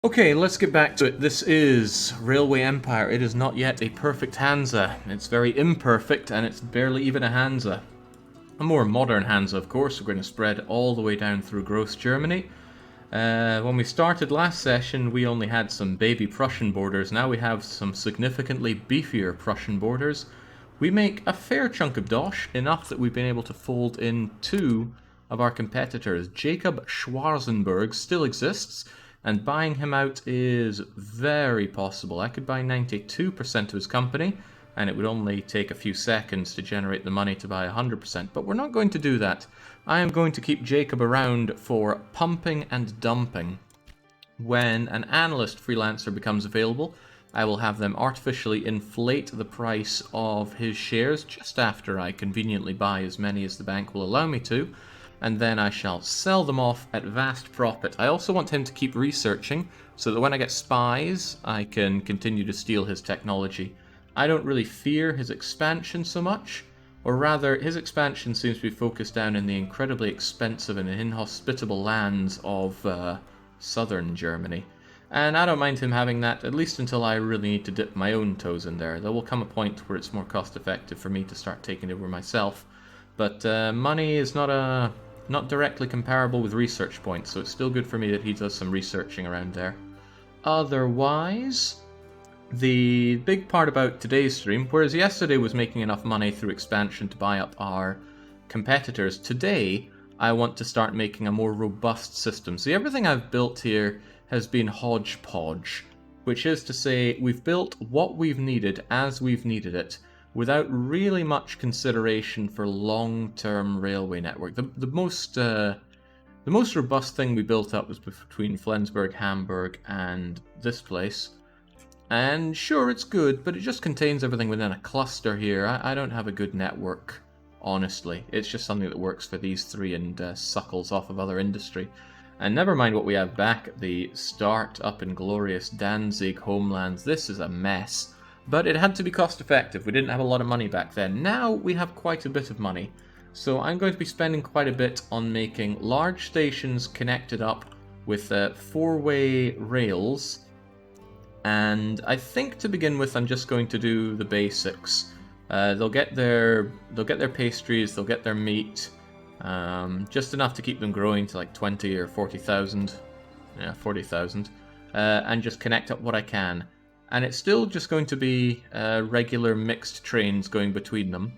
Okay, let's get back to it. This is Railway Empire. It is not yet a perfect Hansa. It's very imperfect, and it's barely even a Hansa. A more modern Hansa, of course. We're going to spread all the way down through Gross Germany. When we started last session, we only had some baby Prussian borders. Now we have some significantly beefier Prussian borders. We make a fair chunk of dosh, enough that we've been able to fold in two of our competitors. Jacob Schwarzenberg still exists, and buying him out is very possible. I could buy 92% of his company, and it would only take a few seconds to generate the money to buy 100%, but we're not going to do that. I am going to keep Jacob around for pumping and dumping. When an analyst freelancer becomes available, I will have them artificially inflate the price of his shares just after I conveniently buy as many as the bank will allow me to, and then I shall sell them off at vast profit. I also want him to keep researching, so that when I get spies, I can continue to steal his technology. I don't really fear his expansion so much, or rather, his expansion seems to be focused down in the incredibly expensive and inhospitable lands of southern Germany. And I don't mind him having that, at least until I really need to dip my own toes in there. There will come a point where it's more cost effective for me to start taking over myself. But money is not directly comparable with research points, so it's still good for me that he does some researching around there. Otherwise, the big part about today's stream, whereas yesterday was making enough money through expansion to buy up our competitors, today I want to start making a more robust system. See, everything I've built here has been hodgepodge, which is to say we've built what we've needed as we've needed it, without really much consideration for long-term railway network. The most robust thing we built up was between Flensburg, Hamburg, and this place. And sure, it's good, but it just contains everything within a cluster here. I don't have a good network, honestly. It's just something that works for these three and suckles off of other industry. And never mind what we have back at the start up in glorious Danzig homelands. This is a mess. But it had to be cost effective. We didn't have a lot of money back then. Now we have quite a bit of money. So I'm going to be spending quite a bit on making large stations connected up with four-way rails. And I think to begin with, I'm just going to do the basics. They'll get their pastries, they'll get their meat, just enough to keep them growing to like 20 or 40,000. Yeah, 40,000. And just connect up what I can. And it's still just going to be regular mixed trains going between them.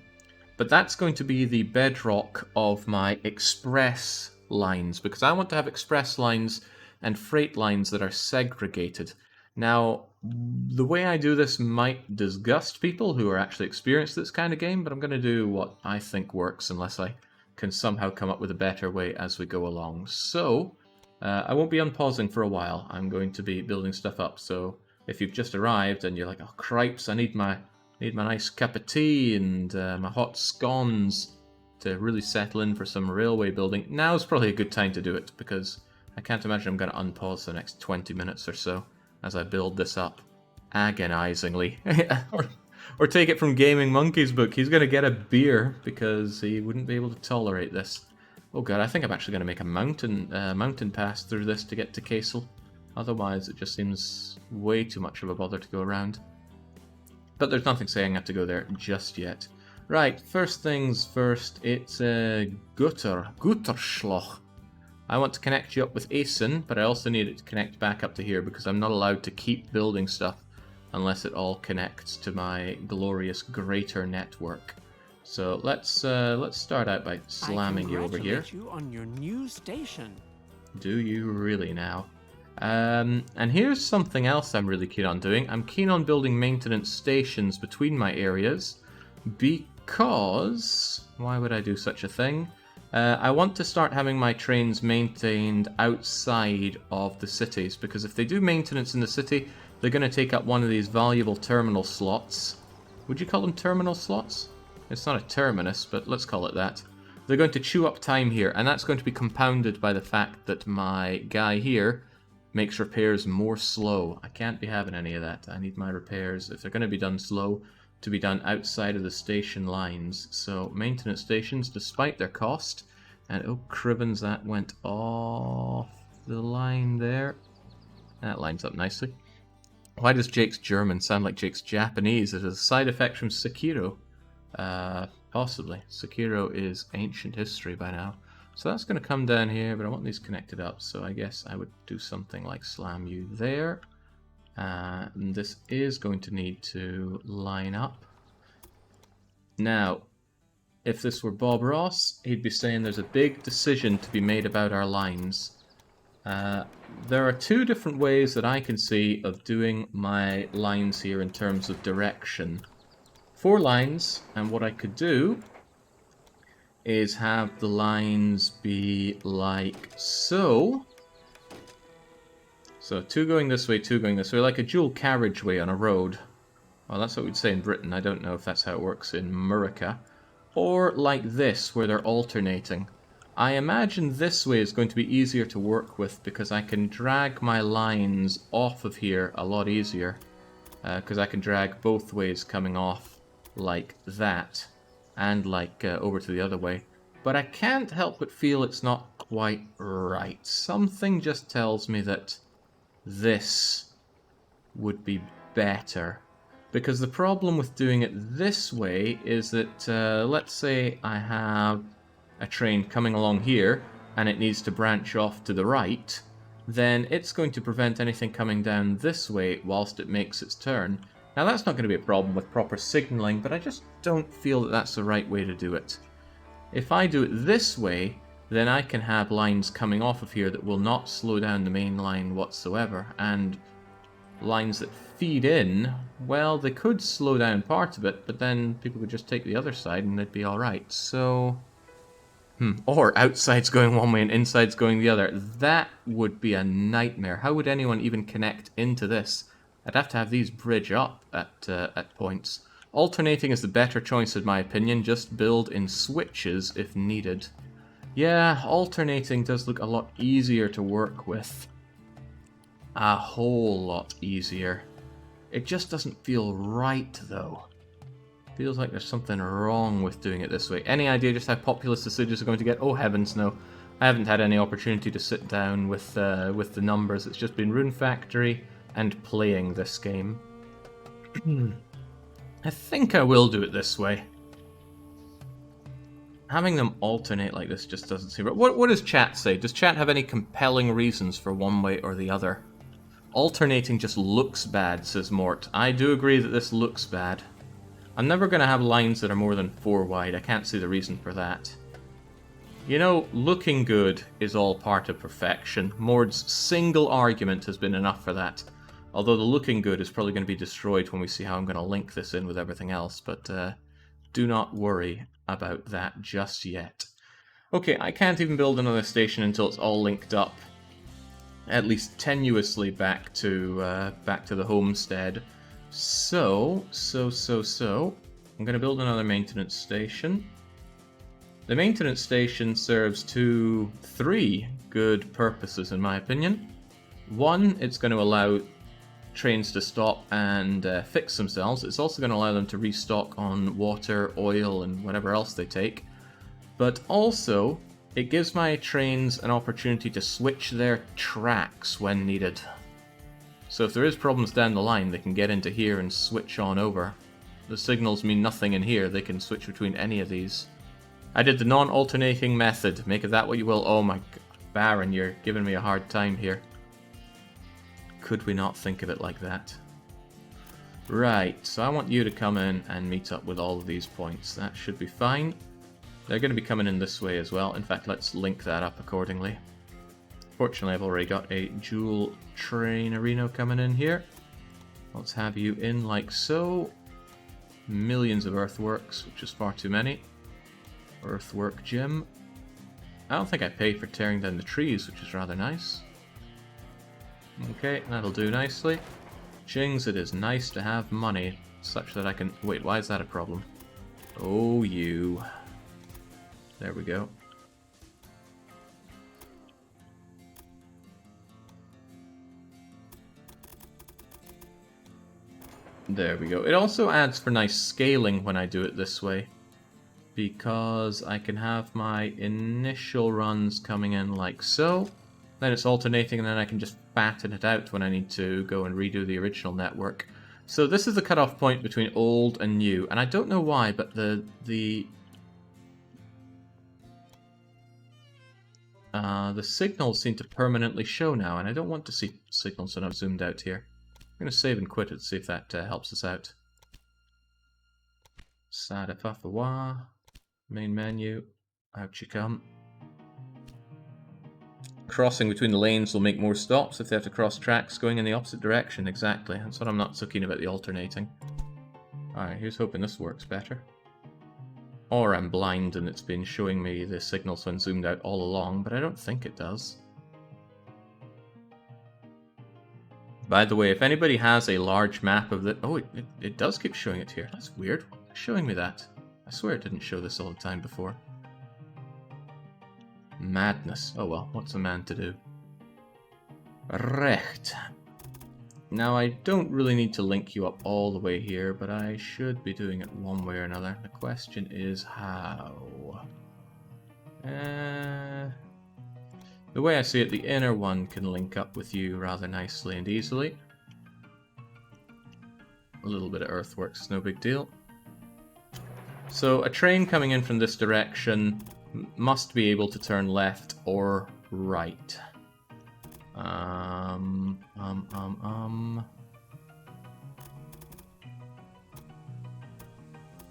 But that's going to be the bedrock of my express lines, because I want to have express lines and freight lines that are segregated. Now, the way I do this might disgust people who are actually experienced with this kind of game, but I'm going to do what I think works, unless I can somehow come up with a better way as we go along. So, I won't be unpausing for a while. I'm going to be building stuff up, so if you've just arrived and you're like, oh cripes, I need my nice cup of tea and my hot scones to really settle in for some railway building, now's probably a good time to do it, because I can't imagine I'm going to unpause the next 20 minutes or so as I build this up agonizingly. or take it from Gaming Monkey's book, he's going to get a beer because he wouldn't be able to tolerate this. Oh god, I think I'm actually going to make a mountain pass through this to get to Kassel. Otherwise, it just seems way too much of a bother to go around. But there's nothing saying I have to go there just yet. Right, first things first, it's Gutterschloch. I want to connect you up with Essen, but I also need it to connect back up to here because I'm not allowed to keep building stuff unless it all connects to my glorious greater network. So let's start out by slamming you over here. I congratulate you on your new station. Do you really now? And here's something else I'm really keen on doing. I'm keen on building maintenance stations between my areas because... why would I do such a thing? I want to start having my trains maintained outside of the cities, because if they do maintenance in the city, they're going to take up one of these valuable terminal slots. Would you call them terminal slots? It's not a terminus, but let's call it that. They're going to chew up time here, and that's going to be compounded by the fact that my guy here makes repairs more slow. I can't be having any of that. I need my repairs, if they're going to be done slow, to be done outside of the station lines. So maintenance stations, despite their cost, and oh crivens, that went off the line there. That lines up nicely. Why does Jake's German sound like Jake's Japanese? Is it a side effect from Sekiro? Possibly. Sekiro is ancient history by now. So that's going to come down here, but I want these connected up, so I guess I would do something like slam you there. And this is going to need to line up. Now, if this were Bob Ross, he'd be saying there's a big decision to be made about our lines. There are two different ways that I can see of doing my lines here in terms of direction. 4 lines, and what I could do is have the lines be like so. So 2 going this way, 2 going this way, like a dual carriageway on a road. Well, that's what we'd say in Britain. I don't know if that's how it works in America. Or like this, where they're alternating. I imagine this way is going to be easier to work with because I can drag my lines off of here a lot easier. Because I can drag both ways coming off like that. And like over to the other way. But I can't help but feel it's not quite right. Something just tells me that this would be better. Because the problem with doing it this way is that, let's say I have a train coming along here, and it needs to branch off to the right, then it's going to prevent anything coming down this way whilst it makes its turn. Now that's not going to be a problem with proper signalling, but I just don't feel that that's the right way to do it. If I do it this way, then I can have lines coming off of here that will not slow down the main line whatsoever, and lines that feed in, well, they could slow down part of it, but then people would just take the other side and they'd be alright. So, or outside's going one way and inside's going the other. That would be a nightmare. How would anyone even connect into this? I'd have to have these bridge up at points. Alternating is the better choice in my opinion, just build in switches if needed. Yeah, alternating does look a lot easier to work with. A whole lot easier. It just doesn't feel right, though. Feels like there's something wrong with doing it this way. Any idea just how populous the cities are going to get? Oh, heavens, no. I haven't had any opportunity to sit down with the numbers. It's just been Rune Factory and playing this game. I think I will do it this way. Having them alternate like this just doesn't seem right. What does chat say? Does chat have any compelling reasons for one way or the other? Alternating just looks bad, says Mort. I do agree that this looks bad. I'm never going to have lines that are more than 4 wide. I can't see the reason for that. You know, looking good is all part of perfection. Mord's single argument has been enough for that. Although the looking good is probably going to be destroyed when we see how I'm going to link this in with everything else. But do not worry about that just yet. Okay, I can't even build another station until it's all linked up. At least tenuously back to the homestead. So, I'm going to build another maintenance station. The maintenance station serves 3 good purposes, in my opinion. One, it's going to allow trains to stop and fix themselves. It's also going to allow them to restock on water, oil, and whatever else they take. But also, it gives my trains an opportunity to switch their tracks when needed. So if there is problems down the line, they can get into here and switch on over. The signals mean nothing in here, they can switch between any of these. I did the non-alternating method, make of that what you will. Oh my god, Baron, you're giving me a hard time here. Could we not think of it like that? Right, so I want you to come in and meet up with all of these points. That should be fine. They're going to be coming in this way as well. In fact, let's link that up accordingly. Fortunately, I've already got a dual trainerino coming in here. Let's have you in like so. Millions of earthworks, which is far too many. Earthwork gym. I don't think I pay for tearing down the trees, which is rather nice. Okay, that'll do nicely. Jings, it is nice to have money, such that I can... Wait, why is that a problem? Oh, you... There we go. There we go. It also adds for nice scaling when I do it this way, because I can have my initial runs coming in like so, then it's alternating, and then I can just fatten it out when I need to go and redo the original network. So this is the cutoff point between old and new, and I don't know why, but the signals seem to permanently show now, and I don't want to see signals when I've zoomed out here. I'm going to save and quit it to see if that helps us out. Sadafafawa, main menu, out you come. Crossing between the lanes will make more stops if they have to cross tracks going in the opposite direction. Exactly, that's what I'm not so keen about the alternating. Alright, here's hoping this works better. Or I'm blind and it's been showing me the signals when zoomed out all along, but I don't think it does. By the way, if anybody has a large map of the... Oh, it does keep showing it here. That's weird. Why is it showing me that? I swear it didn't show this all the time before. Madness. Oh well, what's a man to do? Recht. Now, I don't really need to link you up all the way here, but I should be doing it one way or another. The question is how? The way I see it, the inner one can link up with you rather nicely and easily. A little bit of earthworks, no big deal. So, a train coming in from this direction must be able to turn left or right.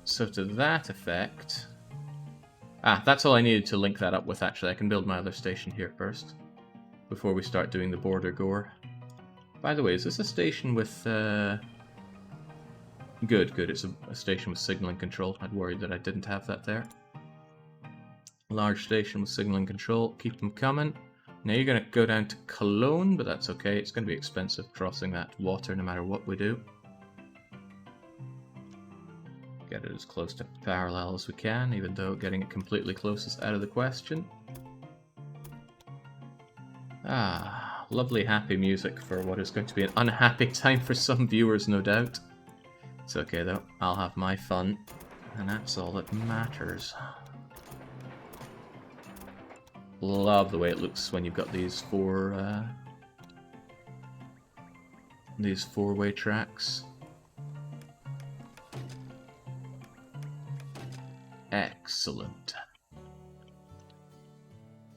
So to that effect... that's all I needed to link that up with, actually. I can build my other station here first, before we start doing the border gore. By the way, is this a station with... Good, it's a station with signaling control. I'd worried that I didn't have that there. Large station with signaling control. Keep them coming. Now you're going to go down to Cologne, but that's okay. It's going to be expensive crossing that water no matter what we do. Get it as close to parallel as we can, even though getting it completely close is out of the question. Lovely happy music for what is going to be an unhappy time for some viewers, no doubt. It's okay though, I'll have my fun, and that's all that matters. Love the way it looks when you've got these four-way tracks. Excellent.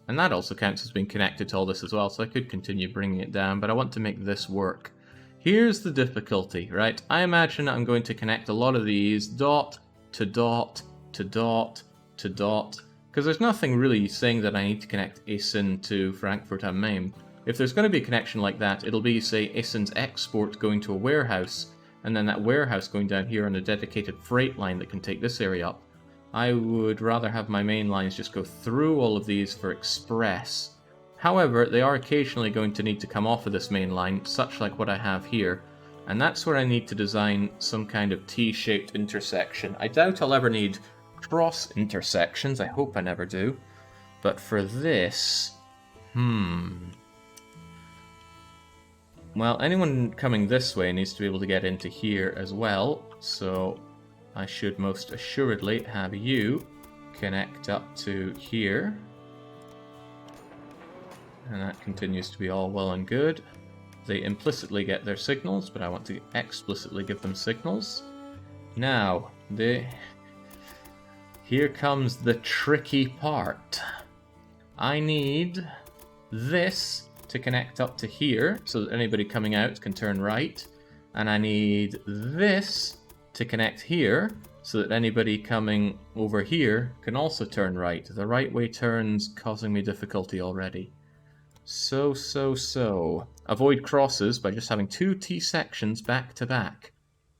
And that also counts as being connected to all this as well, so I could continue bringing it down, but I want to make this work. Here's the difficulty, right? I imagine I'm going to connect a lot of these dot to dot to dot to dot, because there's nothing really saying that I need to connect Essen to Frankfurt am Main. If there's going to be a connection like that, it'll be, say, Essen's export going to a warehouse, and then that warehouse going down here on a dedicated freight line that can take this area up. I would rather have my main lines just go through all of these for express. However, they are occasionally going to need to come off of this main line, such like what I have here, and that's where I need to design some kind of T-shaped intersection. I doubt I'll ever need cross intersections, I hope I never do, but for this, well, anyone coming this way needs to be able to get into here as well, so I should most assuredly have you connect up to here, and that continues to be all well and good. They implicitly get their signals, but I want to explicitly give them signals. Now, here comes the tricky part. I need this to connect up to here so that anybody coming out can turn right, and I need this to connect here so that anybody coming over here can also turn right. The right way turns causing me difficulty already. So. Avoid crosses by just having two T sections back to back.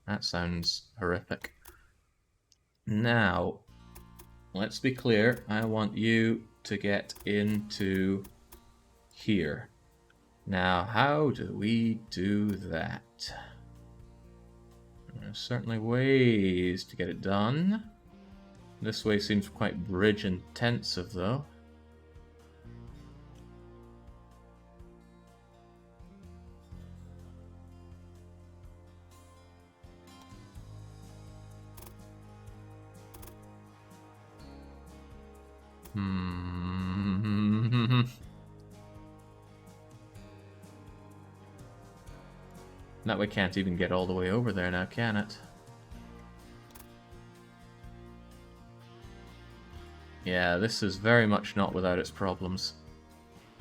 That sounds horrific. Now, let's be clear. I want you to get into here. Now, how do we do that? There's certainly ways to get it done. This way seems quite bridge intensive, though. That way can't even get all the way over there now, can it? Yeah, this is very much not without its problems.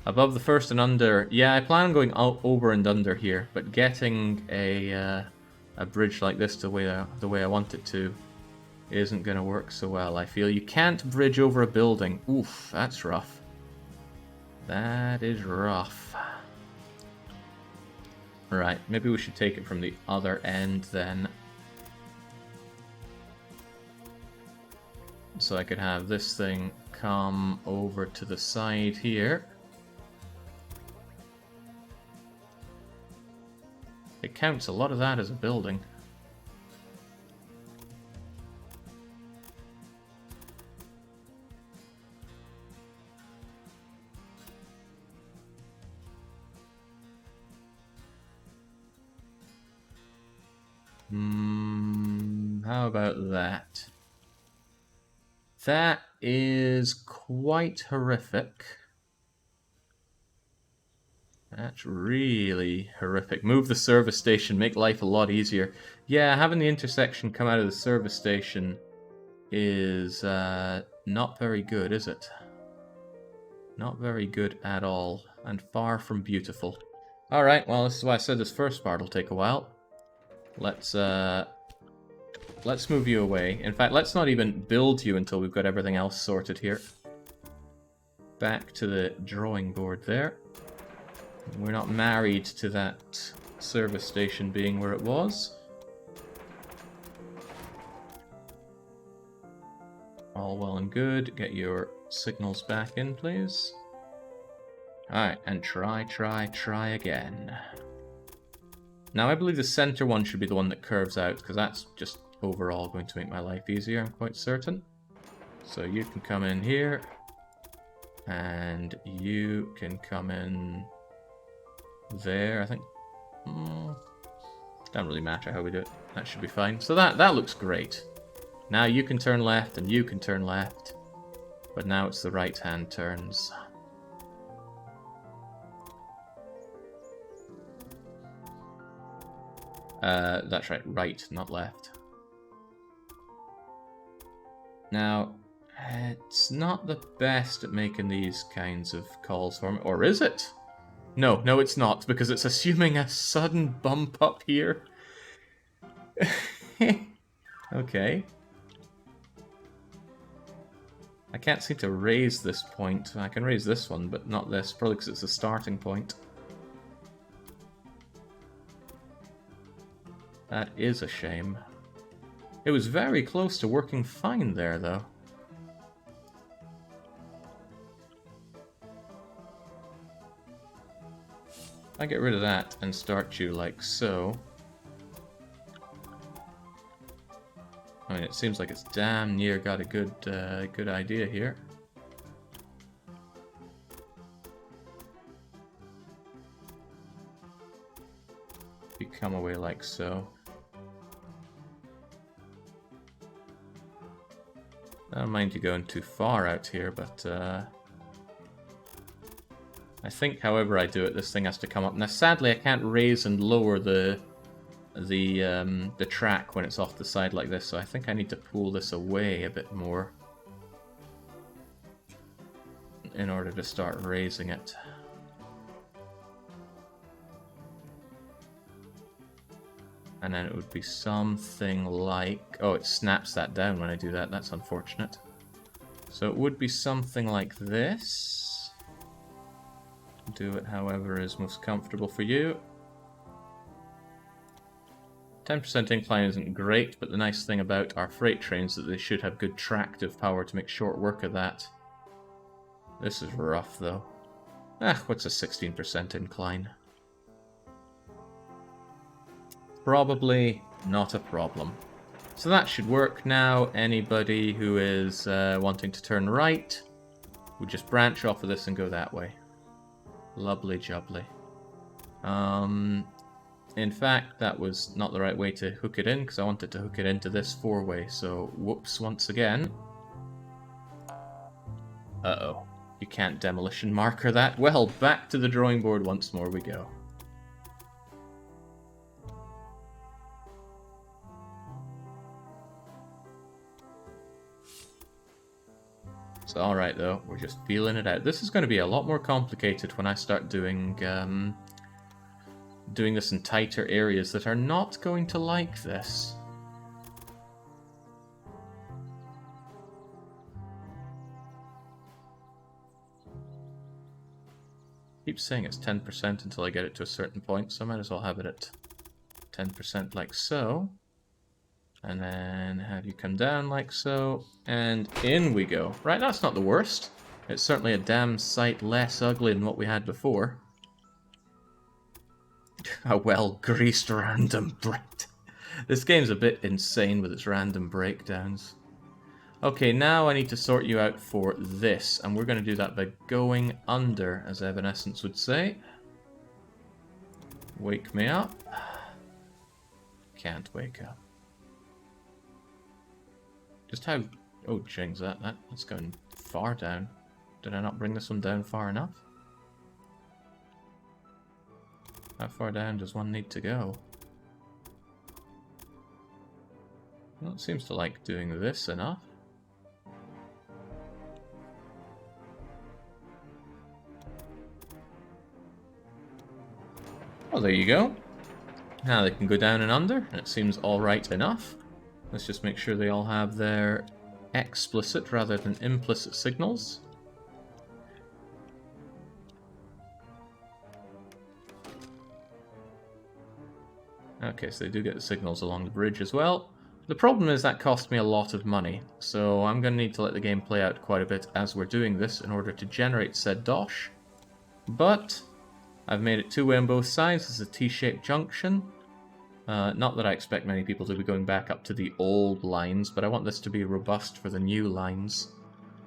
Above the first and under... Yeah, I plan on going out over and under here, but getting a bridge like this the way I want it to isn't going to work so well, I feel. You can't bridge over a building. Oof, that's rough. That is rough. Right, maybe we should take it from the other end then. So I could have this thing come over to the side here. It counts a lot of that as a building. How about that? That is quite horrific. That's really horrific. Move the service station, make life a lot easier. Yeah, having the intersection come out of the service station is not very good, is it? Not very good at all, and far from beautiful. Alright, well, this is why I said this first part will take a while. Let's move you away. In fact, let's not even build you until we've got everything else sorted here. Back to the drawing board there. We're not married to that service station being where it was. All well and good. Get your signals back in, please. Alright, and try again. Now, I believe the center one should be the one that curves out, because that's just overall going to make my life easier, I'm quite certain. So you can come in here, and you can come in there, I think. Doesn't really matter how we do it. That should be fine. So that looks great. Now you can turn left, and you can turn left. But now it's the right-hand turns. That's right, not left. Now, it's not the best at making these kinds of calls for me. Or is it? No, it's not, because it's assuming a sudden bump up here. Okay. I can't seem to raise this point. I can raise this one, but not this, probably because it's a starting point. That is a shame. It was very close to working fine there, though. I get rid of that and start you like so. I mean, it seems like it's damn near got a good idea here. You come away like so. I don't mind you going too far out here, but I think however I do it, this thing has to come up. Now, sadly, I can't raise and lower the track when it's off the side like this, so I think I need to pull this away a bit more in order to start raising it. And then it would be something like... Oh, it snaps that down when I do that. That's unfortunate. So it would be something like this. Do it however is most comfortable for you. 10% incline isn't great, but the nice thing about our freight trains is that they should have good tractive power to make short work of that. This is rough, though. What's a 16% incline? Probably not a problem. So that should work now. Anybody who is wanting to turn right would just branch off of this and go that way. Lovely jubbly. In fact, that was not the right way to hook it in, because I wanted to hook it into this four-way, so whoops once again. Uh-oh. You can't demolition marker that. Well, back to the drawing board once more we go. It's alright though, we're just feeling it out. This is going to be a lot more complicated when I start doing this in tighter areas that are not going to like this. Keep saying it's 10% until I get it to a certain point, so I might as well have it at 10% like so. And then have you come down like so, and in we go. Right, that's not the worst. It's certainly a damn sight less ugly than what we had before. A well-greased random break. This game's a bit insane with its random breakdowns. Okay, now I need to sort you out for this, and we're going to do that by going under, as Evanescence would say. Wake me up. Can't wake up. Just how... Oh, jings, that's going far down. Did I not bring this one down far enough? How far down does one need to go? Well, it seems to like doing this enough. Well, there you go. Now they can go down and under, and it seems alright enough. Let's just make sure they all have their explicit rather than implicit signals. Okay, so they do get the signals along the bridge as well. The problem is that cost me a lot of money, so I'm going to need to let the game play out quite a bit as we're doing this in order to generate said dosh. But I've made it two-way on both sides as a T-shaped junction. Not that I expect many people to be going back up to the old lines, but I want this to be robust for the new lines.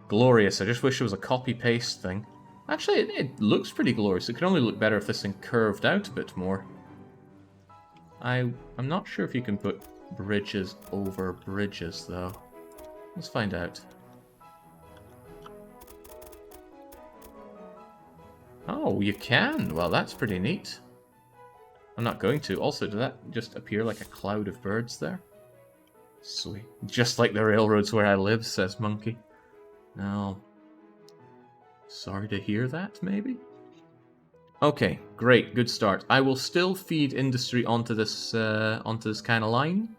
Glorious, I just wish it was a copy-paste thing. Actually, it looks pretty glorious. It could only look better if this thing curved out a bit more. I'm not sure if you can put bridges over bridges, though. Let's find out. Oh, you can! Well, that's pretty neat. I'm not going to. Also, did that just appear like a cloud of birds there? Sweet. Just like the railroads where I live, says Monkey. No. Sorry to hear that, maybe? Okay, great, good start. I will still feed industry onto this kind of line.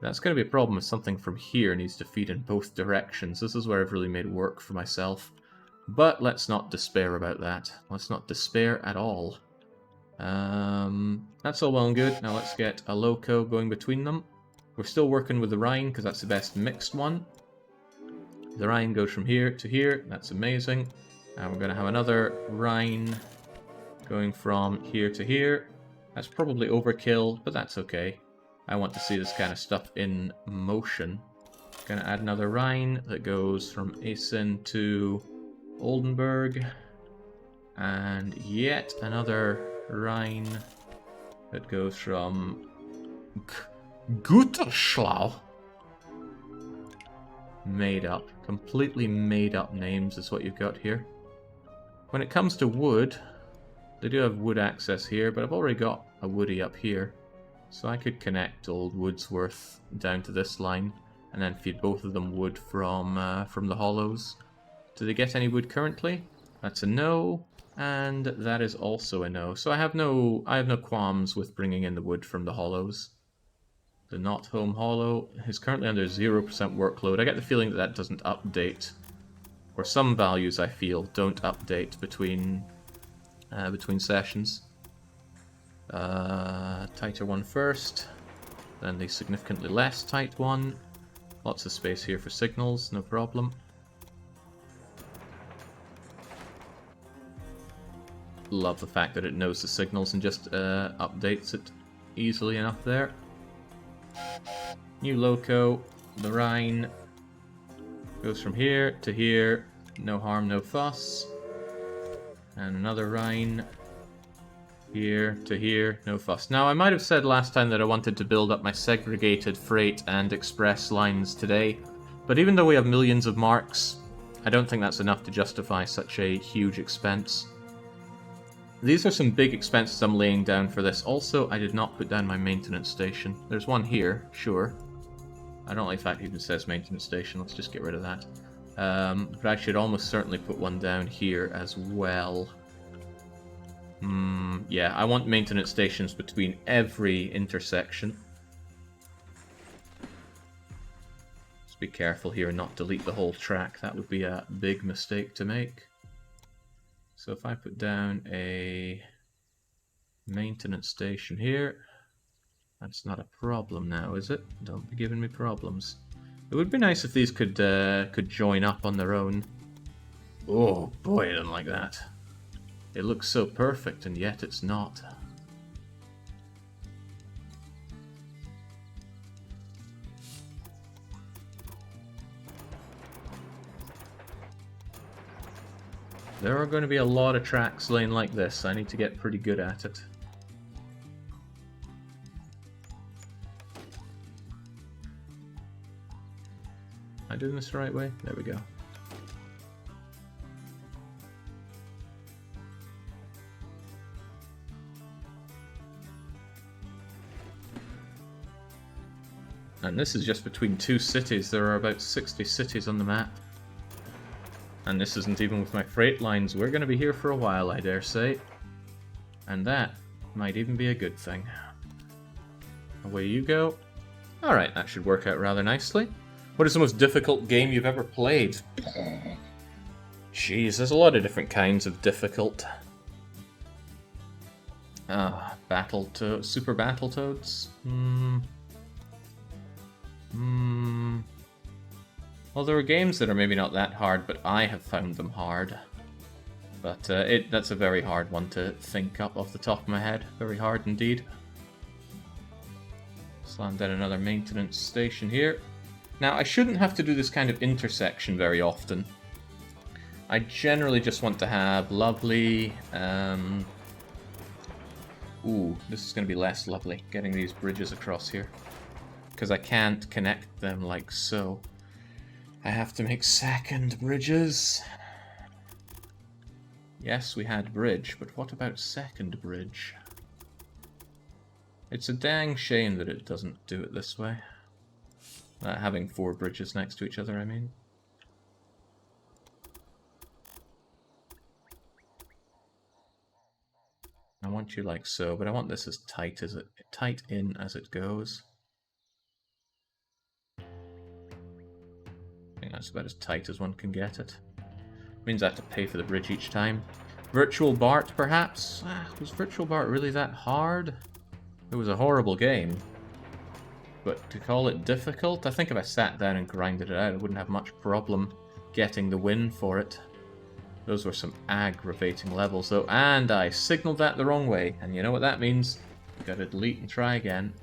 That's going to be a problem if something from here needs to feed in both directions. This is where I've really made work for myself. But let's not despair about that. Let's not despair at all. That's all well and good. Now let's get a loco going between them. We're still working with the Rhine because that's the best mixed one. The Rhine goes from here to here. That's amazing. And we're going to have another Rhine going from here to here. That's probably overkill, but that's okay. I want to see this kind of stuff in motion. Going to add another Rhine that goes from Essen to Oldenburg. And yet another Rhine that goes from Güterschlau. Made up. Completely made up names is what you've got here. When it comes to wood, they do have wood access here, but I've already got a woody up here. So I could connect old Woodsworth down to this line, and then feed both of them wood from the hollows. Do they get any wood currently? That's a no, and that is also a no. So I have no qualms with bringing in the wood from the hollows. The Not Home Hollow is currently under 0% workload. I get the feeling that that doesn't update, or some values I feel don't update between sessions. Tighter one first, then the significantly less tight one. Lots of space here for signals, no problem. Love the fact that it knows the signals and just updates it easily enough there. New loco, the Rhine goes from here to here, no harm, no fuss. And another Rhine here to here, no fuss. Now, I might have said last time that I wanted to build up my segregated freight and express lines today, but even though we have millions of marks, I don't think that's enough to justify such a huge expense. These are some big expenses I'm laying down for this. Also, I did not put down my maintenance station. There's one here, sure. I don't like the fact it even says maintenance station. Let's just get rid of that. But I should almost certainly put one down here as well. Yeah, I want maintenance stations between every intersection. Just be careful here and not delete the whole track. That would be a big mistake to make. So if I put down a maintenance station here, that's not a problem now, is it? Don't be giving me problems. It would be nice if these could join up on their own. Oh boy, I don't like that. It looks so perfect, and yet it's not. There are going to be a lot of tracks laying like this. I need to get pretty good at it. Am I doing this the right way? There we go. And this is just between two cities. There are about 60 cities on the map. And this isn't even with my freight lines. We're going to be here for a while, I dare say. And that might even be a good thing. Away you go. Alright, that should work out rather nicely. What is the most difficult game you've ever played? Jeez, there's a lot of different kinds of difficult. Super Battletoads? Well, there are games that are maybe not that hard, but I have found them hard. But that's a very hard one to think up off the top of my head. Very hard indeed. Slam down another maintenance station here. Now, I shouldn't have to do this kind of intersection very often. I generally just want to have lovely... Ooh, this is going to be less lovely, getting these bridges across here. Because I can't connect them like so. I have to make second bridges. Yes, we had bridge, but what about second bridge? It's a dang shame that it doesn't do it this way. Having 4 bridges next to each other, I mean. I want you like so, but I want this as tight in as it goes. I think that's about as tight as one can get it. Means I have to pay for the bridge each time. Virtual Bart, perhaps? Was Virtual Bart really that hard? It was a horrible game. But to call it difficult, I think if I sat down and grinded it out, I wouldn't have much problem getting the win for it. Those were some aggravating levels, though, and I signaled that the wrong way. And you know what that means? You gotta delete and try again.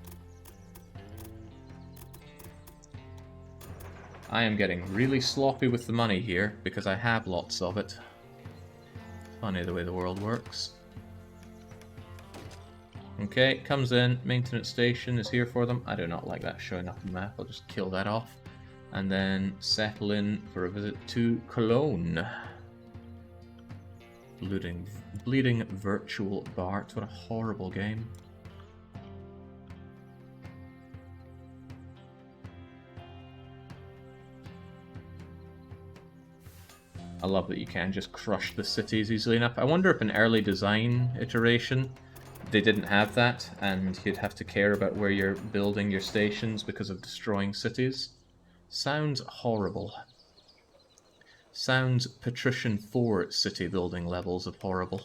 I am getting really sloppy with the money here, because I have lots of it. Funny the way the world works. Okay, comes in, maintenance station is here for them. I do not like that showing up on the map, I'll just kill that off. And then settle in for a visit to Cologne. Bleeding Virtual Bart, what a horrible game. I love that you can just crush the cities easily enough. I wonder if an early design iteration they didn't have that, and you'd have to care about where you're building your stations because of destroying cities. Sounds horrible. Sounds Patrician 4 city building levels of horrible.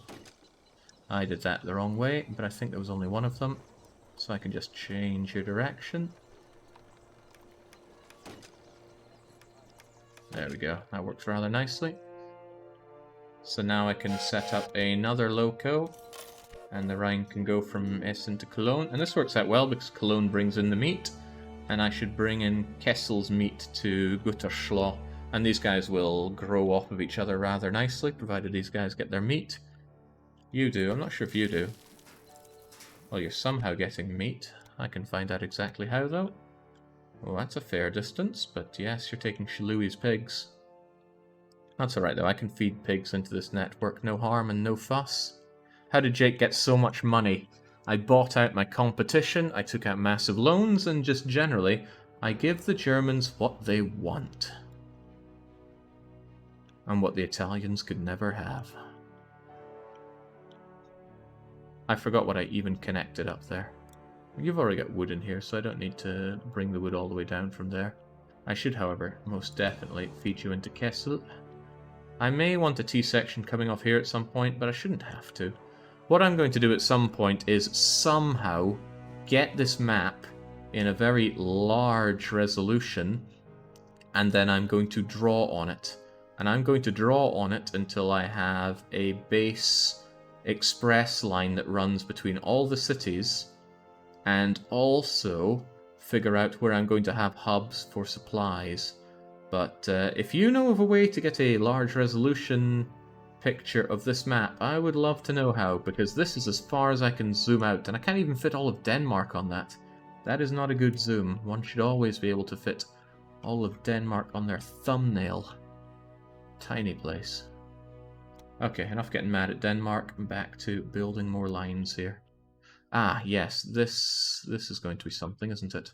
I did that the wrong way, but I think there was only one of them. So I can just change your direction. There we go, that works rather nicely. So now I can set up another loco. And the Rhine can go from Essen to Cologne. And this works out well because Cologne brings in the meat. And I should bring in Kessel's meat to Gütersloh. And these guys will grow off of each other rather nicely, provided these guys get their meat. You do. I'm not sure if you do. Well, you're somehow getting meat. I can find out exactly how, though. Well, that's a fair distance, but yes, you're taking Shaloui's pigs. That's alright, though. I can feed pigs into this network. No harm and no fuss. How did Jake get so much money? I bought out my competition, I took out massive loans, and just generally I give the Germans what they want. And what the Italians could never have. I forgot what I even connected up there. You've already got wood in here, so I don't need to bring the wood all the way down from there. I should, however, most definitely feed you into Kessel. I may want a T-section coming off here at some point, but I shouldn't have to. What I'm going to do at some point is somehow get this map in a very large resolution, and then I'm going to draw on it. And I'm going to draw on it until I have a base express line that runs between all the cities, and also figure out where I'm going to have hubs for supplies. But if you know of a way to get a large resolution picture of this map, I would love to know how, because this is as far as I can zoom out, and I can't even fit all of Denmark on that. That is not a good zoom. One should always be able to fit all of Denmark on their thumbnail. Tiny place. Okay, enough getting mad at Denmark. Back to building more lines here. Ah, yes, this is going to be something, isn't it?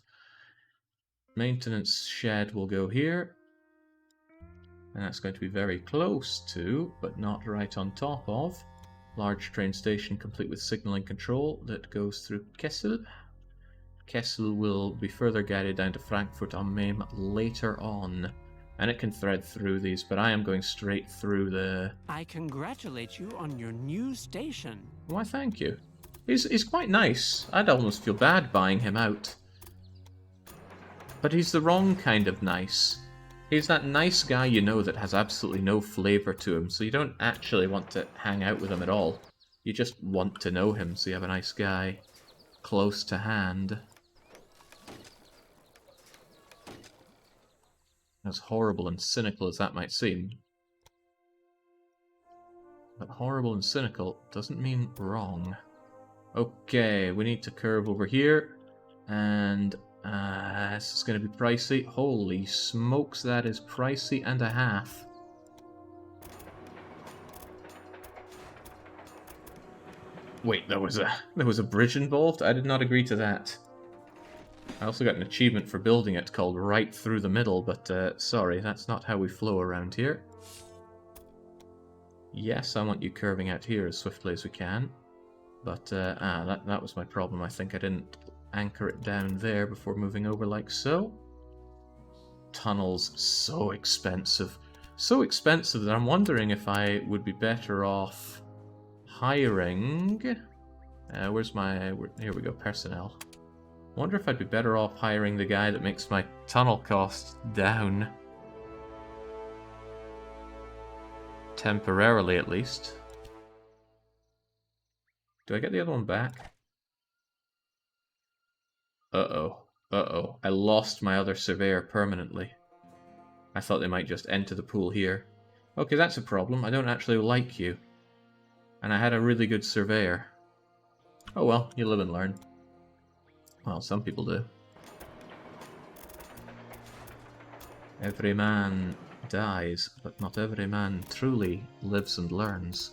Maintenance shed will go here. And that's going to be very close to, but not right on top of, large train station complete with signaling control that goes through Kessel. Kessel will be further guided down to Frankfurt am Main later on. And it can thread through these, but I am going straight through the... I congratulate you on your new station. Why, thank you. He's quite nice. I'd almost feel bad buying him out. But he's the wrong kind of nice. He's that nice guy you know that has absolutely no flavor to him, so you don't actually want to hang out with him at all. You just want to know him, so you have a nice guy close to hand. As horrible and cynical as that might seem. But horrible and cynical doesn't mean wrong. Okay, we need to curve over here. And this is going to be pricey. Holy smokes, that is pricey and a half. Wait, there was a bridge involved? I did not agree to that. I also got an achievement for building it called Right Through the Middle, but sorry, that's not how we flow around here. Yes, I want you curving out here as swiftly as we can. But, that was my problem. I think I didn't anchor it down there before moving over like so. Tunnels, so expensive. So expensive that I'm wondering if I would be better off hiring... where's my... Here we go, personnel. I wonder if I'd be better off hiring the guy that makes my tunnel costs down. Temporarily, at least. Do I get the other one back? Uh-oh. Uh-oh. I lost my other surveyor permanently. I thought they might just enter the pool here. Okay, that's a problem. I don't actually like you. And I had a really good surveyor. Oh well, you live and learn. Well, some people do. Every man dies, but not every man truly lives and learns.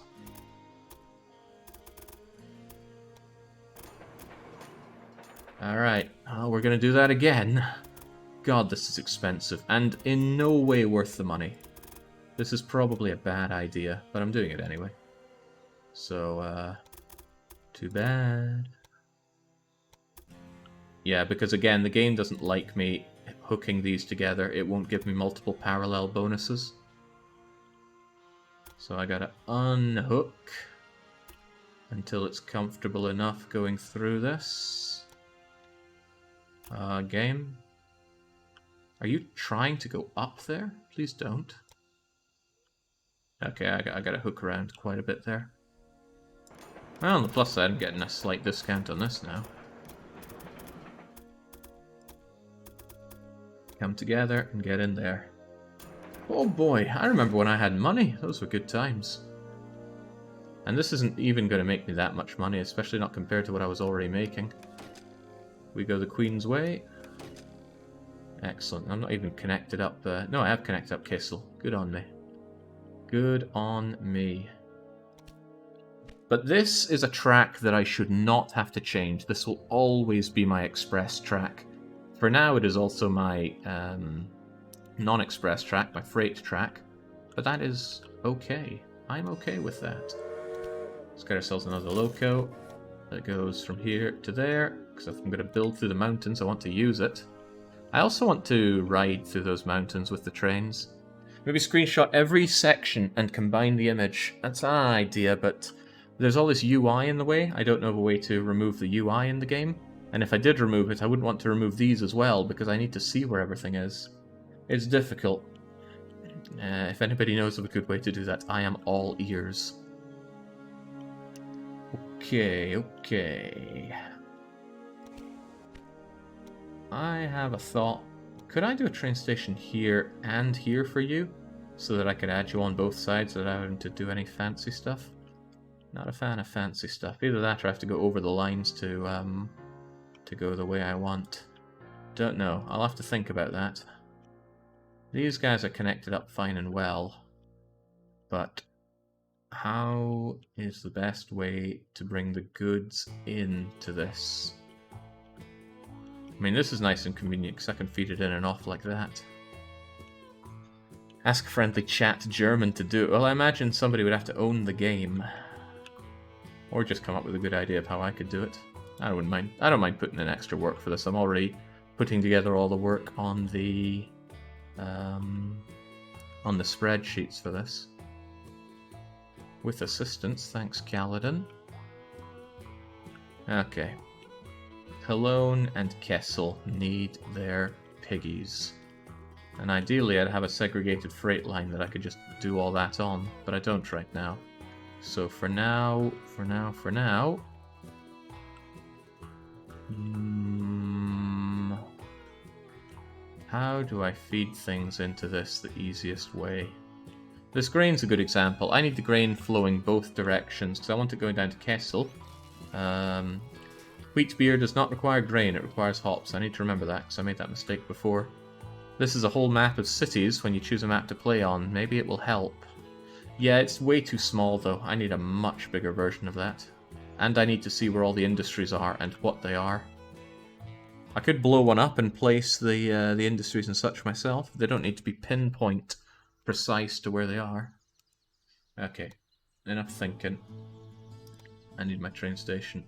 Alright, we're gonna do that again. God, this is expensive, and in no way worth the money. This is probably a bad idea, but I'm doing it anyway. So, too bad. Yeah, because again, the game doesn't like me hooking these together. It won't give me multiple parallel bonuses. So I gotta unhook until it's comfortable enough going through this. Game. Are you trying to go up there? Please don't. Okay, I gotta hook around quite a bit there. Well, on the plus side, I'm getting a slight discount on this now. Come together and get in there. Oh boy, I remember when I had money. Those were good times. And this isn't even going to make me that much money, especially not compared to what I was already making. We go the Queen's Way. Excellent. I'm not even connected up. No, I have connected up Kessel. Good on me. Good on me. But this is a track that I should not have to change. This will always be my express track. For now, it is also my non-express track, my freight track, but that is okay. I'm okay with that. Let's get ourselves another loco that goes from here to there, because if I'm going to build through the mountains, I want to use it. I also want to ride through those mountains with the trains. Maybe screenshot every section and combine the image. That's an idea, but there's all this UI in the way. I don't know of a way to remove the UI in the game. And if I did remove it, I wouldn't want to remove these as well, because I need to see where everything is. It's difficult. If anybody knows of a good way to do that, I am all ears. Okay. I have a thought. Could I do a train station here and here for you? So that I could add you on both sides without having to do any fancy stuff? Not a fan of fancy stuff. Either that or I have to go over the lines to go the way I want. Don't know. I'll have to think about that. These guys are connected up fine and well. But how is the best way to bring the goods into this? I mean, this is nice and convenient because I can feed it in and off like that. Ask friendly chat German to do it. Well, I imagine somebody would have to own the game. Or just come up with a good idea of how I could do it. I wouldn't mind. I don't mind putting in extra work for this. I'm already putting together all the work on the spreadsheets for this. With assistance, thanks Kaladin. Okay. Cologne and Kessel need their piggies. And ideally I'd have a segregated freight line that I could just do all that on, but I don't right now. So for now... how do I feed things into this the easiest way? This grain's a good example. I need the grain flowing both directions, because I want it going down to Kessel. Wheat beer does not require grain, it requires hops. I need to remember that, because I made that mistake before. This is a whole map of cities when you choose a map to play on. Maybe it will help. Yeah, it's way too small though. I need a much bigger version of that. And I need to see where all the industries are and what they are. I could blow one up and place the industries and such myself. They don't need to be pinpoint precise to where they are. Okay, enough thinking. I need my train station.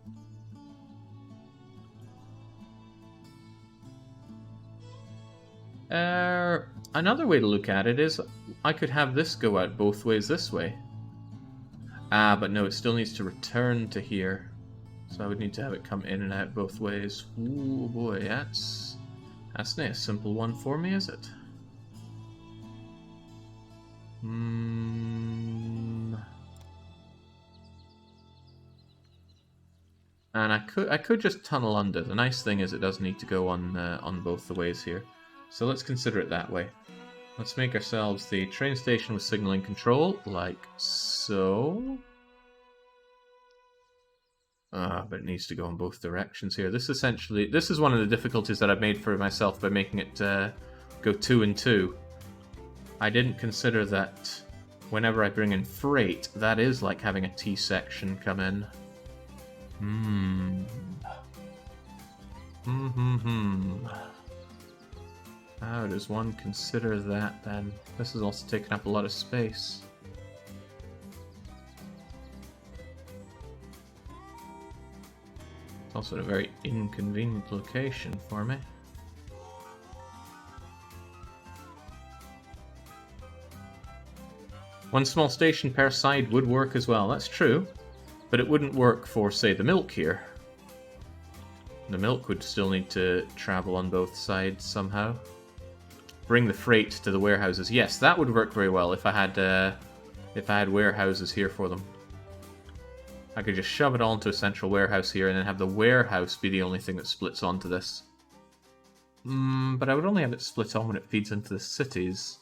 Another way to look at it is I could have this go out both ways this way. Ah, but no, it still needs to return to here. So I would need to have it come in and out both ways. Ooh boy, that's not a simple one for me, is it? And I could just tunnel under. The nice thing is it does need to go on both the ways here. So let's consider it that way. Let's make ourselves the train station with signaling control, like so. But it needs to go in both directions here. This is one of the difficulties that I've made for myself by making it go 2 and 2. I didn't consider that whenever I bring in freight, that is like having a T section come in. How does one consider that then? This is also taking up a lot of space. It's also a very inconvenient location for me. One small station per side would work as well, that's true. But it wouldn't work for, say, the milk here. The milk would still need to travel on both sides somehow. Bring the freight to the warehouses. Yes, that would work very well if I had warehouses here for them. I could just shove it all into a central warehouse here and then have the warehouse be the only thing that splits onto this. But I would only have it split on when it feeds into the cities.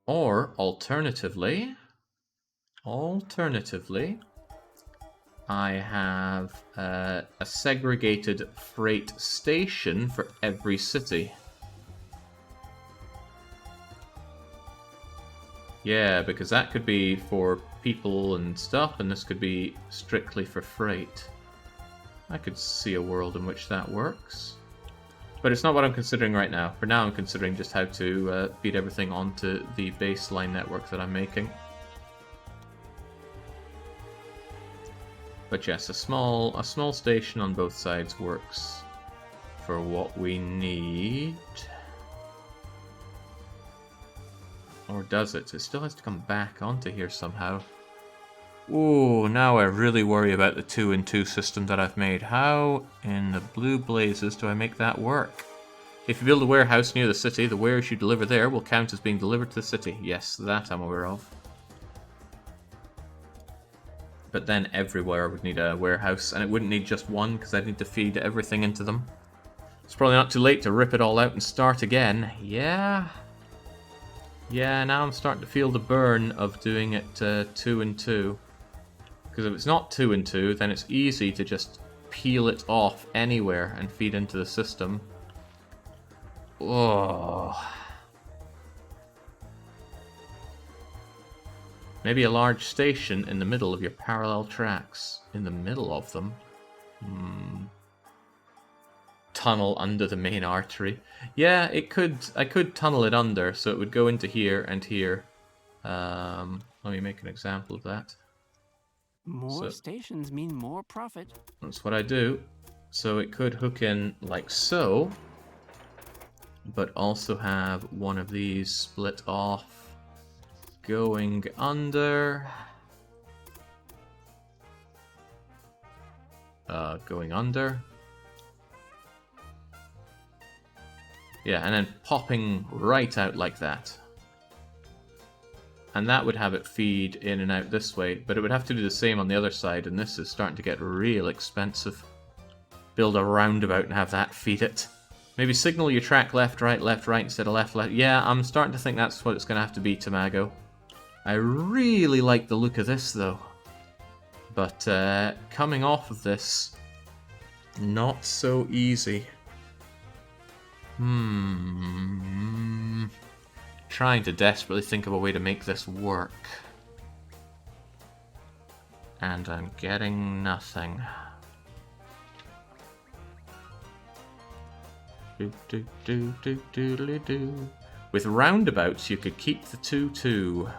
Or, alternatively, I have a segregated freight station for every city. Yeah, because that could be for people and stuff, and this could be strictly for freight. I could see a world in which that works. But it's not what I'm considering right now. For now, I'm considering just how to feed everything onto the baseline network that I'm making. But yes, a small station on both sides works for what we need. Or does it? It still has to come back onto here somehow. Ooh, now I really worry about the 2-in-2 system that I've made. How in the blue blazes do I make that work? If you build a warehouse near the city, the wares you deliver there will count as being delivered to the city. Yes, that I'm aware of. But then everywhere would need a warehouse, and it wouldn't need just one, because I'd need to feed everything into them. It's probably not too late to rip it all out and start again. Yeah. Yeah, now I'm starting to feel the burn of doing it 2-in-2. Because if it's not 2-in-2, then it's easy to just peel it off anywhere and feed into the system. Oh. Maybe a large station in the middle of your parallel tracks. In the middle of them? Tunnel under the main artery. Yeah, it could. I could tunnel it under, so it would go into here and here. Let me make an example of that. More stations mean more profit. That's what I do. So it could hook in like so, but also have one of these split off, going under, going under. Yeah, and then popping right out like that. And that would have it feed in and out this way, but it would have to do the same on the other side, and this is starting to get real expensive. Build a roundabout and have that feed it. Maybe signal your track left, right instead of left, left. Yeah, I'm starting to think that's what it's going to have to be, Tamago. I really like the look of this, though. But coming off of this, not so easy. Trying to desperately think of a way to make this work. And I'm getting nothing. With roundabouts, you could keep the 2-2.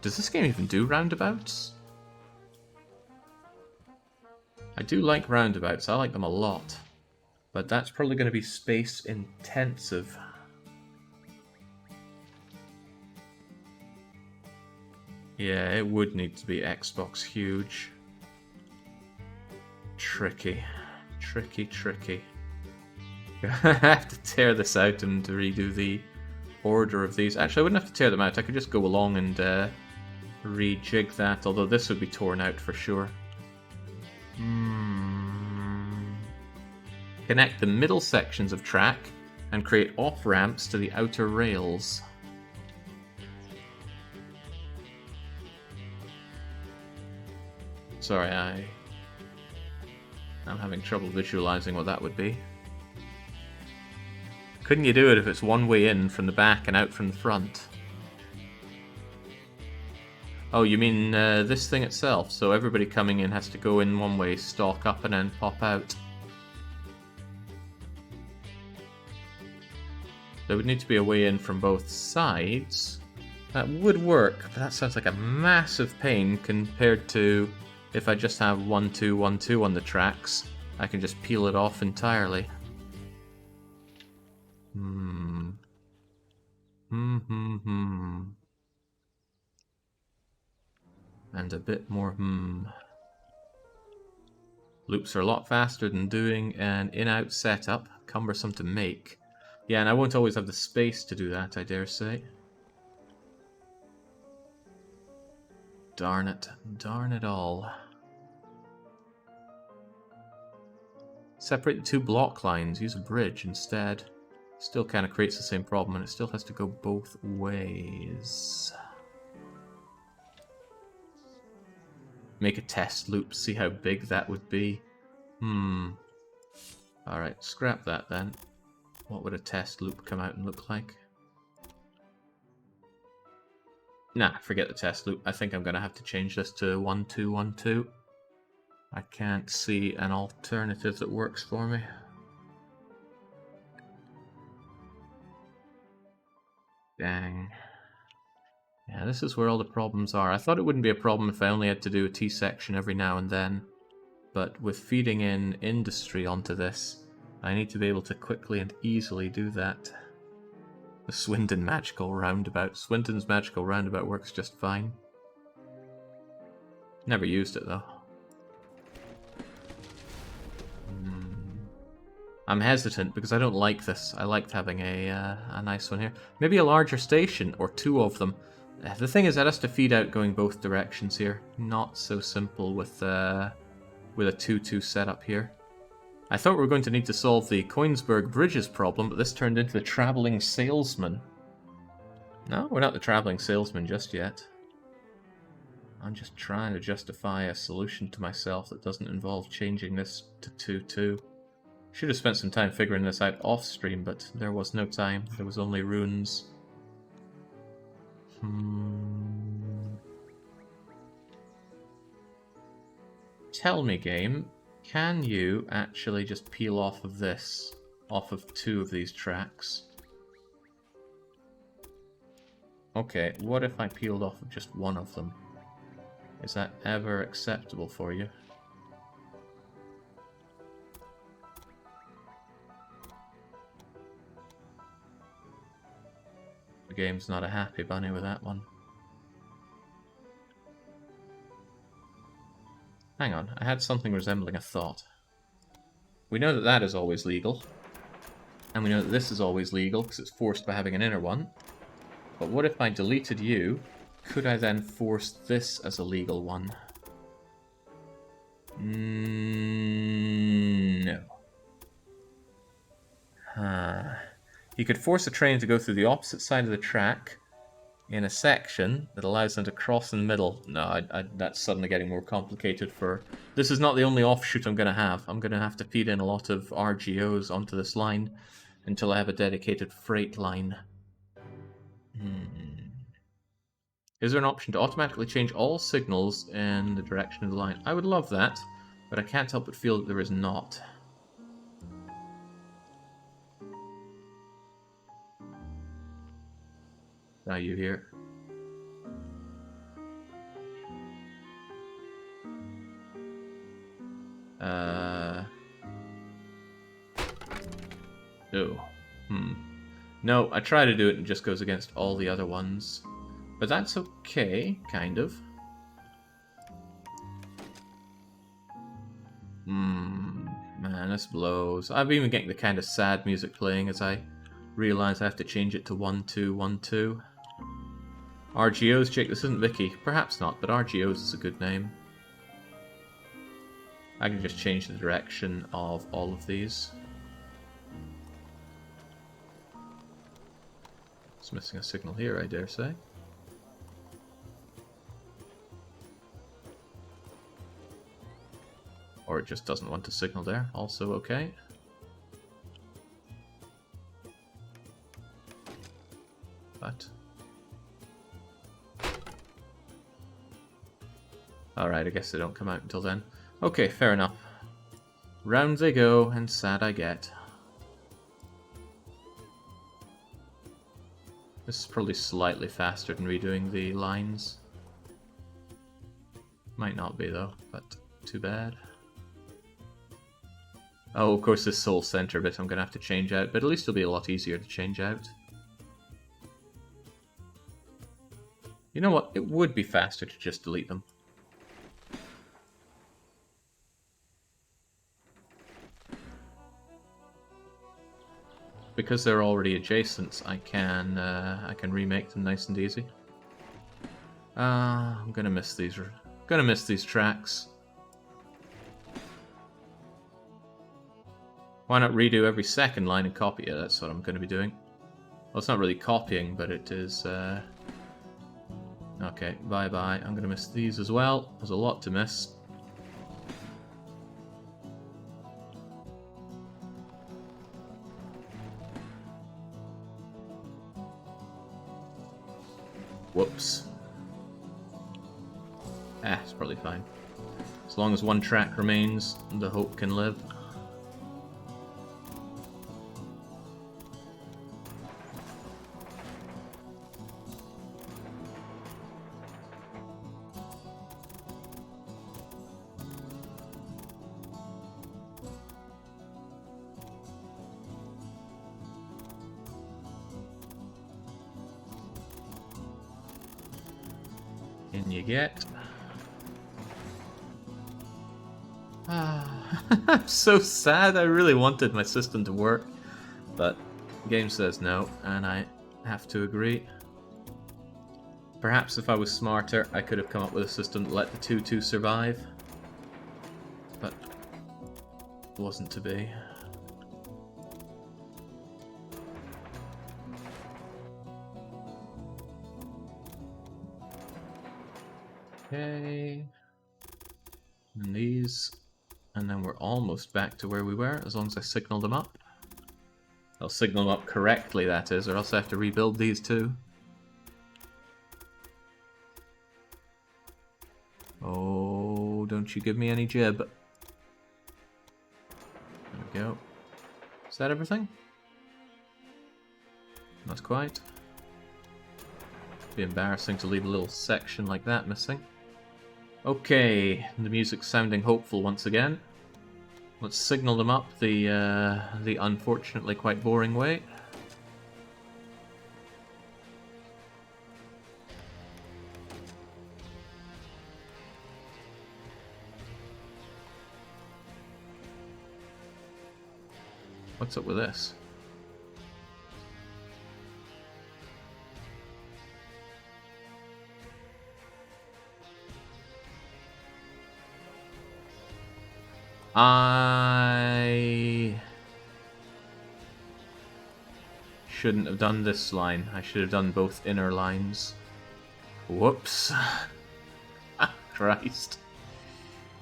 Does this game even do roundabouts? I do like roundabouts, I like them a lot. But that's probably going to be space intensive. Yeah, it would need to be Xbox huge. Tricky. Tricky. I have to tear this out and redo the order of these. Actually, I wouldn't have to tear them out. I could just go along and rejig that, although this would be torn out for sure. Connect the middle sections of track and create off-ramps to the outer rails. Sorry, I'm having trouble visualizing what that would be. Couldn't you do it if it's one way in from the back and out from the front? Oh, you mean this thing itself? So everybody coming in has to go in one way, stalk up, and then pop out. There would need to be a way in from both sides. That would work, but that sounds like a massive pain compared to if I just have 1-2, 1-2 on the tracks. I can just peel it off entirely. And a bit more Loops are a lot faster than doing an in-out setup. Cumbersome to make. Yeah, and I won't always have the space to do that, I dare say. Darn it. Darn it all. Separate the two block lines. Use a bridge instead. Still kind of creates the same problem, and it still has to go both ways. Make a test loop, see how big that would be. Alright, scrap that then. What would a test loop come out and look like? Nah, forget the test loop. I think I'm going to have to change this to 1212. I can't see an alternative that works for me. Dang. Yeah, this is where all the problems are. I thought it wouldn't be a problem if I only had to do a T-section every now and then. But with feeding in industry onto this, I need to be able to quickly and easily do that. The Swindon Magical Roundabout. Swindon's Magical Roundabout works just fine. Never used it, though. I'm hesitant because I don't like this. I liked having a nice one here. Maybe a larger station, or two of them. The thing is, that has to feed out going both directions here. Not so simple with a 2-2 setup here. I thought we were going to need to solve the Koinsberg Bridges problem, but this turned into the Travelling Salesman. No, we're not the Travelling Salesman just yet. I'm just trying to justify a solution to myself that doesn't involve changing this to 2-2. Should have spent some time figuring this out off-stream, but there was no time. There was only runes. Tell me, game, can you actually just peel off of this, off of two of these tracks? Okay, what if I peeled off of just one of them? Is that ever acceptable for you? The game's not a happy bunny with that one. Hang on, I had something resembling a thought. We know that that is always legal. And we know that this is always legal because it's forced by having an inner one. But what if I deleted you? Could I then force this as a legal one? No. You could force a train to go through the opposite side of the track in a section that allows them to cross in the middle. No, that's suddenly getting more complicated for... This is not the only offshoot I'm going to have. I'm going to have to feed in a lot of RGOs onto this line until I have a dedicated freight line. Is there an option to automatically change all signals in the direction of the line? I would love that, but I can't help but feel that there is not. Are you here? Oh. No, I try to do it and it just goes against all the other ones. But that's okay, kind of. Man, this blows. I'm even getting the kind of sad music playing as I realize I have to change it to 1212. RGOs, Jake, this isn't Vicky. Perhaps not, but RGOs is a good name. I can just change the direction of all of these. It's missing a signal here, I dare say. Or it just doesn't want to signal there. Also okay. But... Alright, I guess they don't come out until then. Okay, fair enough. Round they go, and sad I get. This is probably slightly faster than redoing the lines. Might not be though, but too bad. Oh, of course this soul center bit I'm going to have to change out, but at least it'll be a lot easier to change out. You know what? It would be faster to just delete them. Because they're already adjacent, I can remake them nice and easy. I'm gonna miss these. Gonna miss these tracks. Why not redo every second line and copy it? That's what I'm gonna be doing. Well, it's not really copying, but it is. Okay, bye bye. I'm gonna miss these as well. There's a lot to miss. Whoops. It's probably fine. As long as one track remains, the hope can live. In you get. I'm so sad. I really wanted my system to work, but the game says no, and I have to agree. Perhaps if I was smarter, I could have come up with a system that let the 2-2 survive, but it wasn't to be. Okay, and these, and then we're almost back to where we were, as long as I signal them up. I'll signal them up correctly, that is, or else I have to rebuild these too. Oh, don't you give me any jib. There we go. Is that everything? Not quite. Be embarrassing to leave a little section like that missing. Okay, the music's sounding hopeful once again. Let's signal them up the unfortunately quite boring way. What's up with this? I shouldn't have done this line. I should have done both inner lines. Whoops. Christ.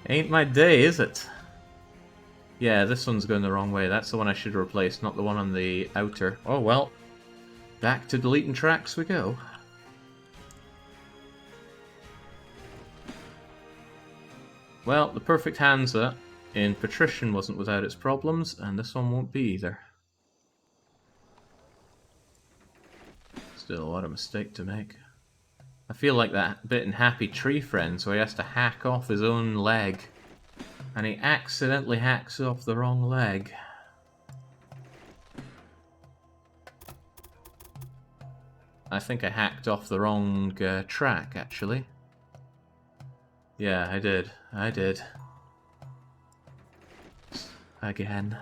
Ain't my day, is it? Yeah, this one's going the wrong way. That's the one I should replace, not the one on the outer. Oh well. Back to deleting tracks we go. Well, the perfect Hansa in Patrician wasn't without its problems, and this one won't be either. Still, what a mistake to make. I feel like that bit in Happy Tree Friends where he has to hack off his own leg, and he accidentally hacks off the wrong leg. I think I hacked off the wrong track, actually. Yeah, I did. I did. Again.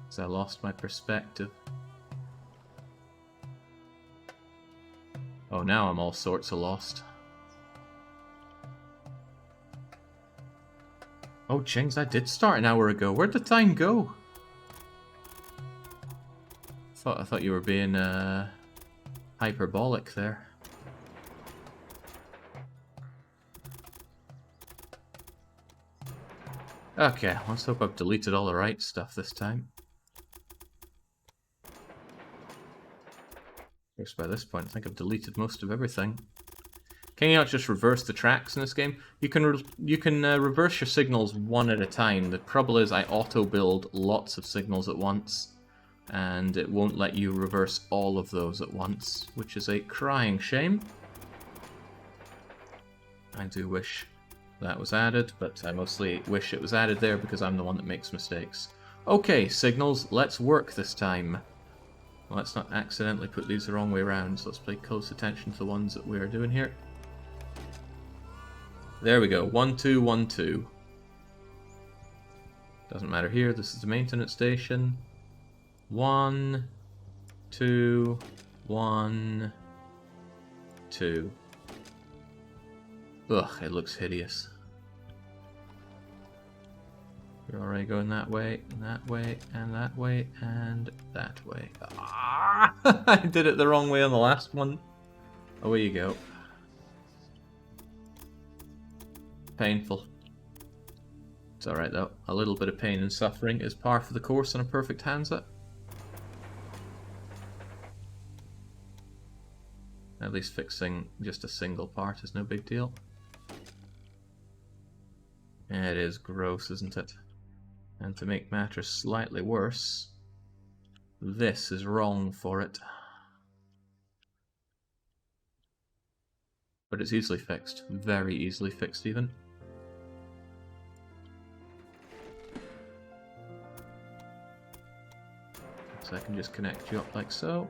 So I lost my perspective. Oh, now I'm all sorts of lost. Oh, Chings, I did start an hour ago. Where'd the time go? I thought you were being hyperbolic there. Okay, let's hope I've deleted all the right stuff this time. Of course, by this point, I think I've deleted most of everything. Can you not just reverse the tracks in this game? You can reverse your signals one at a time. The trouble is I auto-build lots of signals at once, and it won't let you reverse all of those at once, which is a crying shame. I do wish that was added, but I mostly wish it was added there because I'm the one that makes mistakes. Okay, signals, let's work this time. Well, let's not accidentally put these the wrong way around, so let's pay close attention to the ones that we're doing here. There we go, 1, 2, 1, 2. Doesn't matter here, this is the maintenance station. 1, 2, 1, 2. Ugh, it looks hideous. We're already going that way, and that way, and that way, and that way. Ah! I did it the wrong way on the last one. Away you go. Painful. It's alright though. A little bit of pain and suffering is par for the course on a perfect Hansa. At least fixing just a single part is no big deal. It is gross, isn't it? And to make matters slightly worse, this is wrong for it. But it's easily fixed. Very easily fixed, even. So I can just connect you up like so.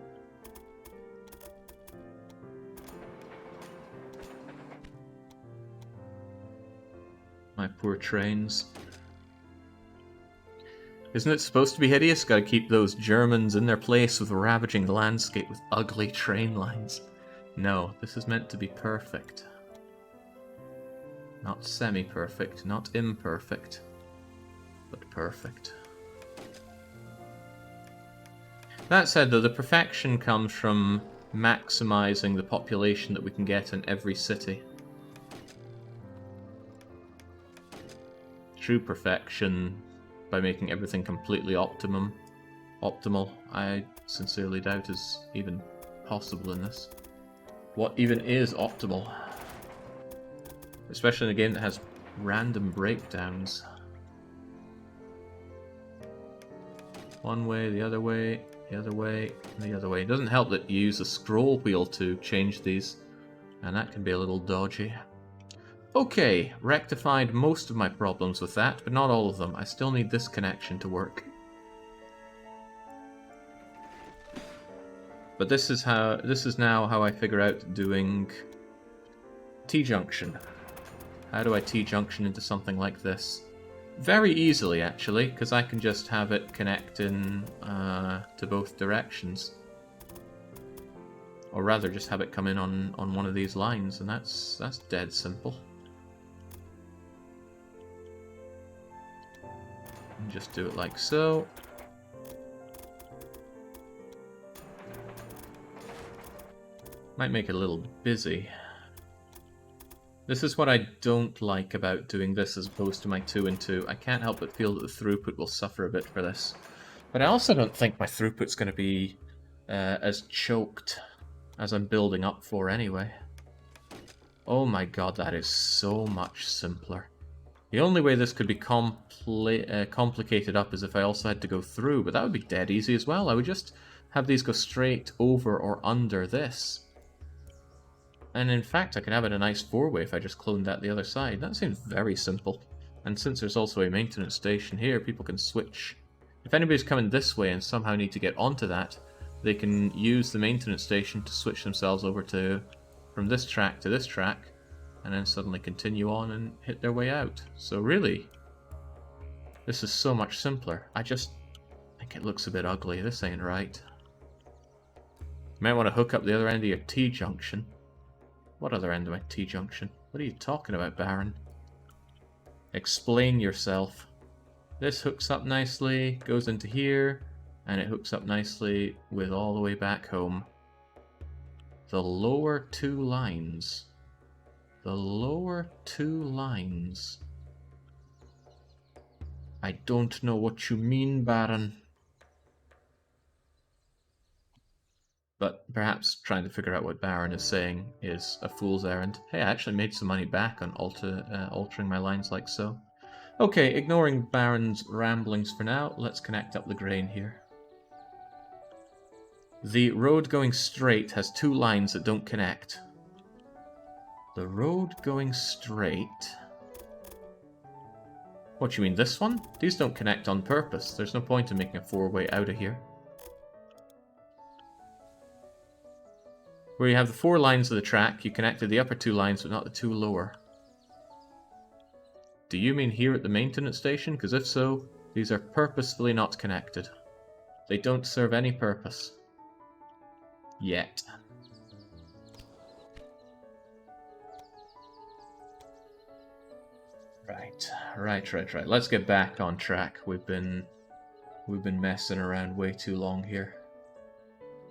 My poor trains. Isn't it supposed to be hideous? Gotta keep those Germans in their place with ravaging the landscape with ugly train lines. No, this is meant to be perfect. Not semi-perfect, not imperfect, but perfect. That said, though, the perfection comes from maximizing the population that we can get in every city. True perfection, by making everything completely optimal, I sincerely doubt is even possible in this. What even is optimal? Especially in a game that has random breakdowns. One way, the other way, the other way, the other way. It doesn't help that you use the scroll wheel to change these, and that can be a little dodgy. Okay, rectified most of my problems with that, but not all of them. I still need this connection to work. But this is now how I figure out doing T-junction. How do I T-junction into something like this? Very easily, actually, because I can just have it connect in to both directions. Or rather, just have it come in on one of these lines, and that's dead simple. And just do it like so. Might make it a little busy. This is what I don't like about doing this as opposed to my 2 and 2. I can't help but feel that the throughput will suffer a bit for this. But I also don't think my throughput's going to be as choked as I'm building up for anyway. Oh my god, that is so much simpler. The only way this could be complicated up is if I also had to go through, but that would be dead easy as well. I would just have these go straight over or under this. And in fact, I could have it a nice 4-way if I just cloned that the other side. That seems very simple. And since there's also a maintenance station here, people can switch. If anybody's coming this way and somehow need to get onto that, they can use the maintenance station to switch themselves over to from this track to this track, and then suddenly continue on and hit their way out. So really, this is so much simpler. I just think it looks a bit ugly. This ain't right. You might want to hook up the other end of your T-junction. What other end of my T-junction? What are you talking about, Baron? Explain yourself. This hooks up nicely, goes into here, and it hooks up nicely with all the way back home. The lower 2 lines. The lower 2 lines. I don't know what you mean, Baron. But perhaps trying to figure out what Baron is saying is a fool's errand. Hey, I actually made some money back on altering my lines like so. Okay, ignoring Baron's ramblings for now, let's connect up the grain here. The road going straight has 2 lines that don't connect. The road going straight... What, do you mean this one? These don't connect on purpose. There's no point in making a 4-way out of here. Where you have the 4 lines of the track, you connected the upper 2 lines, but not the 2 lower. Do you mean here at the maintenance station? Because if so, these are purposefully not connected. They don't serve any purpose. Yet. Right. Let's get back on track. We've been messing around way too long here.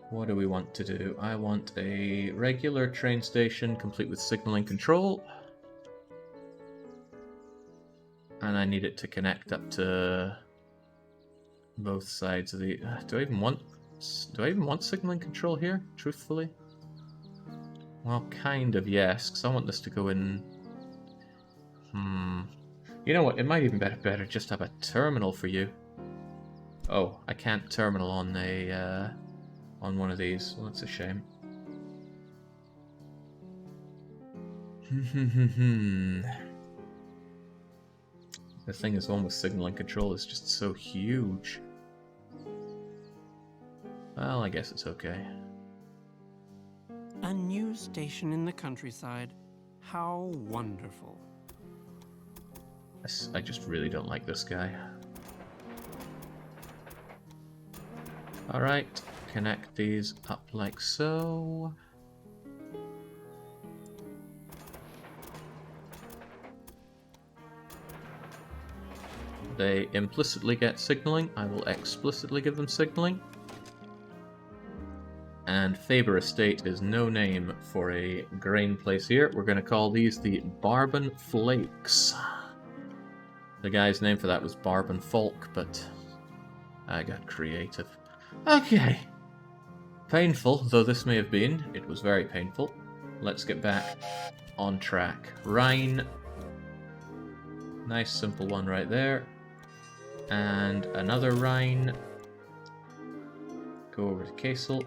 What do we want to do? I want a regular train station complete with signaling control. And I need it to connect up to both sides of the... Do I even want signaling control here, truthfully? Well, kind of, yes, because I want this to go in... You know what, it might even be better just have a terminal for you. Oh, I can't terminal on a, on one of these. Well, that's a shame. The thing is, one with signaling control is just so huge. Well, I guess it's okay. A new station in the countryside. How wonderful. I just really don't like this guy. Alright, connect these up like so. They implicitly get signaling. I will explicitly give them signaling. And Faber Estate is no name for a grain place here. We're going to call these the Barban Flakes. The guy's name for that was Barban Folk, but I got creative. Okay. Painful, though this may have been. It was very painful. Let's get back on track. Rhine. Nice simple one right there. And another Rhine. Go over to Kassel.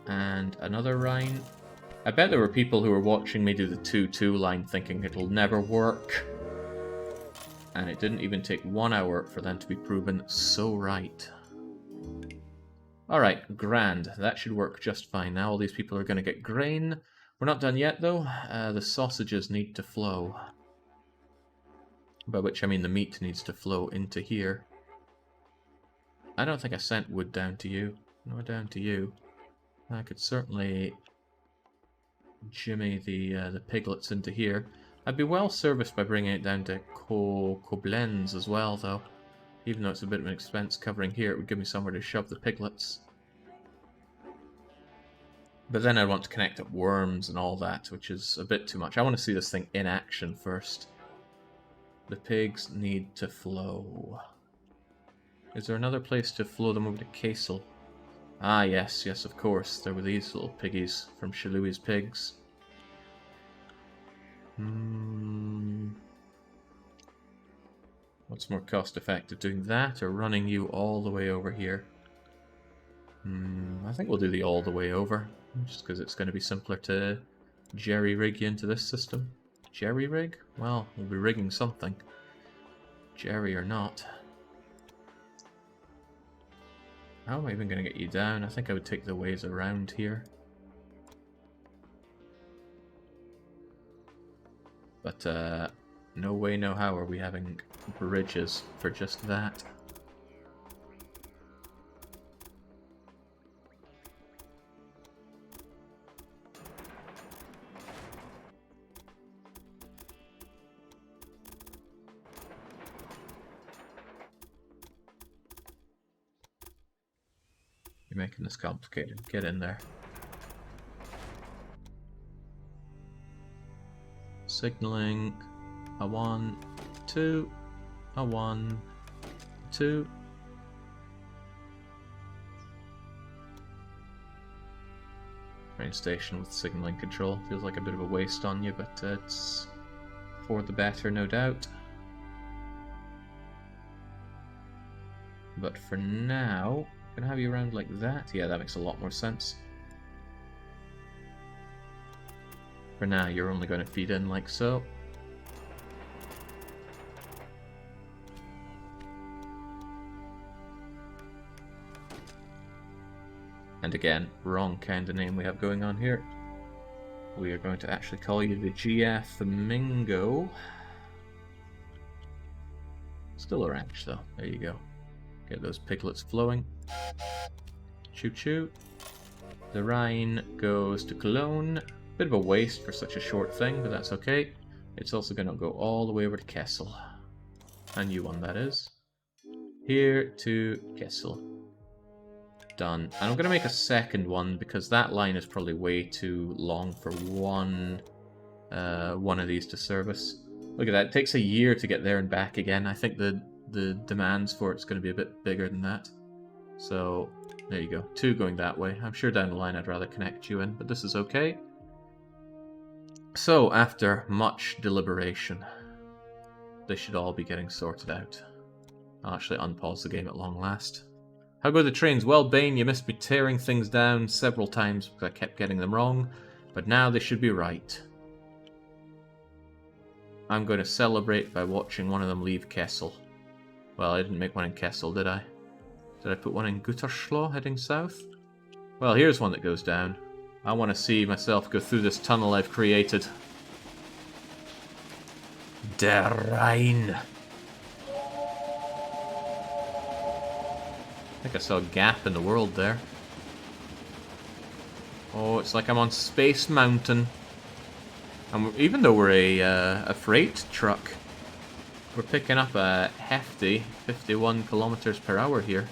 And another Rhine. I bet there were people who were watching me do the 2-2 line thinking it'll never work. And it didn't even take 1 hour for them to be proven so right. Alright, grand. That should work just fine. Now all these people are going to get grain. We're not done yet, though. The sausages need to flow. By which I mean the meat needs to flow into here. I don't think I sent wood down to you. No, down to you. I could certainly jimmy the piglets into here. I'd be well serviced by bringing it down to Koblenz as well, though. Even though it's a bit of an expense covering here, it would give me somewhere to shove the piglets. But then I want to connect up Worms and all that, which is a bit too much. I want to see this thing in action first. The pigs need to flow. Is there another place to flow them over to Kassel? Ah, yes, yes, of course. There were these little piggies from Shaloui's pigs. What's more cost effective, doing that or running you all the way over here? I think we'll do the all the way over, just because it's going to be simpler to jerry-rig you into this system. Jerry-rig? Well, we'll be rigging something. Jerry or not. How am I even going to get you down? I think I would take the ways around here. But, no way, no how are we having bridges for just that. You're making this complicated. Get in there. Signaling. A 1, 2. A 1, 2. Train station with signaling control. Feels like a bit of a waste on you, but it's for the better, no doubt. But for now, I'm gonna have you around like that. Yeah, that makes a lot more sense. For now, you're only going to feed in like so. And again, wrong kind of name we have going on here. We are going to actually call you the GF Flamingo. Still a ranch though, there you go. Get those piglets flowing. Choo choo. The Rhine goes to Cologne. Bit of a waste for such a short thing, but that's okay. It's also going to go all the way over to Kassel. A new one, that is. Here to Kassel. Done. And I'm going to make a second one because that line is probably way too long for one of these to service. Look at that. It takes a year to get there and back again. I think the demands for it's going to be a bit bigger than that. So there you go. 2 going that way. I'm sure down the line I'd rather connect you in, but this is okay. So, after much deliberation, they should all be getting sorted out. I'll actually unpause the game at long last. How go the trains? Well, Bane, you missed me tearing things down several times because I kept getting them wrong, but now they should be right. I'm going to celebrate by watching one of them leave Kessel. Well, I didn't make one in Kessel, did I? Did I put one in Gütersloh heading south? Well, here's one that goes down. I want to see myself go through this tunnel I've created. Der Rhein. I think I saw a gap in the world there. Oh, it's like I'm on Space Mountain. And even though we're a freight truck, we're picking up a hefty 51 kilometers per hour here.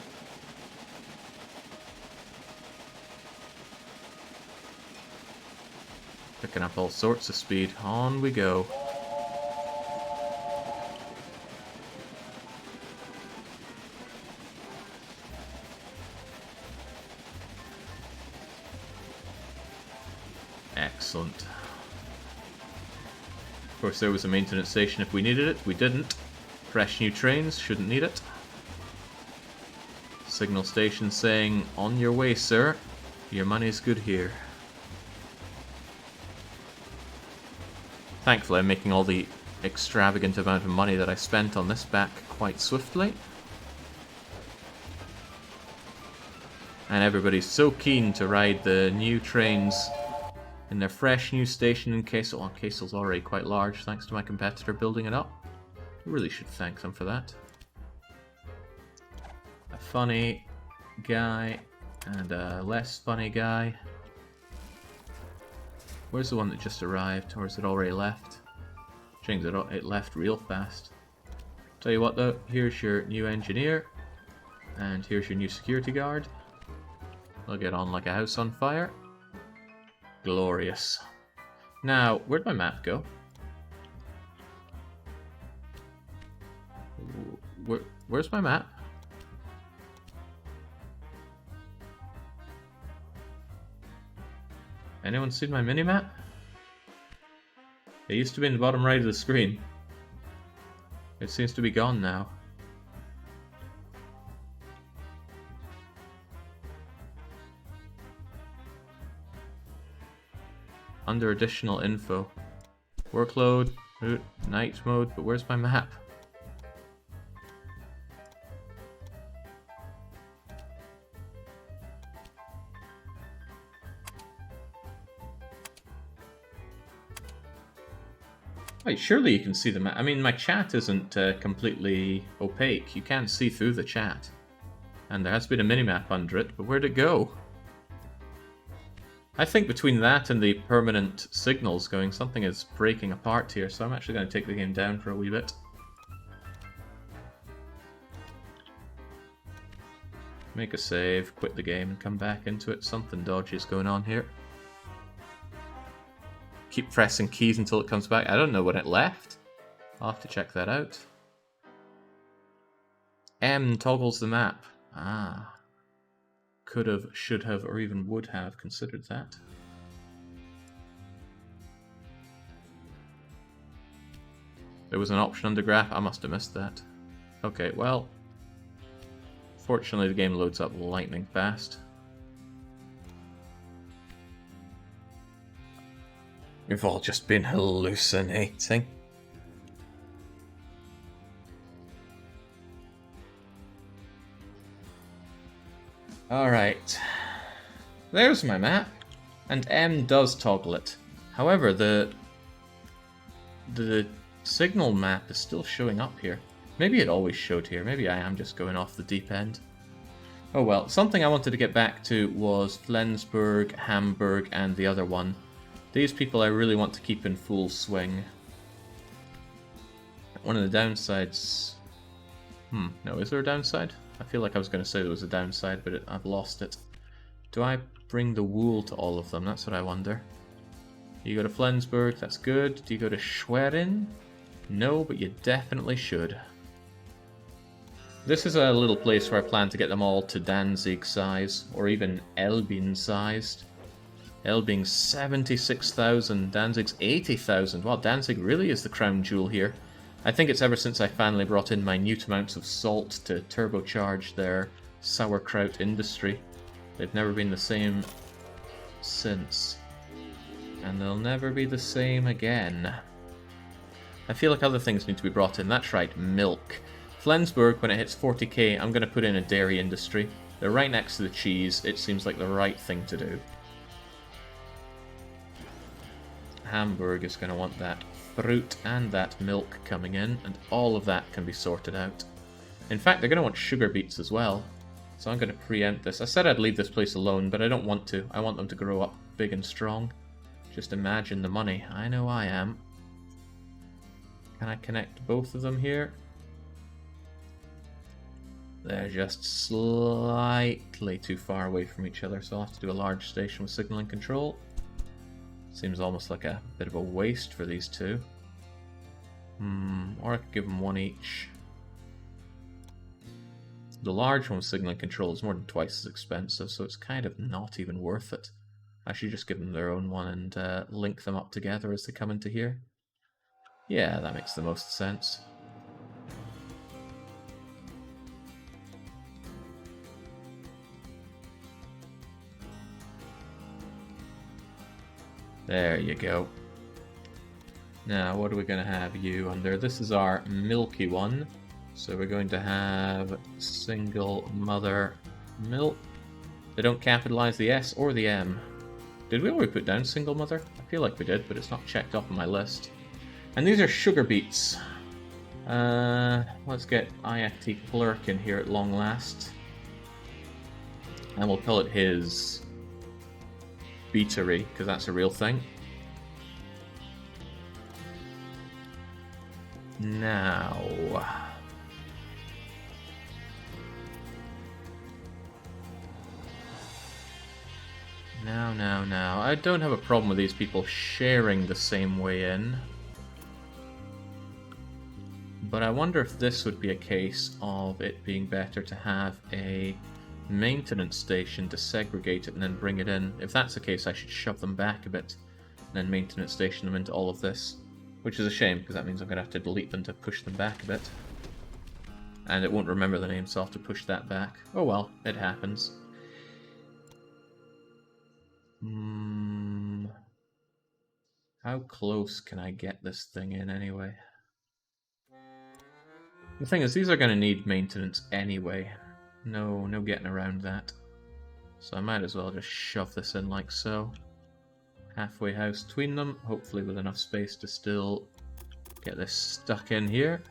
Picking up all sorts of speed. On we go. Excellent. Of course, there was a maintenance station if we needed it. We didn't. Fresh new trains, shouldn't need it. Signal station saying, on your way, sir. Your money's good here. Thankfully, I'm making all the extravagant amount of money that I spent on this back quite swiftly. And everybody's so keen to ride the new trains in their fresh new station in Kessel. Well, Kessel's already quite large, thanks to my competitor building it up. I really should thank them for that. A funny guy and a less funny guy. Where's the one that just arrived, or is it already left? James, it left real fast. Tell you what though, here's your new engineer, and here's your new security guard. They'll get on like a house on fire. Glorious. Now, where'd my map go? Where's my map? Anyone seen my mini-map? It used to be in the bottom right of the screen. It seems to be gone now. Under additional info. Workload, route, night mode, but where's my map? Wait, surely you can see the map. I mean, my chat isn't completely opaque. You can see through the chat. And there has been a minimap under it, but where'd it go? I think between that and the permanent signals going, something is breaking apart here, so I'm actually going to take the game down for a wee bit. Make a save, quit the game, and come back into it. Something dodgy is going on here. Keep pressing keys until it comes back. I don't know when it left. I'll have to check that out. M toggles the map. Ah. Could have, should have, or even would have considered that. There was an option under graph. I must have missed that. Okay, well. Fortunately, the game loads up lightning fast. We've all just been hallucinating. Alright. There's my map. And M does toggle it. However, the signal map is still showing up here. Maybe it always showed here. Maybe I am just going off the deep end. Oh well, something I wanted to get back to was Flensburg, Hamburg, and the other one. These people I really want to keep in full swing. One of the downsides... no, is there a downside? I feel like I was going to say there was a downside, but I've lost it. Do I bring the wool to all of them? That's what I wonder. You go to Flensburg, that's good. Do you go to Schwerin? No, but you definitely should. This is a little place where I plan to get them all to Danzig size, or even Elbin sized. Elbing 76,000, Danzig's 80,000. Wow, Danzig really is the crown jewel here. I think it's ever since I finally brought in minute amounts of salt to turbocharge their sauerkraut industry. They've never been the same since. And they'll never be the same again. I feel like other things need to be brought in. That's right, milk. Flensburg, when it hits 40k, I'm going to put in a dairy industry. They're right next to the cheese. It seems like the right thing to do. Hamburg is going to want that fruit and that milk coming in, and all of that can be sorted out. In fact, they're going to want sugar beets as well, so I'm going to preempt this. I said I'd leave this place alone, but I don't want to. I want them to grow up big and strong. Just imagine the money. I know I am. Can I connect both of them here? They're just slightly too far away from each other, so I'll have to do a large station with signaling control. Seems almost like a bit of a waste for these two. Or I could give them one each. The large one with signaling control is more than twice as expensive, so it's kind of not even worth it. I should just give them their own one and link them up together as they come into here. Yeah, that makes the most sense. There you go. Now, what are we going to have you under? This is our milky one. So we're going to have single mother milk. They don't capitalize the S or the M. Did we already put down single mother? I feel like we did, but it's not checked off on my list. And these are sugar beets. Let's get IFT Clerk in here at long last. And we'll call it his beatery, because that's a real thing. Now... Now. I don't have a problem with these people sharing the same way in. But I wonder if this would be a case of it being better to have a maintenance station to segregate it and then bring it in. If that's the case, I should shove them back a bit and then maintenance station them into all of this. Which is a shame, because that means I'm going to have to delete them to push them back a bit. And it won't remember the name, so I'll have to push that back. Oh well, it happens. How close can I get this thing in anyway? The thing is, these are going to need maintenance anyway. No getting around that. So I might as well just shove this in like so. Halfway house between them, hopefully with enough space to still get this stuck in here.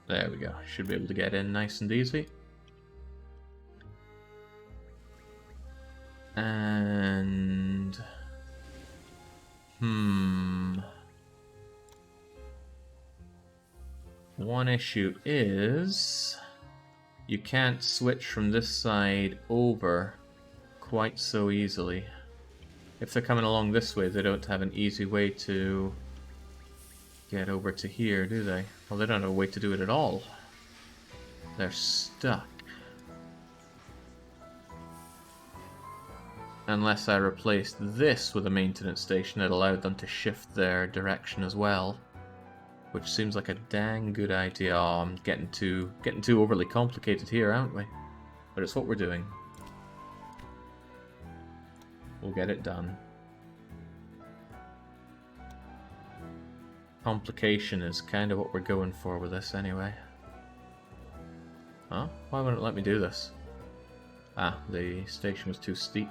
There we go. Should be able to get in nice and easy. And... One issue is... you can't switch from this side over quite so easily. If they're coming along this way, they don't have an easy way to get over to here, do they? Well, they don't have a way to do it at all. They're stuck. Unless I replaced this with a maintenance station that allowed them to shift their direction as well. Which seems like a dang good idea. Oh, I'm getting too overly complicated here, aren't we? But it's what we're doing. We'll get it done. Complication is kind of what we're going for with this anyway. Huh? Why wouldn't it let me do this? Ah, the station was too steep.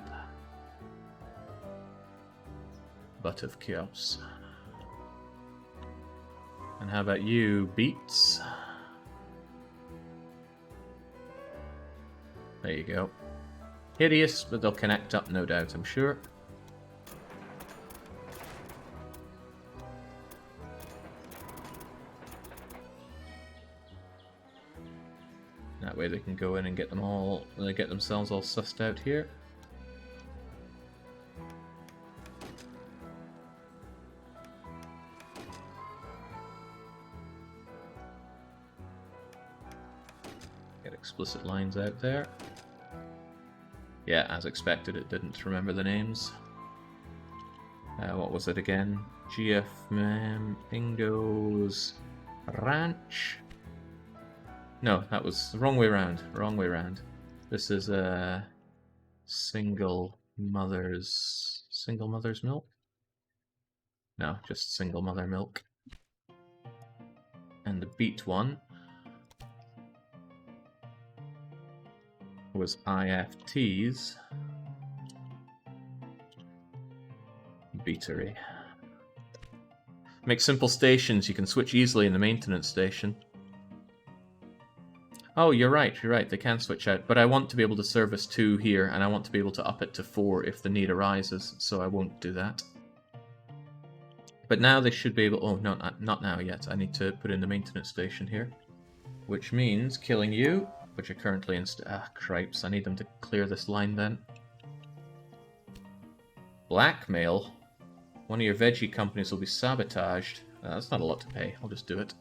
Butt of chaos. And how about you, Beats? There you go. Hideous, but they'll connect up, no doubt, I'm sure. That way they can go in and get them all, get themselves all sussed out here. explicit lines out there. Yeah, as expected, it didn't remember the names. What was it again? GF Ingo's Ranch? No, that was the wrong way round. Wrong way round. This is a single mother's milk? No, just single mother milk. And the beet one was IFT's beatery. Make simple stations. You can switch easily in the maintenance station. Oh, you're right, they can switch out. But I want to be able to service 2 here, and I want to be able to up it to 4 if the need arises, so I won't do that. But now they should be able... Oh, no, not now yet. I need to put in the maintenance station here. Which means killing you, which are currently in... Ah, cripes, I need them to clear this line then. Blackmail? One of your veggie companies will be sabotaged. That's not a lot to pay, I'll just do it.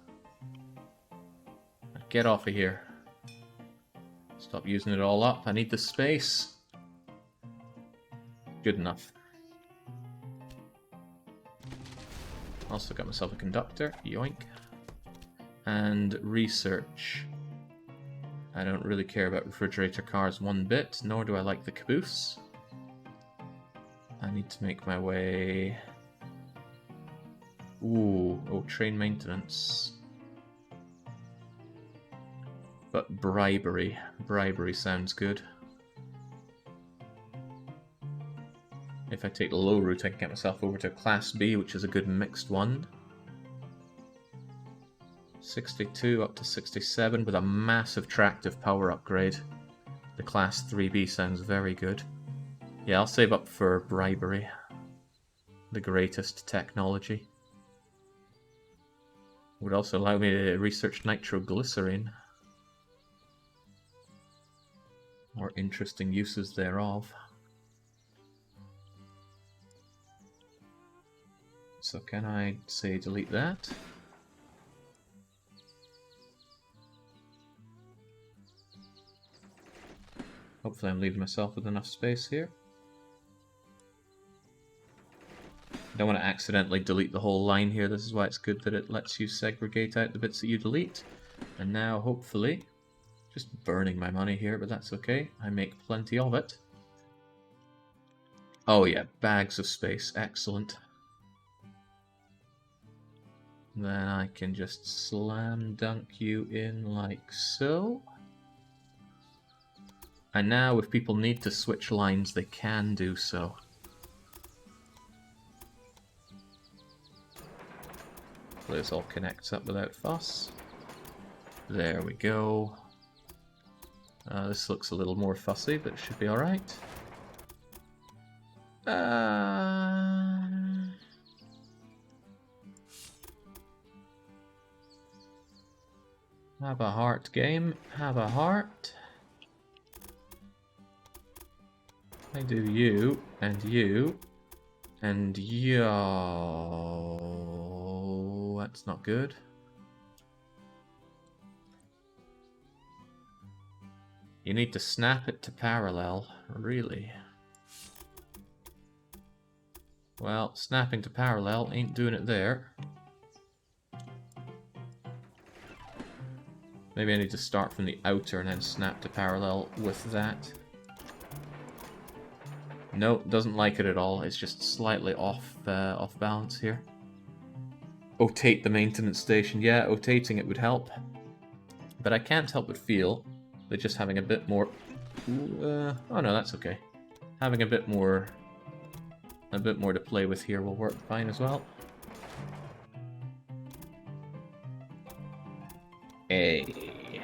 Get off of here. Stop using it all up. I need the space. Good enough. Also got myself a conductor. Yoink. And research. I don't really care about refrigerator cars one bit, nor do I like the caboose. I need to make my way... Ooh, oh, train maintenance. But bribery. Bribery sounds good. If I take the low route, I can get myself over to Class B, which is a good mixed one. 62 up to 67 with a massive tractive power upgrade. The Class 3B sounds very good. Yeah, I'll save up for bribery. The greatest technology. Would also allow me to research nitroglycerine. Or interesting uses thereof. So can I say delete that? Hopefully I'm leaving myself with enough space here. I don't want to accidentally delete the whole line here. This is why it's good that it lets you segregate out the bits that you delete. And now, hopefully, just burning my money here, but that's okay. I make plenty of it. Oh yeah, bags of space. Excellent. Then I can just slam dunk you in like so. And now, if people need to switch lines, they can do so. This all connects up without fuss. There we go. This looks a little more fussy, but it should be alright. Have a heart, game. Have a heart. I do you, and you, and yo. That's not good. You need to snap it to parallel, really. Well, snapping to parallel ain't doing it there. Maybe I need to start from the outer and then snap to parallel with that. No, doesn't like it at all. It's just slightly off balance here. Rotate the maintenance station. Yeah, rotating it would help. But I can't help but feel that just having a bit more... oh no, that's okay. Having a bit more to play with here will work fine as well. Hey.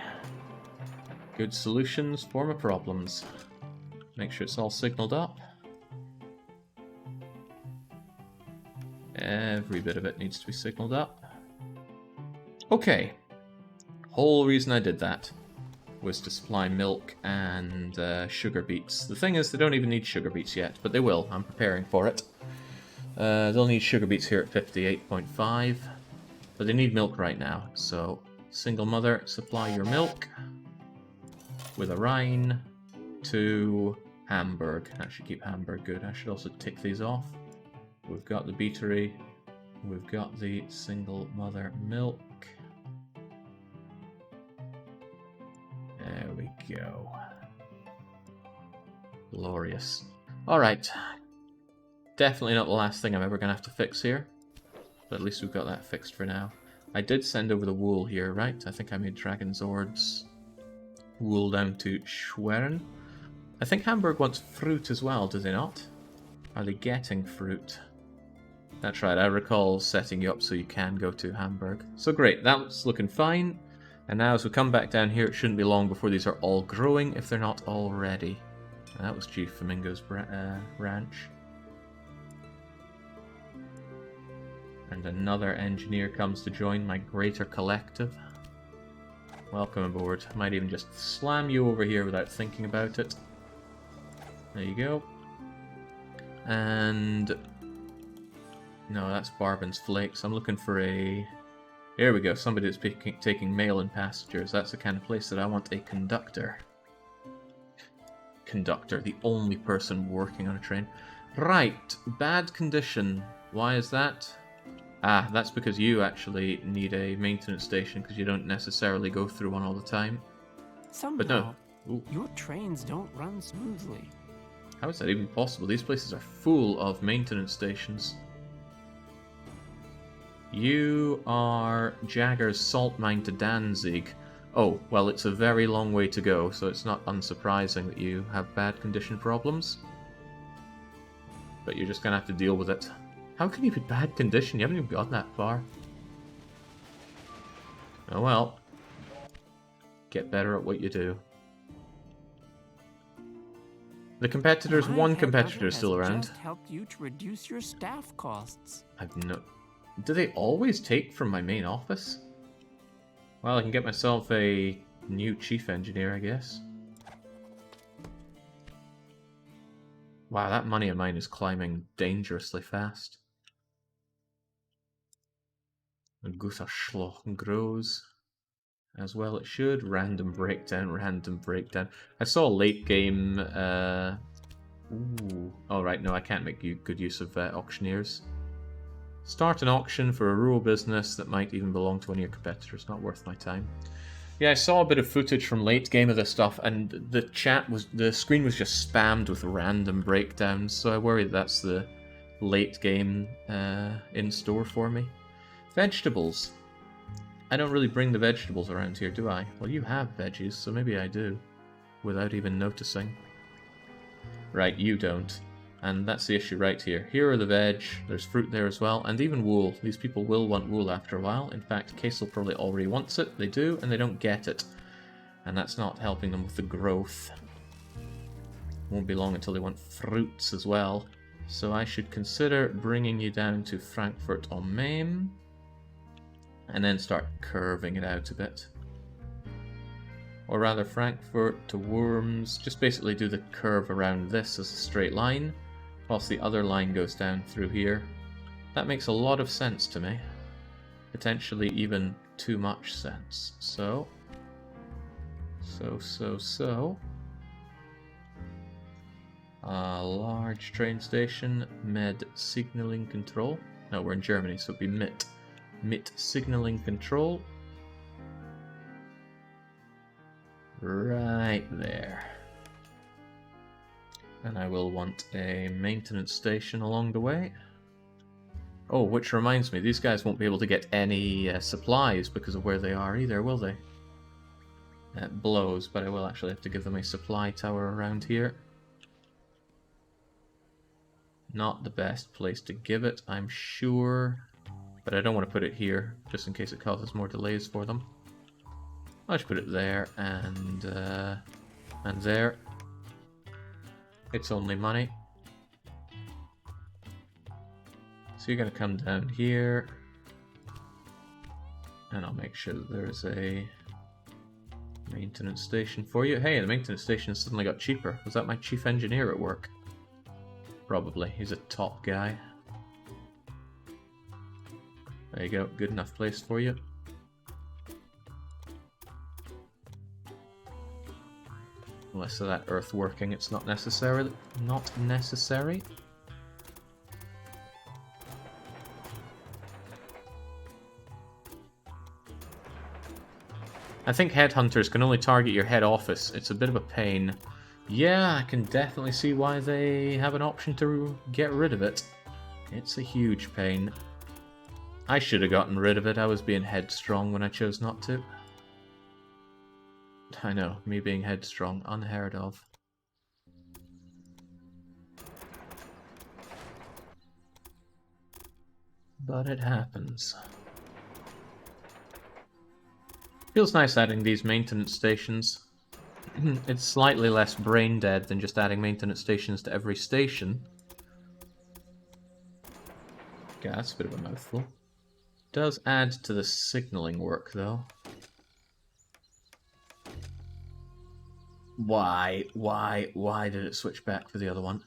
Good solutions for my problems. Make sure it's all signaled up. Every bit of it needs to be signaled up. Okay. Whole reason I did that was to supply milk and sugar beets. The thing is, they don't even need sugar beets yet, but they will. I'm preparing for it. They'll need sugar beets here at 58.5, but they need milk right now. So, single mother, supply your milk. with a Rhine to Hamburg. That should keep Hamburg good. I should also tick these off. We've got the beatery. We've got the single mother milk. There we go. Glorious. Alright. Definitely not the last thing I'm ever going to have to fix here. But at least we've got that fixed for now. I did send over the wool here, right? I think I made Dragonsord's wool down to Schwerin. I think Hamburg wants fruit as well, do they not? Are they getting fruit? That's right, I recall setting you up so you can go to Hamburg. So great, that's looking fine. And now as we come back down here, it shouldn't be long before these are all growing, if they're not already. And that was Chief Flamingo's ranch. And another engineer comes to join my greater collective. Welcome aboard. I might even just slam you over here without thinking about it. There you go. And... no, that's Barbin's Flakes. I'm looking for a... here we go, somebody that's taking mail and passengers. That's the kind of place that I want a conductor. Conductor, the only person working on a train. Right, bad condition. Why is that? Ah, that's because you actually need a maintenance station because you don't necessarily go through one all the time. Somehow, but no. Ooh. Your trains don't run smoothly. How is that even possible? These places are full of maintenance stations. You are Jagger's salt mine to Danzig. Oh, well, it's a very long way to go, so it's not unsurprising that you have bad condition problems. But you're just going to have to deal with it. How can you be bad condition? You haven't even gotten that far. Oh well. Get better at what you do. The competitors, one competitor is still around. Just helped you to reduce your staff costs. I've no... do they always take from my main office? Well, I can get myself a new chief engineer, I guess. Wow, that money of mine is climbing dangerously fast. Gutterschloch grows as well. It should. Random breakdown, random breakdown. I saw a late game. Ooh. Oh, right, no, I can't make good use of auctioneers. Start an auction for a rural business that might even belong to one of your competitors. Not worth my time. Yeah, I saw a bit of footage from late game of this stuff, and the screen was just spammed with random breakdowns. So I worry that's the late game in store for me. Vegetables. I don't really bring the vegetables around here, do I? Well, you have veggies, so maybe I do. Without even noticing. Right, you don't. And that's the issue right here. Here are the veg, there's fruit there as well, and even wool. These people will want wool after a while. In fact, Casel probably already wants it. They do, and they don't get it. And that's not helping them with the growth. Won't be long until they want fruits as well. So I should consider bringing you down to Frankfurt on Main. And then start curving it out a bit. Or rather, Frankfurt to Worms. Just basically do the curve around this as a straight line, whilst the other line goes down through here. That makes a lot of sense to me. Potentially even too much sense. So. A large train station, Med signaling control. No, we're in Germany, so it'd be MIT. MIT signaling control. Right there. And I will want a maintenance station along the way. Oh, which reminds me, these guys won't be able to get any supplies because of where they are either, will they? That blows, but I will actually have to give them a supply tower around here. Not the best place to give it, I'm sure. But I don't want to put it here, just in case it causes more delays for them. I'll just put it there, and there. It's only money. So you're going to come down here. And I'll make sure that there's a maintenance station for you. Hey, the maintenance station suddenly got cheaper. Was that my chief engineer at work? Probably. He's a top guy. There you go, good enough place for you. pointless of that earth working. It's not necessary. Not necessary. I think headhunters can only target your head office. It's a bit of a pain. Yeah, I can definitely see why they have an option to get rid of it. It's a huge pain. I should have gotten rid of it. I was being headstrong when I chose not to. I know, me being headstrong, unheard of. But it happens. Feels nice adding these maintenance stations. It's slightly less brain dead than just adding maintenance stations to every station. Yeah, that's a bit of a mouthful. Does add to the signaling work, though. Why did it switch back for the other one?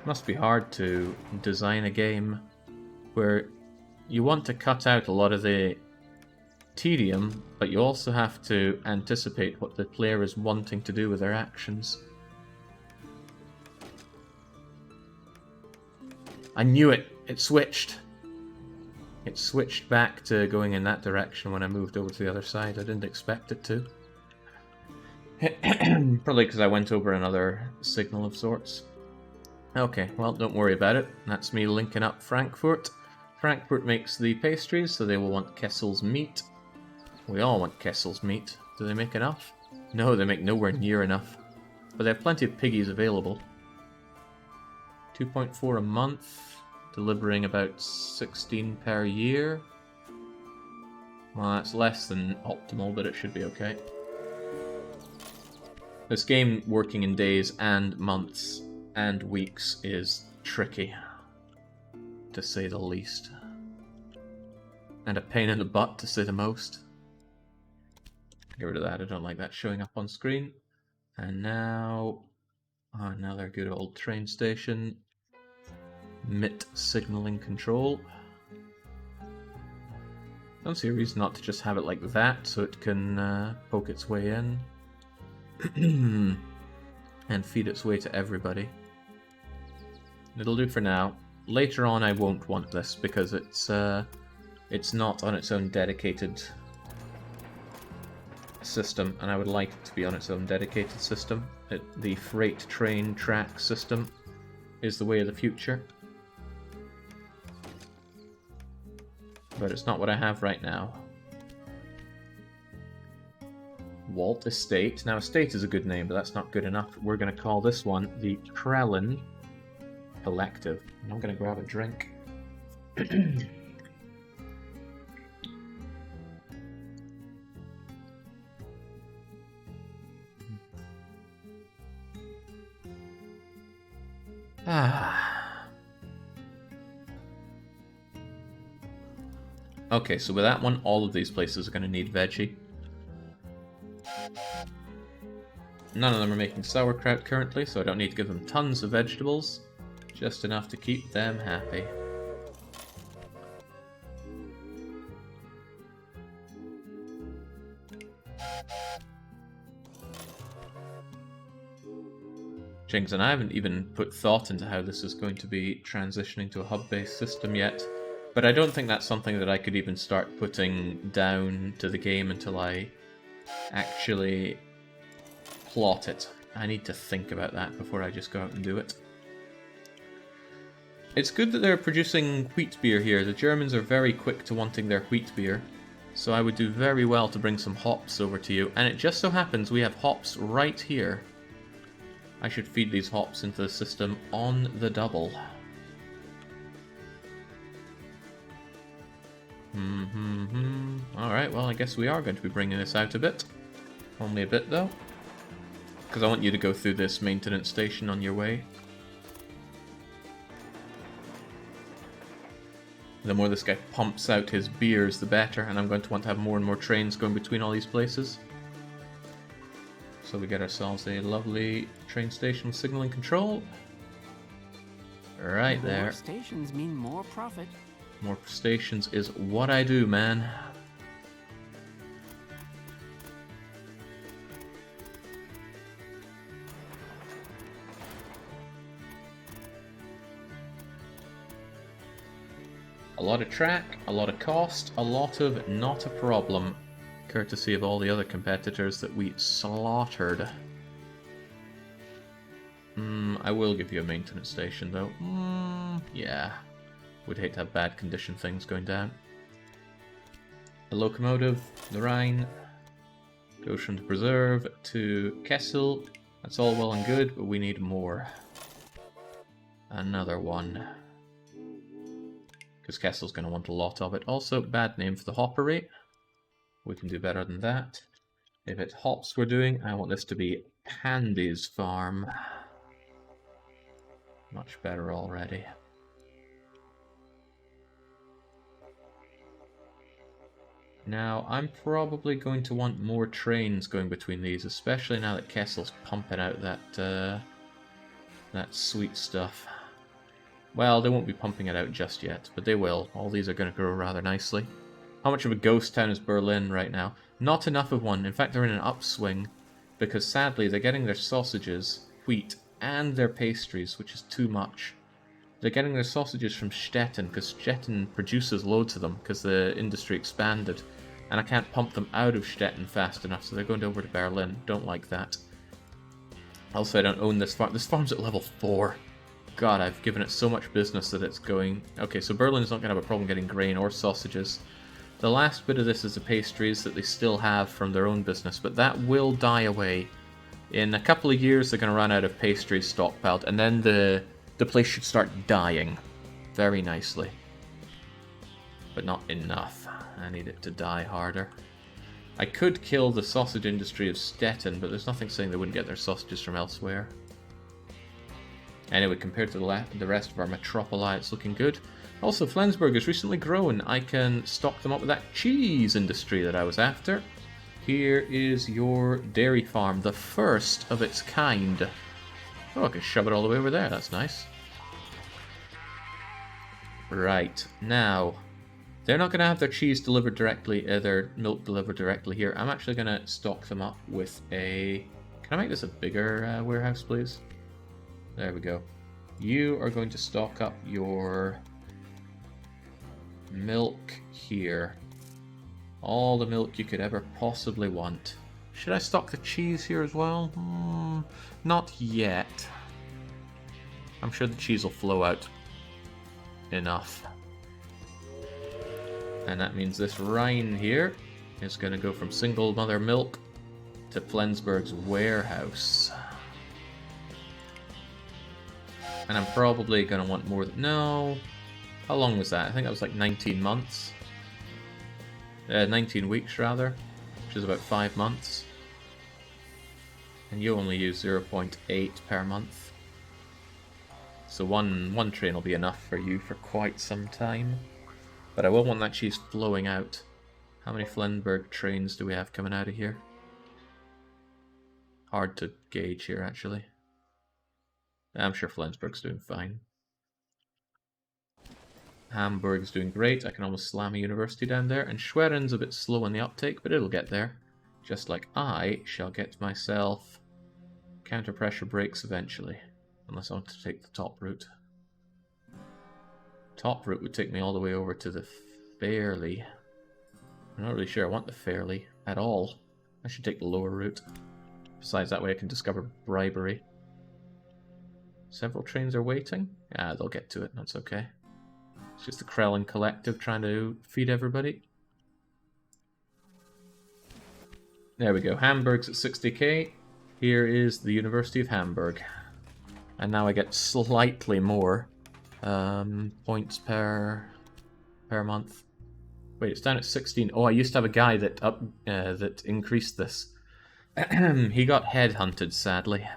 Must be hard to design a game where you want to cut out a lot of the tedium, but you also have to anticipate what the player is wanting to do with their actions. I knew it! It switched! It switched back to going in that direction when I moved over to the other side. I didn't expect it to. Probably because I went over another signal of sorts. Okay, well, don't worry about it. That's me linking up Frankfurt. Frankfurt makes the pastries, so they will want Kessel's meat. We all want Kessel's meat. Do they make enough? No, they make nowhere near enough. But they have plenty of piggies available. 2.4 a month, delivering about 16 per year. Well, that's less than optimal, but it should be okay. This game working in days and months and weeks is tricky, to say the least. And a pain in the butt, to say the most. Get rid of that, I don't like that showing up on screen. And now, another good old train station. MIT signaling control. Don't see a reason not to just have it like that, so it can poke its way in. And feed its way to everybody. It'll do for now. Later on I won't want this, because it's not on its own dedicated system, and I would like it to be on its own dedicated system. The freight train track system is the way of the future. But it's not what I have right now. Walt Estate. Now, Estate is a good name, but that's not good enough. We're going to call this one the Krellin Collective. I'm going to grab a drink. Okay, so with that one, all of these places are going to need veggie. None of them are making sauerkraut currently, so I don't need to give them tons of vegetables. Just enough to keep them happy. Jings, and I haven't even put thought into how this is going to be transitioning to a hub-based system yet. But I don't think that's something that I could even start putting down to the game until I actually plot it. I need to think about that before I just go out and do it. It's good that they're producing wheat beer here. The Germans are very quick to wanting their wheat beer. So I would do very well to bring some hops over to you. And it just so happens we have hops right here. I should feed these hops into the system on the double. Alright, well I guess we are going to be bringing this out a bit. Only a bit though. Because I want you to go through this maintenance station on your way. The more this guy pumps out his beers, the better, and I'm going to want to have more and more trains going between all these places. So we get ourselves a lovely train station with signaling control. Right there. More stations mean more profit. More stations is what I do, man. A lot of track, a lot of cost, a lot of not a problem. Courtesy of all the other competitors that we slaughtered. I will give you a maintenance station, though. Yeah. Would hate to have bad condition things going down. The locomotive, the Rhine, goes from the preserve to Kessel. That's all well and good, but we need more. Another one. Because Kessel's going to want a lot of it. Also, bad name for the hoppery. We can do better than that. If it's hops we're doing, I want this to be Handy's farm. Much better already. Now, I'm probably going to want more trains going between these, especially now that Kessel's pumping out that sweet stuff. Well, they won't be pumping it out just yet, but they will. All these are going to grow rather nicely. How much of a ghost town is Berlin right now? Not enough of one. In fact, they're in an upswing, because sadly they're getting their sausages, wheat, and their pastries, which is too much. They're getting their sausages from Stettin, because Stettin produces loads of them, because the industry expanded. And I can't pump them out of Stettin fast enough, so they're going over to Berlin. Don't like that. Also, I don't own this farm. This farm's at level 4. God, I've given it so much business that it's going... Okay, so Berlin's not going to have a problem getting grain or sausages. The last bit of this is the pastries that they still have from their own business, but that will die away. In a couple of years, they're going to run out of pastries stockpiled, and then the place should start dying very nicely. But not enough. I need it to die harder. I could kill the sausage industry of Stettin, but there's nothing saying they wouldn't get their sausages from elsewhere. Anyway, compared to the rest of our metropoli, it's looking good. Also, Flensburg has recently grown. I can stock them up with that cheese industry that I was after. Here is your dairy farm, the first of its kind. Oh, I can shove it all the way over there. That's nice. Right, now, they're not going to have their cheese delivered directly, their milk delivered directly here. I'm actually going to stock them up with a... Can I make this a bigger warehouse, please? There we go. You are going to stock up your milk here. All the milk you could ever possibly want. Should I stock the cheese here as well? Not yet. I'm sure the cheese will flow out enough. And that means this Rhine here is going to go from single mother milk to Flensburg's warehouse. And I'm probably going to want more... No. How long was that? I think that was like 19 months. 19 weeks, rather. Which is about 5 months. And you only use 0.8 per month. So one train will be enough for you for quite some time. But I will want that cheese flowing out. How many Flensburg trains do we have coming out of here? Hard to gauge here, actually. I'm sure Flensburg's doing fine. Hamburg's doing great. I can almost slam a university down there. And Schwerin's a bit slow in the uptake, but it'll get there. Just like I shall get myself counter-pressure brakes eventually. Unless I want to take the top route. Top route would take me all the way over to the Fairley. I'm not really sure I want the Fairley at all. I should take the lower route. Besides, that way I can discover bribery. Several trains are waiting. Yeah, they'll get to it. That's okay. It's just the Krellin Collective trying to feed everybody. There we go. Hamburg's at 60k. Here is the University of Hamburg. And now I get slightly more points per month. Wait, it's down at 16. Oh, I used to have a guy that that increased this. He got headhunted, sadly.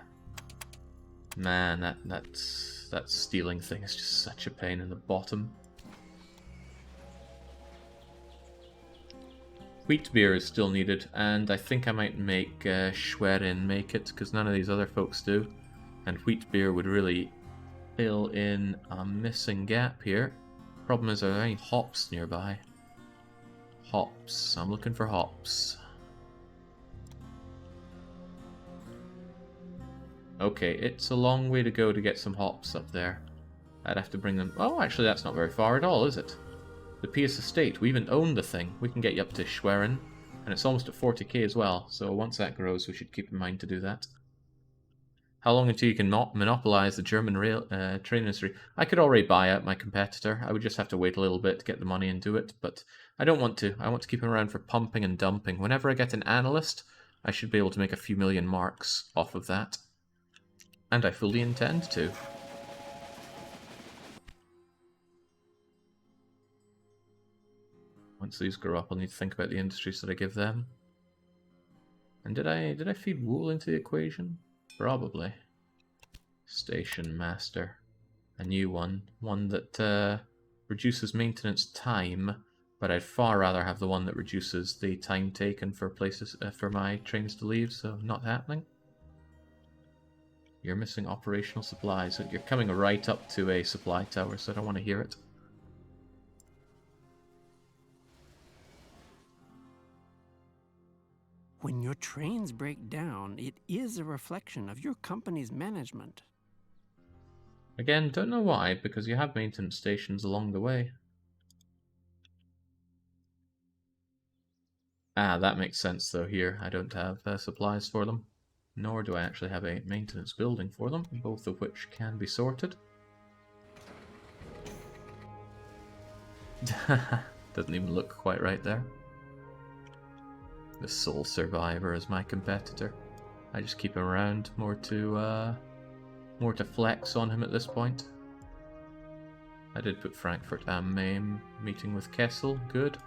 Man, that stealing thing is just such a pain in the bottom. Wheat beer is still needed, and I think I might make Schwerin make it, because none of these other folks do. And wheat beer would really fill in a missing gap here. Problem is, are there any hops nearby? Hops. I'm looking for hops. Okay, it's a long way to go to get some hops up there. I'd have to bring them... Oh, actually, that's not very far at all, is it? The Pius Estate. We even own the thing. We can get you up to Schwerin. And it's almost at 40k as well. So once that grows, we should keep in mind to do that. How long until you can monopolize the German train industry? I could already buy out my competitor. I would just have to wait a little bit to get the money and do it. But I don't want to. I want to keep him around for pumping and dumping. Whenever I get an analyst, I should be able to make a few million marks off of that. And I fully intend to. Once these grow up, I'll need to think about the industries that I give them. And did I feed wool into the equation? Probably. Station master. A new one. One that reduces maintenance time, but I'd far rather have the one that reduces the time taken for places for my trains to leave, so not happening. You're missing operational supplies. You're coming right up to a supply tower, so I don't want to hear it. When your trains break down, it is a reflection of your company's management. Again, don't know why, because you have maintenance stations along the way. Ah, that makes sense though here. I don't have supplies for them. Nor do I actually have a maintenance building for them, both of which can be sorted. Doesn't even look quite right there. The sole survivor is my competitor. I just keep him around more to flex on him at this point. I did put Frankfurt am Main meeting with Kessel, good.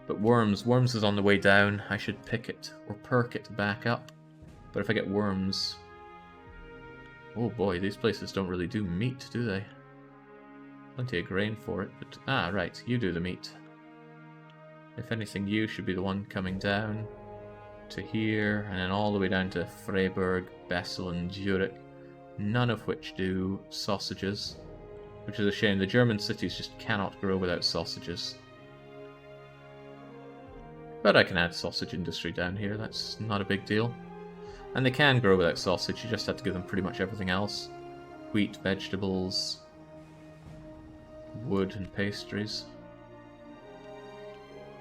But Worms is on the way down. I should pick it or perk it back up. But if I get Worms... Oh boy, these places don't really do meat, do they? Plenty of grain for it, but... Ah, right, you do the meat. If anything, you should be the one coming down to here, and then all the way down to Freiburg, Bessel, and Zurich. None of which do sausages, which is a shame. The German cities just cannot grow without sausages. But I can add sausage industry down here, that's not a big deal. And they can grow without sausage, you just have to give them pretty much everything else. Wheat, vegetables, wood and pastries.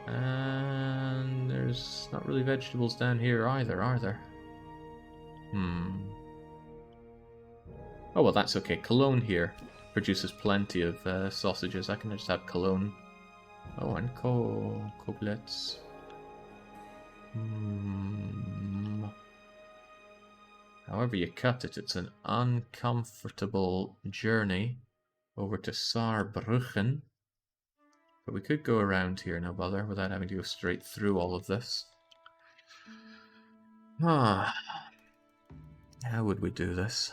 And there's not really vegetables down here either, are there? Oh well, that's okay. Cologne here produces plenty of sausages. I can just have Cologne. Oh, and Koblenz. However you cut it, it's an uncomfortable journey over to Saarbrücken. But we could go around here, no bother, without having to go straight through all of this. How would we do this?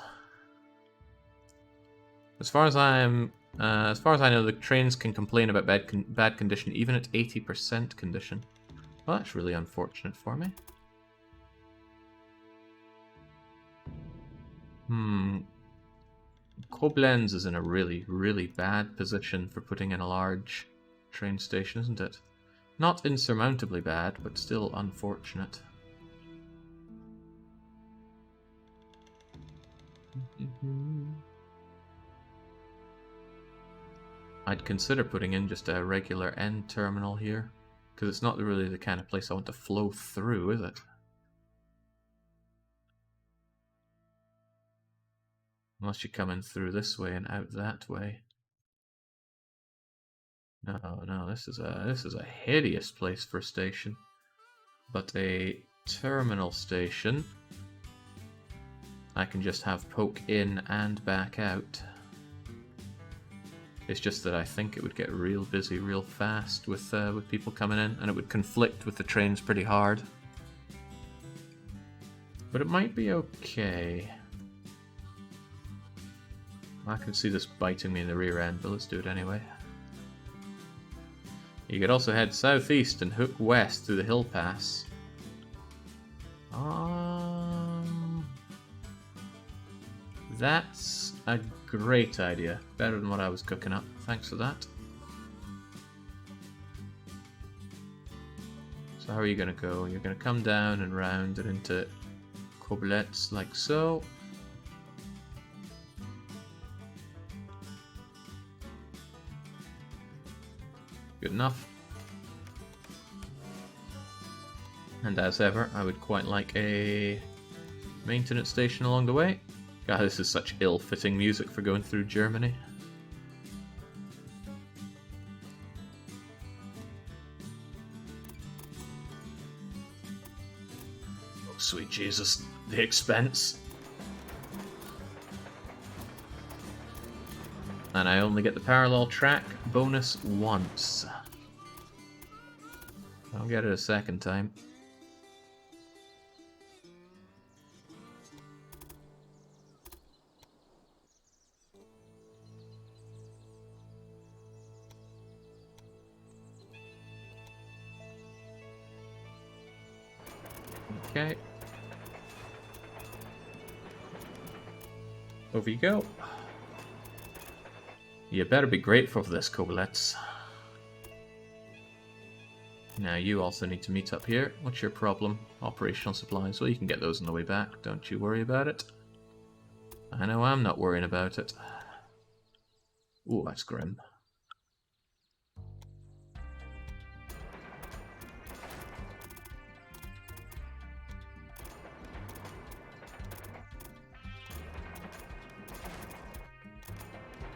As far as I know, the trains can complain about bad condition even at 80% condition. Well, that's really unfortunate for me. Koblenz is in a really, really bad position for putting in a large train station, isn't it? Not insurmountably bad, but still unfortunate. I'd consider putting in just a regular end terminal here, because it's not really the kind of place I want to flow through, is it? Unless you come in through this way and out that way. No, this is a hideous place for a station. But a terminal station, I can just have poke in and back out. It's just that I think it would get real busy real fast with people coming in, and it would conflict with the trains pretty hard. But it might be okay. I can see this biting me in the rear end, but let's do it anyway. You could also head southeast and hook west through the hill pass. That's a great idea. Better than what I was cooking up. Thanks for that. So how are you going to go? You're going to come down and round and into Koblets like so. Good enough. And as ever, I would quite like a maintenance station along the way. God, this is such ill-fitting music for going through Germany. Oh, sweet Jesus, the expense. And I only get the parallel track bonus once. I'll get it a second time. Okay. Over you go. You better be grateful for this, Kobolets. Now you also need to meet up here. What's your problem? Operational supplies. Well, you can get those on the way back. Don't you worry about it. I know I'm not worrying about it. Ooh, that's grim.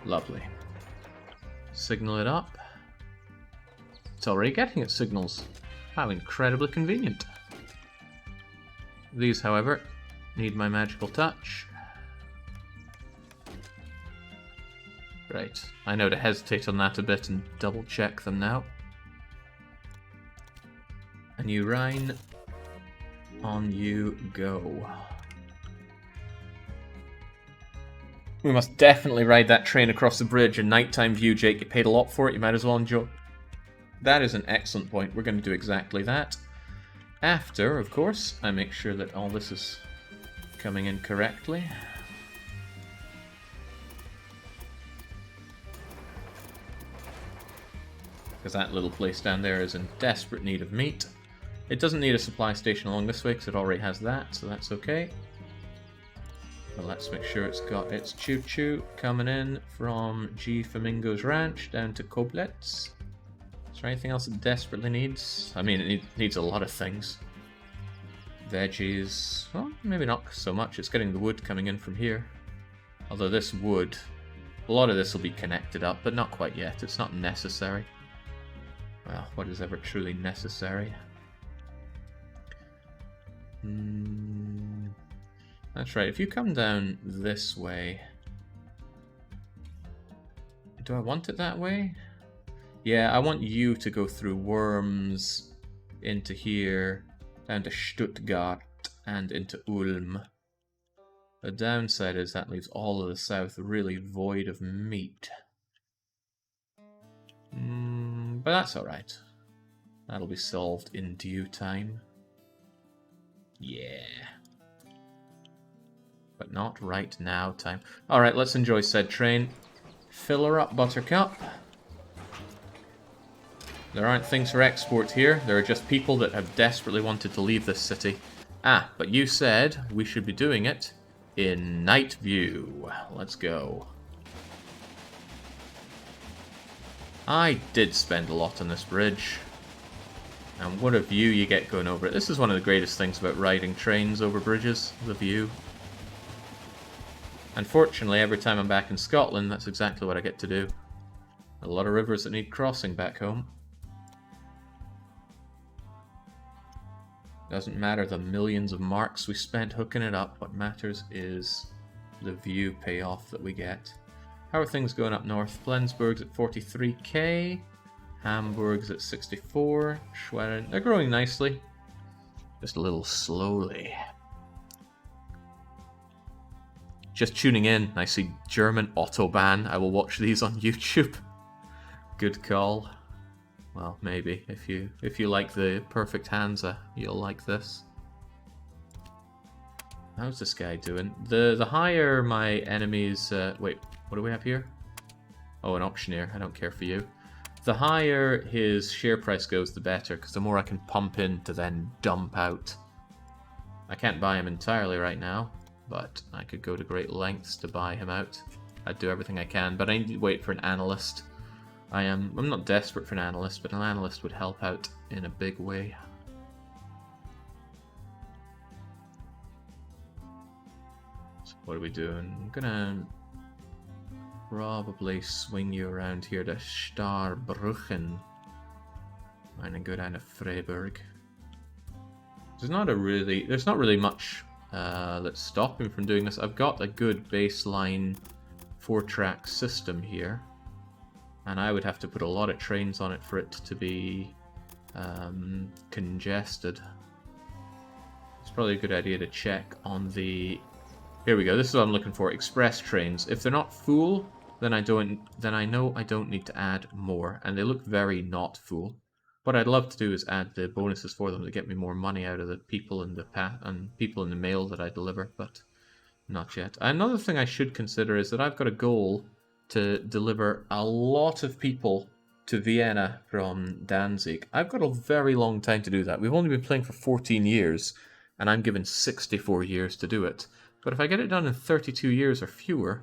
Lovely. Signal it up. It's already getting its signals. How incredibly convenient. These, however, need my magical touch. Right. I know to hesitate on that a bit and double check them now. And you Rhine, on you go. We must definitely ride that train across the bridge. A nighttime view, Jake. You paid a lot for it, you might as well enjoy. That is an excellent point. We're going to do exactly that. After, of course, I make sure that all this is coming in correctly. Because that little place down there is in desperate need of meat. It doesn't need a supply station along this way because it already has that, so that's okay. But let's make sure it's got its choo-choo coming in from G. Flamingo's ranch down to Koblets. Is there anything else it desperately needs? I mean, it needs a lot of things. Veggies, well, maybe not so much. It's getting the wood coming in from here. Although this wood, a lot of this will be connected up, but not quite yet. It's not necessary. Well, what is ever truly necessary? That's right, if you come down this way... Do I want it that way? Yeah, I want you to go through Worms, into here, down to Stuttgart, and into Ulm. The downside is that leaves all of the south really void of meat. But that's alright. That'll be solved in due time. Yeah. But not right now time. Alright, let's enjoy said train. Fill her up, Buttercup. There aren't things for export here. There are just people that have desperately wanted to leave this city. Ah, but you said we should be doing it in night view. Let's go. I did spend a lot on this bridge. And what a view you get going over it. This is one of the greatest things about riding trains over bridges, the view. Unfortunately, every time I'm back in Scotland, that's exactly what I get to do. A lot of rivers that need crossing back home. Doesn't matter the millions of marks we spent hooking it up. What matters is the view payoff that we get. How are things going up north? Flensburg's at 43k. Hamburg's at 64. Schwerin, they're growing nicely. Just a little slowly. Just tuning in, I see German Autobahn. I will watch these on YouTube. Good call. Well, maybe. If you like the perfect Hansa, you'll like this. How's this guy doing? The higher my enemies... wait, what do we have here? Oh, an auctioneer. I don't care for you. The higher his share price goes, the better, because the more I can pump in to then dump out. I can't buy him entirely right now, but I could go to great lengths to buy him out. I'd do everything I can, but I need to wait for an analyst. I'm not desperate for an analyst, but an analyst would help out in a big way. So what are we doing? I'm gonna probably swing you around here to Starbrücken. And then go down to Freiburg. There's not really much that's stopping me from doing this. I've got a good baseline 4-track system here, and I would have to put a lot of trains on it for it to be congested. It's probably a good idea to check on the... Here we go. This is what I'm looking for. Express trains. If they're not full, then I know I don't need to add more, and they look very not full. What I'd love to do is add the bonuses for them to get me more money out of the people in the people in the mail that I deliver, but not yet. Another thing I should consider is that I've got a goal to deliver a lot of people to Vienna from Danzig. I've got a very long time to do that. We've only been playing for 14 years, and I'm given 64 years to do it. But if I get it done in 32 years or fewer,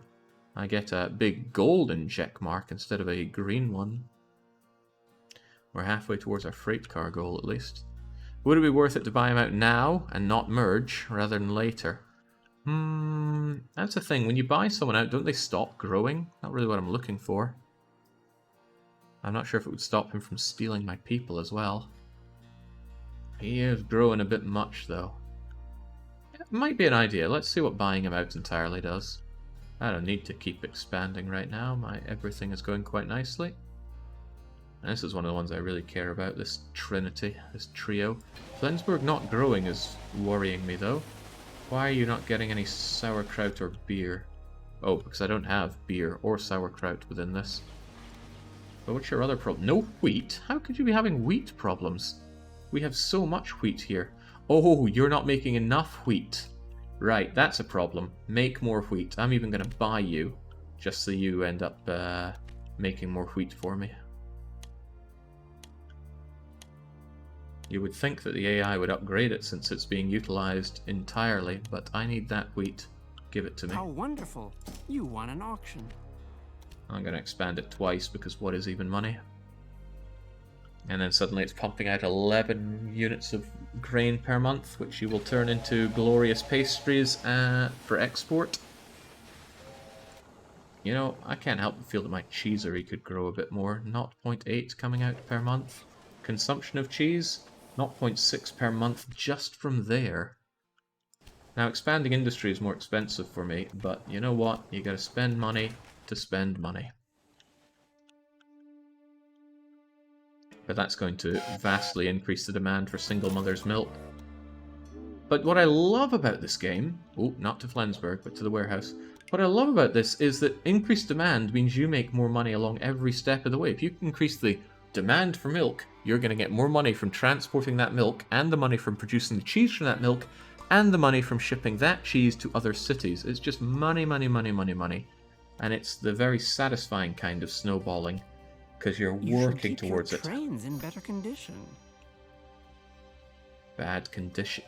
I get a big golden check mark instead of a green one. We're halfway towards our freight car goal, at least. Would it be worth it to buy them out now and not merge, rather than later? That's the thing. When you buy someone out, don't they stop growing? Not really what I'm looking for. I'm not sure if it would stop him from stealing my people as well. He is growing a bit much, though. It might be an idea. Let's see what buying him out entirely does. I don't need to keep expanding right now. Everything is going quite nicely. And this is one of the ones I really care about, this trinity, this trio. Flensburg not growing is worrying me, though. Why are you not getting any sauerkraut or beer? Oh, because I don't have beer or sauerkraut within this. But what's your other problem? No wheat? How could you be having wheat problems? We have so much wheat here. Oh, you're not making enough wheat. Right, that's a problem. Make more wheat. I'm even going to buy you, just so you end up making more wheat for me. You would think that the AI would upgrade it since it's being utilized entirely, but I need that wheat. Give it to me. How wonderful. You won an auction. I'm going to expand it twice because what is even money? And then suddenly it's pumping out 11 units of grain per month, which you will turn into glorious pastries for export. You know, I can't help but feel that my cheesery could grow a bit more. 0.8 coming out per month. Consumption of cheese, 0.6 per month just from there. Now, expanding industry is more expensive for me, but you know what? You gotta spend money to spend money. But that's going to vastly increase the demand for single mother's milk. But what I love about this game... Oh, not to Flensburg, but to the warehouse. What I love about this is that increased demand means you make more money along every step of the way. If you increase the demand for milk, you're going to get more money from transporting that milk, and the money from producing the cheese from that milk, and the money from shipping that cheese to other cities. It's just money, money, money, money, money. And it's the very satisfying kind of snowballing, because you're working towards it. Trains in better condition. Bad condition.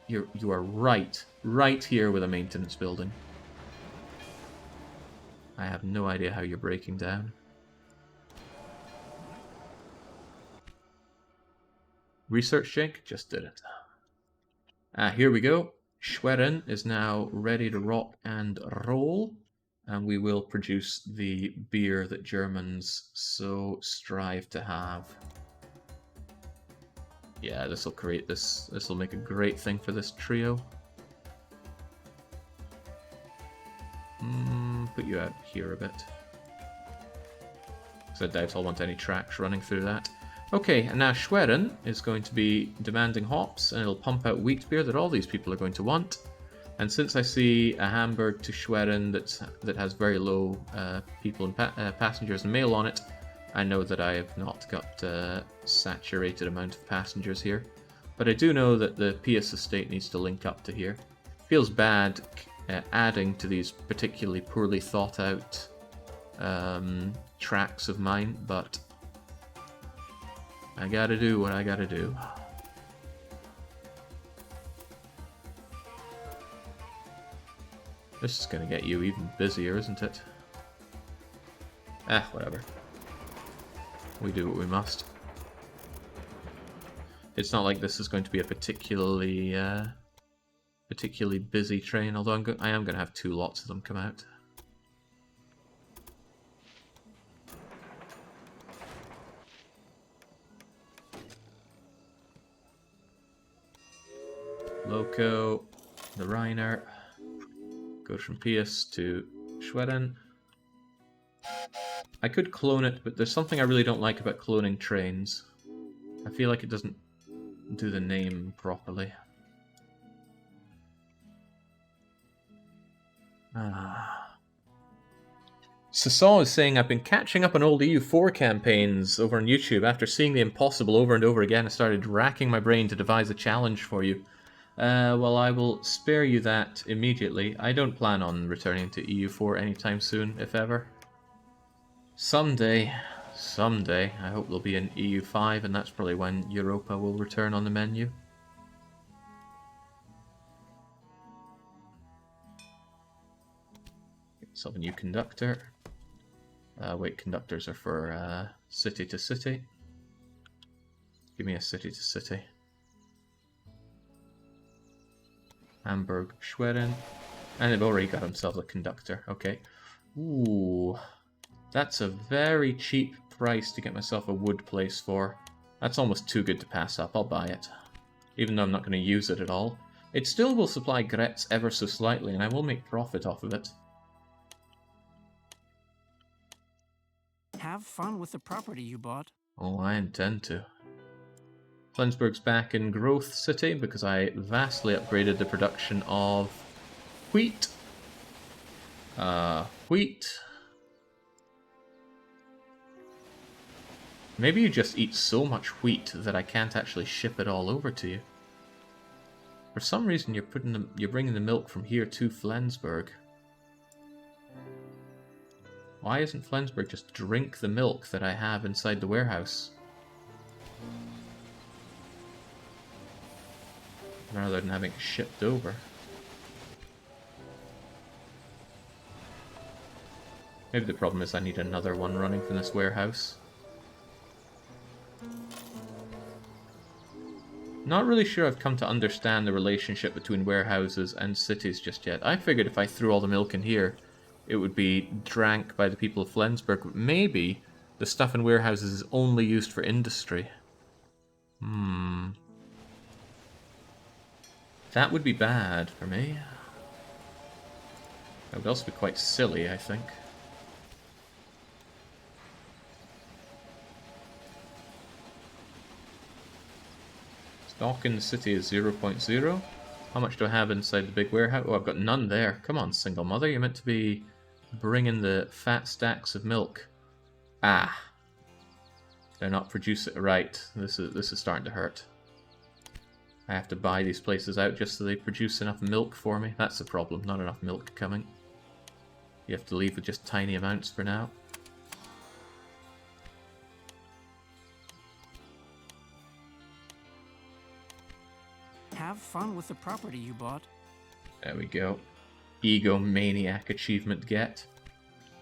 You are right here with a maintenance building. I have no idea how you're breaking down. Research Jake just did it. Here we go. Schwerin is now ready to rock and roll, and we will produce the beer that Germans so strive to have. Yeah, this will create this. This will make a great thing for this trio. Put you out here a bit. So I doubt I'll want any tracks running through that. Okay, and now Schwerin is going to be demanding hops, and it'll pump out wheat beer that all these people are going to want. And since I see a Hamburg to Schwerin that has very low people and passengers and mail on it, I know that I have not got a saturated amount of passengers here. But I do know that the Pius estate needs to link up to here. Feels bad adding to these particularly poorly thought out tracks of mine, but I gotta do what I gotta do. This is gonna get you even busier, isn't it? Whatever. We do what we must. It's not like this is going to be a particularly busy train, although I am going to have 2 lots of them come out. Loco, the Reiner, goes from Pius to Schweden. I could clone it, but there's something I really don't like about cloning trains. I feel like it doesn't do the name properly. Sasaw is saying, I've been catching up on old EU4 campaigns over on YouTube. After seeing the impossible over and over again, I started racking my brain to devise a challenge for you. Well, I will spare you that immediately. I don't plan on returning to EU4 anytime soon, if ever. Someday, I hope there'll be an EU5, and that's probably when Europa will return on the menu. Let's have a new conductor. Wait, conductors are for city to city. Give me a city to city. Hamburg, Schwerin. And they've already got themselves a conductor. Okay. Ooh. That's a very cheap price to get myself a wood place for. That's almost too good to pass up. I'll buy it. Even though I'm not going to use it at all. It still will supply Gretz ever so slightly, and I will make profit off of it. Have fun with the property you bought. Oh, I intend to. Flensburg's back in Growth City because I vastly upgraded the production of wheat. Maybe you just eat so much wheat that I can't actually ship it all over to you. For some reason, you're bringing the milk from here to Flensburg. Why isn't Flensburg just drink the milk that I have inside the warehouse? Rather than having it shipped over. Maybe the problem is I need another one running from this warehouse. Not really sure I've come to understand the relationship between warehouses and cities just yet. I figured if I threw all the milk in here, it would be drank by the people of Flensburg. But maybe the stuff in warehouses is only used for industry. That would be bad for me. That would also be quite silly, I think. Stock in the city is 0.0. How much do I have inside the big warehouse? Oh, I've got none there. Come on, single mother. You're meant to be bringing the fat stacks of milk. Ah. They're not producing it right. This is starting to hurt. I have to buy these places out just so they produce enough milk for me. That's the problem. Not enough milk coming. You have to leave with just tiny amounts for now. Have fun with the property you bought. There we go. Egomaniac achievement get.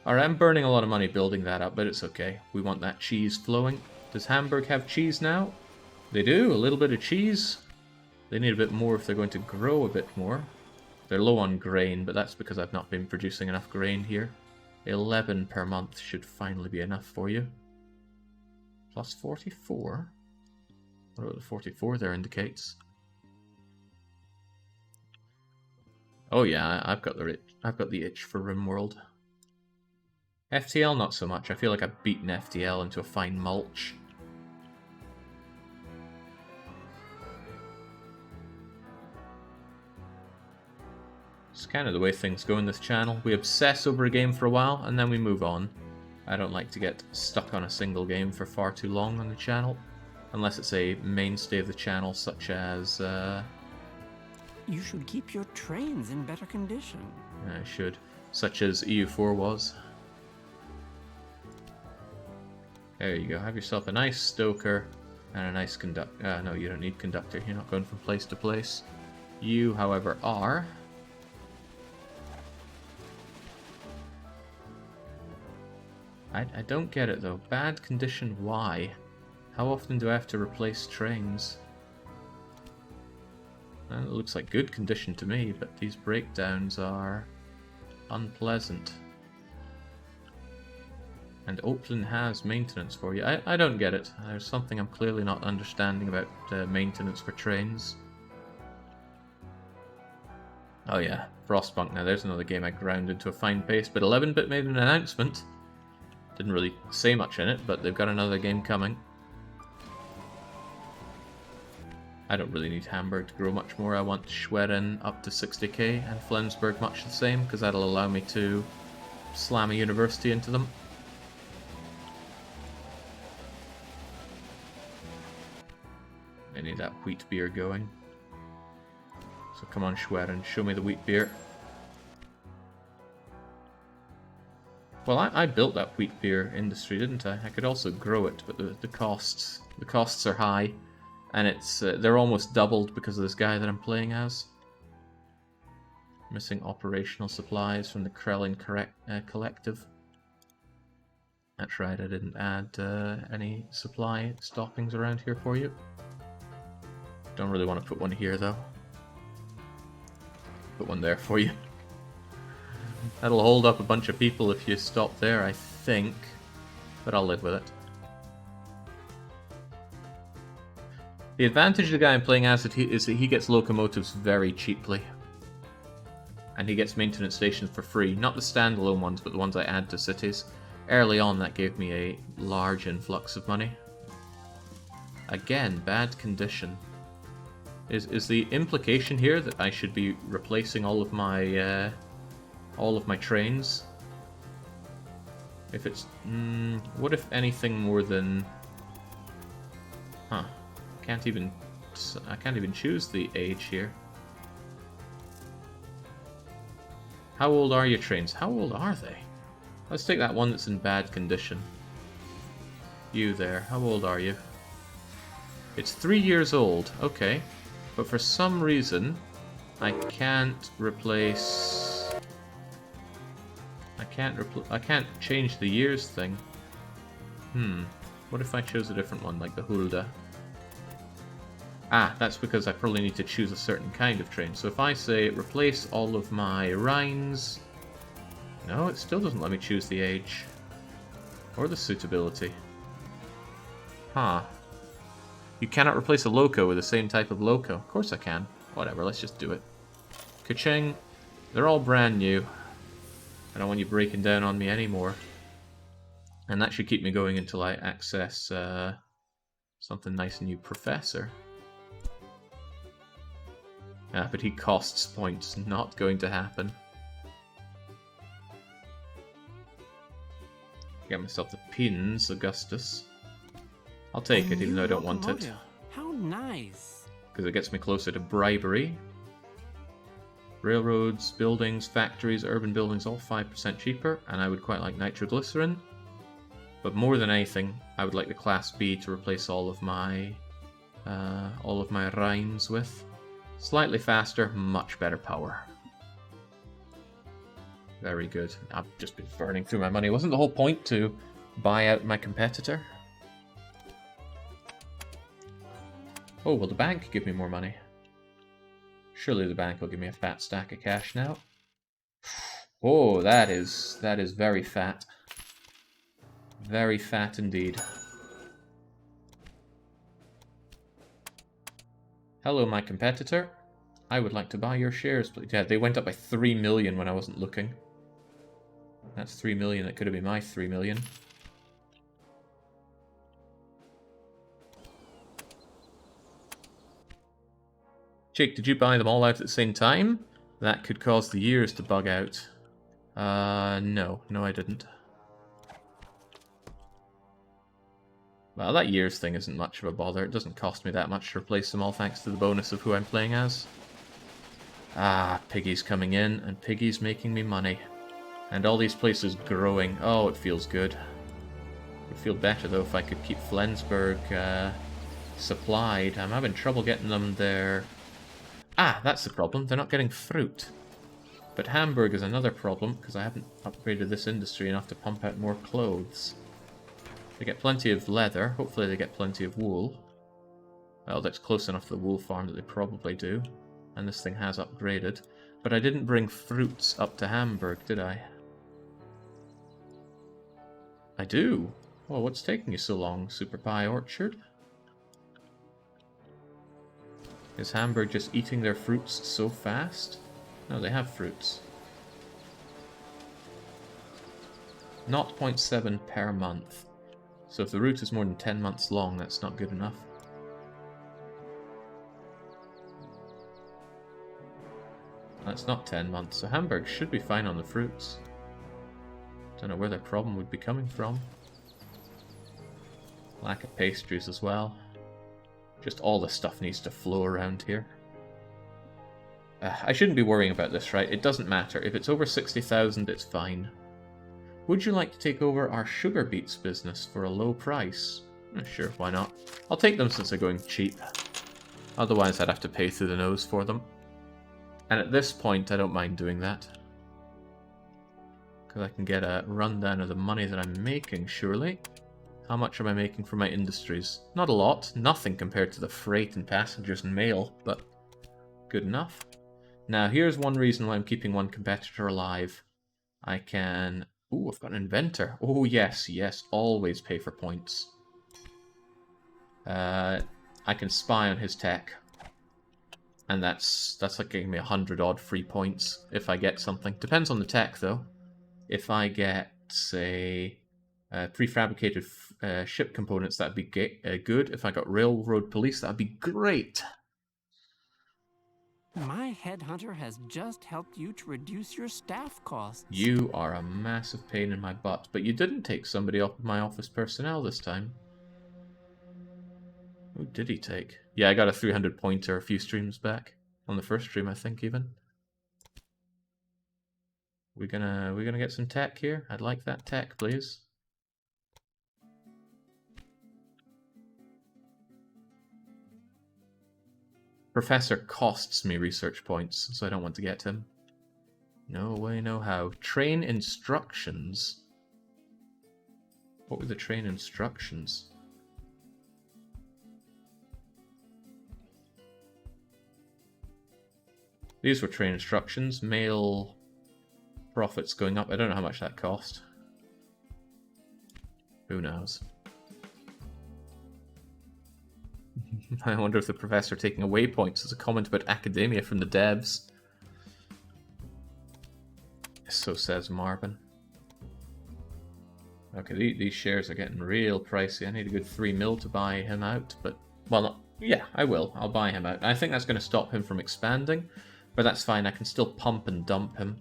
Alright, I'm burning a lot of money building that up, but it's okay. We want that cheese flowing. Does Hamburg have cheese now? They do, a little bit of cheese. They need a bit more if they're going to grow a bit more. They're low on grain, but that's because I've not been producing enough grain here. 11 per month should finally be enough for you. Plus 44? What about the 44 there indicates? Oh yeah, I've got the itch for RimWorld. FTL not so much. I feel like I've beaten FTL into a fine mulch. It's kind of the way things go in this channel. We obsess over a game for a while, and then we move on. I don't like to get stuck on a single game for far too long on the channel. Unless it's a mainstay of the channel, such as You should keep your trains in better condition. I should. Such as EU4 was. There you go. Have yourself a nice stoker and a nice conductor. No, you don't need conductor. You're not going from place to place. You, however, are. I don't get it, though. Bad condition, why? How often do I have to replace trains? Well, it looks like good condition to me, but these breakdowns are unpleasant. And Oakland has maintenance for you. I don't get it. There's something I'm clearly not understanding about maintenance for trains. Oh yeah, Frostpunk. Now there's another game I ground into a fine pace, but 11-bit made an announcement. Didn't really say much in it, but they've got another game coming. I don't really need Hamburg to grow much more. I want Schwerin up to 60k and Flensburg much the same, because that'll allow me to slam a university into them. I need that wheat beer going. So come on, Schwerin, show me the wheat beer. Well, I built that wheat beer industry, didn't I? I could also grow it, but the costs are high, and they're almost doubled because of this guy that I'm playing as. Missing operational supplies from the Krellin Collective. That's right, I didn't add any supply stockings around here for you. Don't really want to put one here, though. Put one there for you. That'll hold up a bunch of people if you stop there, I think. But I'll live with it. The advantage of the guy I'm playing as is that he gets locomotives very cheaply. And he gets maintenance stations for free. Not the standalone ones, but the ones I add to cities. Early on, that gave me a large influx of money. Again, bad condition. Is the implication here that I should be replacing all of my trains? If it's what if anything more than? Huh? I can't even choose the age here. How old are your trains? How old are they? Let's take that one that's in bad condition. You there? How old are you? It's 3 years old. Okay. But for some reason, I can't replace... I can't change the years thing. What if I chose a different one, like the Hulda? Ah, that's because I probably need to choose a certain kind of train. So if I say replace all of my Rhines... No, it still doesn't let me choose the age. Or the suitability. Huh. You cannot replace a loco with the same type of loco. Of course I can. Whatever, let's just do it. Ka-ching. They're all brand new. I don't want you breaking down on me anymore. And that should keep me going until I access something nice and new. Professor. Ah, but he costs points. Not going to happen. Get myself the pins, Augustus. I'll take it, even though I don't want it. How nice! Because it gets me closer to bribery. Railroads, buildings, factories, urban buildings, all 5% cheaper, and I would quite like nitroglycerin. But more than anything, I would like the Class B to replace all of my Rhines with. Slightly faster, much better power. Very good. I've just been burning through my money. Wasn't the whole point to buy out my competitor? Oh, will the bank give me more money? Surely the bank will give me a fat stack of cash now. Oh, that is very fat. Very fat indeed. Hello, my competitor. I would like to buy your shares, please. Yeah, they went up by 3 million when I wasn't looking. That's 3 million. That could have been my 3 million. Jake, did you buy them all out at the same time? That could cause the years to bug out. No. No, I didn't. Well, that years thing isn't much of a bother. It doesn't cost me that much to replace them all thanks to the bonus of who I'm playing as. Ah, Piggy's coming in, and Piggy's making me money. And all these places growing. Oh, it feels good. It would feel better, though, if I could keep Flensburg supplied. I'm having trouble getting them there. Ah, that's the problem. They're not getting fruit. But Hamburg is another problem, because I haven't upgraded this industry enough to pump out more clothes. They get plenty of leather. Hopefully they get plenty of wool. Well, that's close enough to the wool farm that they probably do. And this thing has upgraded. But I didn't bring fruits up to Hamburg, did I? I do. Well, what's taking you so long, Super Pie Orchard? Is Hamburg just eating their fruits so fast? No, they have fruits. 0.7 per month. So if the route is more than 10 months long, that's not good enough. That's not 10 months, so Hamburg should be fine on the fruits. Don't know where their problem would be coming from. Lack of pastries as well. Just all the stuff needs to flow around here. I shouldn't be worrying about this, right? It doesn't matter. If it's over 60,000, it's fine. Would you like to take over our sugar beets business for a low price? Sure, why not? I'll take them since they're going cheap. Otherwise, I'd have to pay through the nose for them. And at this point, I don't mind doing that. Because I can get a rundown of the money that I'm making, surely. How much am I making for my industries? Not a lot. Nothing compared to the freight and passengers and mail, but good enough. Now, here's one reason why I'm keeping one competitor alive. I can... Ooh, I've got an inventor. Oh, yes, yes. Always pay for points. I can spy on his tech. And that's like giving me 100 odd free points if I get something. Depends on the tech, though. If I get, say, prefabricated ship components, that'd be good. If I got railroad police, that'd be great. My headhunter has just helped you to reduce your staff costs. You are a massive pain in my butt, but you didn't take somebody off of my office personnel this time. Who did he take? Yeah, I got a 300 pointer a few streams back. On the first stream, I think, even. We're gonna get some tech here. I'd like that tech, please. Professor costs me research points, so I don't want to get him. No way, no how. Train instructions. What were the train instructions? These were train instructions. Mail profits going up. I don't know how much that cost. Who knows? I wonder if the professor taking away points is a comment about academia from the devs. So says Marvin. Okay, these shares are getting real pricey. I need a good 3 mil to buy him out, but... Well, yeah, I will. I'll buy him out. I think that's going to stop him from expanding, but that's fine. I can still pump and dump him.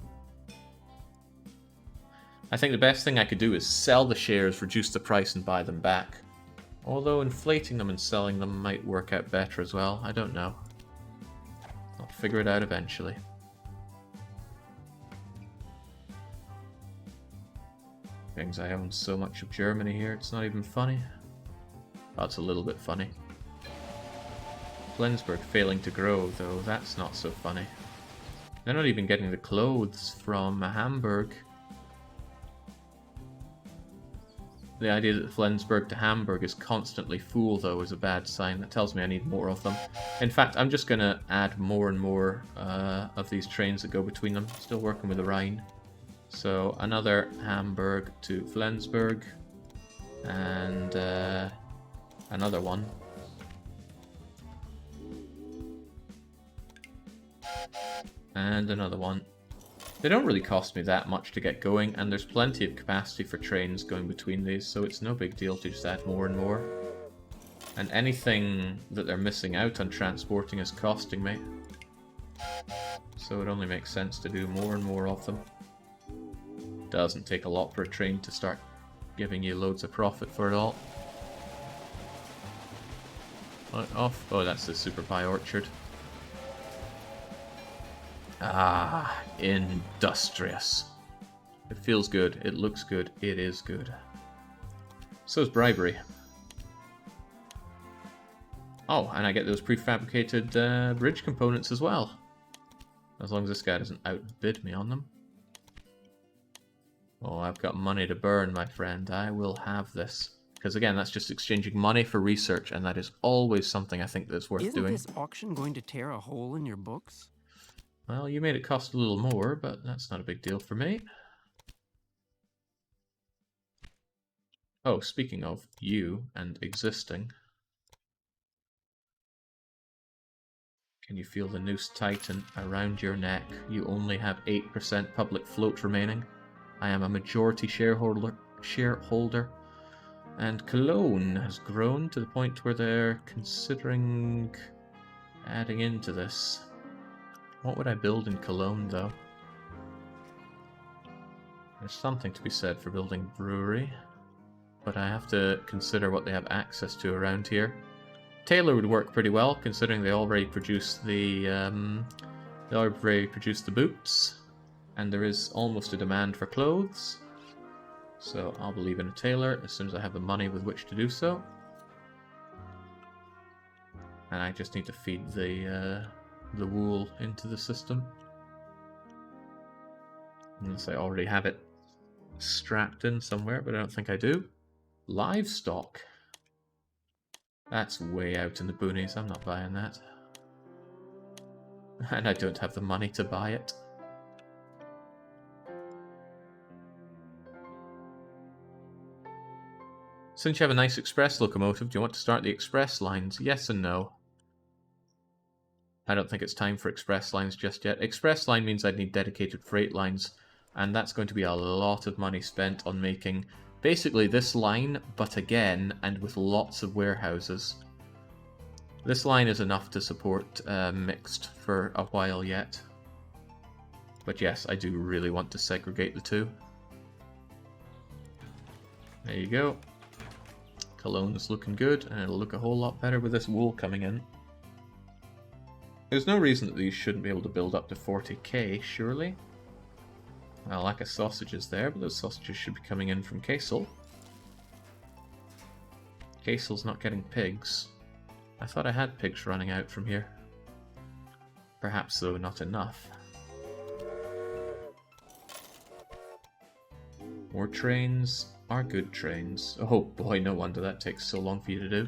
I think the best thing I could do is sell the shares, reduce the price, and buy them back. Although inflating them and selling them might work out better as well. I don't know. I'll figure it out eventually. Things I own so much of Germany here, it's not even funny. Oh, it's a little bit funny. Flensburg failing to grow, though, that's not so funny. They're not even getting the clothes from Hamburg. The idea that Flensburg to Hamburg is constantly full, though, is a bad sign. That tells me I need more of them. In fact, I'm just going to add more and more of these trains that go between them. Still working with the Rhine. So, another Hamburg to Flensburg. And another one. And another one. They don't really cost me that much to get going, and there's plenty of capacity for trains going between these, so it's no big deal to just add more and more. And anything that they're missing out on transporting is costing me. So it only makes sense to do more and more of them. Doesn't take a lot for a train to start giving you loads of profit for it all. Off. Oh, that's the Super Pie Orchard. Ah, industrious. It feels good. It looks good. It is good. So is bribery. Oh, and I get those prefabricated bridge components as well. As long as this guy doesn't outbid me on them. Oh, I've got money to burn, my friend. I will have this. Because again, that's just exchanging money for research, and that is always something I think that's worth doing. Isn't this auction going to tear a hole in your books? Well, you made it cost a little more, but that's not a big deal for me. Oh, speaking of you and existing. Can you feel the noose tighten around your neck? You only have 8% public float remaining. I am a majority shareholder, and Cologne has grown to the point where they're considering adding into this. What would I build in Cologne, though? There's something to be said for building brewery, but I have to consider what they have access to around here. Taylor would work pretty well, considering they already produce the boots, and there is almost a demand for clothes. So I'll believe in a tailor as soon as I have the money with which to do so. And I just need to feed the wool into the system. Unless I already have it strapped in somewhere, but I don't think I do. Livestock. That's way out in the boonies. I'm not buying that. And I don't have the money to buy it. Since you have a nice express locomotive, do you want to start the express lines? Yes and no. I don't think it's time for express lines just yet. Express line means I'd need dedicated freight lines, and that's going to be a lot of money spent on making basically this line, but again, and with lots of warehouses. This line is enough to support mixed for a while yet. But yes, I do really want to segregate the two. There you go. Cologne is looking good, and it'll look a whole lot better with this wool coming in. There's no reason that these shouldn't be able to build up to 40k, surely? A lack of sausages there, but those sausages should be coming in from Kassel. Kassel's not getting pigs. I thought I had pigs running out from here. Perhaps, though, not enough. More trains are good trains. Oh boy, no wonder that takes so long for you to do.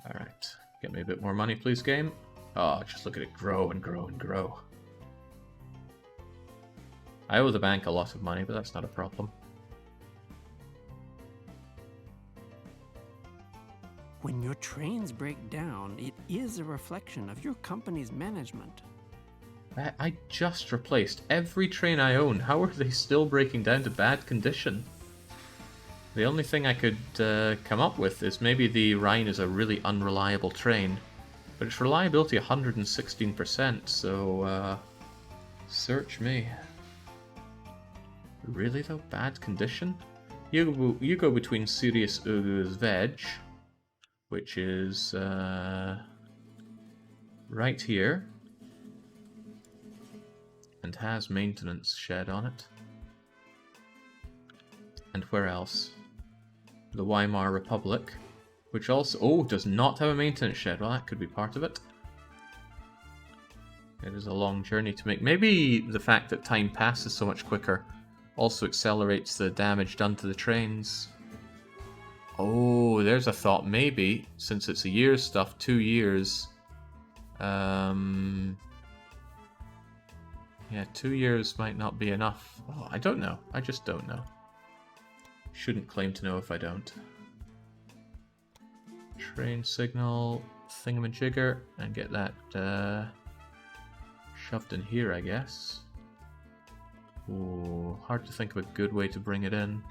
Alright, get me a bit more money, please, game. Oh, just look at it grow and grow and grow. I owe the bank a lot of money, but that's not a problem. When your trains break down, it is a reflection of your company's management. I just replaced every train I own. How are they still breaking down to bad condition? The only thing I could come up with is maybe the Rhine is a really unreliable train. But its reliability 116%, so search me. Really though? Bad condition? You go between Sirius Urgus Veg, which is right here, and has maintenance shed on it. And where else? The Weimar Republic, which also does not have a maintenance shed. Well, that could be part of it. It is a long journey to make. Maybe the fact that time passes so much quicker also accelerates the damage done to the trains. Oh, there's a thought. Maybe, since it's a year's stuff, 2 years. Yeah, 2 years might not be enough. Oh, I don't know. I just don't know. Shouldn't claim to know if I don't. Train signal thingamajigger and get that shoved in here, I guess. Ooh, hard to think of a good way to bring it in.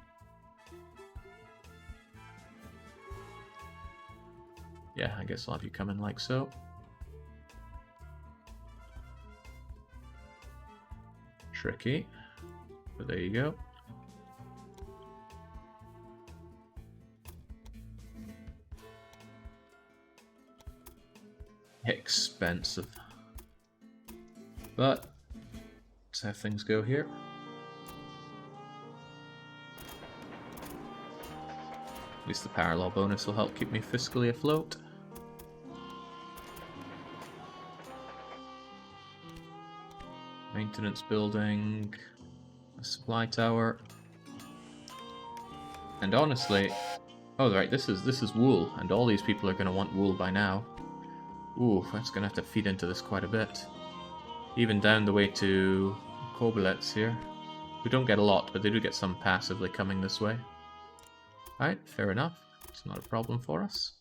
Yeah, I guess I'll have you come in like so. Tricky, but there you go. Expensive. But that's how things go here. At least the parallel bonus will help keep me fiscally afloat. Maintenance building, a supply tower. And honestly, oh right, this is wool, and all these people are going to want wool by now. Ooh, that's going to have to feed into this quite a bit. Even down the way to Kobolets here. We don't get a lot, but they do get some passively coming this way. Alright, fair enough. It's not a problem for us.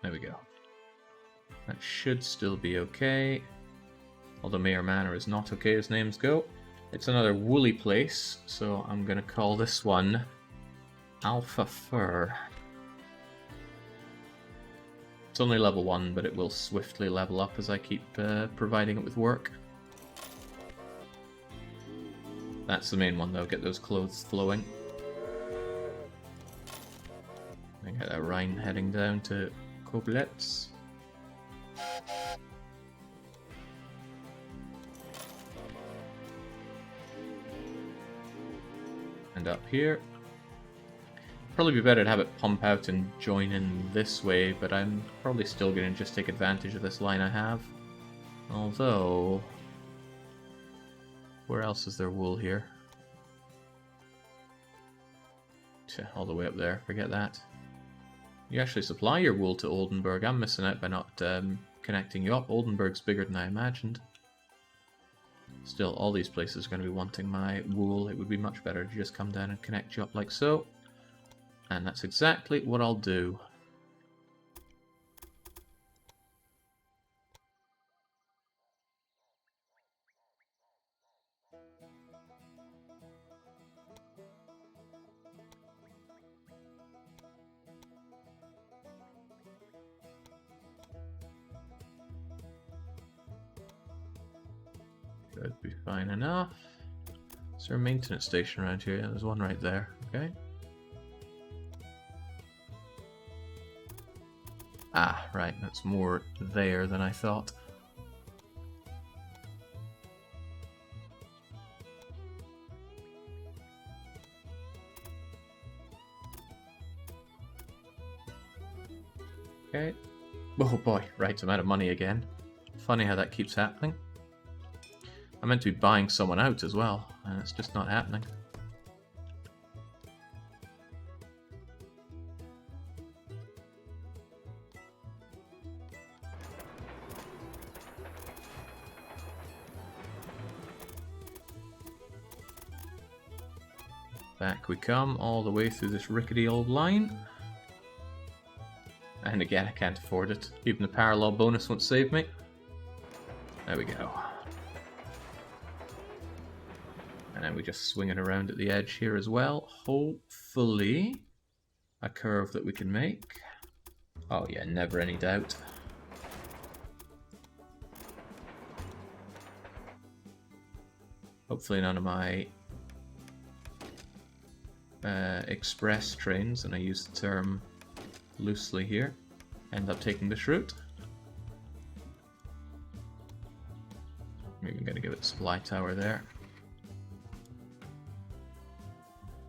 There we go. That should still be okay. Although Mayor Manor is not okay as names go. It's another woolly place, so I'm going to call this one Alpha Fur. It's only level 1, but it will swiftly level up as I keep providing it with work. That's the main one though, get those clothes flowing. I get a Rhine heading down to Kobolets. And up here. Probably be better to have it pump out and join in this way, but I'm probably still going to just take advantage of this line I have. Although, where else is there wool here? All the way up there, forget that. You actually supply your wool to Oldenburg. I'm missing out by not connecting you up. Oldenburg's bigger than I imagined. Still, all these places are going to be wanting my wool. It would be much better to just come down and connect you up like so. And that's exactly what I'll do. Should be fine enough. Is there a maintenance station around here? Yeah, there's one right there. Okay. Ah, right, that's more there than I thought. Okay. Oh boy, right, I'm out of money again. Funny how that keeps happening. I meant to be buying someone out as well, and it's just not happening. Back we come, all the way through this rickety old line. And again, I can't afford it. Even the parallel bonus won't save me. There we go. And then we just swing it around at the edge here as well. Hopefully, a curve that we can make. Oh yeah, never any doubt. Hopefully none of my express trains, and I use the term loosely here, end up taking this route. Maybe I'm going to give it a supply tower there.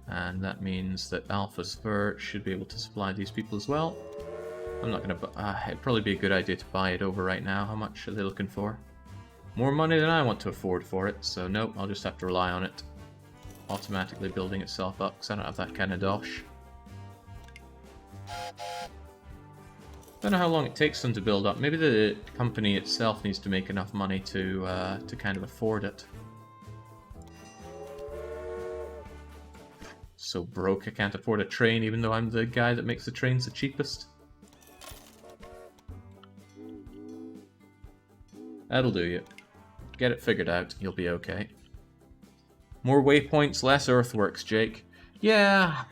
And that means that Alpha's Fur should be able to supply these people as well. I'm not going to... it'd probably be a good idea to buy it over right now. How much are they looking for? More money than I want to afford for it, so nope, I'll just have to rely on it automatically building itself up, because I don't have that kind of dosh. Don't know how long it takes them to build up. Maybe the company itself needs to make enough money to kind of afford it. So broke I can't afford a train, even though I'm the guy that makes the trains the cheapest. That'll do you. Get it figured out, you'll be okay. More waypoints, less earthworks, Jake. Yeah,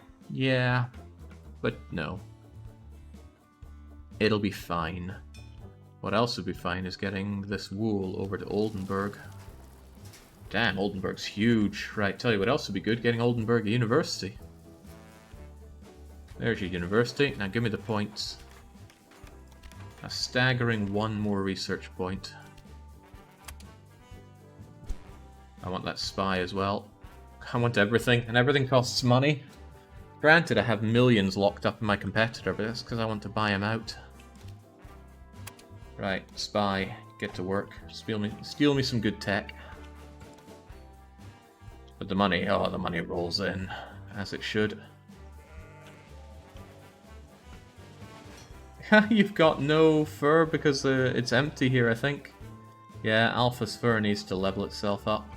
but no. It'll be fine. What else would be fine is getting this wool over to Oldenburg. Damn, Oldenburg's huge. Right, tell you what else would be good, getting Oldenburg a university. There's your university. Now give me the points. A staggering 1 more research point. I want that spy as well. I want everything, and everything costs money. Granted, I have millions locked up in my competitor, but that's because I want to buy him out. Right, spy, get to work. Steal me some good tech. But the money, oh, the money rolls in, as it should. You've got no fur because it's empty here, I think. Yeah, Alpha's fur needs to level itself up.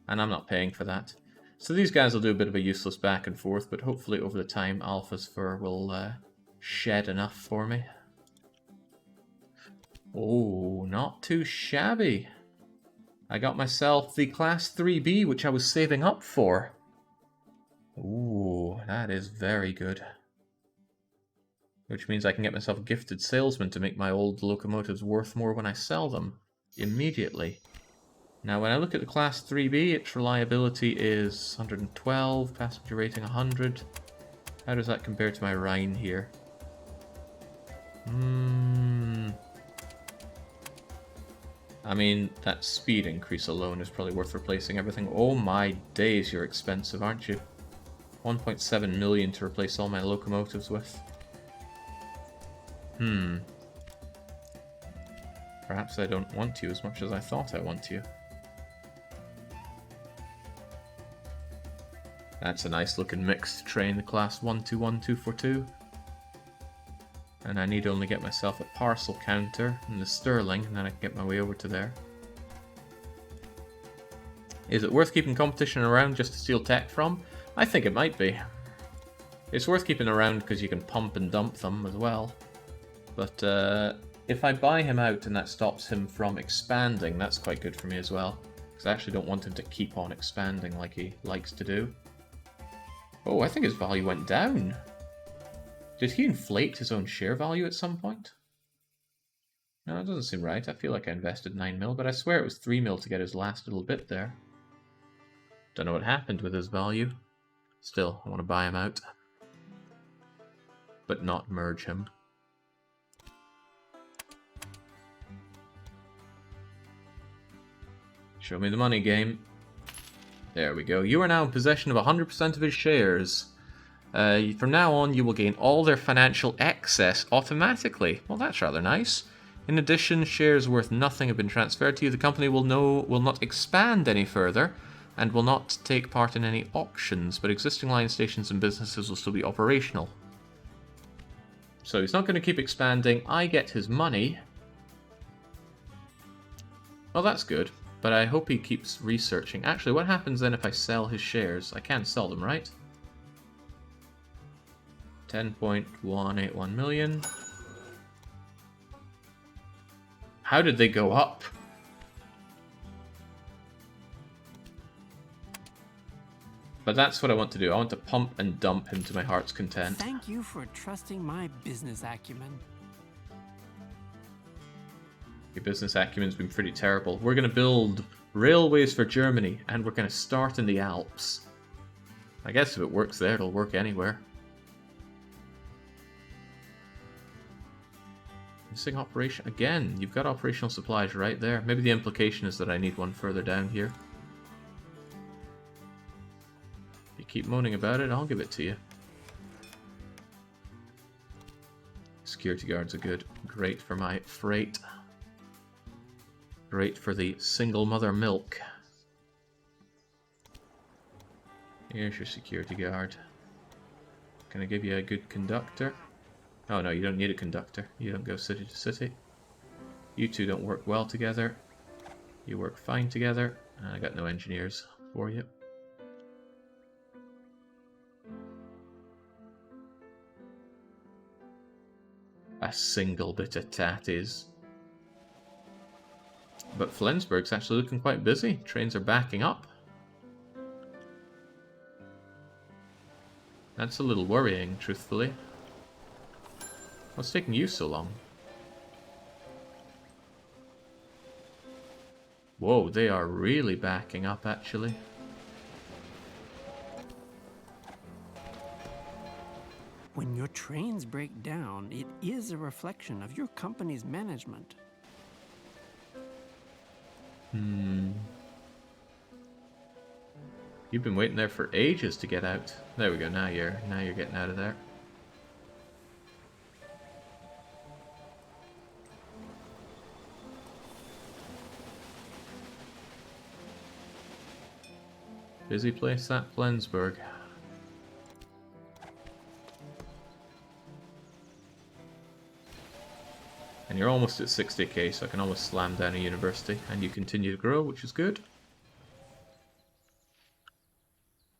And I'm not paying for that. So these guys will do a bit of a useless back and forth, but hopefully over the time Alpha's fur will shed enough for me. Oh, not too shabby. I got myself the Class 3B, which I was saving up for. Ooh, that is very good. Which means I can get myself a gifted salesman to make my old locomotives worth more when I sell them. Immediately. Now, when I look at the Class 3B, its reliability is 112, passenger rating 100. How does that compare to my Rhine here? I mean, that speed increase alone is probably worth replacing everything. Oh my days, you're expensive, aren't you? 1.7 million to replace all my locomotives with. Perhaps I don't want you as much as I thought I want you. That's a nice looking mixed train, the Class 121242. And I need only get myself a parcel counter and the Sterling, and then I can get my way over to there. Is it worth keeping competition around just to steal tech from? I think it might be. It's worth keeping around because you can pump and dump them as well. But if I buy him out and that stops him from expanding, that's quite good for me as well. Because I actually don't want him to keep on expanding like he likes to do. Oh, I think his value went down. Did he inflate his own share value at some point? No, it doesn't seem right. I feel like I invested 9 mil, but I swear it was 3 mil to get his last little bit there. Don't know what happened with his value. Still, I want to buy him out. But not merge him. Show me the money, game. There we go. You are now in possession of 100% of his shares. From now on, you will gain all their financial excess automatically. Well, that's rather nice. In addition, shares worth nothing have been transferred to you. The company will not expand any further and will not take part in any auctions, but existing line stations and businesses will still be operational. So he's not going to keep expanding. I get his money. Well, that's good. But I hope he keeps researching. Actually, what happens then if I sell his shares? I can sell them, right? 10.181 million. How did they go up? But that's what I want to do. I want to pump and dump him to my heart's content. Thank you for trusting my business acumen. Your business acumen's been pretty terrible. We're going to build railways for Germany, and we're going to start in the Alps. I guess if it works there, it'll work anywhere. Missing operation. Again, you've got operational supplies right there. Maybe the implication is that I need one further down here. If you keep moaning about it, I'll give it to you. Security guards are good. Great for my freight. Great for the single mother milk. Here's your security guard. Can I give you a good conductor? Oh no, you don't need a conductor. You don't go city to city. You two don't work well together. You work fine together. I got no engineers for you. A single bit of tatties. But Flensburg's actually looking quite busy. Trains are backing up. That's a little worrying, truthfully. What's taking you so long? Whoa, they are really backing up, actually. When your trains break down, it is a reflection of your company's management. You've been waiting there for ages to get out. There we go, now you're getting out of there. Busy place, that Flensburg. And you're almost at 60k, so I can almost slam down a university. And you continue to grow, which is good.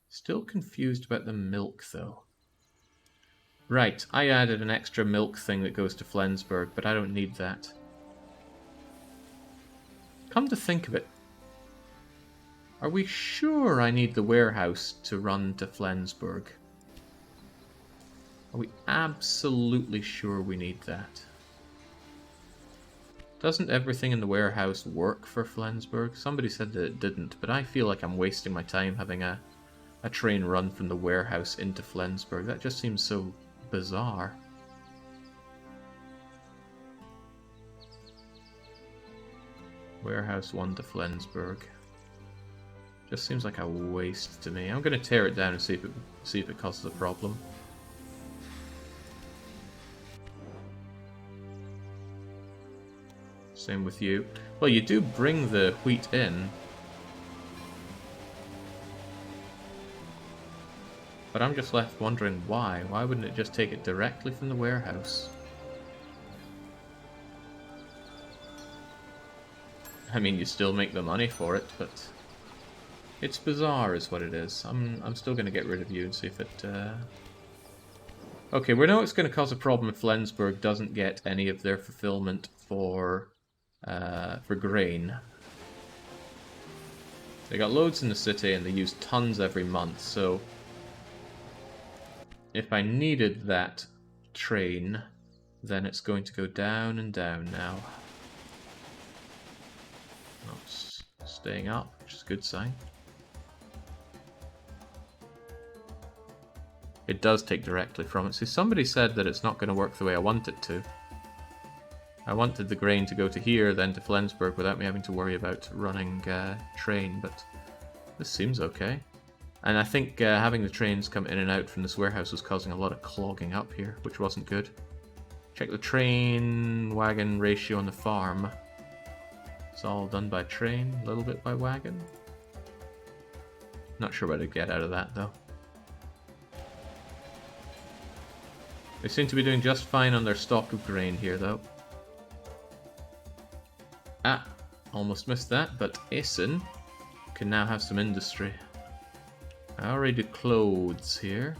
Still confused about the milk, though. Right, I added an extra milk thing that goes to Flensburg, but I don't need that. Come to think of it, are we sure I need the warehouse to run to Flensburg? Are we absolutely sure we need that? Doesn't everything in the warehouse work for Flensburg? Somebody said that it didn't, but I feel like I'm wasting my time having a train run from the warehouse into Flensburg. That just seems so bizarre. Warehouse 1 to Flensburg. Just seems like a waste to me. I'm going to tear it down and see if it causes a problem. Same with you. Well, you do bring the wheat in. But I'm just left wondering why. Why wouldn't it just take it directly from the warehouse? I mean, you still make the money for it, but it's bizarre is what it is. I'm still going to get rid of you and see if it... Okay, we know it's going to cause a problem if Flensburg doesn't get any of their fulfillment for grain. They got loads in the city and they use tons every month, so if I needed that train, then it's going to go down and down now. Not staying up, which is a good sign. It does take directly from it. See, somebody said that it's not going to work the way I want it to. I wanted the grain to go to here, then to Flensburg, without me having to worry about running train, but this seems okay. And I think having the trains come in and out from this warehouse was causing a lot of clogging up here, which wasn't good. Check the train wagon ratio on the farm. It's all done by train, a little bit by wagon. Not sure what to get out of that, though. They seem to be doing just fine on their stock of grain here, though. Ah, almost missed that, but Essen can now have some industry. I already did clothes here.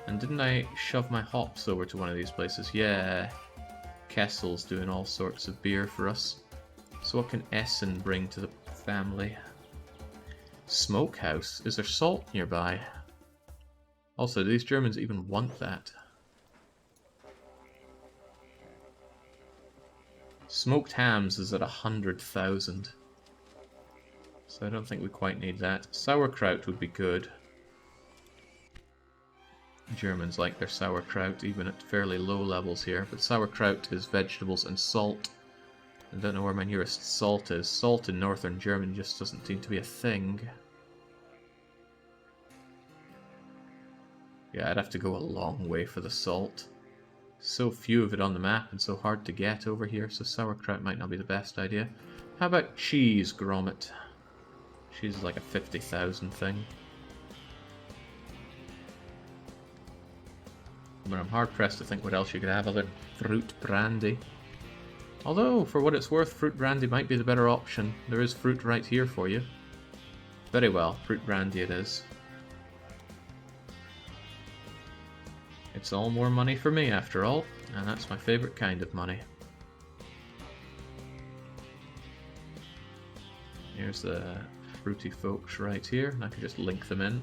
And didn't I shove my hops over to one of these places? Yeah. Kessel's doing all sorts of beer for us. So what can Essen bring to the family? Smokehouse? Is there salt nearby? Also, do these Germans even want that? Smoked hams is at 100,000. So I don't think we quite need that. Sauerkraut would be good. Germans like their sauerkraut, even at fairly low levels here. But sauerkraut is vegetables and salt. I don't know where my nearest salt is. Salt in northern Germany just doesn't seem to be a thing. Yeah, I'd have to go a long way for the salt. So few of it on the map and so hard to get over here, so sauerkraut might not be the best idea. How about cheese, Grommet? Cheese is like a 50,000 thing. But I'm hard pressed to think what else you could have other than fruit brandy. Although, for what it's worth, fruit brandy might be the better option. There is fruit right here for you. Very well, fruit brandy it is. It's all more money for me, after all, and that's my favourite kind of money. Here's the fruity folks right here, and I can just link them in.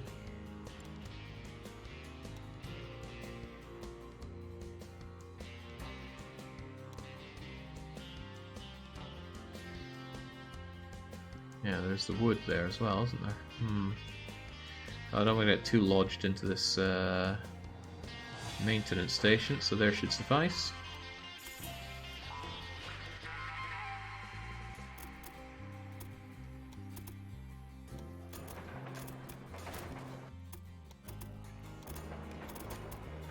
Yeah, there's the wood there as well, isn't there? I don't want to get too lodged into this maintenance station, so there should suffice.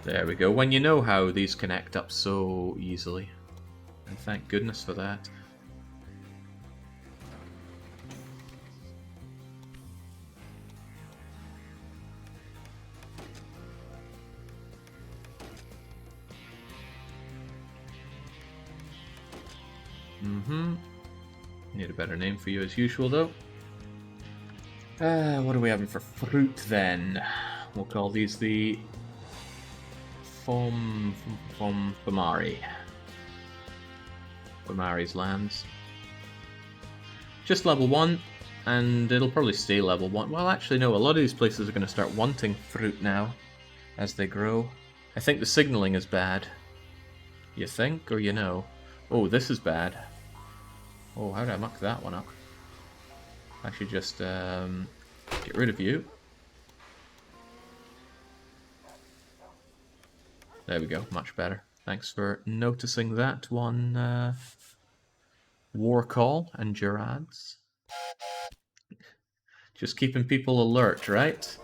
There we go. When you know how, these connect up so easily. And thank goodness for that. Need a better name for you as usual, though. What are we having for fruit, then? We'll call these the Famari. Famari's lands. Just level 1, and it'll probably stay level 1. Well, actually, no, a lot of these places are going to start wanting fruit now as they grow. I think the signaling is bad. You think, or you know? Oh, this is bad. Oh, how did I muck that one up? I should just get rid of you. There we go, much better. Thanks for noticing that one, War Call and Gerads. Just keeping people alert, right?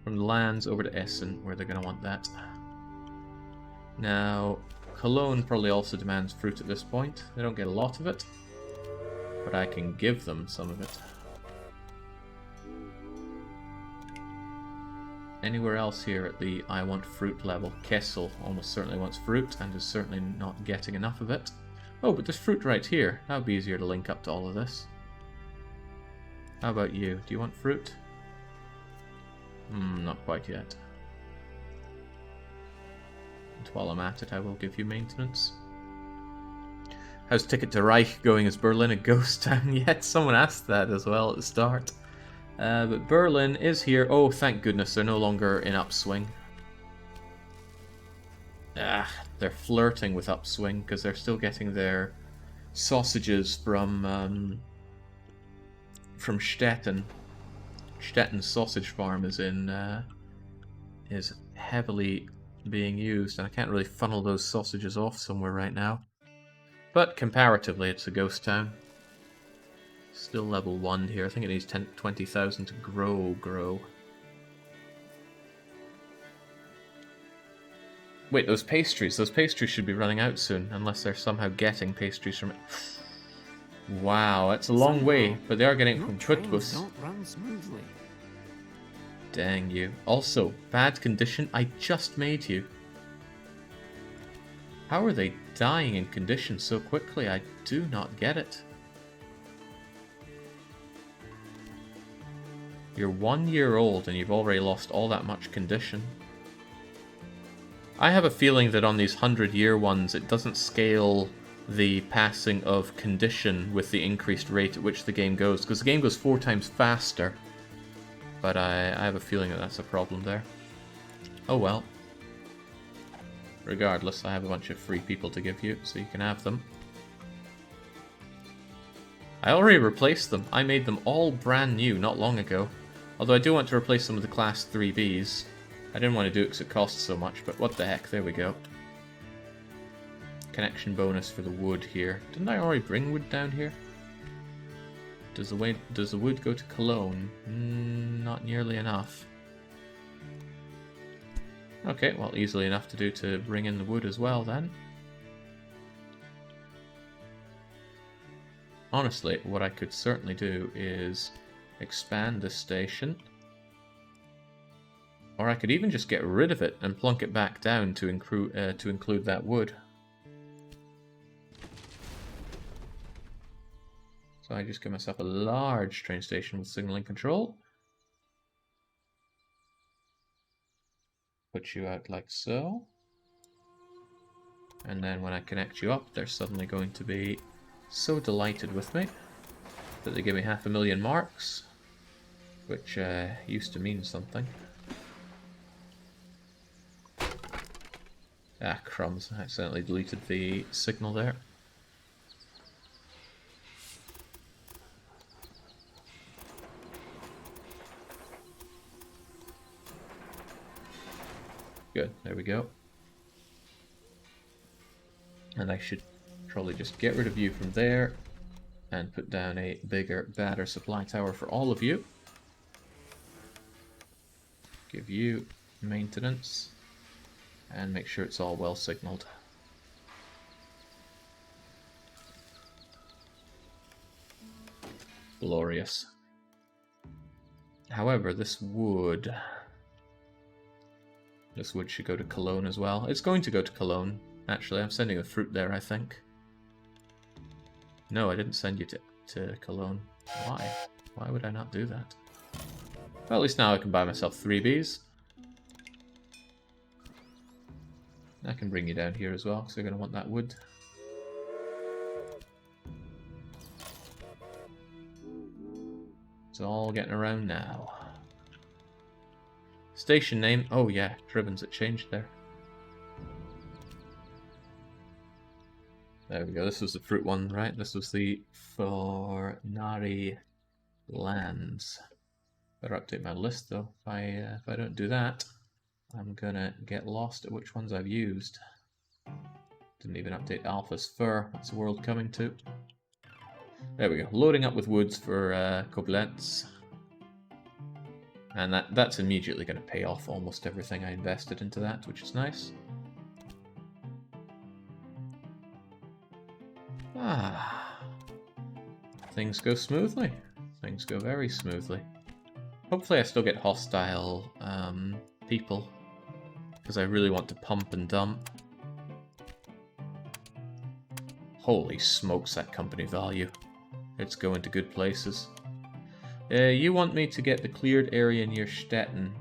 From the lands over to Essen, where they're going to want that. Now, Cologne probably also demands fruit at this point. They don't get a lot of it, but I can give them some of it. Anywhere else here at the I want fruit level? Kessel almost certainly wants fruit and is certainly not getting enough of it. Oh, but there's fruit right here. That would be easier to link up to all of this. How about you? Do you want fruit? Not quite yet. And while I'm at it, I will give you maintenance. How's Ticket to Reich going? Is Berlin a ghost town yet? Someone asked that as well at the start. But Berlin is here. Oh, thank goodness, they're no longer in upswing. They're flirting with upswing because they're still getting their sausages from Stettin. Stettin's sausage farm is heavily being used, and I can't really funnel those sausages off somewhere right now. But comparatively, it's a ghost town. Still level 1 here. I think it needs 20,000 to grow. Wait, those pastries should be running out soon, unless they're somehow getting pastries from it. Wow, that's a long way, but they are getting it from Cottbus. Don't run smoothly. Dang you. Also, bad condition, I just made you. How are they dying in condition so quickly? I do not get it. You're 1 year old and you've already lost all that much condition. I have a feeling that on these 100-year ones it doesn't scale the passing of condition with the increased rate at which the game goes, because the game goes 4 times faster. But I have a feeling that that's a problem there. Oh well. Regardless, I have a bunch of free people to give you, so you can have them. I already replaced them. I made them all brand new not long ago. Although I do want to replace some of the class 3Bs. I didn't want to do it because it costs so much, but what the heck, there we go. Connection bonus for the wood here. Didn't I already bring wood down here? Does the wood go to Cologne? Not nearly enough. Okay, well, easily enough to do to bring in the wood as well then. Honestly, what I could certainly do is expand this station. Or I could even just get rid of it and plunk it back down to include that wood. So I just give myself a large train station with signaling control. Put you out like so. And then when I connect you up, they're suddenly going to be so delighted with me that they give me 500,000 marks, which used to mean something. Ah, crumbs. I accidentally deleted the signal there. Good, there we go. And I should probably just get rid of you from there and put down a bigger, badder supply tower for all of you. Give you maintenance and make sure it's all well signaled. Glorious. However, this wood should go to Cologne as well. It's going to go to Cologne. Actually, I'm sending the fruit there, I think. No, I didn't send you to Cologne. Why? Why would I not do that? Well, at least now I can buy myself 3 bees. I can bring you down here as well, because you're going to want that wood. It's all getting around now. Station name. Oh yeah, ribbons that changed there. There we go. This was the fruit one, right? This was the Fornari lands. Better update my list though. If I don't do that, I'm gonna get lost at which ones I've used. Didn't even update Alpha's fur. What's the world coming to? There we go. Loading up with woods for Koblenz. And that's immediately going to pay off almost everything I invested into that, which is nice. Things go smoothly. Things go very smoothly. Hopefully I still get hostile people, because I really want to pump and dump. Holy smokes, that company value. It's going to good places. You want me to get the cleared area near Stettin.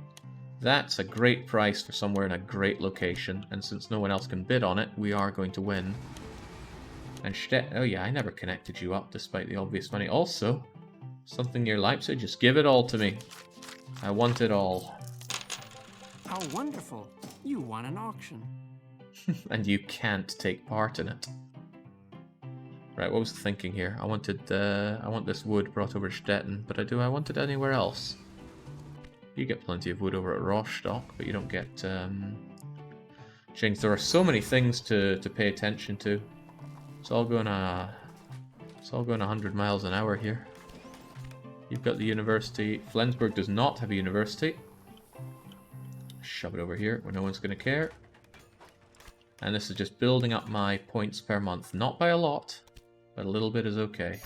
That's a great price for somewhere in a great location, and since no one else can bid on it, we are going to win. And Stettin... Oh yeah, I never connected you up despite the obvious money. Also, something near Leipzig, just give it all to me. I want it all. How wonderful. You won an auction. And you can't take part in it. Right, what was the thinking here? I want this wood brought over to Stettin, but I want it anywhere else. You get plenty of wood over at Rostock, but you don't get change. There are so many things to pay attention to. It's all going 100 miles an hour here. You've got the university. Flensburg does not have a university. Shove it over here where no one's going to care. And this is just building up my points per month. Not by a lot, but a little bit is okay.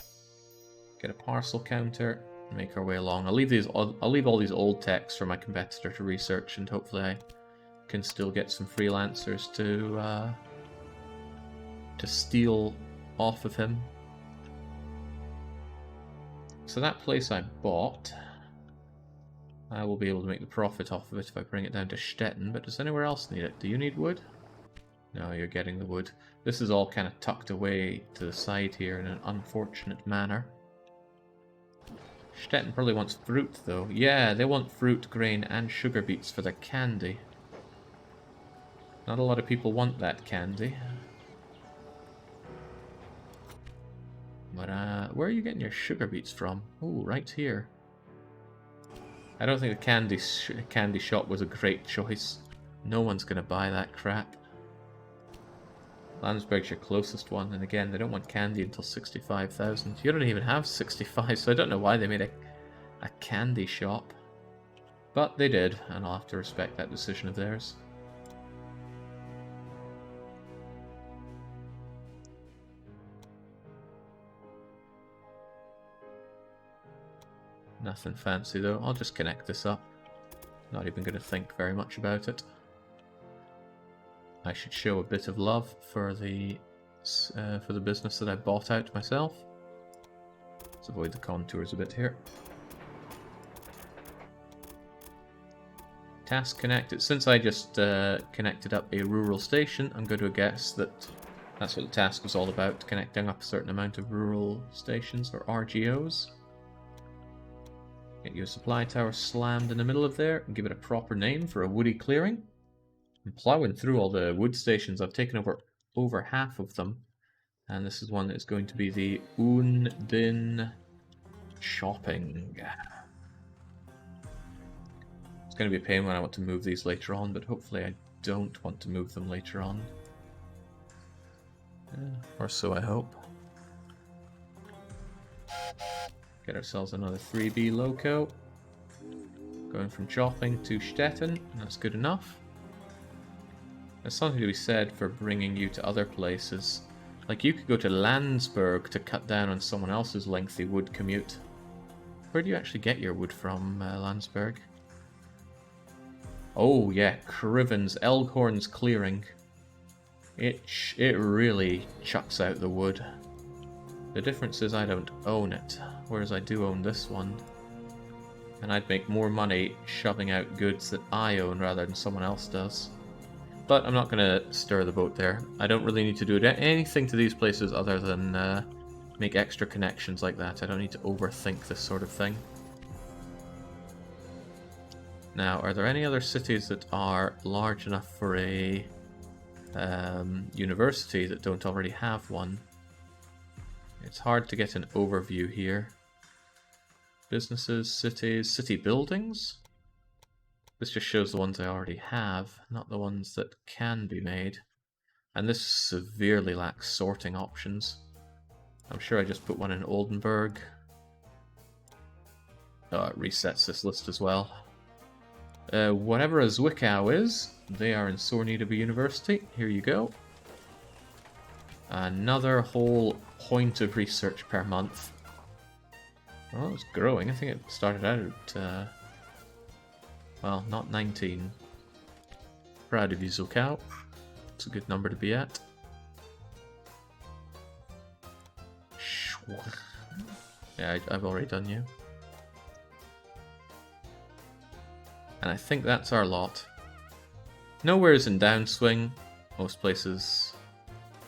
Get a parcel counter, make our way along. I'll leave all these old techs for my competitor to research, and hopefully I can still get some freelancers to steal off of him. So that place I bought, I will be able to make the profit off of it if I bring it down to Stettin, but does anywhere else need it? Do you need wood? No, you're getting the wood. This is all kind of tucked away to the side here in an unfortunate manner. Stettin probably wants fruit, though. Yeah, they want fruit, grain, and sugar beets for their candy. Not a lot of people want that candy. But, where are you getting your sugar beets from? Oh, right here. I don't think the candy shop was a great choice. No one's going to buy that crap. Landsberg's your closest one, and again, they don't want candy until 65,000. You don't even have 65, so I don't know why they made a candy shop. But they did, and I'll have to respect that decision of theirs. Nothing fancy though, I'll just connect this up. Not even going to think very much about it. I should show a bit of love for the business that I bought out myself. Let's avoid the contours a bit here. Task connected. Since I just connected up a rural station, I'm going to guess that that's what the task was all about, connecting up a certain amount of rural stations, or RGOs. Get you a supply tower slammed in the middle of there, and give it a proper name for a woody clearing. I'm plowing through all the wood stations. I've taken over half of them, and this is one that is going to be the Undin shopping. It's going to be a pain when I want to move these later on, but hopefully I don't want to move them later on. Or so I hope. Get ourselves another 3B loco. Going from Chopping to Stettin, that's good enough. There's something to be said for bringing you to other places. Like, you could go to Landsberg to cut down on someone else's lengthy wood commute. Where do you actually get your wood from, Landsberg? Oh yeah, Criven's Elkhorn's Clearing. It really chucks out the wood. The difference is I don't own it, whereas I do own this one. And I'd make more money shoving out goods that I own rather than someone else does. But I'm not going to stir the boat there. I don't really need to do anything to these places other than make extra connections like that. I don't need to overthink this sort of thing. Now, are there any other cities that are large enough for a university that don't already have one? It's hard to get an overview here. Businesses, cities, city buildings? This just shows the ones I already have, not the ones that can be made. And this severely lacks sorting options. I'm sure I just put one in Oldenburg. Oh, it resets this list as well. Whatever a Zwickau is, they are in sore need of a university. Here you go. Another whole point of research per month. Well, it's growing. I think it started out at, well, not 19. Proud of you, Zwickau. It's a good number to be at. Yeah, I've already done you. And I think that's our lot. Nowhere is in downswing. Most places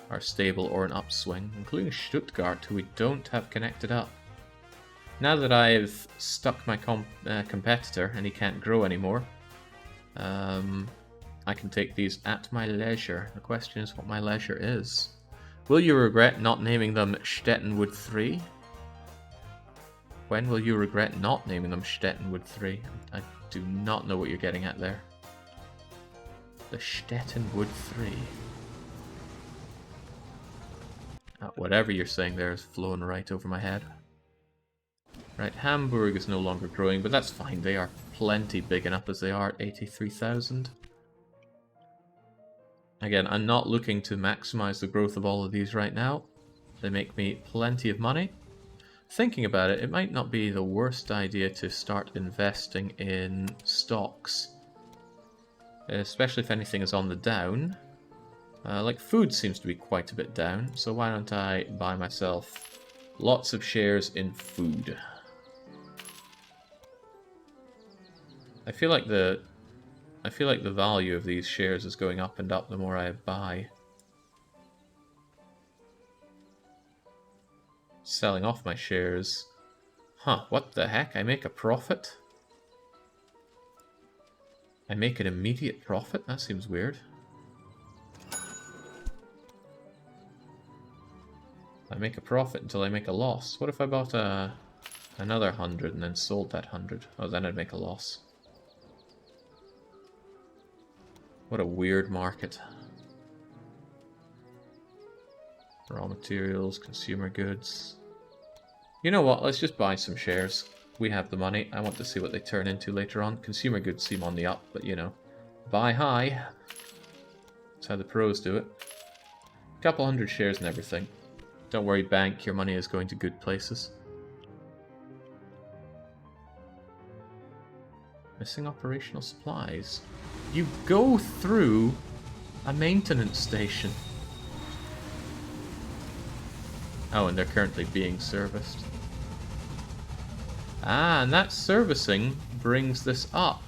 are stable or an upswing, including Stuttgart, who we don't have connected up. Now that I've stuck my competitor and he can't grow anymore, I can take these at my leisure. The question is what my leisure is. Will you regret not naming them Stettenwood 3? When will you regret not naming them Stettenwood 3? I do not know what you're getting at there. The Stettenwood 3. Whatever you're saying there is flown right over my head. Right, Hamburg is no longer growing, but that's fine. They are plenty big enough as they are at 83,000. Again, I'm not looking to maximize the growth of all of these right now. They make me plenty of money. Thinking about it, it might not be the worst idea to start investing in stocks. Especially if anything is on the down. Like food seems to be quite a bit down, so why don't I buy myself lots of shares in food? I feel like the value of these shares is going up and up the more I buy. Selling off my shares. Huh, what the heck? I make a profit? I make an immediate profit? That seems weird. I make a profit until I make a loss. What if I bought another 100 and then sold that 100? Oh, then I'd make a loss. What a weird market. Raw materials, consumer goods. You know what, let's just buy some shares. We have the money. I want to see what they turn into later on. Consumer goods seem on the up, but you know. Buy high. That's how the pros do it. A couple hundred shares and everything. Don't worry, bank, your money is going to good places. Missing operational supplies. You go through a maintenance station. Oh, and they're currently being serviced. Ah, and that servicing brings this up.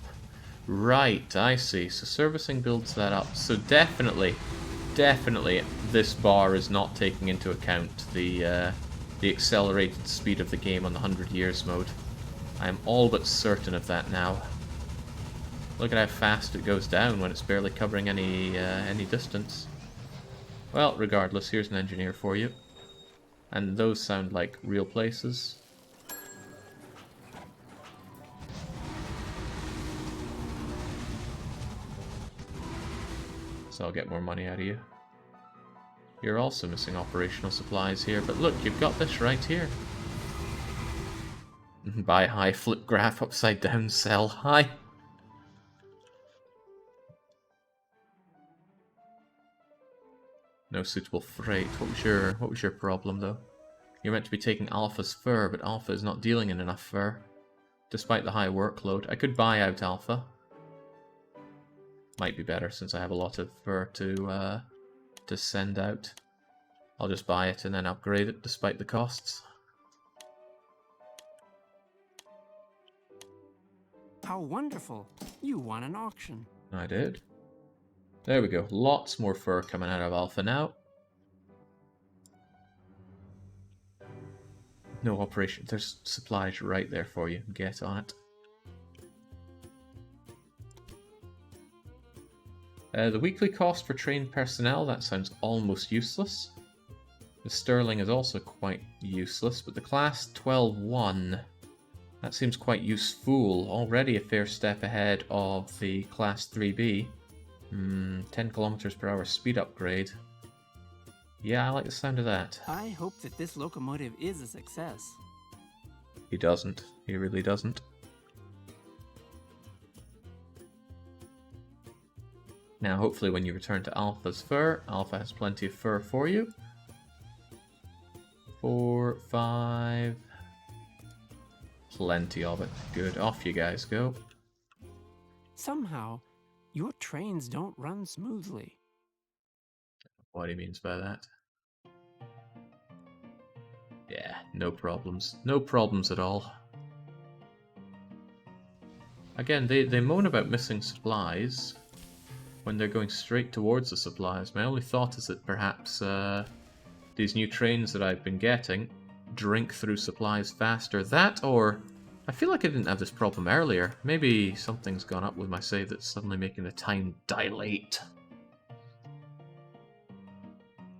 Right, I see. So servicing builds that up. So definitely, this bar is not taking into account the accelerated speed of the game on the 100 years mode. I am all but certain of that now. Look at how fast it goes down when it's barely covering any distance. Well, regardless, here's an engineer for you. And those sound like real places. So I'll get more money out of you. You're also missing operational supplies here, but look, you've got this right here. Buy high, flip graph, upside down, sell high. No suitable freight. What was your problem though? You're meant to be taking Alpha's fur, but Alpha is not dealing in enough fur. Despite the high workload. I could buy out Alpha. Might be better since I have a lot of fur to send out. I'll just buy it and then upgrade it despite the costs. How wonderful! You won an auction. I did. There we go. Lots more fur coming out of Alpha now. No operation. There's supplies right there for you. Get on it. The weekly cost for trained personnel, that sounds almost useless. The sterling is also quite useless, but the class 12-1, that seems quite useful. Already a fair step ahead of the class 3B. 10 kilometers per hour speed upgrade. Yeah, I like the sound of that. I hope that this locomotive is a success. He doesn't. He really doesn't. Now, hopefully when you return to Alpha's fur, Alpha has plenty of fur for you. 4, 5... Plenty of it. Good. Off you guys go. Somehow, your trains don't run smoothly. What he means by that. Yeah, no problems. No problems at all. Again, they moan about missing supplies when they're going straight towards the supplies. My only thought is that perhaps these new trains that I've been getting drink through supplies faster. That, or I feel like I didn't have this problem earlier. Maybe something's gone up with my save that's suddenly making the time dilate.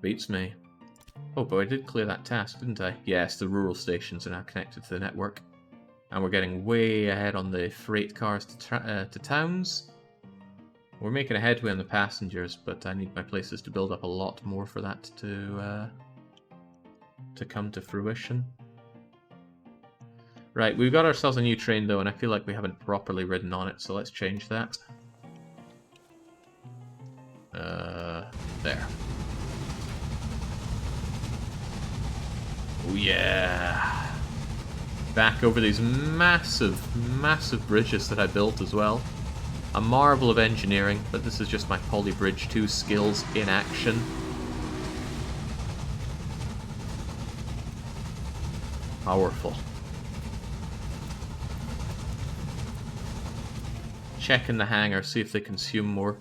Beats me. Oh, but I did clear that task, didn't I? Yes, the rural stations are now connected to the network. And we're getting way ahead on the freight cars to towns. We're making a headway on the passengers, but I need my places to build up a lot more for that to come to fruition. Right, we've got ourselves a new train though, and I feel like we haven't properly ridden on it, so let's change that. There. Oh yeah! Back over these massive, massive bridges that I built as well. A marvel of engineering, but this is just my Poly Bridge 2 skills in action. Powerful. Check in the hangar, see if they consume more.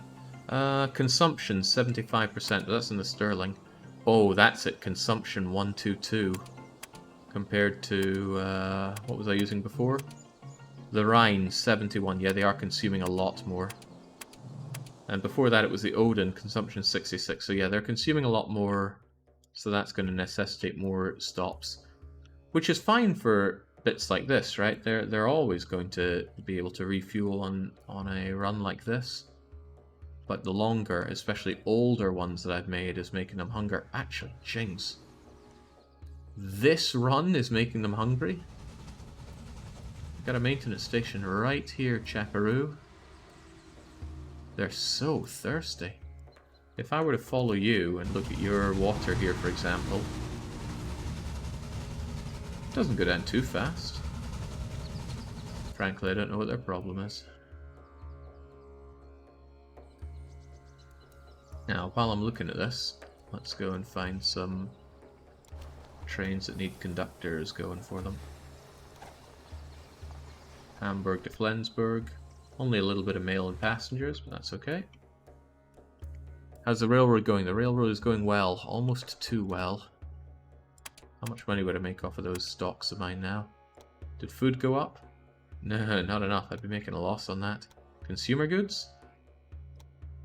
Consumption 75%, that's in the sterling. Oh, that's it, consumption 122. Compared to, what was I using before? The Rhine 71, yeah, they are consuming a lot more. And before that it was the Odin, consumption 66, so yeah, they're consuming a lot more, so that's going to necessitate more stops. Which is fine for bits like this, right? They're always going to be able to refuel on a run like this. But the longer, especially older ones that I've made, is making them hunger. Actually, jings. This run is making them hungry? Got a maintenance station right here, Chaparoo. They're so thirsty. If I were to follow you and look at your water here, for example, it doesn't go down too fast. Frankly, I don't know what their problem is. Now, while I'm looking at this, let's go and find some trains that need conductors going for them. Hamburg to Flensburg. Only a little bit of mail and passengers, but that's okay. How's the railroad going? The railroad is going well. Almost too well. How much money would I make off of those stocks of mine now? Did food go up? No, not enough. I'd be making a loss on that. Consumer goods?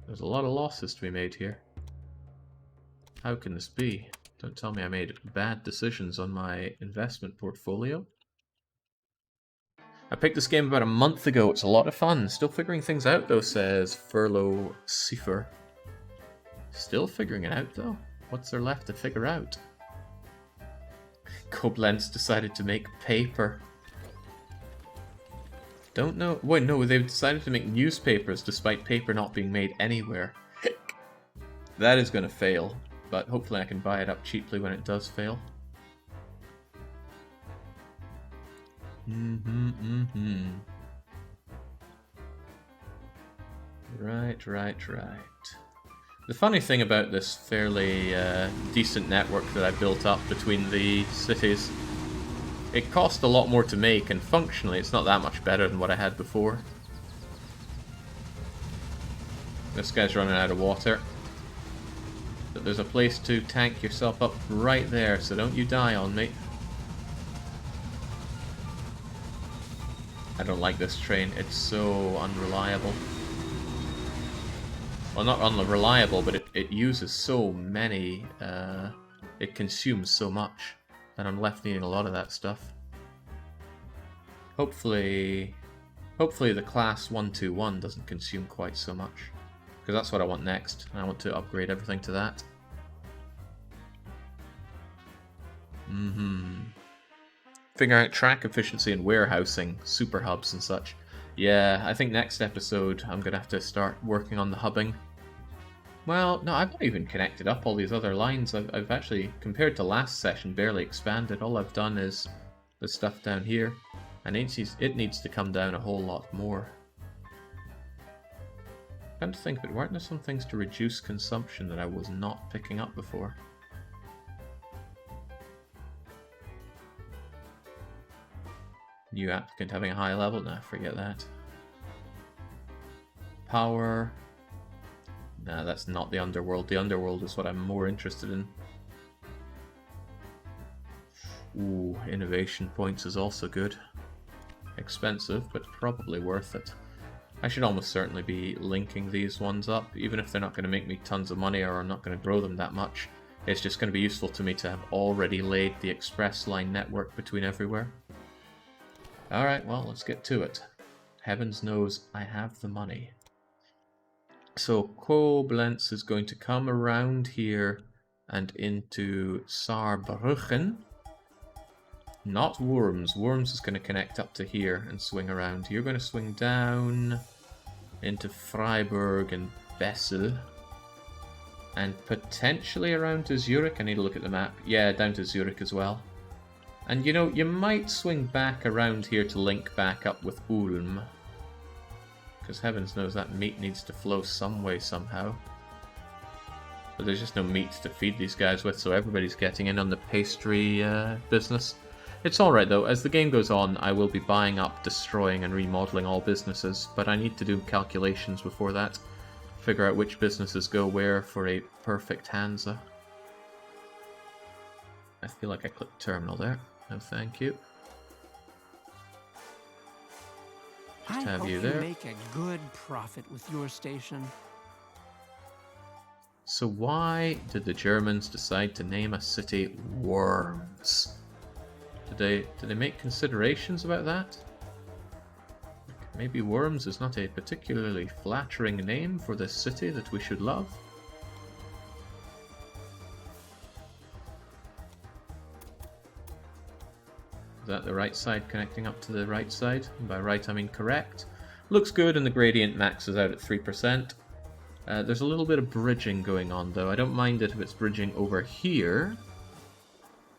There's a lot of losses to be made here. How can this be? Don't tell me I made bad decisions on my investment portfolio. I picked this game about a month ago. It's a lot of fun. Still figuring things out though, says Furlough Cipher. Still figuring it out, though. What's there left to figure out? Koblenz decided to make paper. Don't know. Wait, no, they've decided to make newspapers despite paper not being made anywhere. That is going to fail, but hopefully I can buy it up cheaply when it does fail. Right. The funny thing about this fairly decent network that I built up between the cities, it cost a lot more to make, and functionally it's not that much better than what I had before. This guy's running out of water. But there's a place to tank yourself up right there, so don't you die on me. I don't like this train, it's so unreliable. Well, not unreliable, but it uses so many, it consumes so much, and I'm left needing a lot of that stuff. Hopefully the class 121 doesn't consume quite so much, because that's what I want next, and I want to upgrade everything to that. Figuring out track efficiency and warehousing, super hubs and such. Yeah, I think next episode I'm going to have to start working on the hubbing. Well, no, I've not even connected up all these other lines. I've actually, compared to last session, barely expanded. All I've done is the stuff down here, and it needs to come down a whole lot more. I'm trying to think, but weren't there some things to reduce consumption that I was not picking up before? New applicant having a high level? Nah, forget that. Power. Nah, that's not the underworld. The underworld is what I'm more interested in. Ooh, innovation points is also good. Expensive, but probably worth it. I should almost certainly be linking these ones up, even if they're not going to make me tons of money or I'm not going to grow them that much. It's just going to be useful to me to have already laid the express line network between everywhere. Alright, well, let's get to it. Heavens knows I have the money. So Koblenz is going to come around here and into Saarbrücken. Not Worms. Worms is going to connect up to here and swing around. You're going to swing down into Freiburg and Bessel. And potentially around to Zurich. I need to look at the map. Yeah, down to Zurich as well. And you know, you might swing back around here to link back up with Ulm. Because heavens knows that meat needs to flow some way, somehow. But there's just no meat to feed these guys with, so everybody's getting in on the pastry business. It's alright though, as the game goes on, I will be buying up, destroying and remodeling all businesses, but I need to do calculations before that. Figure out which businesses go where for a perfect Hansa. I feel like I clicked terminal there. No, thank you. I have hope you you there. make a good profit with your station. So why did the Germans decide to name a city Worms? Did they make considerations about that? Maybe Worms is not a particularly flattering name for this city that we should love? Is that the right side connecting up to the right side? And by right I mean correct. Looks good, and the gradient maxes out at 3%. There's a little bit of bridging going on though. I don't mind it if it's bridging over here.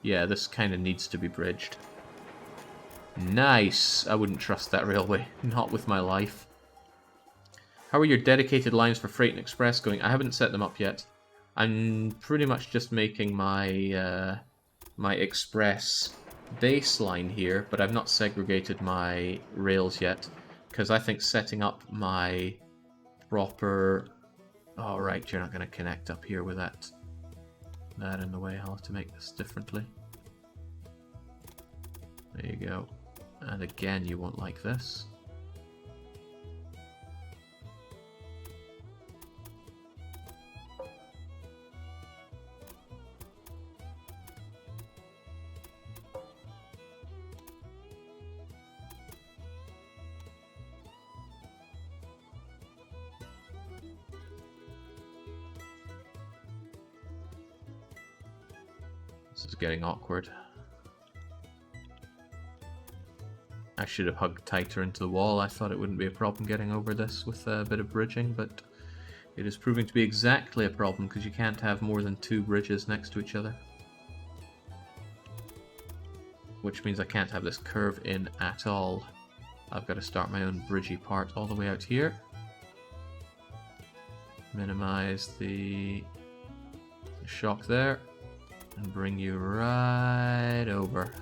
Yeah, this kind of needs to be bridged. Nice! I wouldn't trust that railway. Not with my life. How are your dedicated lines for freight and express going? I haven't set them up yet. I'm pretty much just making my my express baseline here, but I've not segregated my rails yet, because I think setting up my proper... Oh, right, you're not going to connect up here with that in the way. I'll have to make this differently. There you go. And again, you won't like this. This is getting awkward. I should have hugged tighter into the wall. I thought it wouldn't be a problem getting over this with a bit of bridging, but it is proving to be exactly a problem because you can't have more than 2 bridges next to each other. Which means I can't have this curve in at all. I've got to start my own bridgey part all the way out here. Minimize the shock there and bring you right over.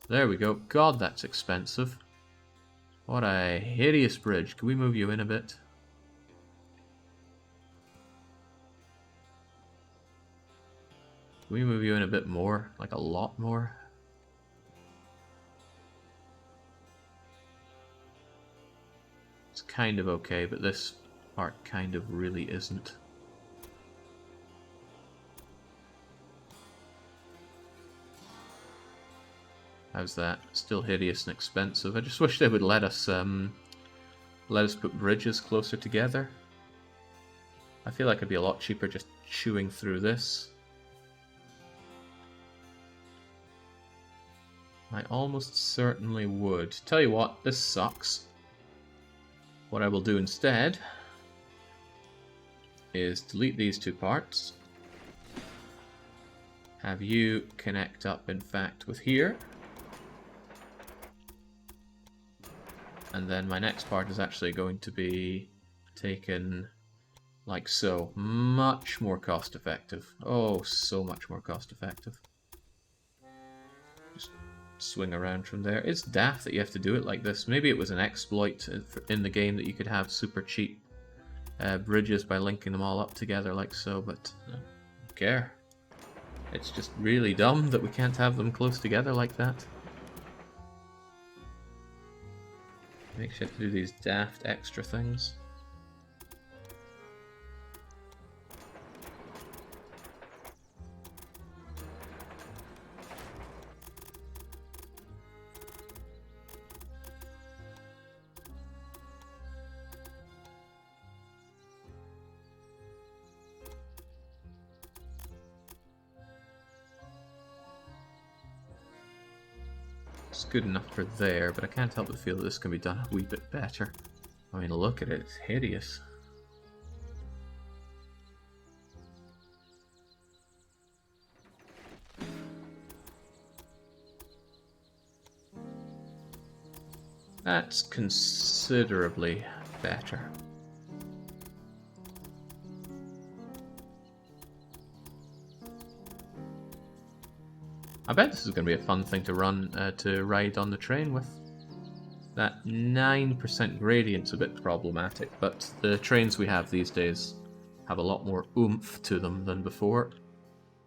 There we go. God, that's expensive. What a hideous bridge. Can we move you in a bit? Can we move you in a bit more? Like a lot more? It's kind of okay, but this part kind of really isn't. How's that? Still hideous and expensive. I just wish they would let us put bridges closer together. I feel like it'd be a lot cheaper just chewing through this. I almost certainly would. Tell you what, this sucks. What I will do instead is delete these 2 parts. Have you connect up, in fact, with here. And then my next part is actually going to be taken like so. Much more cost effective. Oh, so much more cost effective. Just swing around from there. It's daft that you have to do it like this. Maybe it was an exploit in the game that you could have super cheap bridges by linking them all up together like so, but I don't care. It's just really dumb that we can't have them close together like that. Makes you have to do these daft extra things. It's good enough for there, but I can't help but feel that this can be done a wee bit better. I mean, look at it, it's hideous. That's considerably better. I bet this is going to be a fun thing to ride on the train with. That 9% gradient's a bit problematic, but the trains we have these days have a lot more oomph to them than before.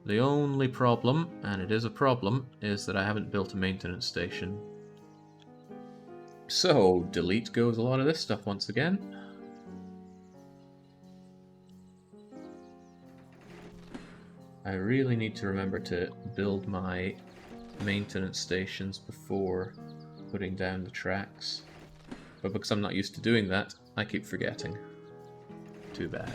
The only problem, and it is a problem, is that I haven't built a maintenance station. So, delete goes a lot of this stuff once again. I really need to remember to build my maintenance stations before putting down the tracks. But because I'm not used to doing that, I keep forgetting. Too bad.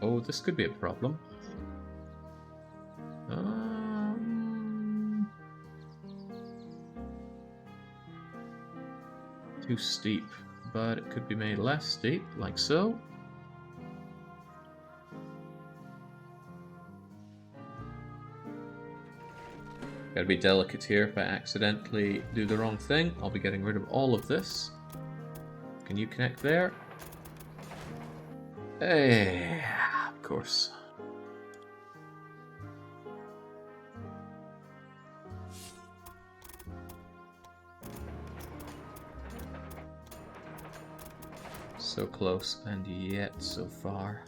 Oh, this could be a problem. Too steep, but it could be made less steep, like so. Gotta be delicate here. If I accidentally do the wrong thing, I'll be getting rid of all of this. Can you connect there? Hey, of course. So close, and yet so far.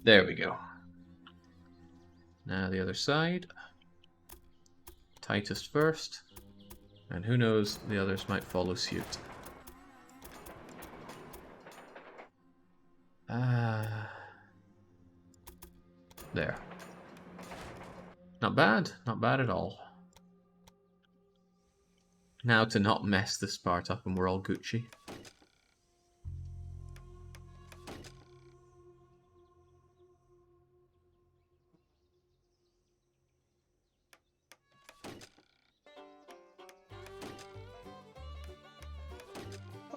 There we go. Now the other side. Tightest first. And who knows, the others might follow suit. There. Not bad. Not bad at all. Now to not mess this part up and we're all Gucci.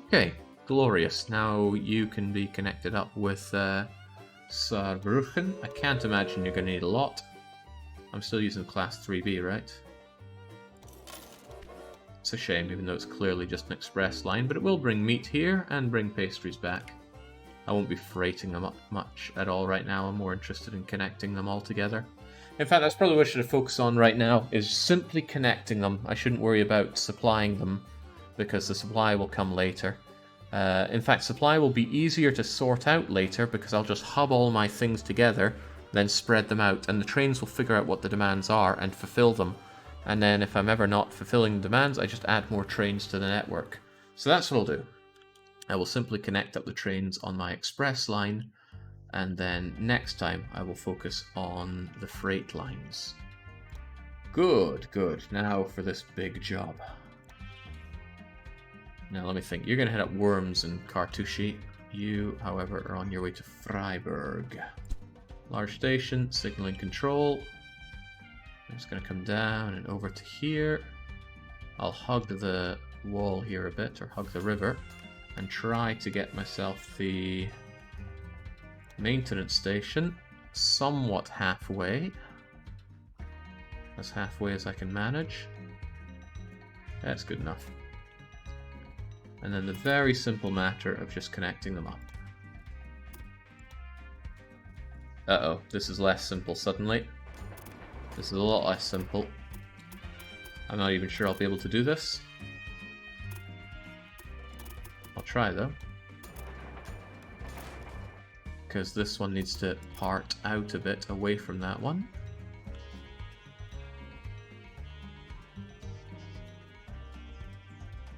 Okay, glorious. Now you can be connected up with Saarbrücken. I can't imagine you're going to need a lot. I'm still using class 3B, right? It's a shame, even though it's clearly just an express line, but it will bring meat here and bring pastries back. I won't be freighting them up much at all right now. I'm more interested in connecting them all together. In fact, that's probably what I should focus on right now, is simply connecting them. I shouldn't worry about supplying them, because the supply will come later. In fact, supply will be easier to sort out later, because I'll just hub all my things together, then spread them out, and the trains will figure out what the demands are and fulfill them. And then if I'm ever not fulfilling the demands, I just add more trains to the network. So that's what I'll do. I will simply connect up the trains on my express line, and then next time I will focus on the freight lines. Good, good. Now for this big job. Now let me think. You're going to head up Worms and Cartouche. You, however, are on your way to Freiburg. Large station, signaling control. I'm just going to come down and over to here. I'll hug the wall here a bit, or hug the river, and try to get myself the maintenance station somewhat halfway. As halfway as I can manage. That's good enough. And then the very simple matter of just connecting them up. Uh-oh, this is less simple suddenly. This is a lot less simple. I'm not even sure I'll be able to do this. I'll try though. Because this one needs to part out a bit away from that one.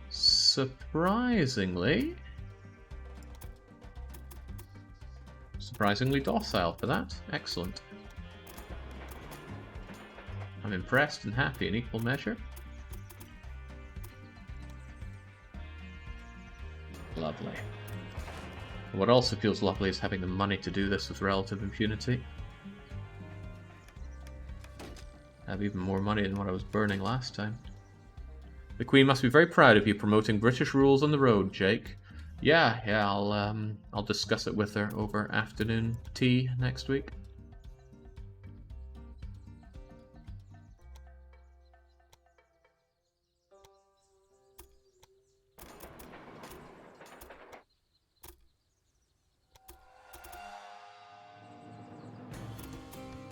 Surprisingly docile for that. Excellent. I'm impressed and happy in equal measure. Lovely. What also feels lovely is having the money to do this with relative impunity. I have even more money than what I was burning last time. The Queen must be very proud of you promoting British rules on the road, Jake. Yeah, I'll discuss it with her over afternoon tea next week.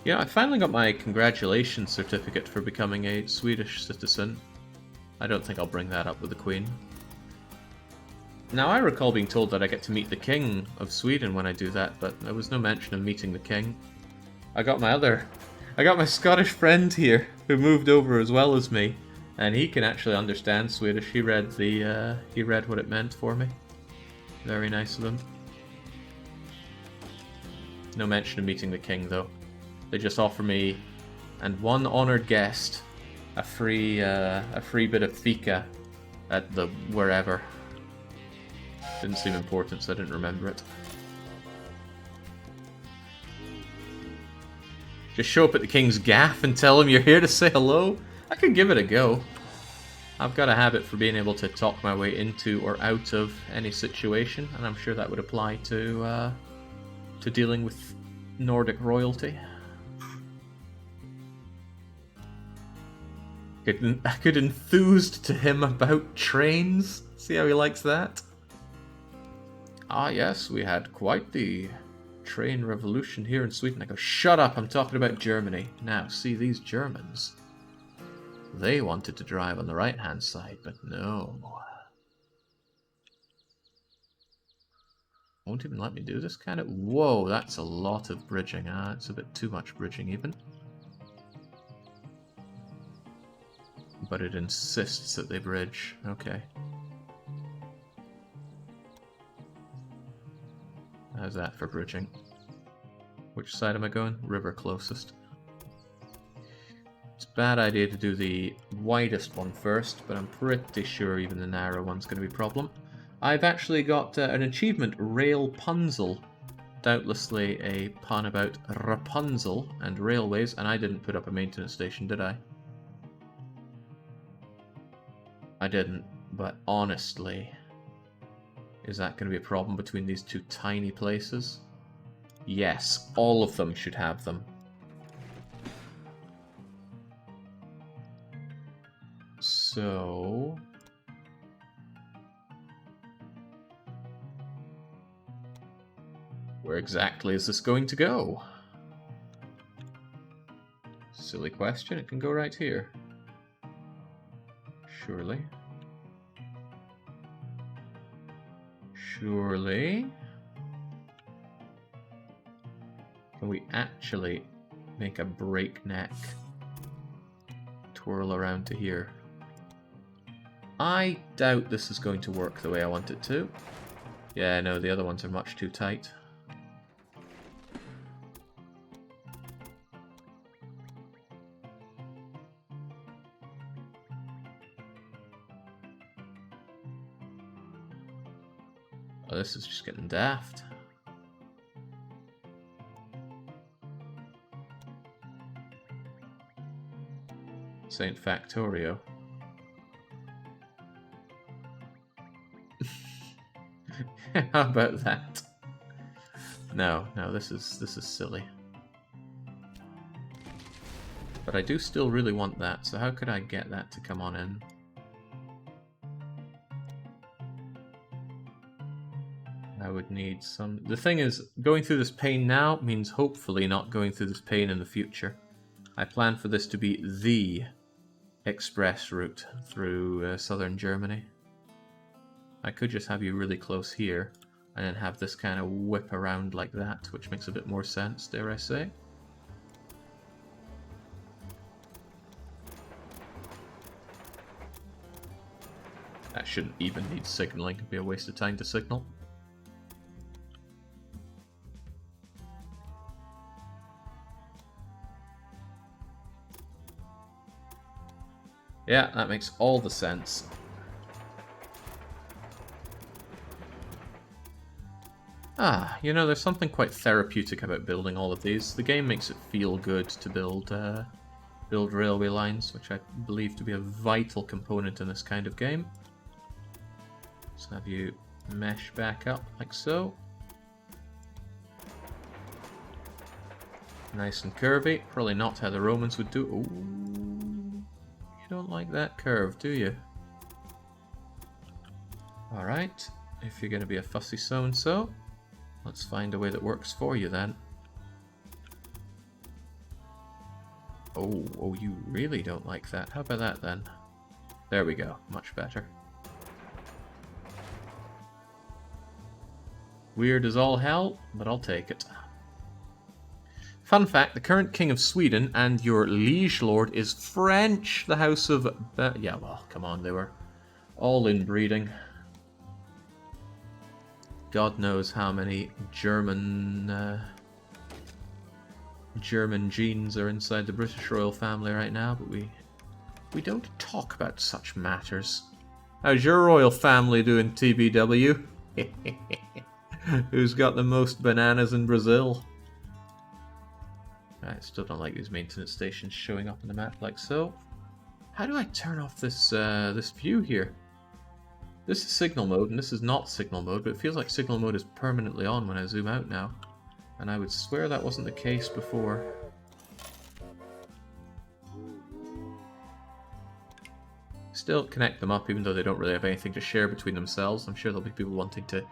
Yeah, I finally got my congratulations certificate for becoming a Swedish citizen. I don't think I'll bring that up with the Queen. Now, I recall being told that I get to meet the King of Sweden when I do that, but there was no mention of meeting the King. I got my Scottish friend here, who moved over as well as me, and he can actually understand Swedish. He read what it meant for me. Very nice of him. No mention of meeting the King, though. They just offer me, and one honoured guest, a free bit of fika at the wherever. Didn't seem important, so I didn't remember it. Just show up at the King's gaff and tell him you're here to say hello? I could give it a go. I've got a habit for being able to talk my way into or out of any situation, and I'm sure that would apply to dealing with Nordic royalty. I could enthuse to him about trains. See how he likes that? Ah yes, we had quite the train revolution here in Sweden. I go, shut up, I'm talking about Germany. Now, see, these Germans, they wanted to drive on the right-hand side, but no. Won't even let me do this kind of... Whoa, that's a lot of bridging. It's a bit too much bridging, even. But it insists that they bridge. Okay. How's that for bridging? Which side am I going? River closest. It's a bad idea to do the widest one first, but I'm pretty sure even the narrow one's going to be a problem. I've actually got an achievement, Railpunzel. Doubtlessly a pun about Rapunzel and railways, and I didn't put up a maintenance station, did I? I didn't, but honestly, is that going to be a problem between these two tiny places? Yes, all of them should have them. So... where exactly is this going to go? Silly question, it can go right here. Surely. Surely. Can we actually make a breakneck twirl around to here? I doubt this is going to work the way I want it to. Yeah, no, the other ones are much too tight. Oh, this is just getting daft. Saint Factorio. How about that? No, this is silly. But I do still really want that, so how could I get that to come on in? I would need some... The thing is, going through this pain now means hopefully not going through this pain in the future. I plan for this to be the express route through southern Germany. I could just have you really close here, and then have this kind of whip around like that, which makes a bit more sense, dare I say. That shouldn't even need signaling, it'd be a waste of time to signal. Yeah, that makes all the sense. Ah, you know, there's something quite therapeutic about building all of these. The game makes it feel good to build railway lines, which I believe to be a vital component in this kind of game. Let's have you mesh back up like so. Nice and curvy. Probably not how the Romans would do it. Ooh, you don't like that curve, do you? Alright, if you're going to be a fussy so-and-so, let's find a way that works for you then. Oh, you really don't like that. How about that then? There we go, much better. Weird as all hell, but I'll take it. Fun fact, the current king of Sweden and your liege lord is French. The house of... yeah, well, come on, they were all inbreeding. God knows how many German genes are inside the British royal family right now, but we don't talk about such matters. How's your royal family doing, TBW? Who's got the most bananas in Brazil? I still don't like these maintenance stations showing up on the map like so. How do I turn off this this view here? This is signal mode, and this is not signal mode, but it feels like signal mode is permanently on when I zoom out now. And I would swear that wasn't the case before. Still connect them up, even though they don't really have anything to share between themselves. I'm sure there'll be people wanting to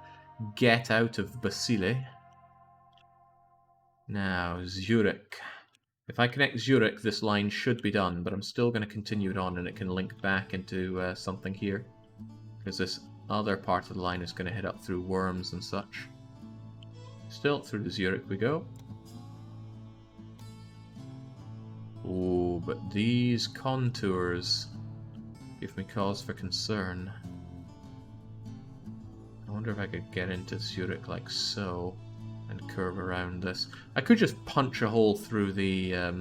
get out of Basile. Now, Zurich. If I connect Zurich, this line should be done, but I'm still going to continue it on, and it can link back into something here. Because this other part of the line is going to head up through Worms and such. Still, through to Zurich we go. Oh, but these contours give me cause for concern. I wonder if I could get into Zurich like so. and curve around this. I could just punch a hole through the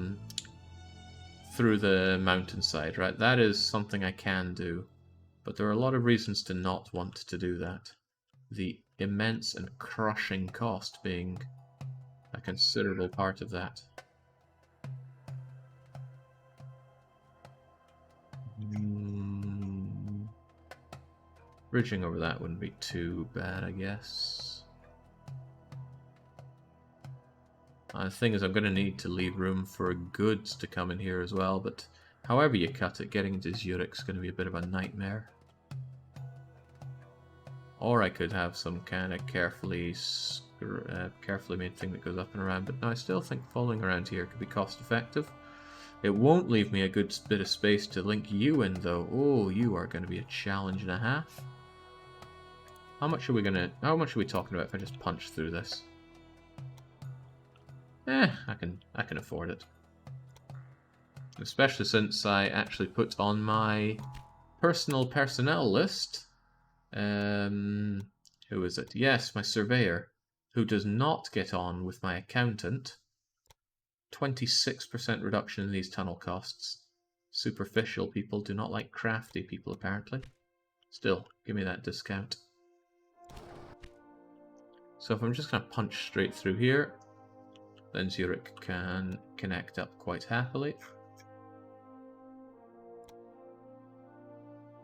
mountainside, right? That is something I can do, but there are a lot of reasons to not want to do that. The immense and crushing cost being a considerable part of that. Bridging over that wouldn't be too bad, I guess. The thing is, I'm going to need to leave room for goods to come in here as well, but however you cut it, getting into Zurich is going to be a bit of a nightmare. Or I could have some kind of carefully made thing that goes up and around, but no, I still think following around here could be cost effective. It won't leave me a good bit of space to link you in, though. Oh, you are going to be a challenge and a half. How much are we talking about if I just punch through this? I can afford it. Especially since I actually put on my personnel list. Who is it? Yes, my surveyor, who does not get on with my accountant. 26% reduction in these tunnel costs. Superficial people do not like crafty people, apparently. Still, give me that discount. So if I'm just going to punch straight through here, then Zurich can connect up quite happily.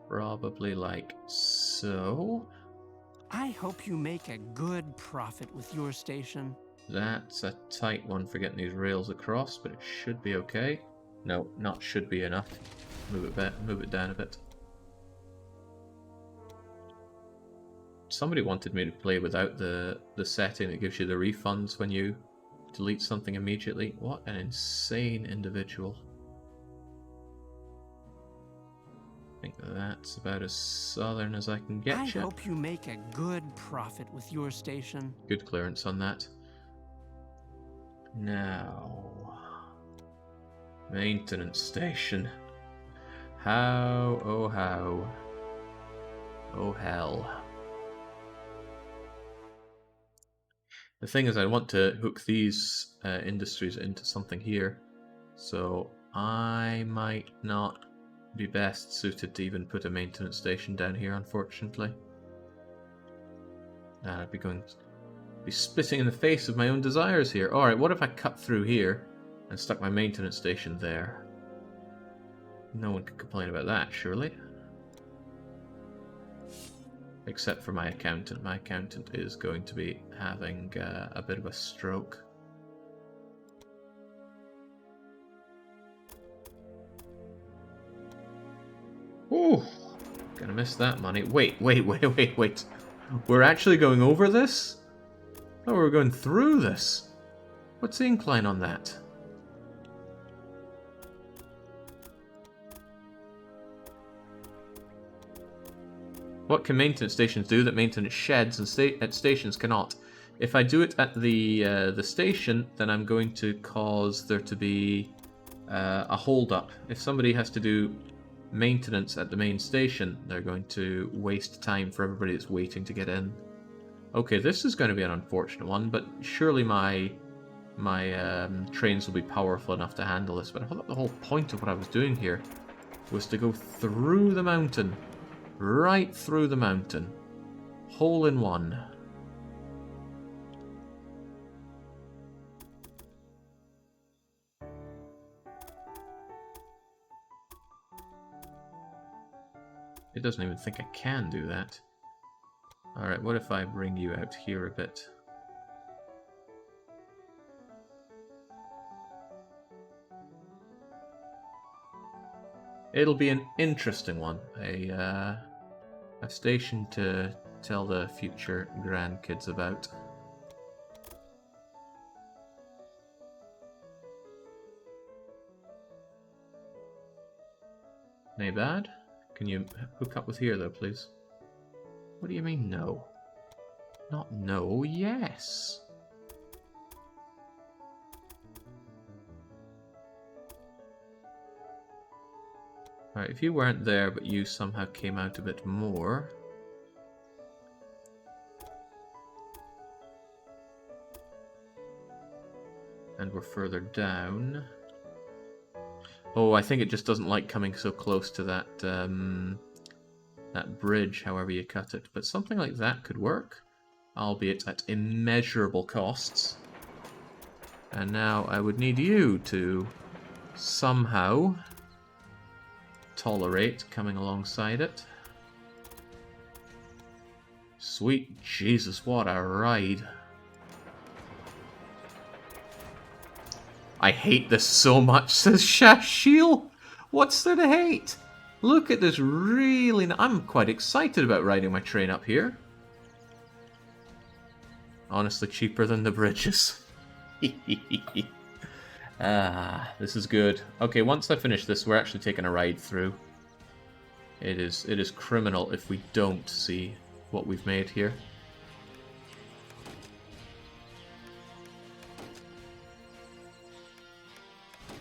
Probably like so. I hope you make a good profit with your station. That's a tight one for getting these rails across, but it should be okay. No, not should be enough. Move it down a bit. Somebody wanted me to play without the setting that gives you the refunds when you delete something immediately. What an insane individual. I think that's about as southern as I can get you. I hope you make a good profit with your station. Good clearance on that. Now, maintenance station. How, oh how, oh hell. The thing is, I want to hook these industries into something here, so I might not be best suited to even put a maintenance station down here, unfortunately. I'd be spitting in the face of my own desires here. Alright, what if I cut through here and stuck my maintenance station there? No one could complain about that, surely. Except for my accountant. My accountant is going to be having a bit of a stroke. Ooh, gonna miss that money. Wait. We're actually going over this? Oh, we're going through this. What's the incline on that? What can maintenance stations do that maintenance sheds and at stations cannot? If I do it at the station, then I'm going to cause there to be a hold-up. If somebody has to do maintenance at the main station, they're going to waste time for everybody that's waiting to get in. Okay, this is going to be an unfortunate one, but surely my trains will be powerful enough to handle this. But I thought the whole point of what I was doing here was to go through the mountain. Right through the mountain. Hole in one. It doesn't even think I can do that. Alright, what if I bring you out here a bit? It'll be an interesting one. A station to tell the future grandkids about. Nay bad? Can you hook up with here though, please? What do you mean no? Not no, yes. Alright, if you weren't there but you somehow came out a bit more. And we're further down. Oh, I think it just doesn't like coming so close to that, that bridge, however you cut it. But something like that could work, albeit at immeasurable costs. And now I would need you to somehow tolerate coming alongside it. Sweet Jesus, what a ride. I hate this so much, says Shashil. What's there to hate? Look at this really... I'm quite excited about riding my train up here. Honestly, cheaper than the bridges. Ah, this is good. Okay, once I finish this, we're actually taking a ride through. It is criminal if we don't see what we've made here.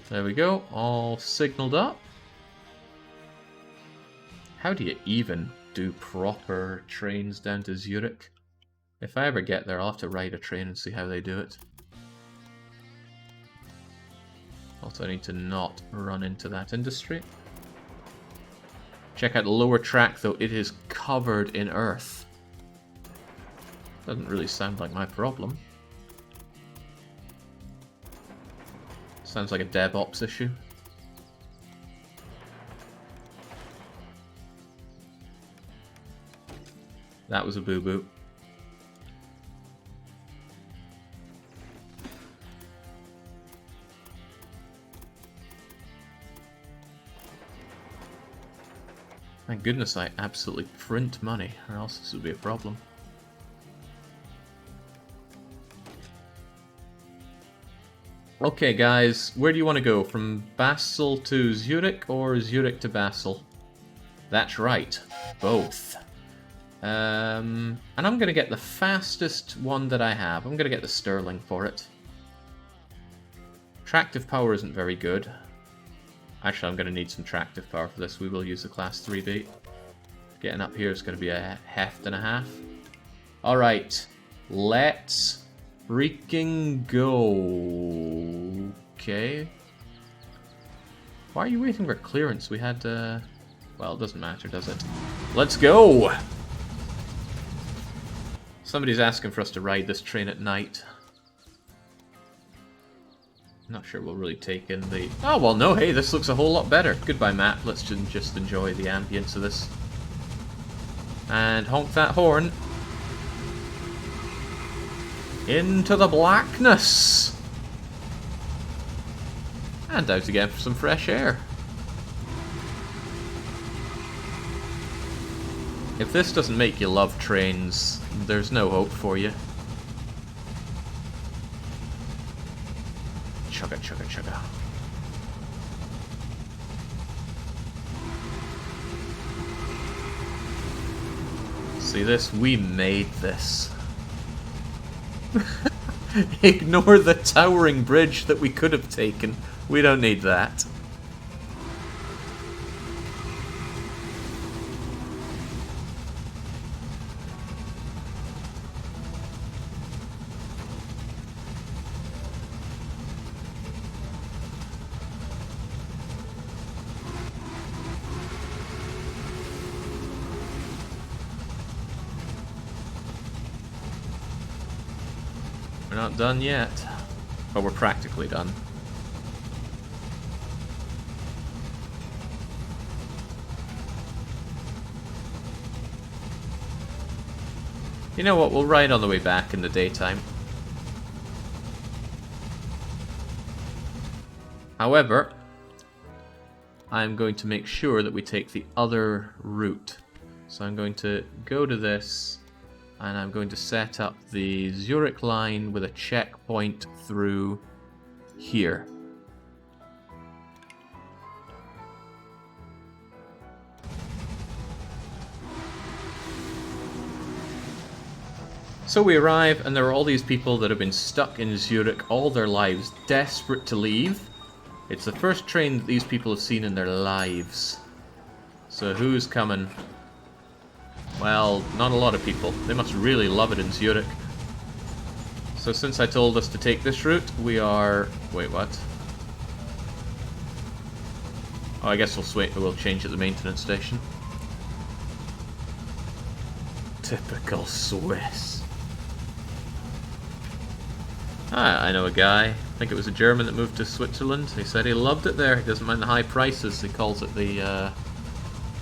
There we go, all signaled up. How do you even do proper trains down to Zurich? If I ever get there, I'll have to ride a train and see how they do it. Also, I need to not run into that industry. Check out the lower track, though. It is covered in earth. Doesn't really sound like my problem. Sounds like a DevOps issue. That was a boo-boo. Thank goodness I absolutely print money, or else this would be a problem. Okay guys, where do you want to go? From Basel to Zurich or Zurich to Basel? That's right, both. And I'm going to get the fastest one that I have. I'm going to get the Sterling for it. Tractive power isn't very good. Actually, I'm going to need some tractive power for this. We will use the class 3B. Getting up here is going to be a heft and a half. Alright, let's freaking go. Okay. Why are you waiting for clearance? We had, well, it doesn't matter, does it? Let's go! Somebody's asking for us to ride this train at night. Not sure we'll really take in the... Oh, well, no, hey, this looks a whole lot better. Goodbye, map. Let's just enjoy the ambience of this. And honk that horn. Into the blackness! And out again for some fresh air. If this doesn't make you love trains, there's no hope for you. Chugga, chugga, chugga. See this? We made this. Ignore the towering bridge that we could have taken. We don't need that. We're not done yet, but we're practically done. You know what, we'll ride on the way back in the daytime. However, I'm going to make sure that we take the other route. So I'm going to go to this, and I'm going to set up the Zurich line with a checkpoint through here. So we arrive, and there are all these people that have been stuck in Zurich all their lives, desperate to leave. It's the first train that these people have seen in their lives. So who's coming? Well, not a lot of people. They must really love it in Zurich. So since I told us to take this route, we are... Wait, what? Oh, I guess we'll change at the maintenance station. Typical Swiss. Ah, I know a guy. I think it was a German that moved to Switzerland. He said he loved it there. He doesn't mind the high prices. He calls it the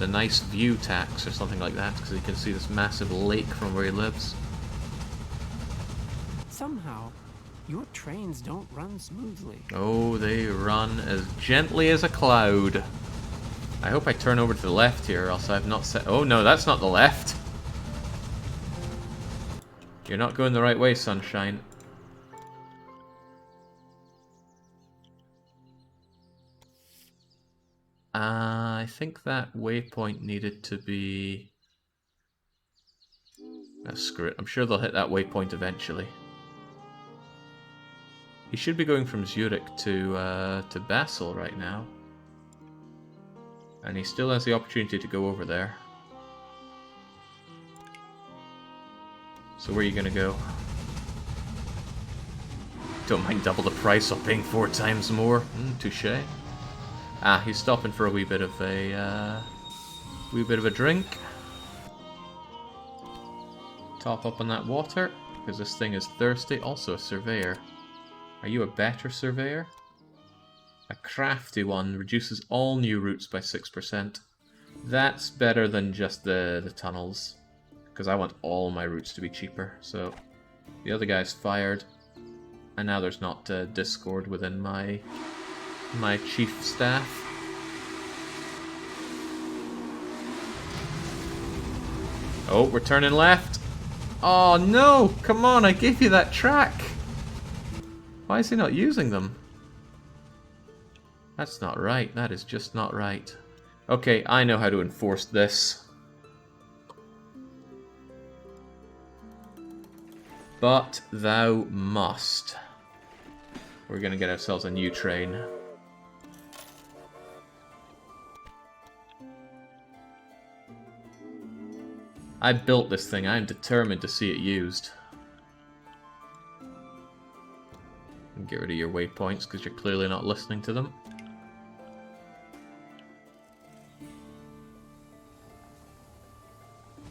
nice view tax or something like that, because he can see this massive lake from where he lives. Somehow, your trains don't run smoothly. Oh, they run as gently as a cloud. I hope I turn over to the left here, or else I've not set... Oh no, that's not the left. You're not going the right way, sunshine. I think that waypoint needed to be... screw it. I'm sure they'll hit that waypoint eventually. He should be going from Zurich to Basel right now. And he still has the opportunity to go over there. So where are you going to go? Don't mind double the price of paying 4 times more. Touché. Ah, he's stopping for a wee bit of a drink. Top up on that water, because this thing is thirsty. Also a surveyor. Are you a better surveyor? A crafty one reduces all new routes by 6%. That's better than just the tunnels, because I want all my routes to be cheaper. So the other guy's fired, and now there's not discord within my chief staff. Oh, we're turning left. Oh no! Come on, I gave you that track. Why is he not using them? That's not right. That is just not right. Okay, I know how to enforce this. But thou must. We're gonna get ourselves a new train. I built this thing. I'm determined to see it used. And get rid of your waypoints, because you're clearly not listening to them.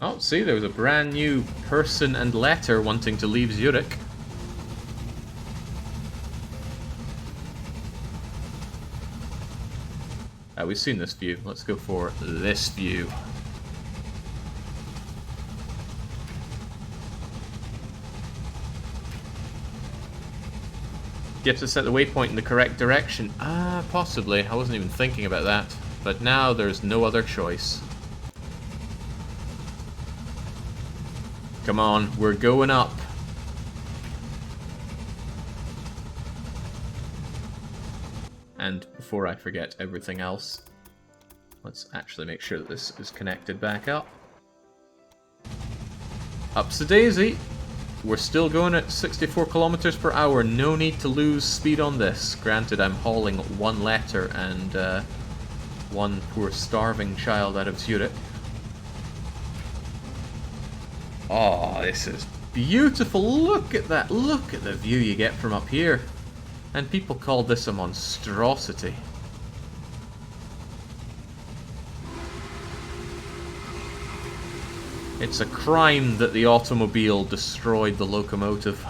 Oh, see, there was a brand new person and letter wanting to leave Zurich. We've seen this view. Let's go for this view. You have to set the waypoint in the correct direction. Ah, possibly. I wasn't even thinking about that. But now there's no other choice. Come on, we're going up. And before I forget everything else, let's actually make sure that this is connected back up. Up's a daisy. We're still going at 64 kilometers per hour. No need to lose speed on this. Granted, I'm hauling one letter and one poor starving child out of Zurich. Oh, this is beautiful. Look at that. Look at the view you get from up here. And people call this a monstrosity. It's a crime that the automobile destroyed the locomotive.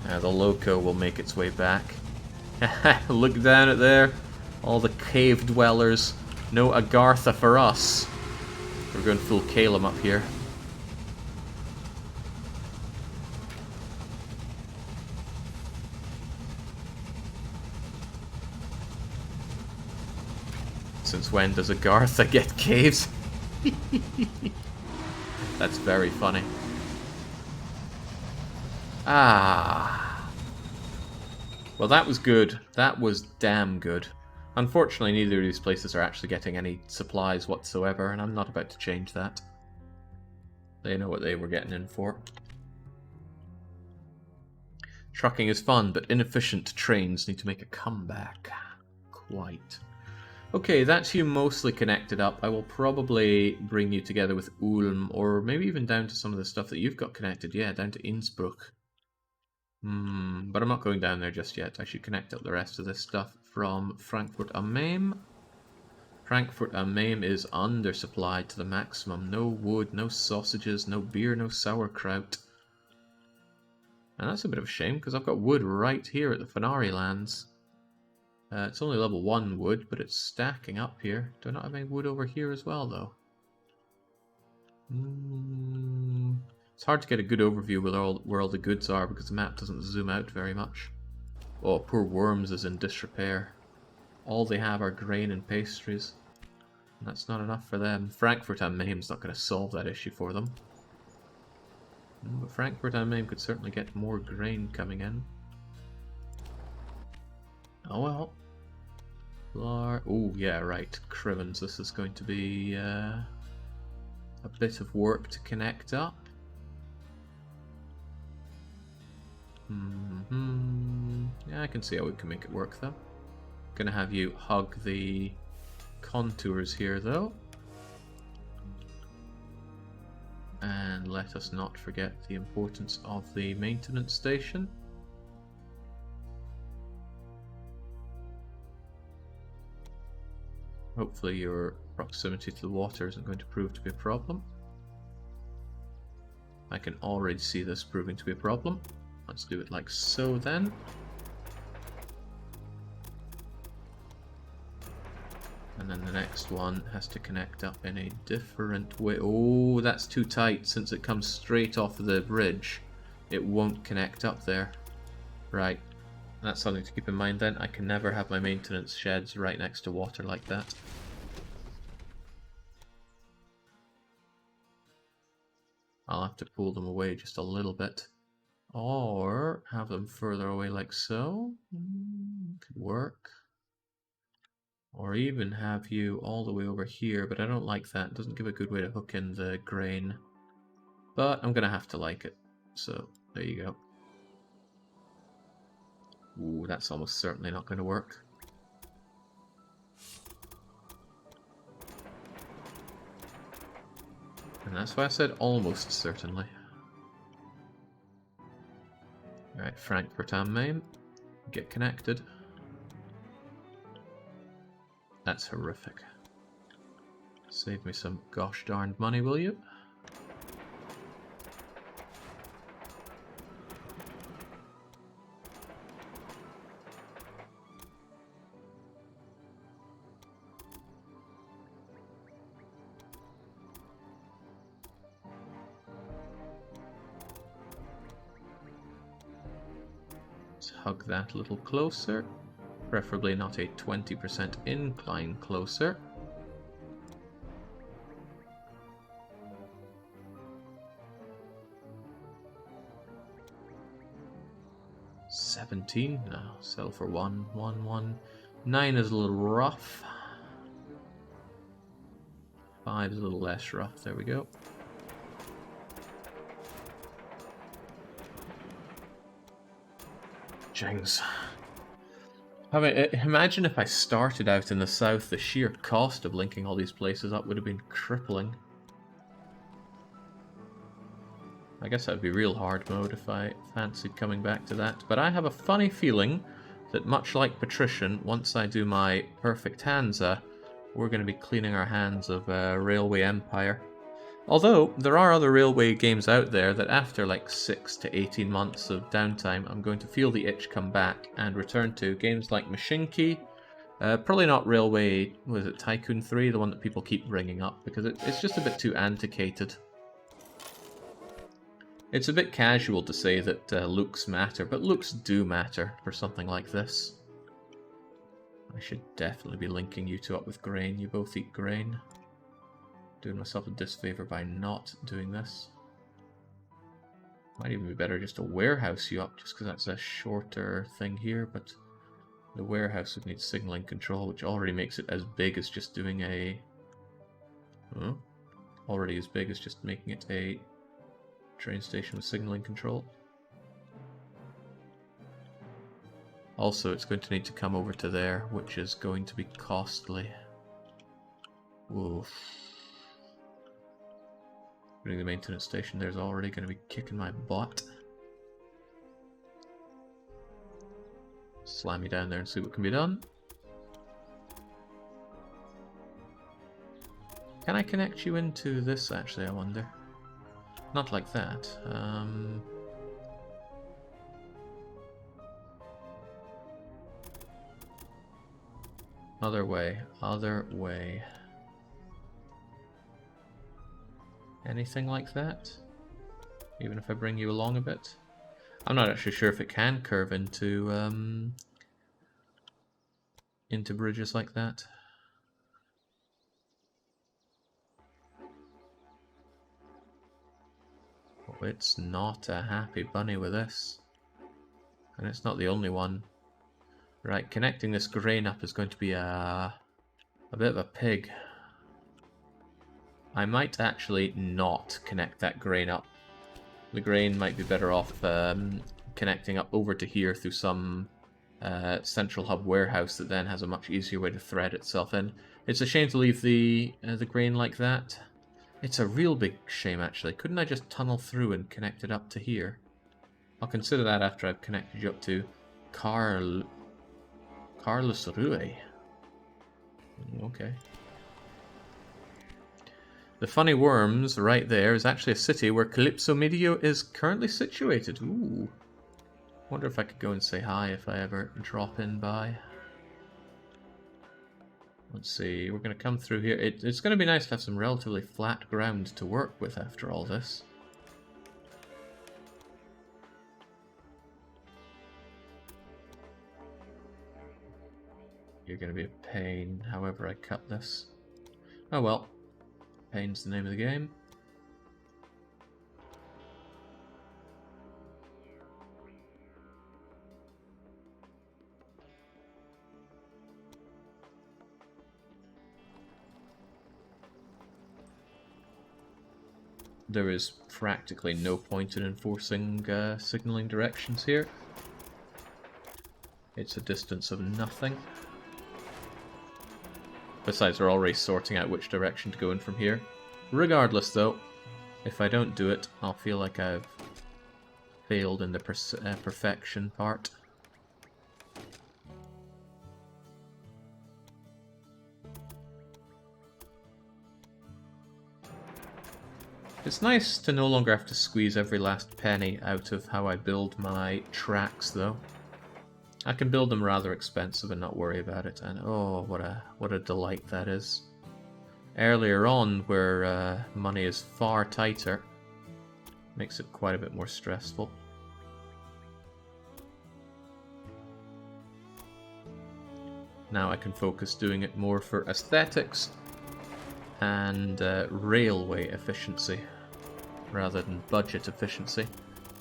The loco will make its way back. Look down at there. All the cave dwellers. No Agartha for us. We're going full Calum up here. Since when does Agartha get caves? That's very funny. Ah. Well, that was good. That was damn good. Unfortunately, neither of these places are actually getting any supplies whatsoever, and I'm not about to change that. They know what they were getting in for. Trucking is fun, but inefficient trains need to make a comeback. Quite. Okay, that's you mostly connected up. I will probably bring you together with Ulm, or maybe even down to some of the stuff that you've got connected. Yeah, down to Innsbruck. But I'm not going down there just yet. I should connect up the rest of this stuff from Frankfurt am Main. Frankfurt am Main is undersupplied to the maximum. No wood, no sausages, no beer, no sauerkraut. And that's a bit of a shame, because I've got wood right here at the Fenari lands. It's only level 1 wood, but it's stacking up here. Do I not have any wood over here as well, though? It's hard to get a good overview where all the goods are, because the map doesn't zoom out very much. Oh, poor Worms is in disrepair. All they have are grain and pastries. And that's not enough for them. Frankfurt am Main's not going to solve that issue for them. But Frankfurt am Main could certainly get more grain coming in. Oh well. Oh yeah, right. Crivens. This is going to be a bit of work to connect up. Yeah, I can see how we can make it work though. Gonna have you hug the contours here though. And let us not forget the importance of the maintenance station. Hopefully your proximity to the water isn't going to prove to be a problem. I can already see this proving to be a problem. Let's do it like so then. And then the next one has to connect up in a different way. Oh, that's too tight. Since it comes straight off the bridge, it won't connect up there. Right. That's something to keep in mind then. I can never have my maintenance sheds right next to water like that. I'll have to pull them away just a little bit. Or have them further away like so. Could work. Or even have you all the way over here, but I don't like that. It doesn't give a good way to hook in the grain. But I'm going to have to like it. So, there you go. Ooh, that's almost certainly not going to work. And that's why I said almost certainly. Alright, Frankfurt am Main. Get connected. That's horrific. Save me some gosh darned money, will you? Let's hug that a little closer. Preferably not a 20% incline closer. $17? No, sell for 1. 9 is a little rough. 5 is a little less rough. There we go. Jings. I mean, imagine if I started out in the south, the sheer cost of linking all these places up would have been crippling. I guess that would be real hard mode if I fancied coming back to that. But I have a funny feeling that much like Patrician, once I do my perfect Hansa, we're going to be cleaning our hands of Railway Empire. Although, there are other railway games out there that after like 6 to 18 months of downtime, I'm going to feel the itch come back and return to games like Mashinki. Probably not Railway, was it Tycoon 3, the one that people keep bringing up, because it's just a bit too antiquated. It's a bit casual to say that looks matter, but looks do matter for something like this. I should definitely be linking you two up with grain. You both eat grain. Doing myself a disfavor by not doing this. Might even be better just to warehouse you up, just because that's a shorter thing here, but the warehouse would need signaling control, which already makes it as big as just doing a... Oh, already as big as just making it a train station with signaling control. Also, it's going to need to come over to there, which is going to be costly. Oof. Putting the maintenance station there's already going to be kicking my butt. Slam you down there and see what can be done. Can I connect you into this, actually, I wonder? Not like that. Other way, other way. Anything like that? Even if I bring you along a bit? I'm not actually sure if it can curve into bridges like that. Oh, it's not a happy bunny with this. And it's not the only one. Right, connecting this grain up is going to be a bit of a pig. I might actually not connect that grain up. The grain might be better off connecting up over to here through some central hub warehouse that then has a much easier way to thread itself in. It's a shame to leave the grain like that. It's a real big shame, actually. Couldn't I just tunnel through and connect it up to here? I'll consider that after I've connected you up to Karlsruhe. Okay. The Funny Worms right there is actually a city where Calypso Medio is currently situated. Ooh. Wonder if I could go and say hi if I ever drop in by. Let's see, we're going to come through here. It's going to be nice to have some relatively flat ground to work with after all this. You're going to be a pain, however I cut this. Oh well. Pain's the name of the game. There is practically no point in enforcing signaling directions here. It's a distance of nothing. Besides, we're already sorting out which direction to go in from here. Regardless, though, if I don't do it, I'll feel like I've failed in the perfection part. It's nice to no longer have to squeeze every last penny out of how I build my tracks, though. I can build them rather expensive and not worry about it, and oh, what a delight that is. Earlier on, where money is far tighter, makes it quite a bit more stressful. Now I can focus doing it more for aesthetics and railway efficiency, rather than budget efficiency.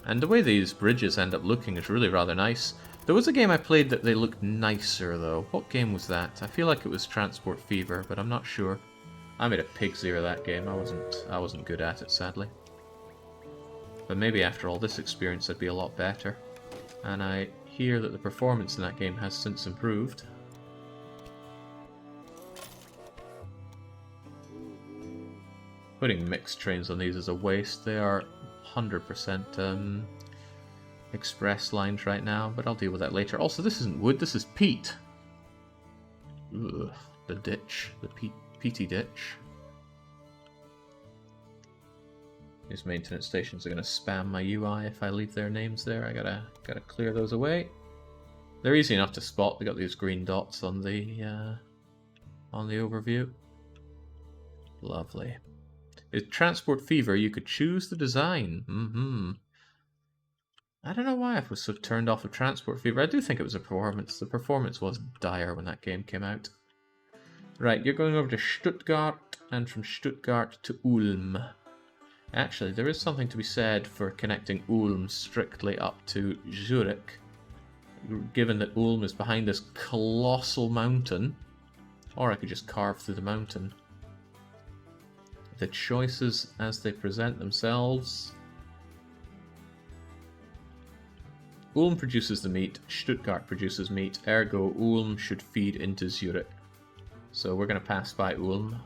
And the way these bridges end up looking is really rather nice. There was a game I played that they looked nicer, though. What game was that? I feel like it was Transport Fever, but I'm not sure. I made a pig's ear of that game. I wasn't good at it, sadly. But maybe after all this experience, I'd be a lot better. And I hear that the performance in that game has since improved. Putting mixed trains on these is a waste. They are 100% express lines right now, but I'll deal with that later. Also, this isn't wood, this is peat. Ugh, the ditch, the peaty ditch. These maintenance stations are going to spam my UI if I leave their names there. I gotta clear those away. They're easy enough to spot. They got these green dots on the overview. Lovely. With Transport Fever, you could choose the design. I don't know why I was so turned off of Transport Fever. I do think it was a performance. The performance was dire when that game came out. Right, you're going over to Stuttgart, and from Stuttgart to Ulm. Actually, there is something to be said for connecting Ulm strictly up to Zurich, given that Ulm is behind this colossal mountain. Or I could just carve through the mountain. The choices as they present themselves. Ulm produces the meat, Stuttgart produces meat, ergo Ulm should feed into Zurich. So we're going to pass by Ulm.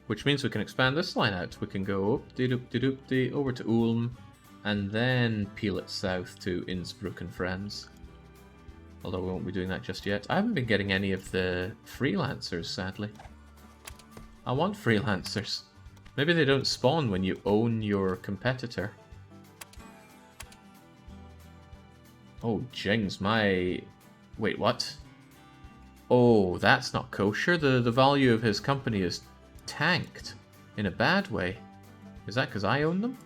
Which means we can expand this line out. We can go over to Ulm, and then peel it south to Innsbruck and friends. Although we won't be doing that just yet. I haven't been getting any of the freelancers, sadly. I want freelancers. Maybe they don't spawn when you own your competitor. Oh, Jings, my... Wait, what? Oh, that's not kosher. The value of his company is tanked in a bad way. Is that because I own them?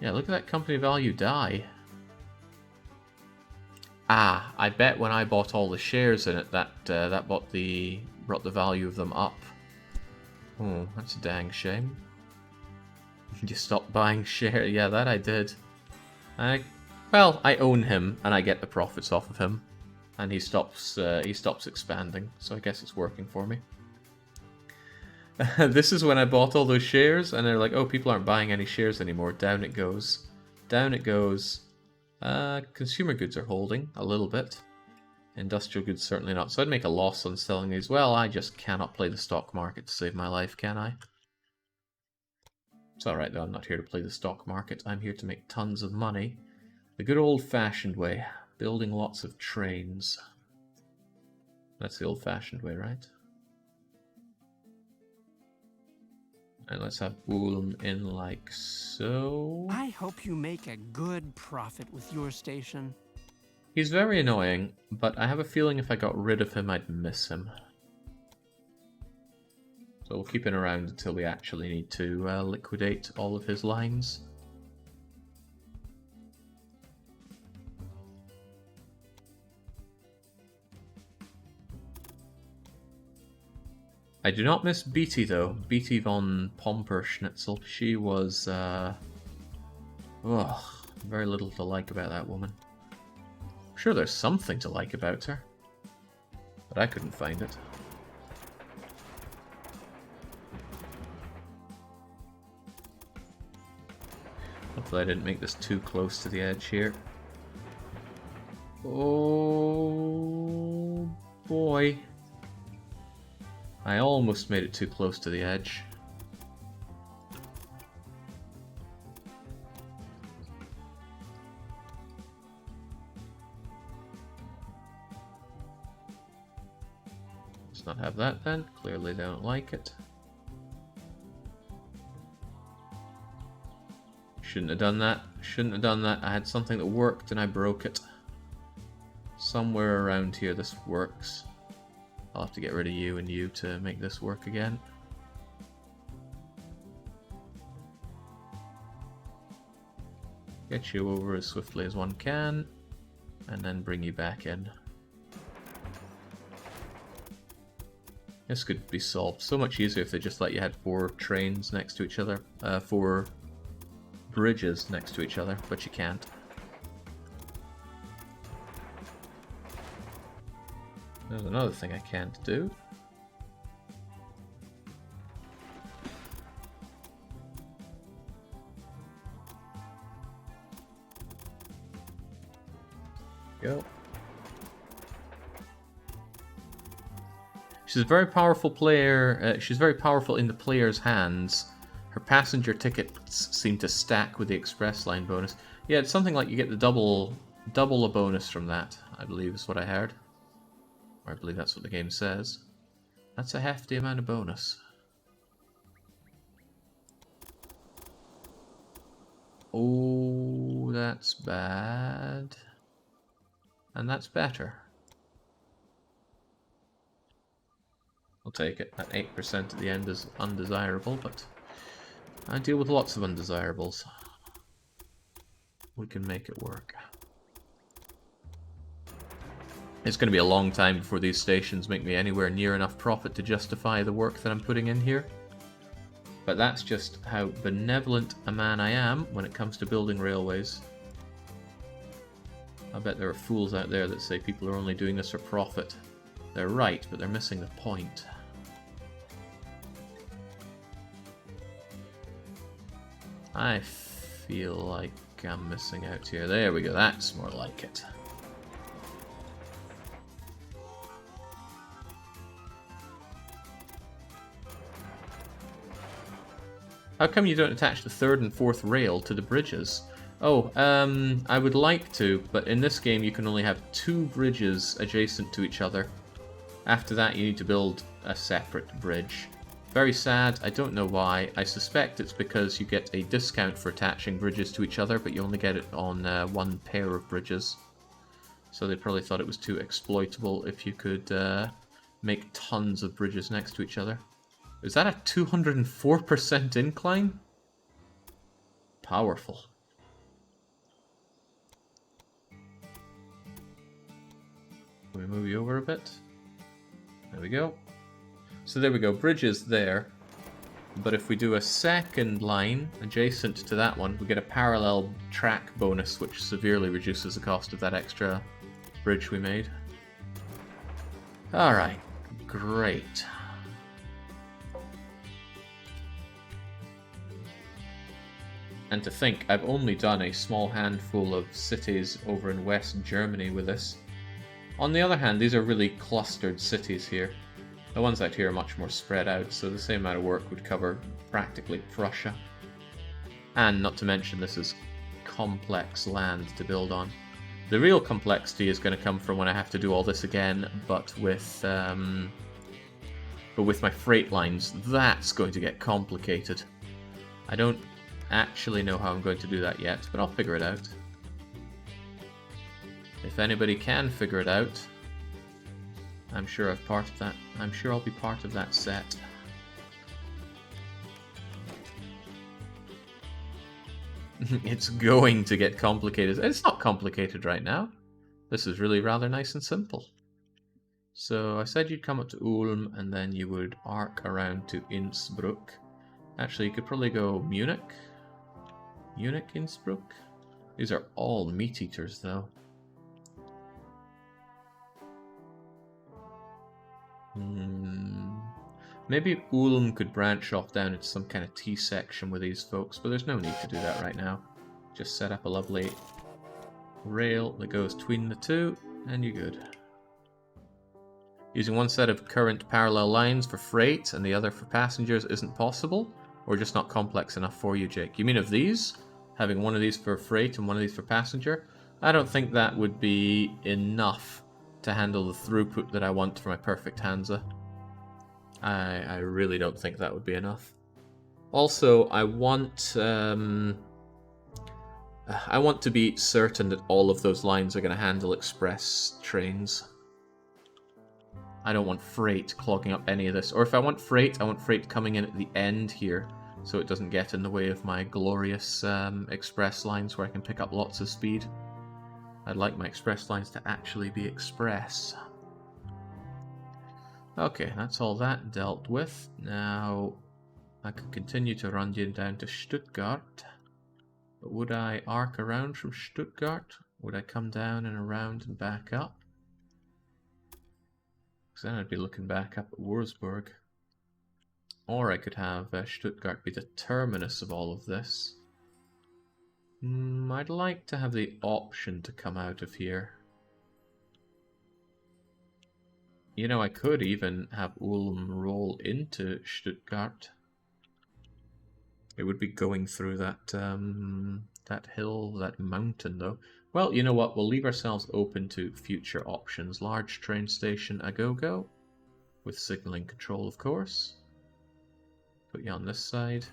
Yeah, look at that company value die. Ah, I bet when I bought all the shares in it, that brought the value of them up. Oh, that's a dang shame. You stopped buying shares? Yeah, that I did. Well, I own him, and I get the profits off of him, and he stops expanding. So I guess it's working for me. This is when I bought all those shares, and they're like, oh, people aren't buying any shares anymore. Down it goes. Down it goes. Consumer goods are holding a little bit. Industrial goods certainly not. So I'd make a loss on selling these. Well, I just cannot play the stock market to save my life, can I? It's alright though, I'm not here to play the stock market. I'm here to make tons of money. The good old-fashioned way. Building lots of trains. That's the old-fashioned way, right? And let's have Ulm in like so. I hope you make a good profit with your station. He's very annoying, but I have a feeling if I got rid of him, I'd miss him. So we'll keep him around until we actually need to liquidate all of his lines. I do not miss Beatty though. Beatty von Pomperschnitzel. She was, very little to like about that woman. I'm sure there's something to like about her, but I couldn't find it. Hopefully I didn't make this too close to the edge here. Oh boy. I almost made it too close to the edge. Let's not have that then. Clearly they don't like it. Shouldn't have done that. Shouldn't have done that. I had something that worked and I broke it. Somewhere around here this works. I'll have to get rid of you and you to make this work again. Get you over as swiftly as one can, and then bring you back in. This could be solved so much easier if they just let you have 4 trains next to each other, 4 bridges next to each other, but you can't. There's another thing I can't do. Go. She's a very powerful player. She's very powerful in the player's hands. Her passenger tickets seem to stack with the express line bonus. Yeah, it's something like you get the double a bonus from that, I believe is what I heard. Or I believe that's what the game says. That's a hefty amount of bonus. Oh, that's bad. And that's better. I'll take it. That 8% at the end is undesirable, but I deal with lots of undesirables. We can make it work. It's going to be a long time before these stations make me anywhere near enough profit to justify the work that I'm putting in here. But that's just how benevolent a man I am when it comes to building railways. I bet there are fools out there that say people are only doing this for profit. They're right, but they're missing the point. I feel like I'm missing out here. There we go, that's more like it. How come you don't attach the third and fourth rail to the bridges? Oh, I would like to, but in this game you can only have 2 bridges adjacent to each other. After that you need to build a separate bridge. Very sad, I don't know why. I suspect it's because you get a discount for attaching bridges to each other, but you only get it on 1 pair of bridges. So they probably thought it was too exploitable if you could make tons of bridges next to each other. Is that a 204% incline? Powerful. Can we move you over a bit? There we go. So there we go, bridges there. But if we do a second line adjacent to that one, we get a parallel track bonus, which severely reduces the cost of that extra bridge we made. Alright, great. And to think, I've only done a small handful of cities over in West Germany with this. On the other hand, these are really clustered cities here. The ones out here are much more spread out, so the same amount of work would cover practically Prussia. And not to mention, this is complex land to build on. The real complexity is going to come from when I have to do all this again, but with my freight lines. That's going to get complicated. I don't actually know how I'm going to do that yet, but I'll figure it out. If anybody can figure it out, I'm sure I'll be part of that set. It's going to get complicated. It's not complicated right now. This is really rather nice and simple. So I said you'd come up to Ulm and then you would arc around to Innsbruck. Actually, you could probably go Munich. Munich, Innsbruck. These are all meat eaters though. Maybe Ulm could branch off down into some kind of T-section with these folks, but there's no need to do that right now. Just set up a lovely rail that goes between the two, and you're good. Using one set of current parallel lines for freight and the other for passengers isn't possible, or just not complex enough for you, Jake. You mean of these? Having one of these for freight and one of these for passenger? I don't think that would be enough to handle the throughput that I want for my perfect Hansa. I really don't think that would be enough. Also, I want to be certain that all of those lines are going to handle express trains. I don't want freight clogging up any of this. Or if I want freight coming in at the end here, so it doesn't get in the way of my glorious express lines where I can pick up lots of speed. I'd like my express lines to actually be express. Okay, that's all that dealt with. Now, I could continue to run you down to Stuttgart. But would I arc around from Stuttgart? Would I come down and around and back up? Because then I'd be looking back up at Wurzburg. Or I could have Stuttgart be the terminus of all of this. I'd like to have the option to come out of here. You know, I could even have Ulm roll into Stuttgart. It would be going through that that hill, that mountain, though. Well, you know what? We'll leave ourselves open to future options. Large train station a go-go, with signaling control, of course. Put you on this side.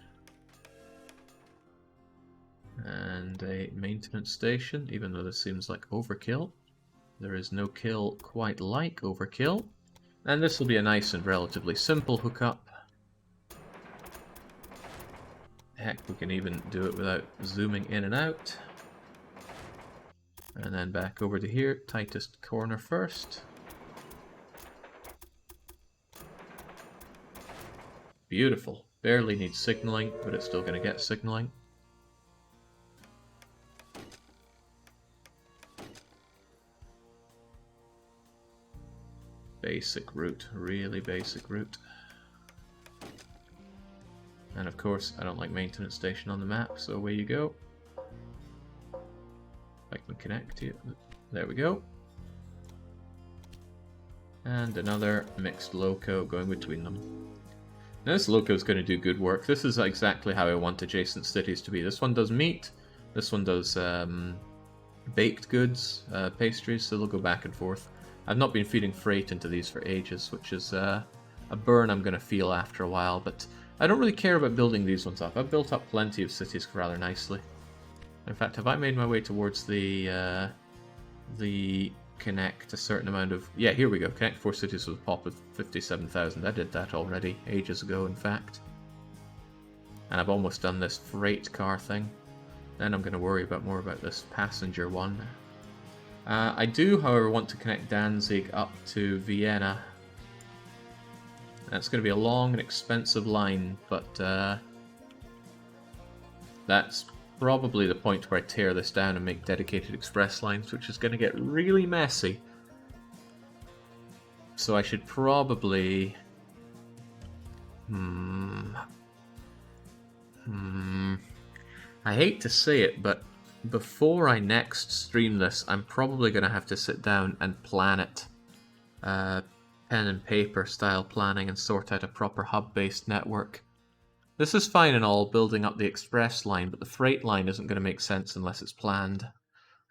And a maintenance station, even though this seems like overkill. There is no kill quite like overkill. And this will be a nice and relatively simple hookup. Heck, we can even do it without zooming in and out. And then back over to here, tightest corner first. Beautiful. Barely needs signaling, but it's still going to get signaling. Basic route, really basic route. And of course, I don't like maintenance station on the map, so away you go. I can connect you. There we go. And another mixed loco going between them. Now this loco is going to do good work. This is exactly how I want adjacent cities to be. This one does meat. This one does baked goods, pastries, so they'll go back and forth. I've not been feeding freight into these for ages, which is a burn I'm going to feel after a while, but I don't really care about building these ones up. I've built up plenty of cities rather nicely. In fact, have I made my way towards the connect a certain amount of... Yeah, here we go. Connect 4 cities with a pop of 57,000. I did that already, ages ago, in fact. And I've almost done this freight car thing. Then I'm going to worry more about this passenger one. I do, however, want to connect Danzig up to Vienna. That's going to be a long and expensive line, but that's probably the point where I tear this down and make dedicated express lines, which is going to get really messy. So I should probably... I hate to say it, but before I next stream this, I'm probably going to have to sit down and plan it. Pen and paper style planning and sort out a proper hub-based network. This is fine and all, building up the express line, but the freight line isn't going to make sense unless it's planned.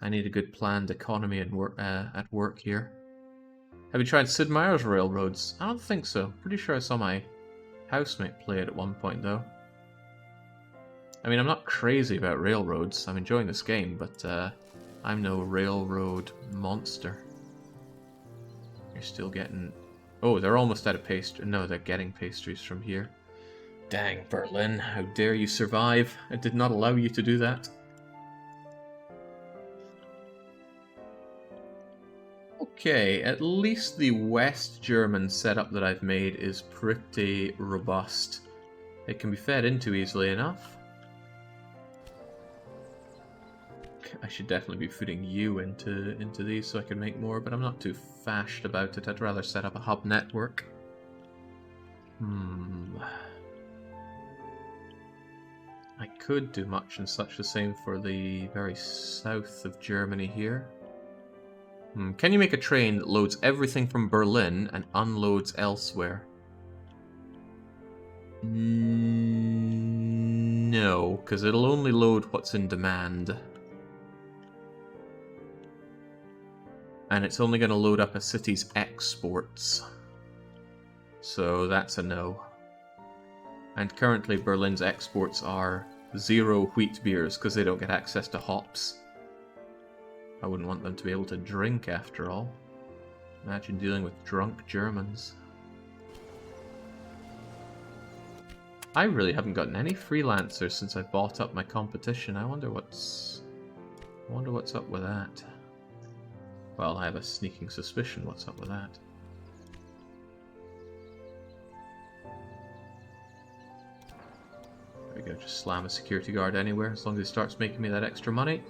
I need a good planned economy and at work here. Have you tried Sid Meier's railroads? I don't think so. Pretty sure I saw my housemate play it at one point, though. I mean, I'm not crazy about railroads. I'm enjoying this game, but I'm no railroad monster. You're still getting... Oh, they're almost out of pastry. No, they're getting pastries from here. Dang, Berlin, how dare you survive? I did not allow you to do that. Okay, at least the West German setup that I've made is pretty robust. It can be fed into easily enough. I should definitely be putting you into these so I can make more, but I'm not too fashed about it. I'd rather set up a hub network. I could do much and such the same for the very south of Germany here. Can you make a train that loads everything from Berlin and unloads elsewhere? No, because it'll only load what's in demand. And it's only going to load up a city's exports. So that's a no. And currently Berlin's exports are 0 wheat beers because they don't get access to hops. I wouldn't want them to be able to drink after all. Imagine dealing with drunk Germans. I really haven't gotten any freelancers since I bought up my competition. I wonder what's up with that. Well, I have a sneaking suspicion what's up with that. There we go, just slam a security guard anywhere, as long as he starts making me that extra money.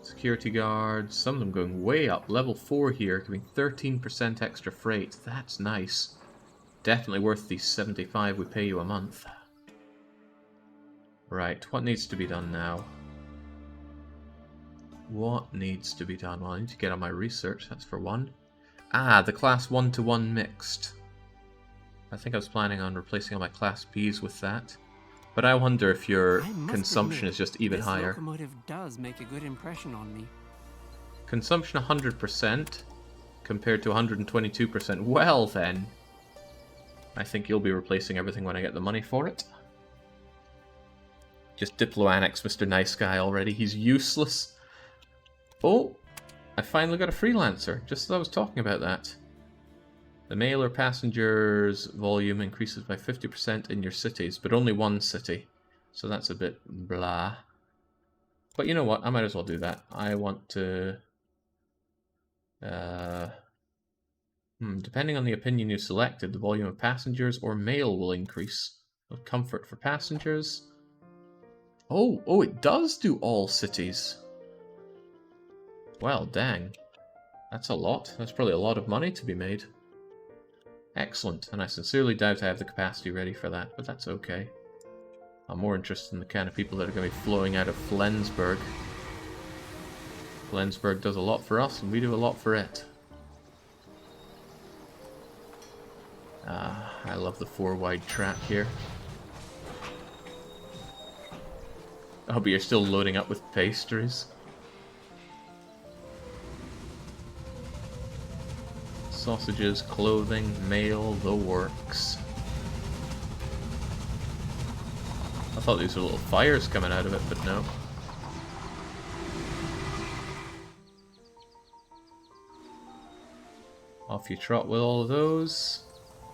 Security guards, some of them going way up. Level 4 here, giving 13% extra freight. That's nice. Definitely worth the 75 we pay you a month. Right, what needs to be done now? What needs to be done? Well, I need to get on my research, that's for one. Ah, the class 1-to-1 mixed. I think I was planning on replacing all my class Bs with that. But I wonder if your consumption is just even higher. This locomotive does make a good impression on me. Consumption 100% compared to 122%. Well then, I think you'll be replacing everything when I get the money for it. Just Diplo-annex Mr. Nice Guy already. He's useless. Oh, I finally got a freelancer, just as I was talking about that. The mail or passengers volume increases by 50% in your cities, but only one city. So that's a bit blah. But you know what, I might as well do that. I want to... depending on the opinion you selected, the volume of passengers or mail will increase. Comfort for passengers. Oh, it does do all cities. Well, dang. That's a lot. That's probably a lot of money to be made. Excellent, and I sincerely doubt I have the capacity ready for that, but that's okay. I'm more interested in the kind of people that are going to be flowing out of Flensburg. Flensburg does a lot for us, and we do a lot for it. I love the 4-wide track here. Oh, but you're still loading up with pastries. Sausages, clothing, mail, the works. I thought these were little fires coming out of it, but no. Off you trot with all of those,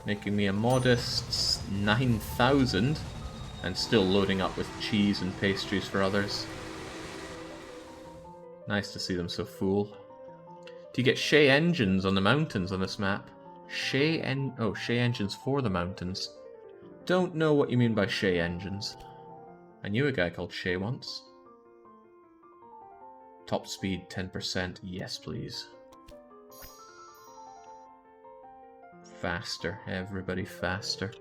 making me a modest 9,000, and still loading up with cheese and pastries for others. Nice to see them so full. Do you get Shea engines on the mountains on this map? Shea engines for the mountains. Don't know what you mean by Shea engines. I knew a guy called Shea once. Top speed 10%, yes please. Faster, everybody faster.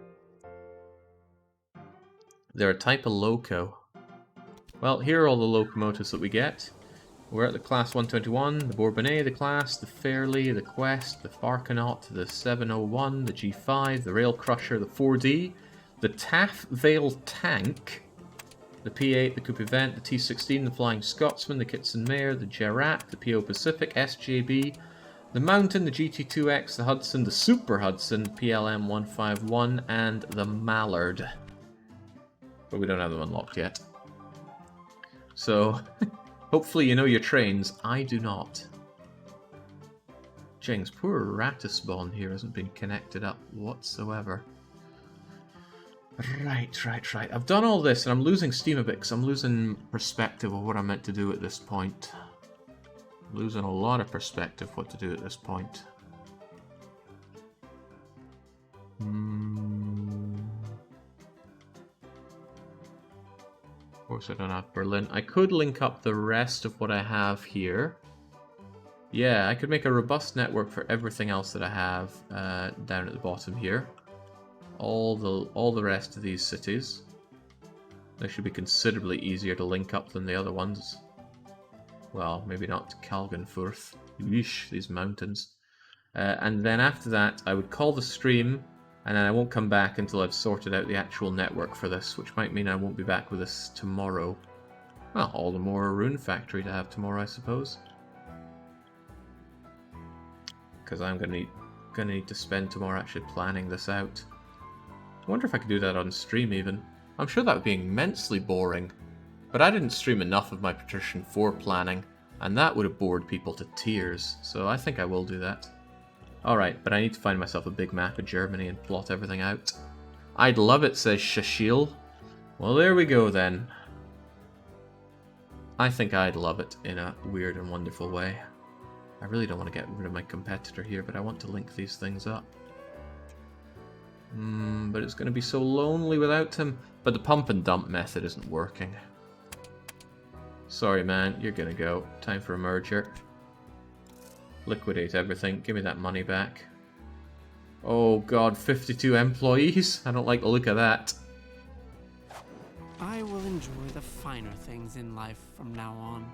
They're a type of loco. Well, here are all the locomotives that we get. We're at the Class 121, the Bourbonnais, the Class, the Fairley, the Quest, the Farkanaut, the 701, the G5, the Rail Crusher, the 4D, the Taff Vale Tank, the P8, the Coupe Event, the T16, the Flying Scotsman, the Kitson Mare, the Gerat, the PO Pacific, SJB, the Mountain, the GT2X, the Hudson, the Super Hudson, PLM 151, and the Mallard. But we don't have them unlocked yet. So, hopefully you know your trains. I do not. Jings, poor Ratisbon here hasn't been connected up whatsoever. Right. I've done all this and I'm losing steam a bit because I'm losing perspective of what I'm meant to do at this point. I'm losing a lot of perspective what to do at this point. Of course I don't have Berlin. I could link up the rest of what I have here. Yeah, I could make a robust network for everything else that I have down at the bottom here. All the rest of these cities. They should be considerably easier to link up than the other ones. Well, maybe not Kalgenfurth. Yeesh, these mountains. And then after that, I would call the stream, and then I won't come back until I've sorted out the actual network for this, which might mean I won't be back with this tomorrow. Well, all the more a Rune Factory to have tomorrow, I suppose. Because I'm gonna need to spend tomorrow actually planning this out. I wonder if I could do that on stream even. I'm sure that would be immensely boring. But I didn't stream enough of my Patrician 4 planning, and that would have bored people to tears, so I think I will do that. Alright, but I need to find myself a big map of Germany and plot everything out. I'd love it, says Shashil. Well, there we go then. I think I'd love it in a weird and wonderful way. I really don't want to get rid of my competitor here, but I want to link these things up. But it's going to be so lonely without him. But the pump and dump method isn't working. Sorry, man, you're going to go. Time for a merger. Liquidate everything. Give me that money back. Oh god, 52 employees? I don't like the look of that. I will enjoy the finer things in life from now on.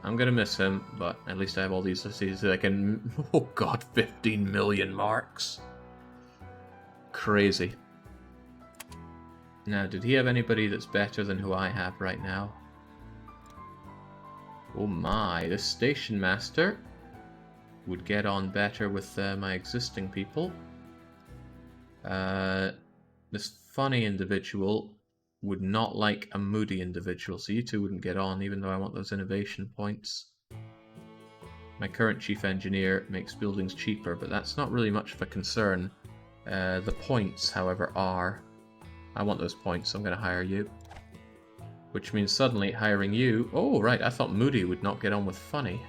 I'm gonna miss him, but at least I have all these cities that I can... Oh god, 15 million marks. Crazy. Now, did he have anybody that's better than who I have right now? Oh my, this station master would get on better with my existing people. This funny individual would not like a moody individual, so you two wouldn't get on, even though I want those innovation points. My current chief engineer makes buildings cheaper, but that's not really much of a concern. The points, however, are. I want those points, so I'm going to hire you. Which means suddenly hiring you... Oh, right, I thought Moody would not get on with Funny.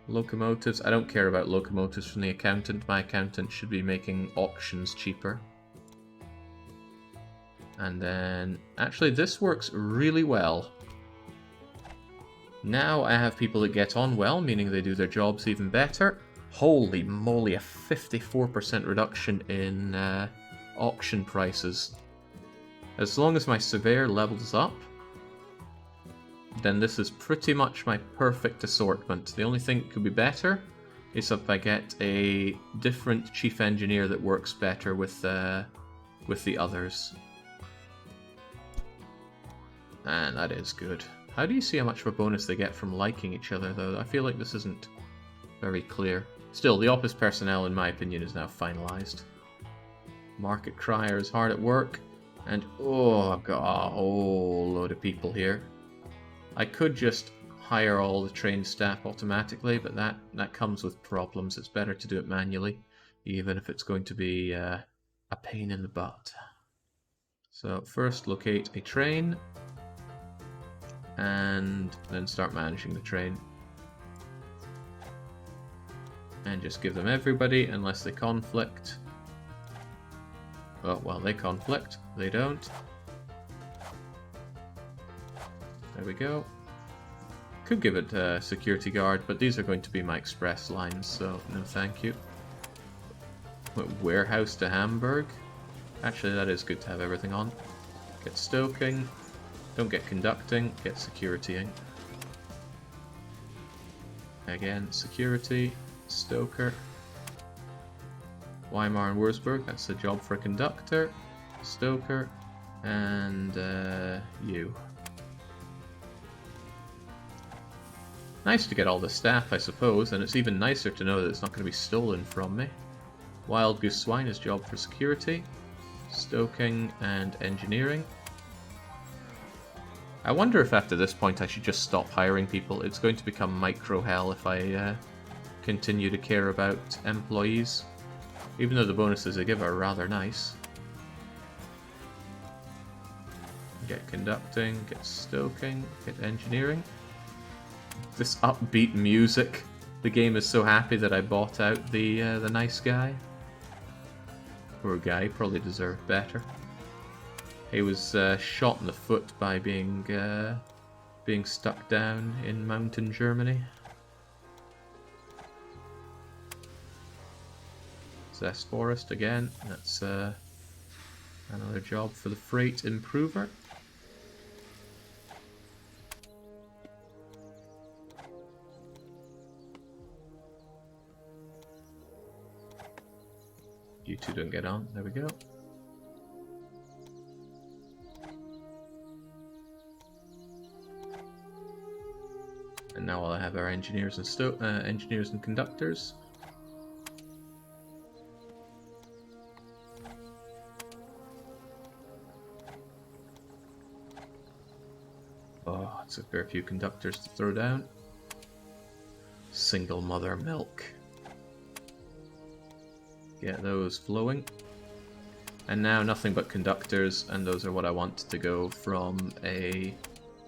Locomotives. I don't care about locomotives from the accountant. My accountant should be making auctions cheaper. And then... Actually, this works really well. Now I have people that get on well, meaning they do their jobs even better. Holy moly, a 54% reduction in auction prices. As long as my surveyor levels up, then this is pretty much my perfect assortment. The only thing that could be better is if I get a different chief engineer that works better with the others. And that is good. How do you see how much of a bonus they get from liking each other, though? I feel like this isn't very clear. Still, the office personnel, in my opinion, is now finalized. Market Crier is hard at work. And, oh, I've got a whole load of people here. I could just hire all the trained staff automatically, but that comes with problems. It's better to do it manually, even if it's going to be a pain in the butt. So first locate a train, and then start managing the train. And just give them everybody, unless they conflict. Oh, well, they conflict. They don't. There we go. Could give it a security guard, but these are going to be my express lines, so no thank you. Warehouse to Hamburg. Actually, that is good to have everything on. Get stoking. Don't get conducting. Get securitying. Again, security. Stoker. Weimar and Würzburg. That's a job for a conductor. Stoker. And you. Nice to get all the staff, I suppose, and it's even nicer to know that it's not going to be stolen from me. Wild Goose Swine is job for security, stoking, and engineering. I wonder if after this point I should just stop hiring people. It's going to become micro hell if I continue to care about employees, even though the bonuses they give are rather nice. Get conducting, get stoking, get engineering. This upbeat music. The game is so happy that I bought out the nice guy. Poor guy, probably deserved better. He was shot in the foot by being stuck down in mountain Germany. Zest Forest again. That's another job for the freight improver. You two don't get on. There we go. And now I'll have our engineers and conductors. Oh, it's a fair few conductors to throw down. Single mother milk. Get those flowing. And now nothing but conductors, and those are what I want to go from a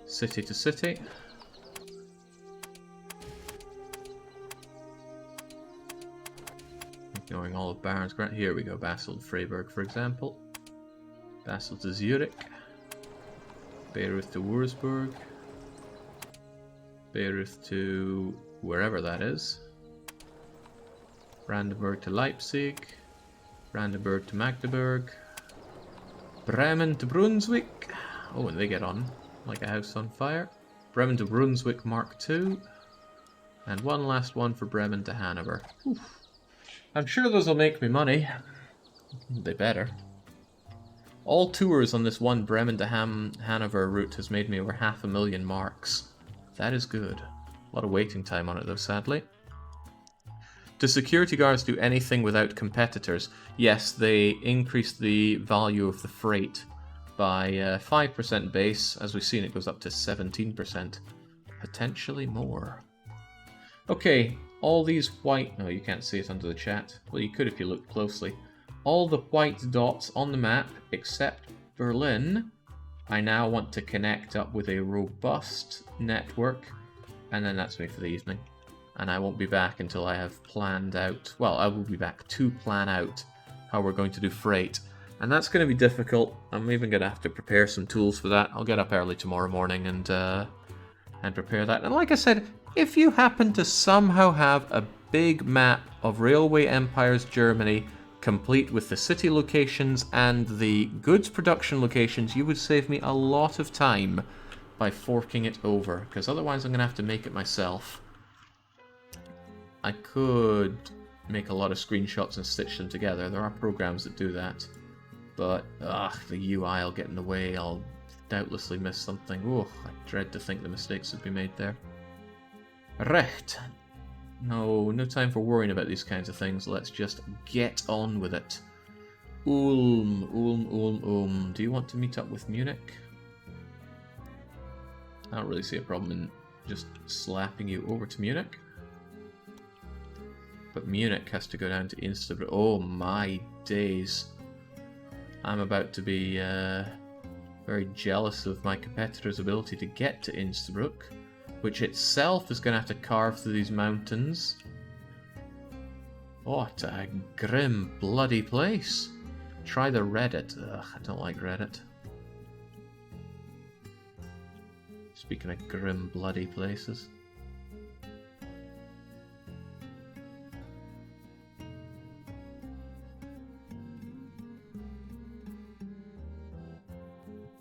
city to city. Ignoring all of Baron's Grant. Here we go, Basel to Freiburg, for example. Basel to Zurich. Bayreuth to Würzburg. Bayreuth to wherever that is. Brandenburg to Leipzig, Brandenburg to Magdeburg, Bremen to Brunswick. Oh, and they get on like a house on fire. Bremen to Brunswick Mark II, and one last one for Bremen to Hanover. Oof. I'm sure those will make me money. They better. All tours on this one Bremen to Hanover route has made me over 500,000 marks. That is good. A lot of waiting time on it though, sadly. Do security guards do anything without competitors? Yes, they increase the value of the freight by 5% base. As we've seen, it goes up to 17%. Potentially more. Okay, all these white... No, you can't see it under the chat. Well, you could if you looked closely. All the white dots on the map, except Berlin, I now want to connect up with a robust network. And then that's me for the evening. And I won't be back until I have planned out... Well, I will be back to plan out how we're going to do freight. And that's going to be difficult. I'm even going to have to prepare some tools for that. I'll get up early tomorrow morning and prepare that. And like I said, if you happen to somehow have a big map of Railway Empires Germany, complete with the city locations and the goods production locations, you would save me a lot of time by forking it over. Because otherwise I'm going to have to make it myself. I could make a lot of screenshots and stitch them together. There are programs that do that. But, the UI will get in the way. I'll doubtlessly miss something. Oh, I dread to think the mistakes would be made there. Recht. No time for worrying about these kinds of things. Let's just get on with it. Ulm. Do you want to meet up with Munich? I don't really see a problem in just slapping you over to Munich. But Munich has to go down to Innsbruck. Oh my days. I'm about to be very jealous of my competitor's ability to get to Innsbruck, which itself is going to have to carve through these mountains. What a grim, bloody place. Try the Reddit. Ugh, I don't like Reddit. Speaking of grim, bloody places.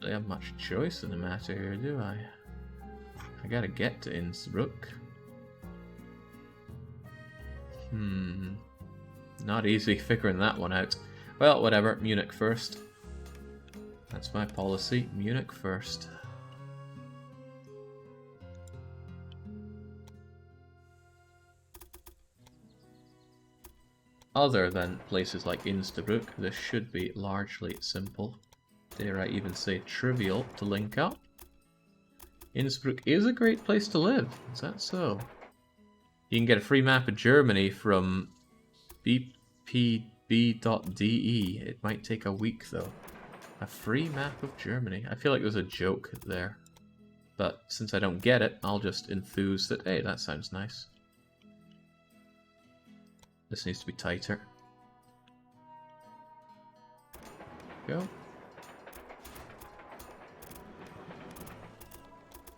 I don't have much choice in the matter here, do I? I gotta get to Innsbruck. Not easy figuring that one out. Well, whatever. Munich first. That's my policy. Munich first. Other than places like Innsbruck, this should be largely simple. Dare I even say trivial to link up. Innsbruck is a great place to live. Is that so? You can get a free map of Germany from bpb.de. It might take a week though. A free map of Germany. I feel like there's a joke there. But since I don't get it, I'll just enthuse that, hey, that sounds nice. This needs to be tighter. Go.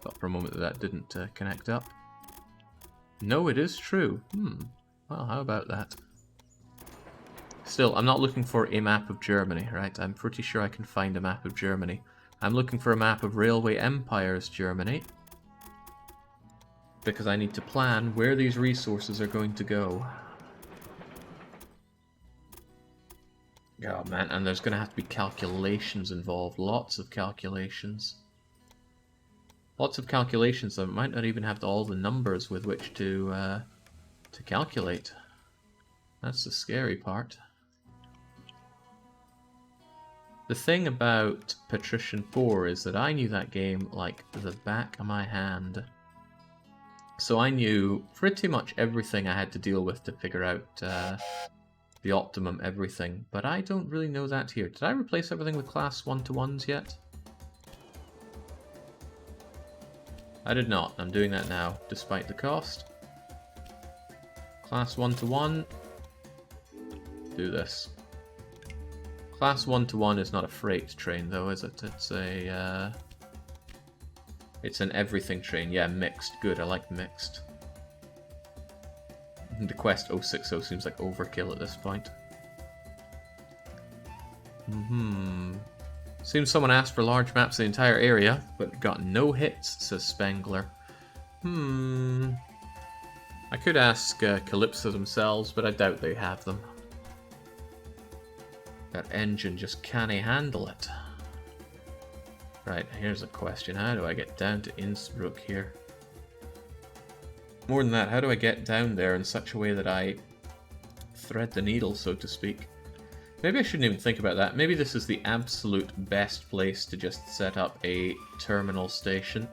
Thought for a moment that didn't connect up. No, it is true. Well, how about that? Still, I'm not looking for a map of Germany, right? I'm pretty sure I can find a map of Germany. I'm looking for a map of Railway Empires Germany. Because I need to plan where these resources are going to go. Oh man, and there's going to have to be calculations involved. Lots of calculations. Lots of calculations that might not even have all the numbers with which to calculate. That's the scary part. The thing about Patrician 4 is that I knew that game like the back of my hand. So I knew pretty much everything I had to deal with to figure out the optimum everything. But I don't really know that here. Did I replace everything with class 1-to-1s yet? I did not. I'm doing that now, despite the cost. Class 1-to-1. Do this. Class 1-to-1 is not a freight train, though, is it? It's a... it's an everything train. Yeah, mixed. Good, I like mixed. The quest 060 seems like overkill at this point. Seems someone asked for large maps of the entire area, but got no hits, says Spengler. I could ask Calypso themselves, but I doubt they have them. That engine just can't handle it. Right, here's a question. How do I get down to Innsbruck here? More than that, how do I get down there in such a way that I thread the needle, so to speak? Maybe I shouldn't even think about that. Maybe this is the absolute best place to just set up a terminal station.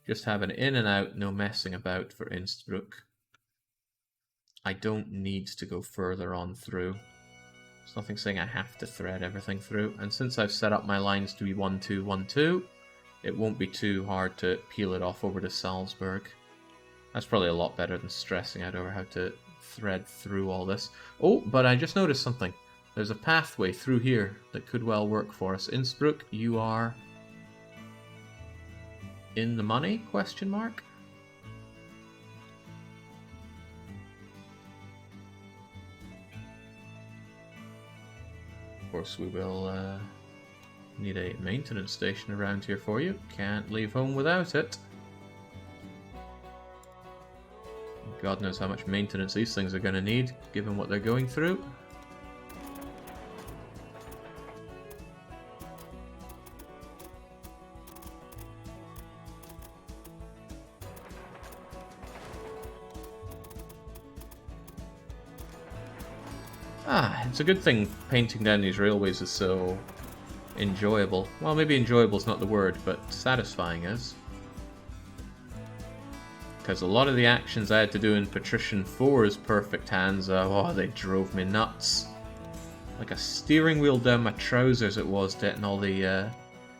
Just have an in and out, no messing about for Innsbruck. I don't need to go further on through. There's nothing saying I have to thread everything through. And since I've set up my lines to be 1-2, 1-2, it won't be too hard to peel it off over to Salzburg. That's probably a lot better than stressing out over how to thread through all this. Oh, but I just noticed something. There's a pathway through here that could well work for us. Innsbruck, you are in the money? Question mark. Of course, we will need a maintenance station around here for you. Can't leave home without it. God knows how much maintenance these things are going to need, given what they're going through. Ah, it's a good thing painting down these railways is so enjoyable. Well, maybe enjoyable is not the word, but satisfying is. Because a lot of the actions I had to do in Patrician 4's Perfect Hansa, oh, they drove me nuts. Like a steering wheel down my trousers it was getting all the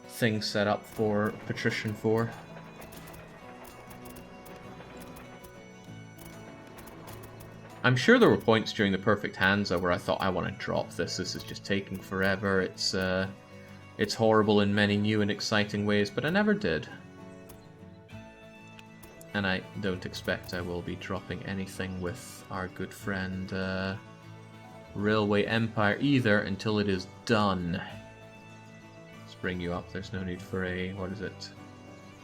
things set up for Patrician 4. I'm sure there were points during the Perfect Hansa where I thought, I want to drop this. This is just taking forever. It's horrible in many new and exciting ways, but I never did. And I don't expect I will be dropping anything with our good friend Railway Empire either until it is done. Let's bring you up. There's no need for a... what is it?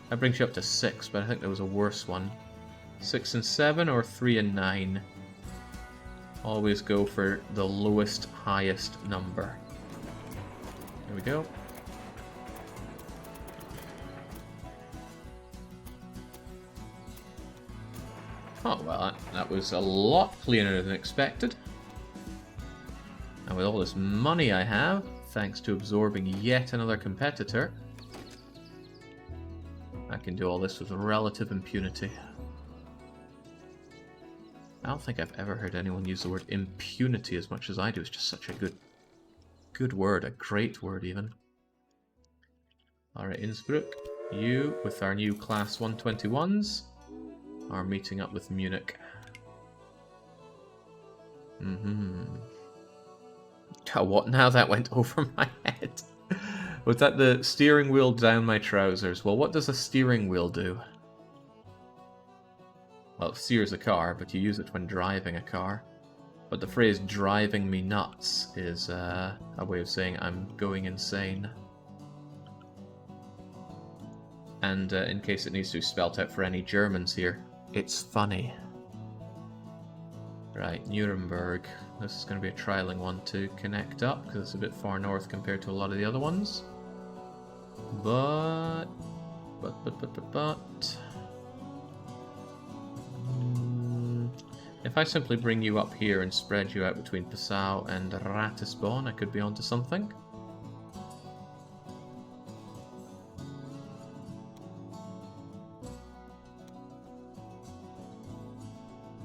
That brings you up to 6, but I think there was a worse one. 6 and 7 or 3 and 9? Always go for the lowest, highest number. There we go. Oh, well, that was a lot cleaner than expected. And with all this money I have, thanks to absorbing yet another competitor, I can do all this with relative impunity. I don't think I've ever heard anyone use the word impunity as much as I do. It's just such a good word, a great word even. Alright, Innsbruck, you with our new class 121s are meeting up with Munich. Oh, what now? That went over my head. Was that the steering wheel down my trousers? Well, what does a steering wheel do? Well, it steers a car, but you use it when driving a car. But the phrase driving me nuts is a way of saying I'm going insane. And in case it needs to be spelt out for any Germans here, it's funny. Right, Nuremberg. This is going to be a trialing one to connect up, because it's a bit far north compared to a lot of the other ones. But... if I simply bring you up here and spread you out between Passau and Ratisbon, I could be onto something.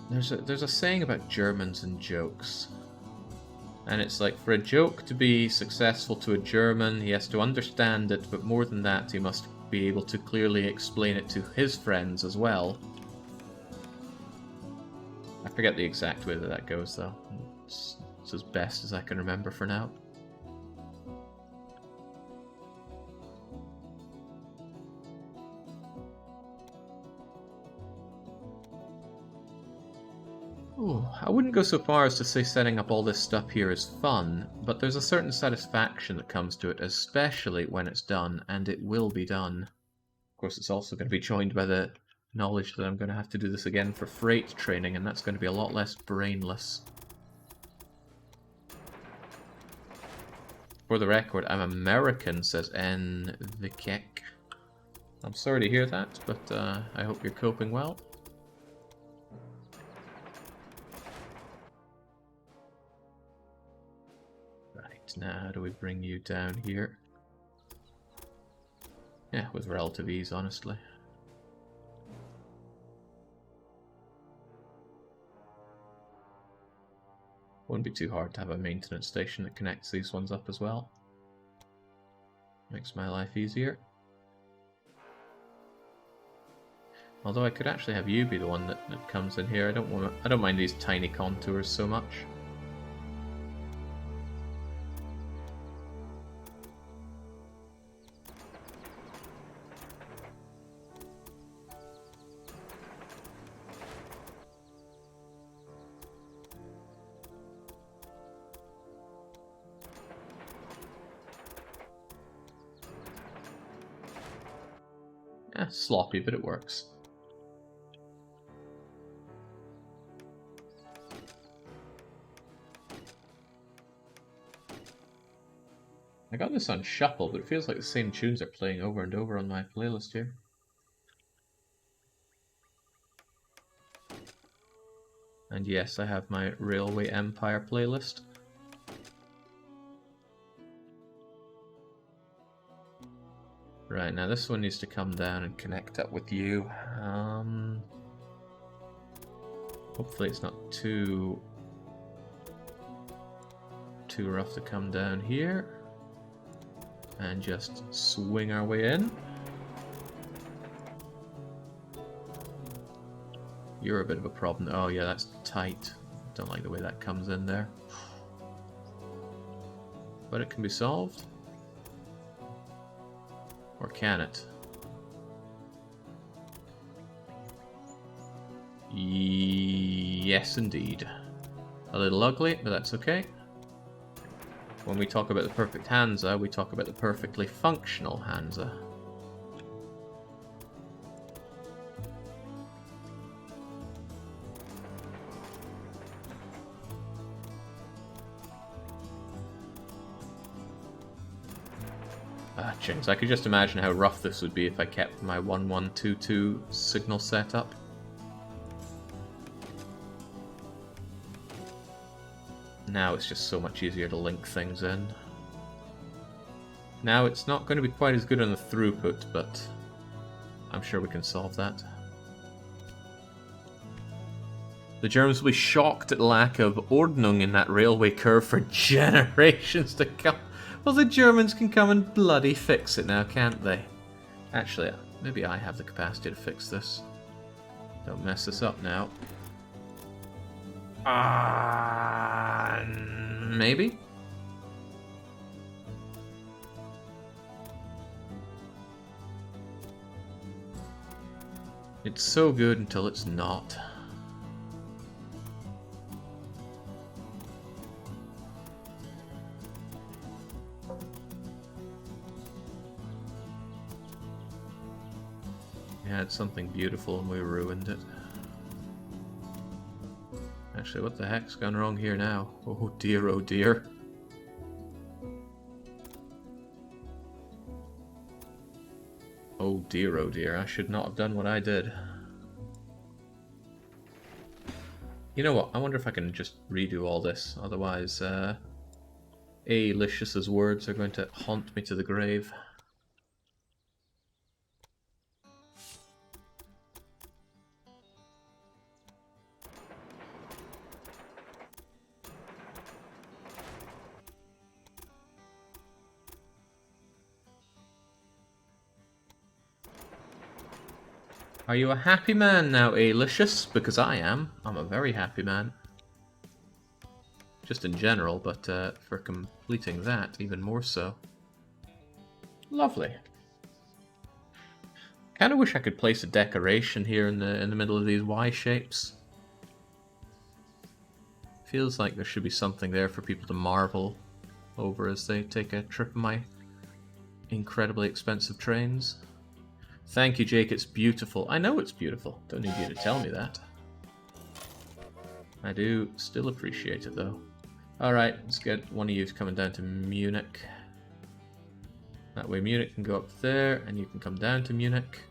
There's a saying about Germans and jokes. And it's like, for a joke to be successful to a German, he has to understand it, but more than that, he must be able to clearly explain it to his friends as well. I forget the exact way that goes, though. It's as best as I can remember for now. Ooh, I wouldn't go so far as to say setting up all this stuff here is fun, but there's a certain satisfaction that comes to it, especially when it's done, and it will be done. Of course, it's also going to be joined by the knowledge that I'm going to have to do this again for freight training, and that's going to be a lot less brainless. For the record, I'm American, says N. Vikek. I'm sorry to hear that, but I hope you're coping well. Right, now how do we bring you down here? Yeah, with relative ease, honestly. Wouldn't be too hard to have a maintenance station that connects these ones up as well. Makes my life easier. Although I could actually have you be the one that comes in here. I don't mind these tiny contours so much. Sloppy, but it works. I got this on shuffle, but it feels like the same tunes are playing over and over on my playlist here. And yes, I have my Railway Empire playlist. Right, now this one needs to come down and connect up with you. Hopefully it's not too rough to come down here. And just swing our way in. You're a bit of a problem. Oh yeah, that's tight. Don't like the way that comes in there. But it can be solved. Or can it? Yes, indeed. A little ugly, but that's okay. When we talk about the perfect Hansa, we talk about the perfectly functional Hansa. Ah, jinx. I could just imagine how rough this would be if I kept my 1122 signal set up. Now it's just so much easier to link things in. Now it's not going to be quite as good on the throughput, but I'm sure we can solve that. The Germans will be shocked at the lack of Ordnung in that railway curve for generations to come. Well, the Germans can come and bloody fix it now, can't they? Actually, maybe I have the capacity to fix this. Don't mess this up now. Maybe? It's so good until it's not. We had something beautiful and we ruined it. Actually, what the heck's gone wrong here now? Oh dear, oh dear. Oh dear, I should not have done what I did. You know what, I wonder if I can just redo all this, otherwise Alicius's words are going to haunt me to the grave. Are you a happy man now, Alicius? Because I am. I'm a very happy man. Just in general, but for completing that, even more so. Lovely. Kind of wish I could place a decoration here in the middle of these Y shapes. Feels like there should be something there for people to marvel over as they take a trip on my incredibly expensive trains. Thank you, Jake. It's beautiful. I know it's beautiful. Don't need you to tell me that. I do still appreciate it, though. Alright, let's get one of you coming down to Munich. That way Munich can go up there, and you can come down to Munich.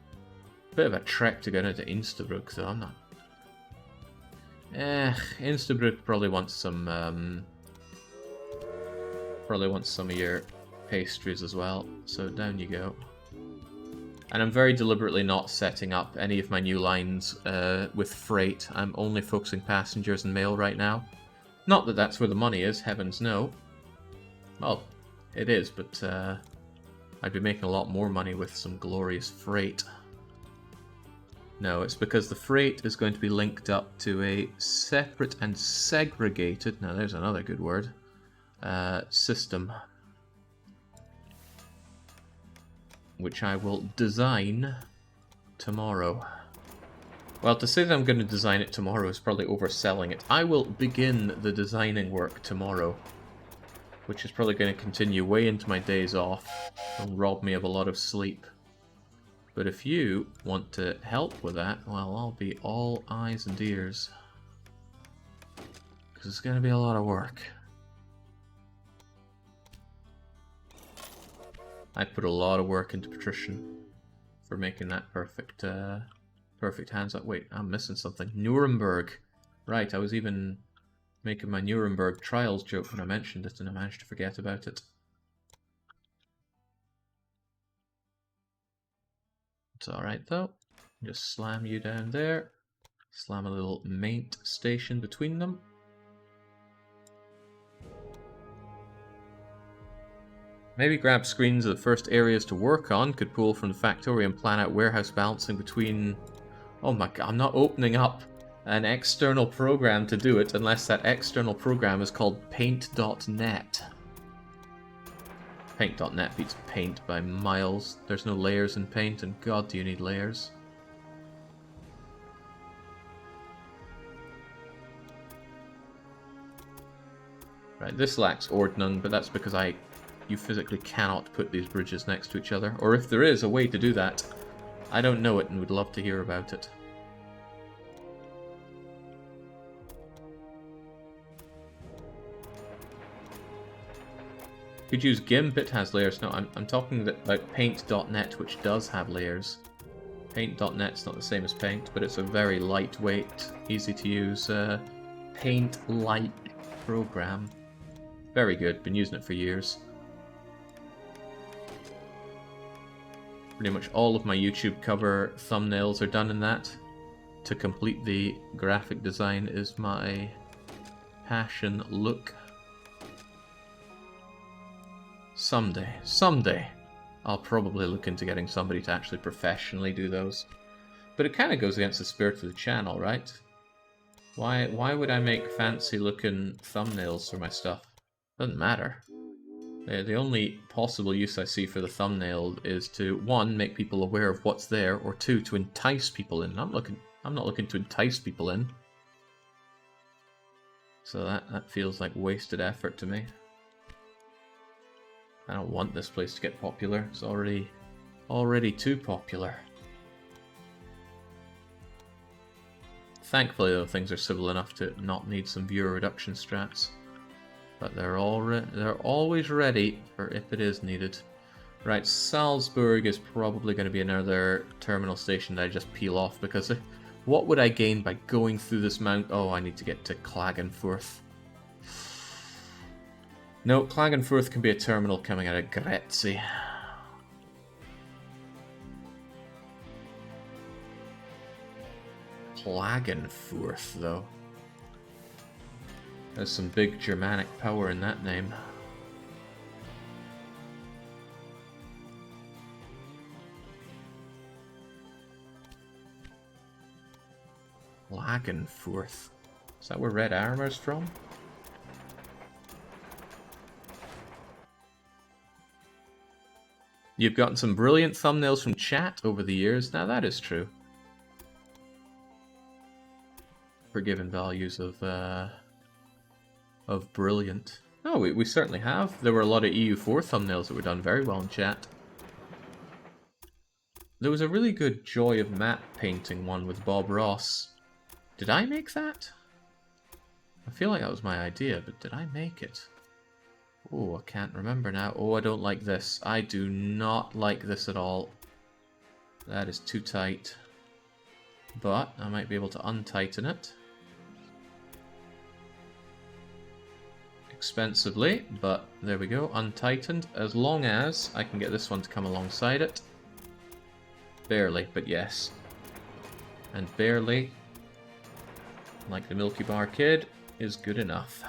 Bit of a trek to get into Innsbruck, though. I'm not... Innsbruck probably wants some of your pastries as well. So down you go. And I'm very deliberately not setting up any of my new lines with freight. I'm only focusing passengers and mail right now. Not that that's where the money is, heavens no. Well, it is, but I'd be making a lot more money with some glorious freight. No, it's because the freight is going to be linked up to a separate and segregated, now there's another good word, system. Which I will design tomorrow. Well, to say that I'm going to design it tomorrow is probably overselling it. I will begin the designing work tomorrow, which is probably going to continue way into my days off and rob me of a lot of sleep. But if you want to help with that, well, I'll be all eyes and ears. Because it's going to be a lot of work. I put a lot of work into Patrician for making that perfect, perfect hands up. Wait, I'm missing something. Nuremberg. Right, I was even making my Nuremberg trials joke when I mentioned it, and I managed to forget about it. It's alright though. Just slam you down there. Slam a little maint station between them. Maybe grab screens of the first areas to work on. Could pull from the factory and plan out warehouse balancing between... Oh my god, I'm not opening up an external program to do it unless that external program is called paint.net. Paint.net beats Paint by miles. There's no layers in Paint, and god do you need layers. Right, this lacks Ordnung, but that's because you physically cannot put these bridges next to each other. Or if there is a way to do that, I don't know it and would love to hear about it. Could use GIMP, it has layers. No, I'm talking about Paint.net, which does have layers. Paint.net's not the same as Paint, but it's a very lightweight, easy to use, Paint-like program. Very good, been using it for years. Pretty much all of my YouTube cover thumbnails are done in that. To complete the graphic design is my passion look. Someday, I'll probably look into getting somebody to actually professionally do those. But it kind of goes against the spirit of the channel, right? Why would I make fancy looking thumbnails for my stuff? Doesn't matter. The only possible use I see for the thumbnail is to, one, make people aware of what's there, or two, to entice people in. I'm not looking to entice people in. So that feels like wasted effort to me. I don't want this place to get popular. It's already too popular. Thankfully, though, things are civil enough to not need some viewer reduction strats. But they're always ready for if it is needed. Right, Salzburg is probably going to be another terminal station that I just peel off, because what would I gain by going through this mount? Oh, I need to get to Klagenfurt. No, Klagenfurt can be a terminal coming out of Gretzi. Klagenfurt, though. There's some big Germanic power in that name. Klagenfurt. Is that where Red Armor's from? You've gotten some brilliant thumbnails from chat over the years. Now that is true. Forgiven values of brilliant. No, we certainly have. There were a lot of EU4 thumbnails that were done very well in chat. There was a really good Joy of Map painting one with Bob Ross. Did I make that? I feel like that was my idea, but did I make it? Oh, I can't remember now. Oh, I don't like this. I do not like this at all. That is too tight. But I might be able to untighten it. Expensively, but there we go, untightened, as long as I can get this one to come alongside it. Barely, but yes. And barely, like the Milky Bar Kid, is good enough.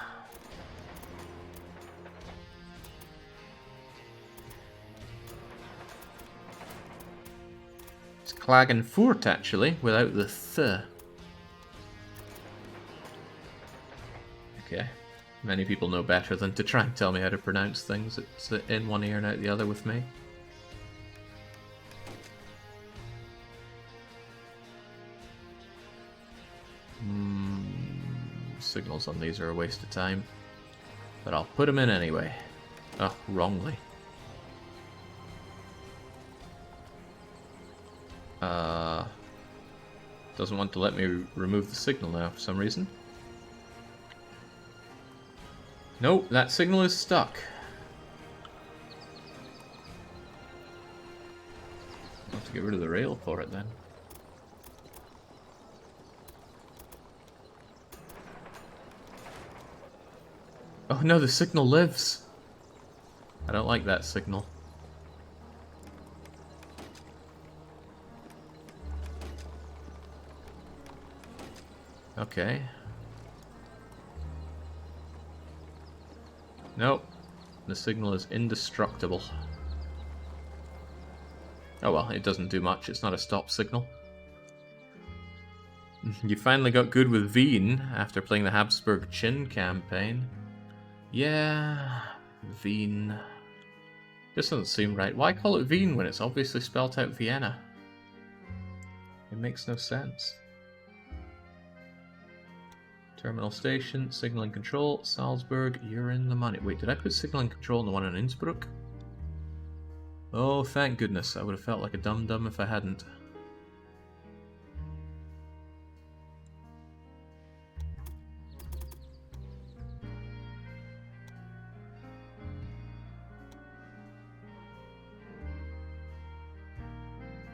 It's Klagenfurt, actually, without the th. Okay. Many people know better than to try and tell me how to pronounce things. It's in one ear and out the other with me. Signals on these are a waste of time. But I'll put them in anyway. Oh, wrongly. Doesn't want to let me remove the signal now for some reason. Nope, that signal is stuck. get rid of the rail for it then. Oh no, the signal lives! I don't like that signal. Okay. Nope. The signal is indestructible. Oh well, it doesn't do much. It's not a stop signal. You finally got good with Wien after playing the Habsburg Chin campaign. Yeah, Wien. This doesn't seem right. Why call it Wien when it's obviously spelt out Vienna? It makes no sense. Terminal station, signaling control, Salzburg, you're in the money. Wait, did I put signaling control on the one in Innsbruck? Oh, thank goodness. I would have felt like a dum-dum if I hadn't.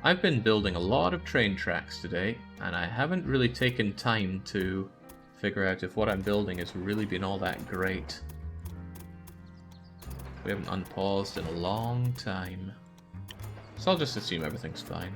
I've been building a lot of train tracks today, and I haven't really taken time to figure out if what I'm building has really been all that great. We haven't unpaused in a long time. So I'll just assume everything's fine.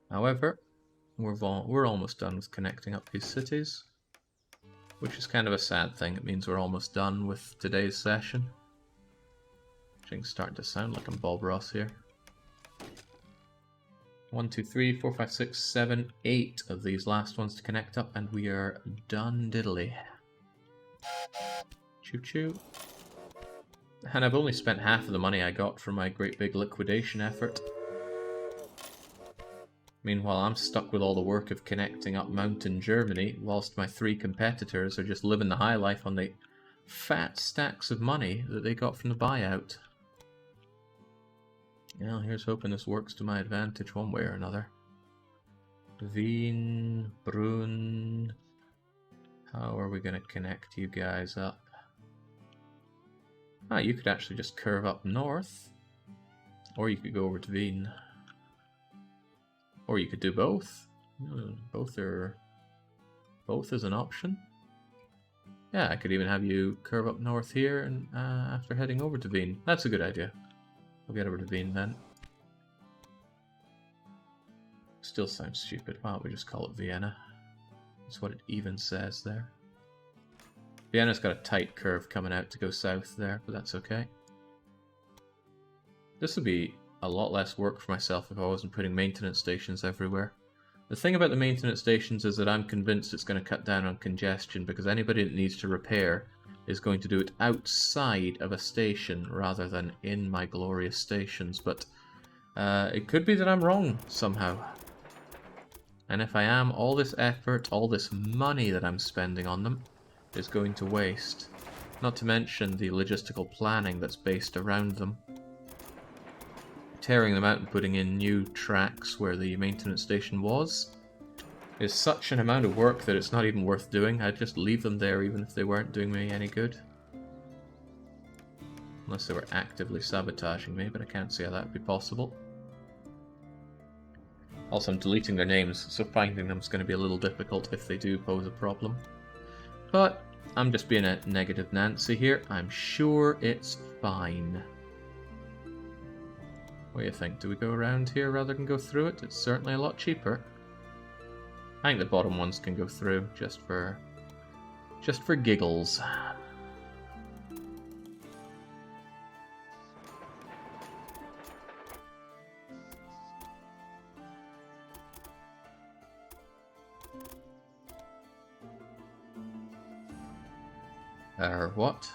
However, we're almost done with connecting up these cities, which is kind of a sad thing. It means we're almost done with today's session. Things starting to sound like I'm Bob Ross here. 1, 2, 3, 4, 5, 6, 7, 8 of these last ones to connect up, and we are done diddly. Choo choo. And I've only spent half of the money I got from my great big liquidation effort. Meanwhile, I'm stuck with all the work of connecting up mountain Germany, whilst my 3 competitors are just living the high life on the fat stacks of money that they got from the buyout. Well, here's hoping this works to my advantage one way or another. Wien, Brunn. How are we going to connect you guys up? Ah, you could actually just curve up north. Or you could go over to Wien. Or you could do both. Both is an option. Yeah, I could even have you curve up north here and after heading over to Wien. That's a good idea. We'll get over to Wien then. Still sounds stupid. Why don't we just call it Vienna? That's what it even says there. Vienna's got a tight curve coming out to go south there, but that's okay. This would be a lot less work for myself if I wasn't putting maintenance stations everywhere. The thing about the maintenance stations is that I'm convinced it's going to cut down on congestion, because anybody that needs to repair is going to do it outside of a station rather than in my glorious stations, but it could be that I'm wrong somehow. And if I am, all this effort, all this money that I'm spending on them is going to waste. Not to mention the logistical planning that's based around them. Tearing them out and putting in new tracks where the maintenance station was is such an amount of work that it's not even worth doing. I'd just leave them there even if they weren't doing me any good. Unless they were actively sabotaging me, but I can't see how that would be possible. Also, I'm deleting their names, so finding them is going to be a little difficult if they do pose a problem. But I'm just being a negative Nancy here. I'm sure it's fine. What do you think? Do we go around here rather than go through it? It's certainly a lot cheaper. I think the bottom ones can go through, just for giggles. What?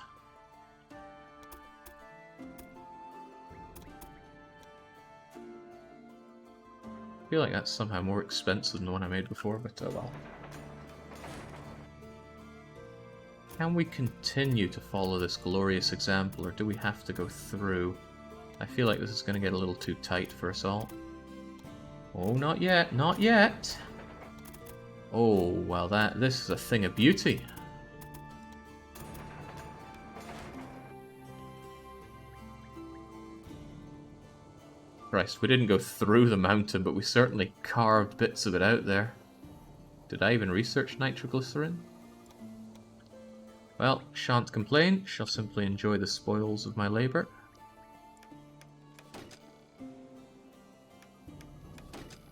feel like that's somehow more expensive than the one I made before, but oh well. Can we continue to follow this glorious example, or do we have to go through? I feel like this is going to get a little too tight for us all. Oh, not yet, not yet! Oh, well this is a thing of beauty. Christ, we didn't go through the mountain, but we certainly carved bits of it out there. Did I even research nitroglycerin? Well, shan't complain, shall simply enjoy the spoils of my labour.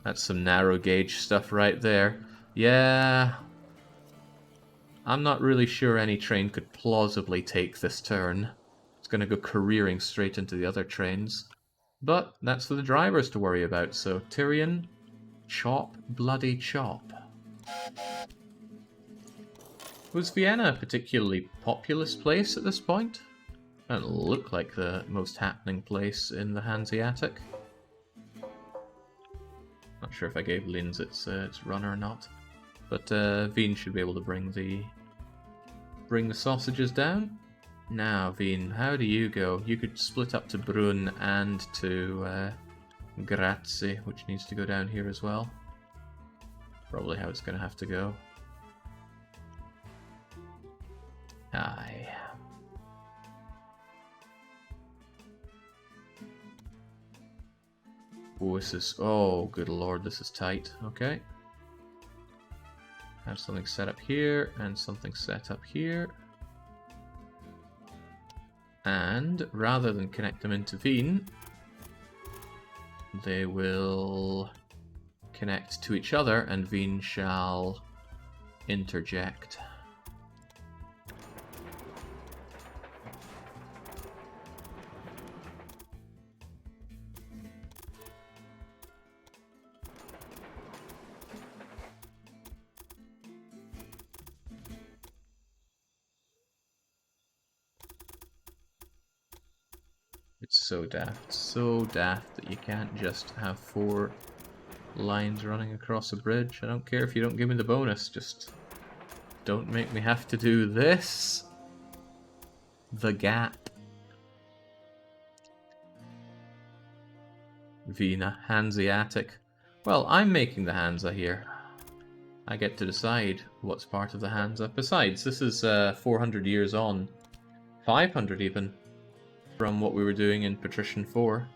That's some narrow gauge stuff right there. Yeah. I'm not really sure any train could plausibly take this turn. It's going to go careering straight into the other trains. But that's for the drivers to worry about, so Tyrion, chop, bloody chop. Was Vienna a particularly populous place at this point? Doesn't look like the most happening place in the Hanseatic. Not sure if I gave Linz its run or not, but Wien should be able to bring the sausages down. Now, Wien, how do you go? You could split up to Brunn and to Grazie, which needs to go down here as well. Probably how it's going to have to go. Aye. Oh, this is... Oh, good lord, this is tight. Okay. Have something set up here, and something set up here. And, rather than connect them into Wien, they will connect to each other, and Wien shall interject. It's so daft that you can't just have 4 lines running across a bridge. I don't care if you don't give me the bonus, just don't make me have to do this. The gap. Vienna, Hanseatic. Well, I'm making the Hansa here. I get to decide what's part of the Hansa. Besides, this is 400 years on. 500 even. From what we were doing in Patrician 4.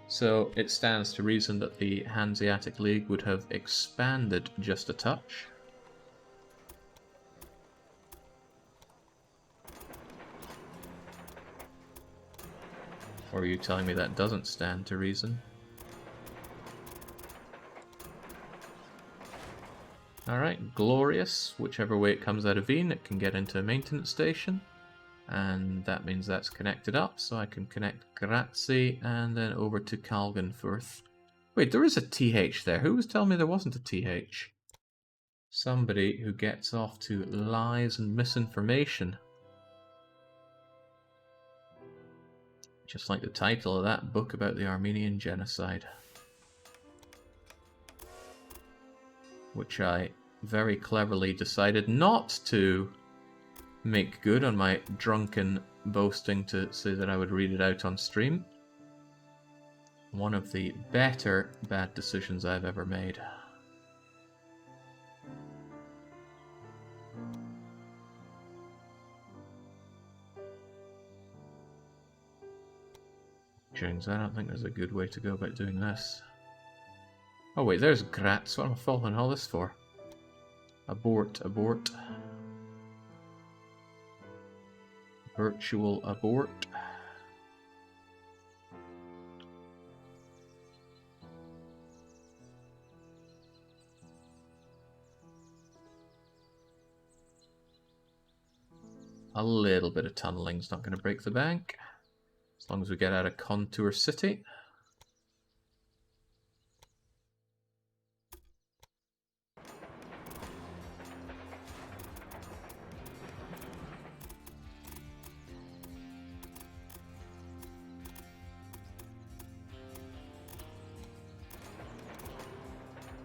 So it stands to reason that the Hanseatic League would have expanded just a touch. Or are you telling me that doesn't stand to reason? Alright, glorious. Whichever way it comes out of Wien, it can get into a maintenance station. And that means that's connected up, so I can connect Grazie and then over to Kalgenfurth. Wait, there is a TH there. Who was telling me there wasn't a TH? Somebody who gets off to lies and misinformation. Just like the title of that book about the Armenian genocide. Which I very cleverly decided not to make good on my drunken boasting to say that I would read it out on stream. One of the better bad decisions I've ever made. James, I don't think there's a good way to go about doing this. Oh wait, there's Graz. What am I following all this for? Abort, abort. Virtual abort. A little bit of tunneling's not going to break the bank. As long as we get out of Contour City.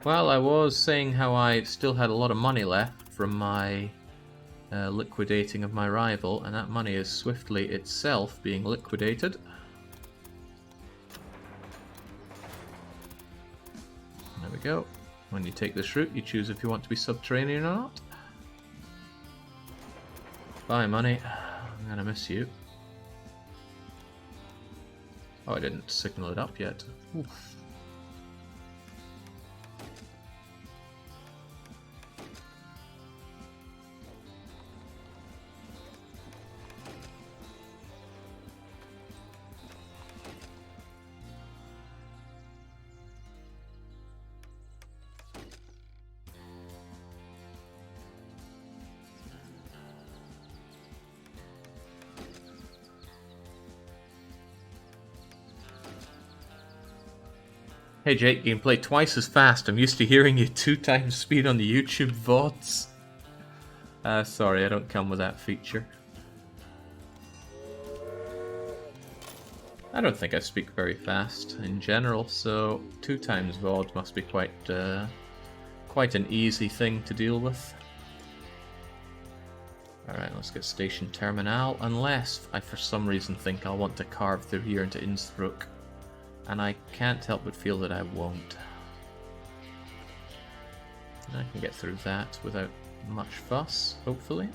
Well, I was saying how I still had a lot of money left from my liquidating of my rival, and that money is swiftly itself being liquidated. There we go. When you take this route, you choose if you want to be subterranean or not. Bye, money. I'm gonna miss you. Oh, I didn't signal it up yet. Oof. Hey Jake, you can play twice as fast. I'm used to hearing you 2 times speed on the YouTube VODs. Sorry, I don't come with that feature. I don't think I speak very fast in general, so 2 times VOD must be quite an easy thing to deal with. Alright, let's get Station Terminal, unless I for some reason think I'll want to carve through here into Innsbruck. And I can't help but feel that I won't. I can get through that without much fuss, hopefully.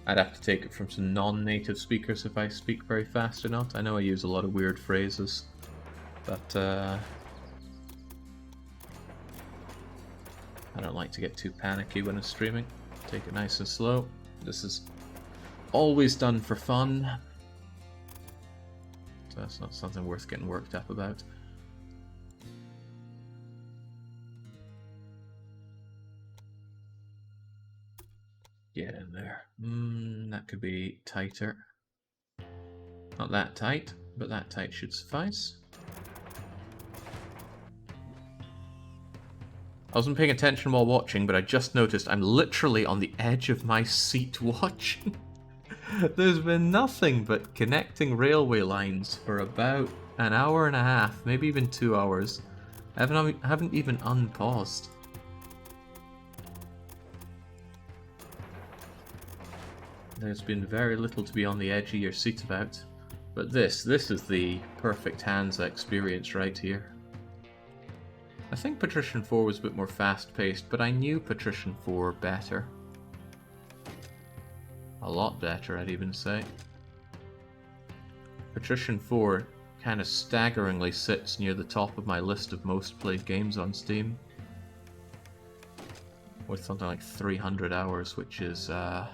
I'd have to take it from some non-native speakers if I speak very fast or not. I know I use a lot of weird phrases, but I don't like to get too panicky when I'm streaming. Take it nice and slow. This is always done for fun. So that's not something worth getting worked up about. Get in there. That could be tighter. Not that tight, but that tight should suffice. I wasn't paying attention while watching, but I just noticed I'm literally on the edge of my seat watching. There's been nothing but connecting railway lines for about an hour and a half, maybe even 2 hours. I haven't even unpaused. There's been very little to be on the edge of your seat about. But this is the perfect Hansa experience right here. I think Patrician 4 was a bit more fast-paced, but I knew Patrician 4 better. A lot better, I'd even say. Patrician 4 kind of staggeringly sits near the top of my list of most played games on Steam. With something like 300 hours, which is a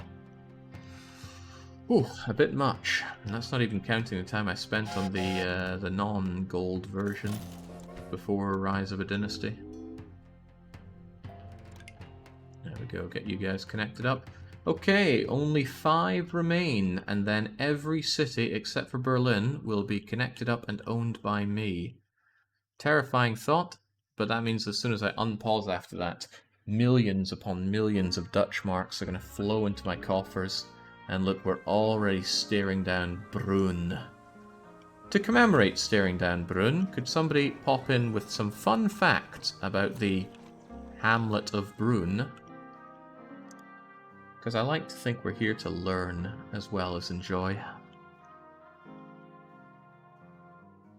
bit much. And that's not even counting the time I spent on the non-gold version before Rise of a Dynasty. There we go, get you guys connected up. Okay, only 5 remain, and then every city except for Berlin will be connected up and owned by me. Terrifying thought, but that means as soon as I unpause after that, millions upon millions of Dutch marks are going to flow into my coffers, and look, we're already staring down Brunn. To commemorate staring down Brunn, could somebody pop in with some fun facts about the hamlet of Brunn? Because I like to think we're here to learn as well as enjoy.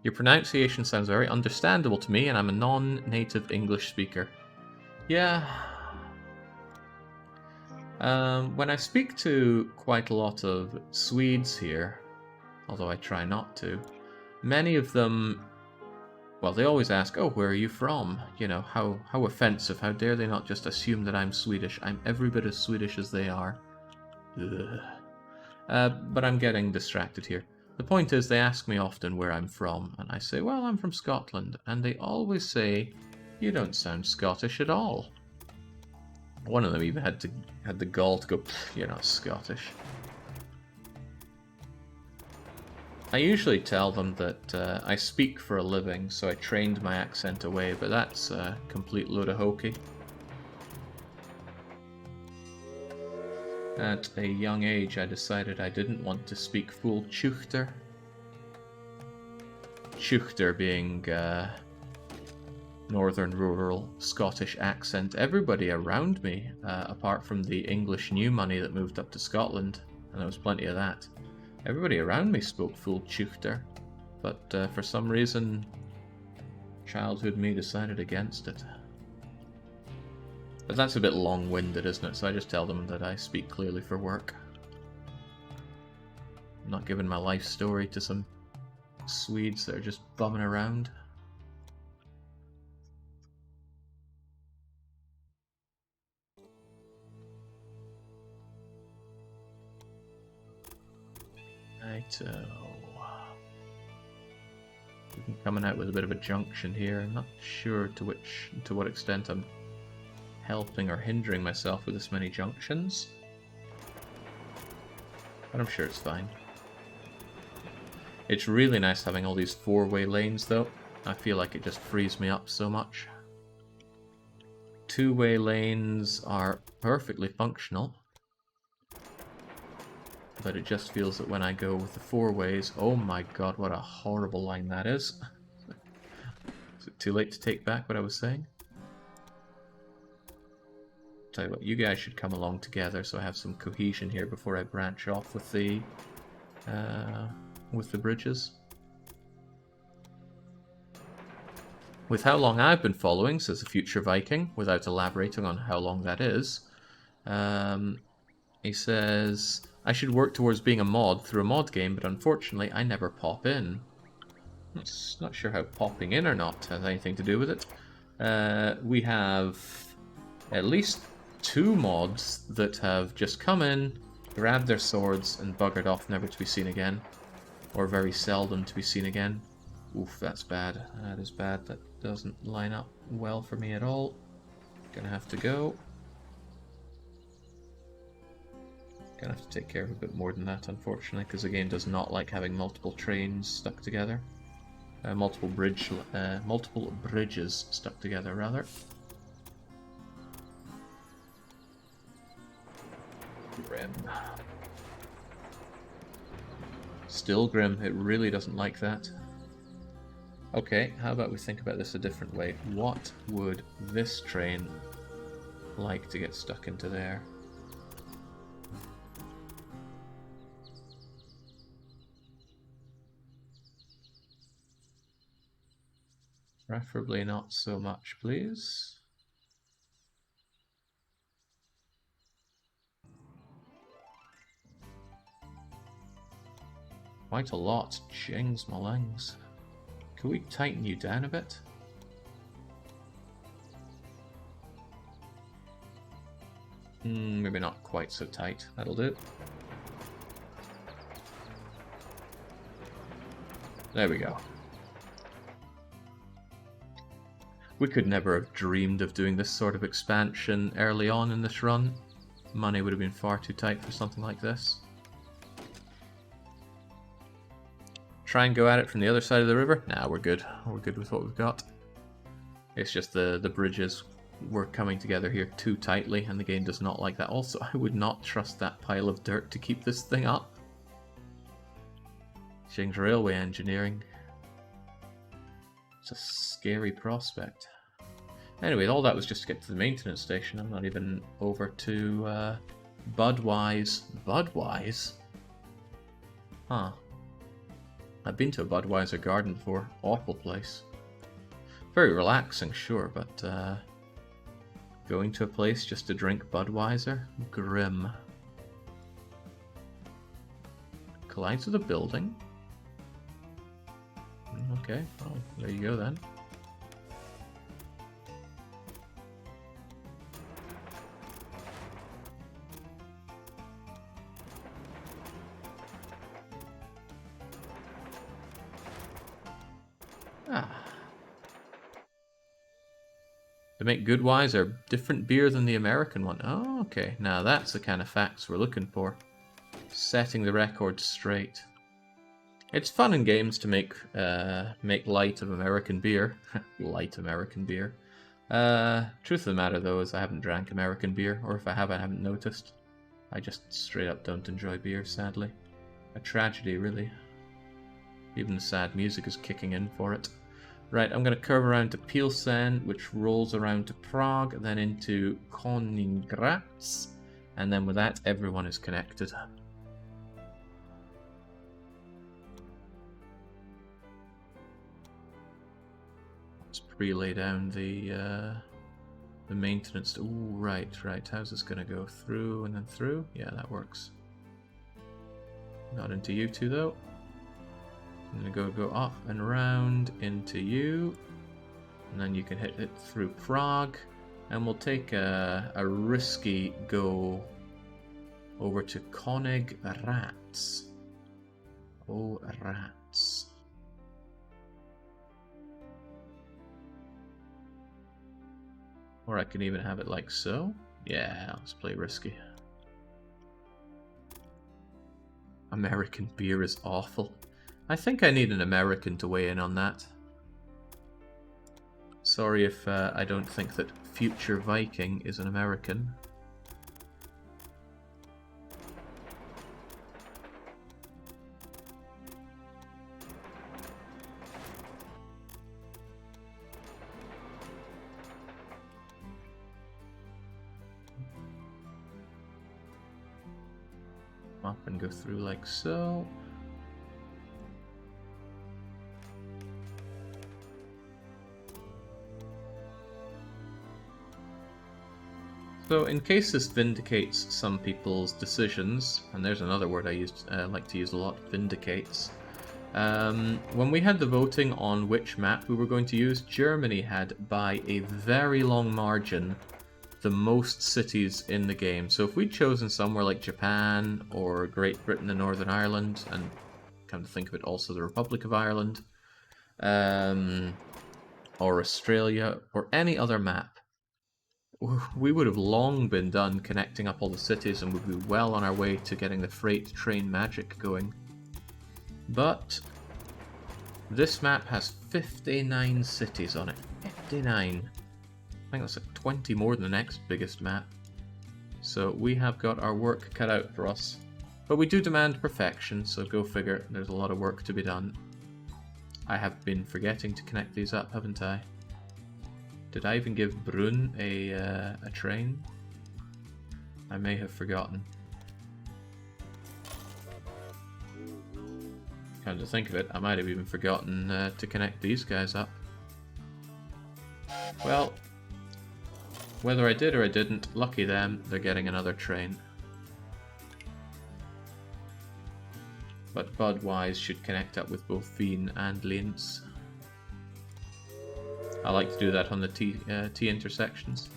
Your pronunciation sounds very understandable to me, and I'm a non-native English speaker. Yeah. When I speak to quite a lot of Swedes here, although I try not to, many of them, well, they always ask, oh, where are you from? You know, how offensive, how dare they not just assume that I'm Swedish? I'm every bit as Swedish as they are. But I'm getting distracted here. The point is, they ask me often where I'm from, and I say, well, I'm from Scotland, and they always say, you don't sound Scottish at all. One of them even had the gall to go, you're not Scottish. I usually tell them that I speak for a living, so I trained my accent away, but that's a complete load of hokey. At a young age, I decided I didn't want to speak full Teuchter. Teuchter being northern rural Scottish accent. Everybody around me, apart from the English new money that moved up to Scotland, and there was plenty of that, everybody around me spoke full Teuchter. But for some reason, childhood me decided against it. But that's a bit long-winded, isn't it? So I just tell them that I speak clearly for work. I'm not giving my life story to some Swedes that are just bumming around. Righto. We're coming out with a bit of a junction here. I'm not sure to what extent I'm helping or hindering myself with this many junctions, but I'm sure it's fine. It's really nice having all these four-way lanes, though. I feel like it just frees me up so much. Two-way lanes are perfectly functional, but it just feels that when I go with the four ways, oh my god, what a horrible line that is. Is it too late to take back what I was saying? Tell you what, you guys should come along together so I have some cohesion here before I branch off with the bridges. With how long I've been following, says the future Viking, without elaborating on how long that is, he says, I should work towards being a mod through a mod game, but unfortunately I never pop in. Not sure how popping in or not has anything to do with it. We have at least 2 mods that have just come in, grabbed their swords, and buggered off, never to be seen again. Or very seldom to be seen again. Oof, that's bad. That is bad. That doesn't line up well for me at all. Gonna have to go. Gonna have to take care of a bit more than that, unfortunately, because the game does not like having multiple trains stuck together. Multiple bridges stuck together, rather. Grim. Still grim. It really doesn't like that. Okay, how about we think about this a different way? What would this train like to get stuck into there? Preferably not so much, please. Quite a lot. Jings Malangs. Can we tighten you down a bit? Maybe not quite so tight. That'll do. There we go. We could never have dreamed of doing this sort of expansion early on in this run. Money would have been far too tight for something like this. Try and go at it from the other side of the river? Nah, we're good. We're good with what we've got. It's just the bridges were coming together here too tightly, and the game does not like that. Also, I would not trust that pile of dirt to keep this thing up. Jing's Railway Engineering. It's a scary prospect. Anyway, all that was just to get to the maintenance station. I'm not even over to Budwise. Budwise? Huh. I've been to a Budweiser garden before. Awful place. Very relaxing, sure, but going to a place just to drink Budweiser? Grim. Collides with a building? Okay, well, there you go then. They make Budweiser different beer than the American one. Oh, okay. Now that's the kind of facts we're looking for. Setting the record straight. It's fun in games to make light of American beer. Light American beer. Truth of the matter, though, is I haven't drank American beer, or if I have, I haven't noticed. I just straight up don't enjoy beer, sadly. A tragedy, really. Even the sad music is kicking in for it. Right, I'm going to curve around to Pilsen, which rolls around to Prague, then into Kaliningrad, and then with that, everyone is connected. Let's pre-lay down the maintenance. Ooh, right. How's this going to go? Through and then through? Yeah, that works. Not into you two, though. I'm going to go up and around into you. And then you can hit it through Prague. And we'll take a risky go over to Königgrätz. Oh, rats. Or I can even have it like so. Yeah, let's play risky. American beer is awful. I think I need an American to weigh in on that. Sorry if I don't think that Future Viking is an American. Up and go through like so. So in case this vindicates some people's decisions, and there's another word I like to use a lot, vindicates. When we had the voting on which map we were going to use, Germany had, by a very long margin, the most cities in the game. So if we'd chosen somewhere like Japan or Great Britain and Northern Ireland, and come to think of it, also the Republic of Ireland, or Australia, or any other map, we would have long been done connecting up all the cities and would be well on our way to getting the freight train magic going. But this map has 59 cities on it. 59. I think that's like 20 more than the next biggest map. So we have got our work cut out for us. But we do demand perfection, so go figure, there's a lot of work to be done. I have been forgetting to connect these up, haven't I? Did I even give Brunn a train? I may have forgotten. Come to think of it, I might have even forgotten to connect these guys up. Well, whether I did or I didn't, lucky them, they're getting another train. But Budweiser should connect up with both Wien and Linz. I like to do that on the T intersections.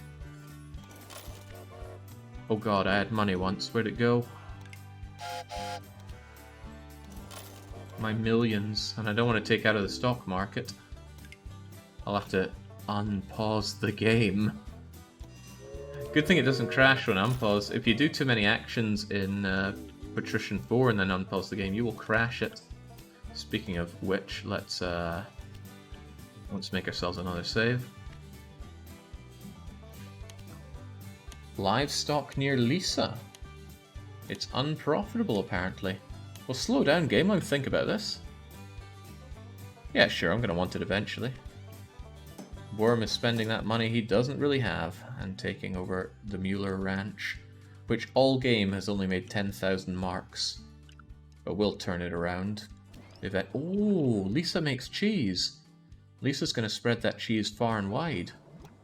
Oh god, I had money once. Where'd it go? My millions. And I don't want to take out of the stock market. I'll have to unpause the game. Good thing it doesn't crash when unpause. If you do too many actions in Patrician 4 and then unpause the game, you will crash it. Speaking of which, let's make ourselves another save. Livestock near Lisa. It's unprofitable, apparently. Well, slow down, game. Let me think about this. Yeah, sure, I'm going to want it eventually. Worm is spending that money he doesn't really have and taking over the Mueller Ranch, which all game has only made 10,000 marks. But we'll turn it around. Oh, Lisa makes cheese. Lisa's going to spread that cheese far and wide.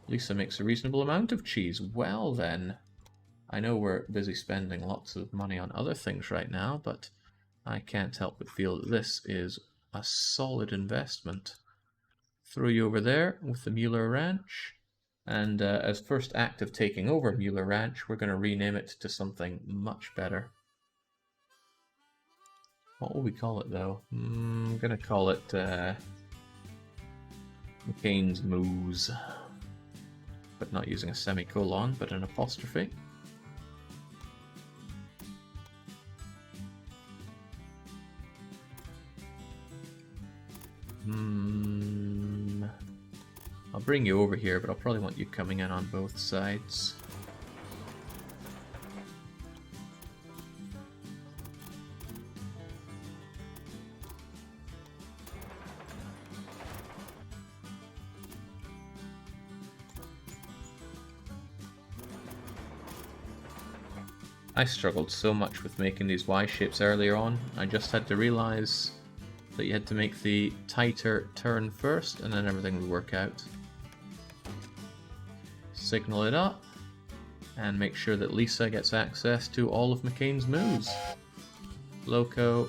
Lisa makes a reasonable amount of cheese. Well then, I know we're busy spending lots of money on other things right now, but I can't help but feel that this is a solid investment. Throw you over there with the Mueller Ranch, and as first act of taking over Mueller Ranch, we're going to rename it to something much better. What will we call it, though? I'm going to call it McCain's Moose, but not using a semicolon, but an apostrophe. I'll bring you over here, but I'll probably want you coming in on both sides. I struggled so much with making these Y shapes earlier on. I just had to realize that you had to make the tighter turn first, and then everything would work out. Signal it up, and make sure that Lisa gets access to all of McCain's moves. Loco,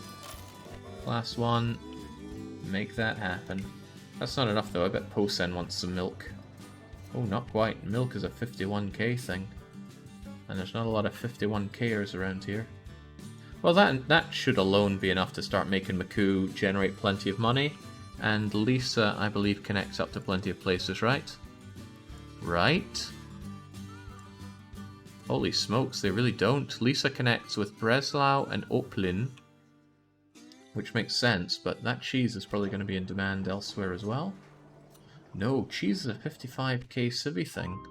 class 1, make that happen. That's not enough though, I bet Posen wants some milk. Oh, not quite. Milk is a 51k thing. And there's not a lot of 51kers around here. Well, that should alone be enough to start making Maku generate plenty of money. And Lisa, I believe, connects up to plenty of places, right? Right? Holy smokes, they really don't. Lisa connects with Breslau and Oplin, which makes sense, but that cheese is probably going to be in demand elsewhere as well. No, cheese is a 55k civvy thing.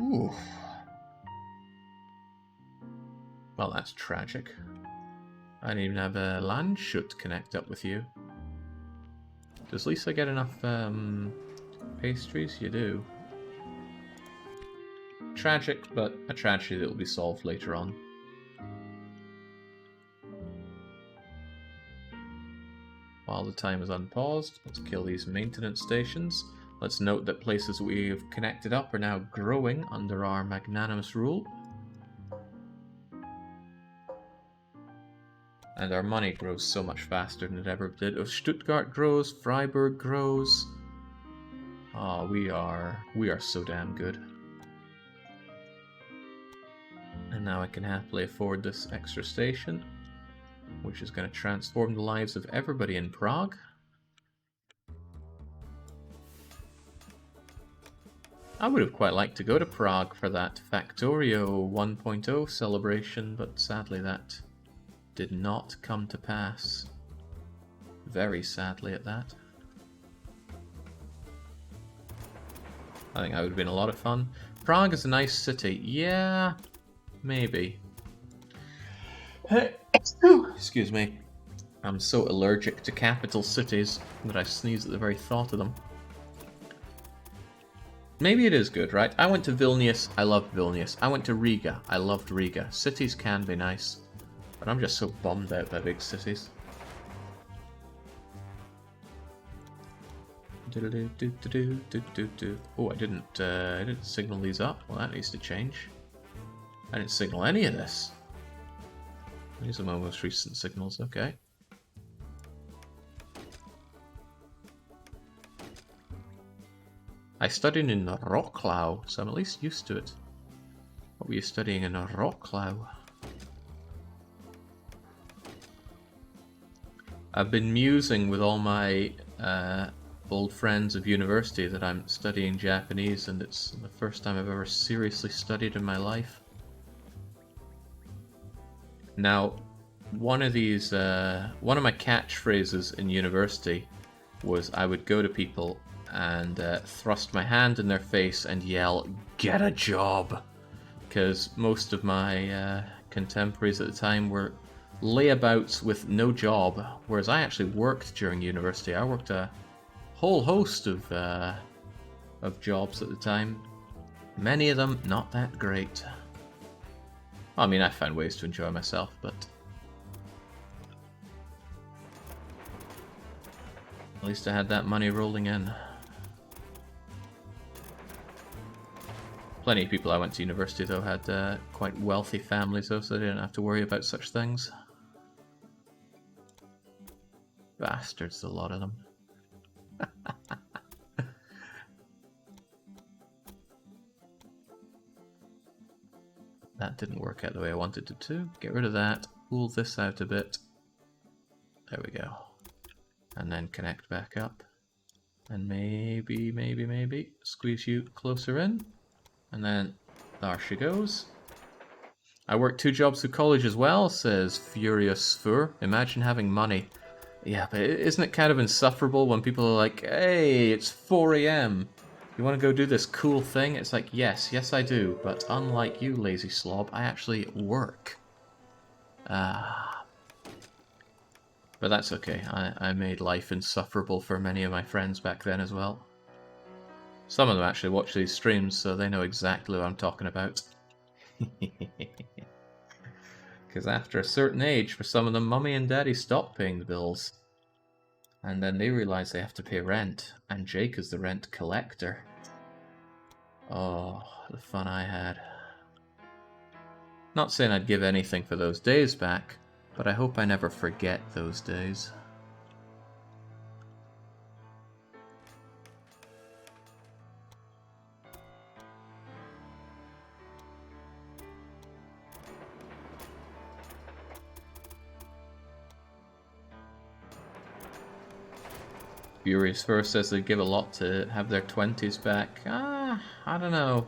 Ooh. Well, that's tragic. I didn't even have a Landshut connect up with you. Does Lisa get enough pastries? You do. Tragic, but a tragedy that will be solved later on. While the time is unpaused, let's kill these maintenance stations. Let's note that places we have connected up are now growing under our magnanimous rule. And our money grows so much faster than it ever did. Oh, Stuttgart grows, Freiburg grows. Oh, we are so damn good. And now I can happily afford this extra station, which is going to transform the lives of everybody in Prague. I would have quite liked to go to Prague for that Factorio 1.0 celebration, but sadly that did not come to pass. Very sadly at that. I think that would have been a lot of fun. Prague is a nice city. Yeah, maybe. Excuse me. I'm so allergic to capital cities that I sneeze at the very thought of them. Maybe it is good, right? I went to Vilnius, I loved Vilnius. I went to Riga, I loved Riga. Cities can be nice, but I'm just so bummed out by big cities. Oh, I didn't signal these up. Well, that needs to change. I didn't signal any of this. These are my most recent signals, okay. I studied in Wrocław, so I'm at least used to it. What were you studying in Wrocław? I've been musing with all my old friends of university that I'm studying Japanese, and it's the first time I've ever seriously studied in my life. Now, one of my catchphrases in university was I would go to people and thrust my hand in their face and yell, "Get a job!" Because most of my contemporaries at the time were layabouts with no job, whereas I actually worked during university. I worked a whole host of jobs at the time. Many of them not that great. I mean, I found ways to enjoy myself, but at least I had that money rolling in. Plenty of people I went to university, though, had quite wealthy families, though, so they didn't have to worry about such things. Bastards, a lot of them. That didn't work out the way I wanted it to. Get rid of that, pull this out a bit. There we go. And then connect back up. And maybe squeeze you closer in. And then there she goes. I worked 2 jobs through college as well, says Furious Fur. Imagine having money. Yeah, but isn't it kind of insufferable when people are like, "Hey, it's 4 AM. You want to go do this cool thing?" It's like, yes I do, but unlike you, lazy slob, I actually work. But that's okay. I made life insufferable for many of my friends back then as well. Some of them actually watch these streams, so they know exactly what I'm talking about. Because after a certain age, for some of them, Mummy and Daddy stop paying the bills. And then they realize they have to pay rent, and Jake is the rent collector. Oh, the fun I had. Not saying I'd give anything for those days back, but I hope I never forget those days. Furious First says they'd give a lot to have their 20s back. I don't know.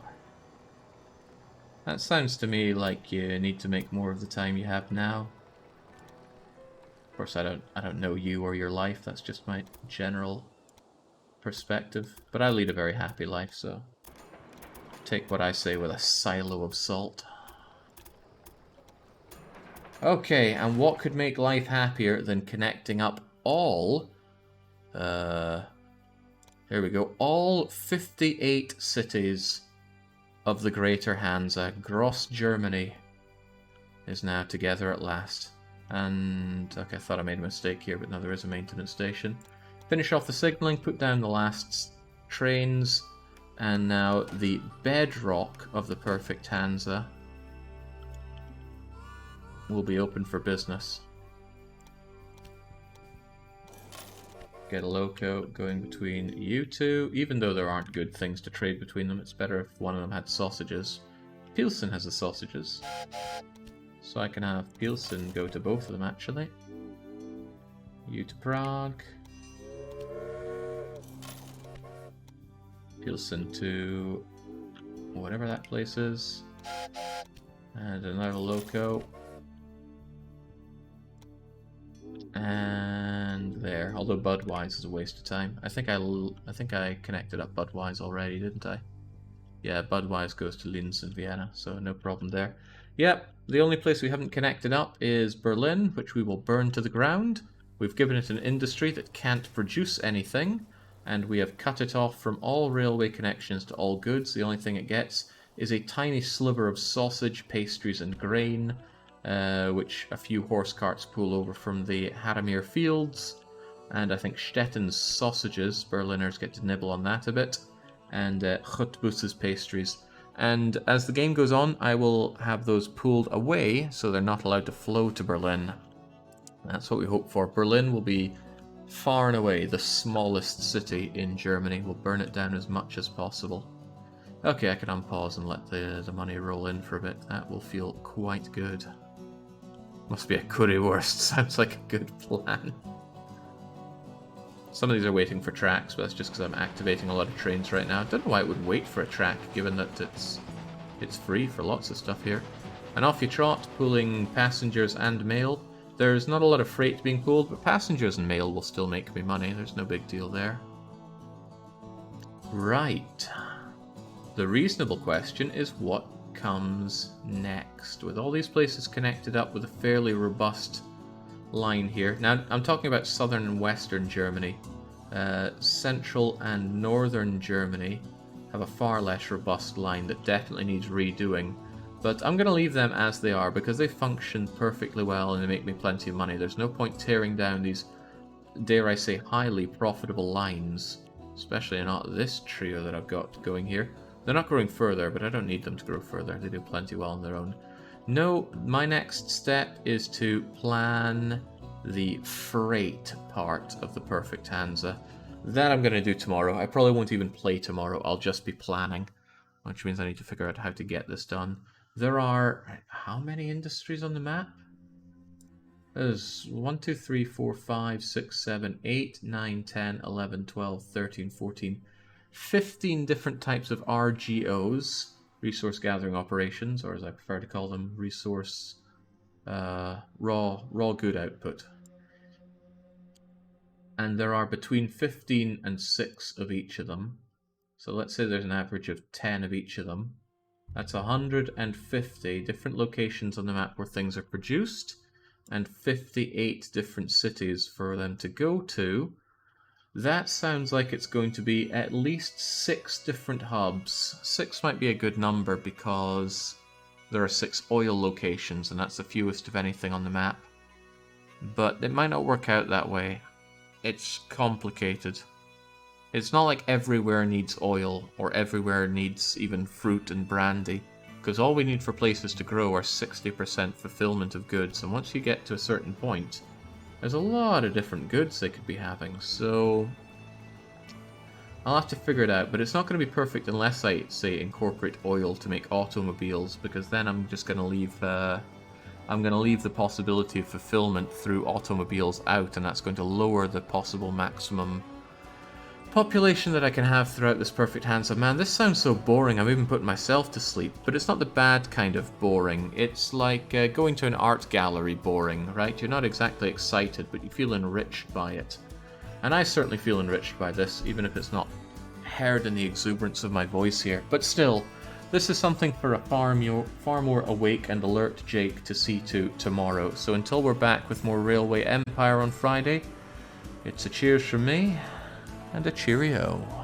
That sounds to me like you need to make more of the time you have now. Of course, I don't know you or your life. That's just my general perspective. But I lead a very happy life, so take what I say with a silo of salt. Okay, and what could make life happier than connecting up all... here we go. All 58 cities of the Greater Hansa. Gross Germany is now together at last. And, okay, I thought I made a mistake here, but no, there is a maintenance station. Finish off the signaling, put down the last trains, and now the bedrock of the perfect Hansa will be open for business. Get a loco going between you two. Even though there aren't good things to trade between them, it's better if one of them had sausages. Pilsen has the sausages. So I can have Pilsen go to both of them, actually. You to Prague. Pilsen to whatever that place is. And another loco. And there. Although Budweiser is a waste of time. I think I connected up Budweiser already, didn't I? Yeah, Budweiser goes to Linz and Vienna, so no problem there. Yep, the only place we haven't connected up is Berlin, which we will burn to the ground. We've given it an industry that can't produce anything, and we have cut it off from all railway connections to all goods. The only thing it gets is a tiny sliver of sausage, pastries, and grain, which a few horse carts pull over from the Haramir fields, and I think Stetten's sausages, Berliners get to nibble on that a bit, and Hutbus's pastries. And as the game goes on, I will have those pulled away, so they're not allowed to flow to Berlin. That's what we hope for. Berlin will be far and away the smallest city in Germany. We'll burn it down as much as possible. Okay, I can unpause and let the money roll in for a bit. That will feel quite good. Must be a currywurst. Sounds like a good plan. Some of these are waiting for tracks, but that's just because I'm activating a lot of trains right now. I don't know why it would wait for a track, given that it's free for lots of stuff here. And off you trot, pulling passengers and mail. There's not a lot of freight being pulled, but passengers and mail will still make me money. There's no big deal there. Right. The reasonable question is what comes next? With all these places connected up with a fairly robust line here. Now, I'm talking about southern and western Germany. Central and northern Germany have a far less robust line that definitely needs redoing. But I'm going to leave them as they are because they function perfectly well and they make me plenty of money. There's no point tearing down these, dare I say, highly profitable lines. Especially not this trio that I've got going here. They're not growing further, but I don't need them to grow further. They do plenty well on their own. No, my next step is to plan the freight part of the Perfect Hansa. That I'm going to do tomorrow. I probably won't even play tomorrow. I'll just be planning, which means I need to figure out how to get this done. There are... how many industries on the map? There's 1, 2, 3, 4, 5, 6, 7, 8, 9, 10, 11, 12, 13, 14, 15 different types of RGOs. Resource gathering operations, or as I prefer to call them, resource raw good output. And there are between 15 and 6 of each of them. So let's say there's an average of 10 of each of them. That's 150 different locations on the map where things are produced, and 58 different cities for them to go to. That sounds like it's going to be at least 6 different hubs. 6 might be a good number because there are 6 oil locations, and that's the fewest of anything on the map. But it might not work out that way. It's complicated. It's not like everywhere needs oil, or everywhere needs even fruit and brandy, because all we need for places to grow are 60% fulfillment of goods, and once you get to a certain point, there's a lot of different goods they could be having, so I'll have to figure it out, but it's not going to be perfect unless I, say, incorporate oil to make automobiles, because then I'm just going to leave the possibility of fulfillment through automobiles out, and that's going to lower the possible maximum population that I can have throughout this perfect Hansa. Man, this sounds so boring, I'm even putting myself to sleep, but it's not the bad kind of boring. It's like going to an art gallery boring, right? You're not exactly excited, but you feel enriched by it. And I certainly feel enriched by this, even if it's not heard in the exuberance of my voice here. But still, this is something for a far more awake and alert Jake to see to tomorrow. So until we're back with more Railway Empire on Friday, it's a cheers from me, and a cheerio.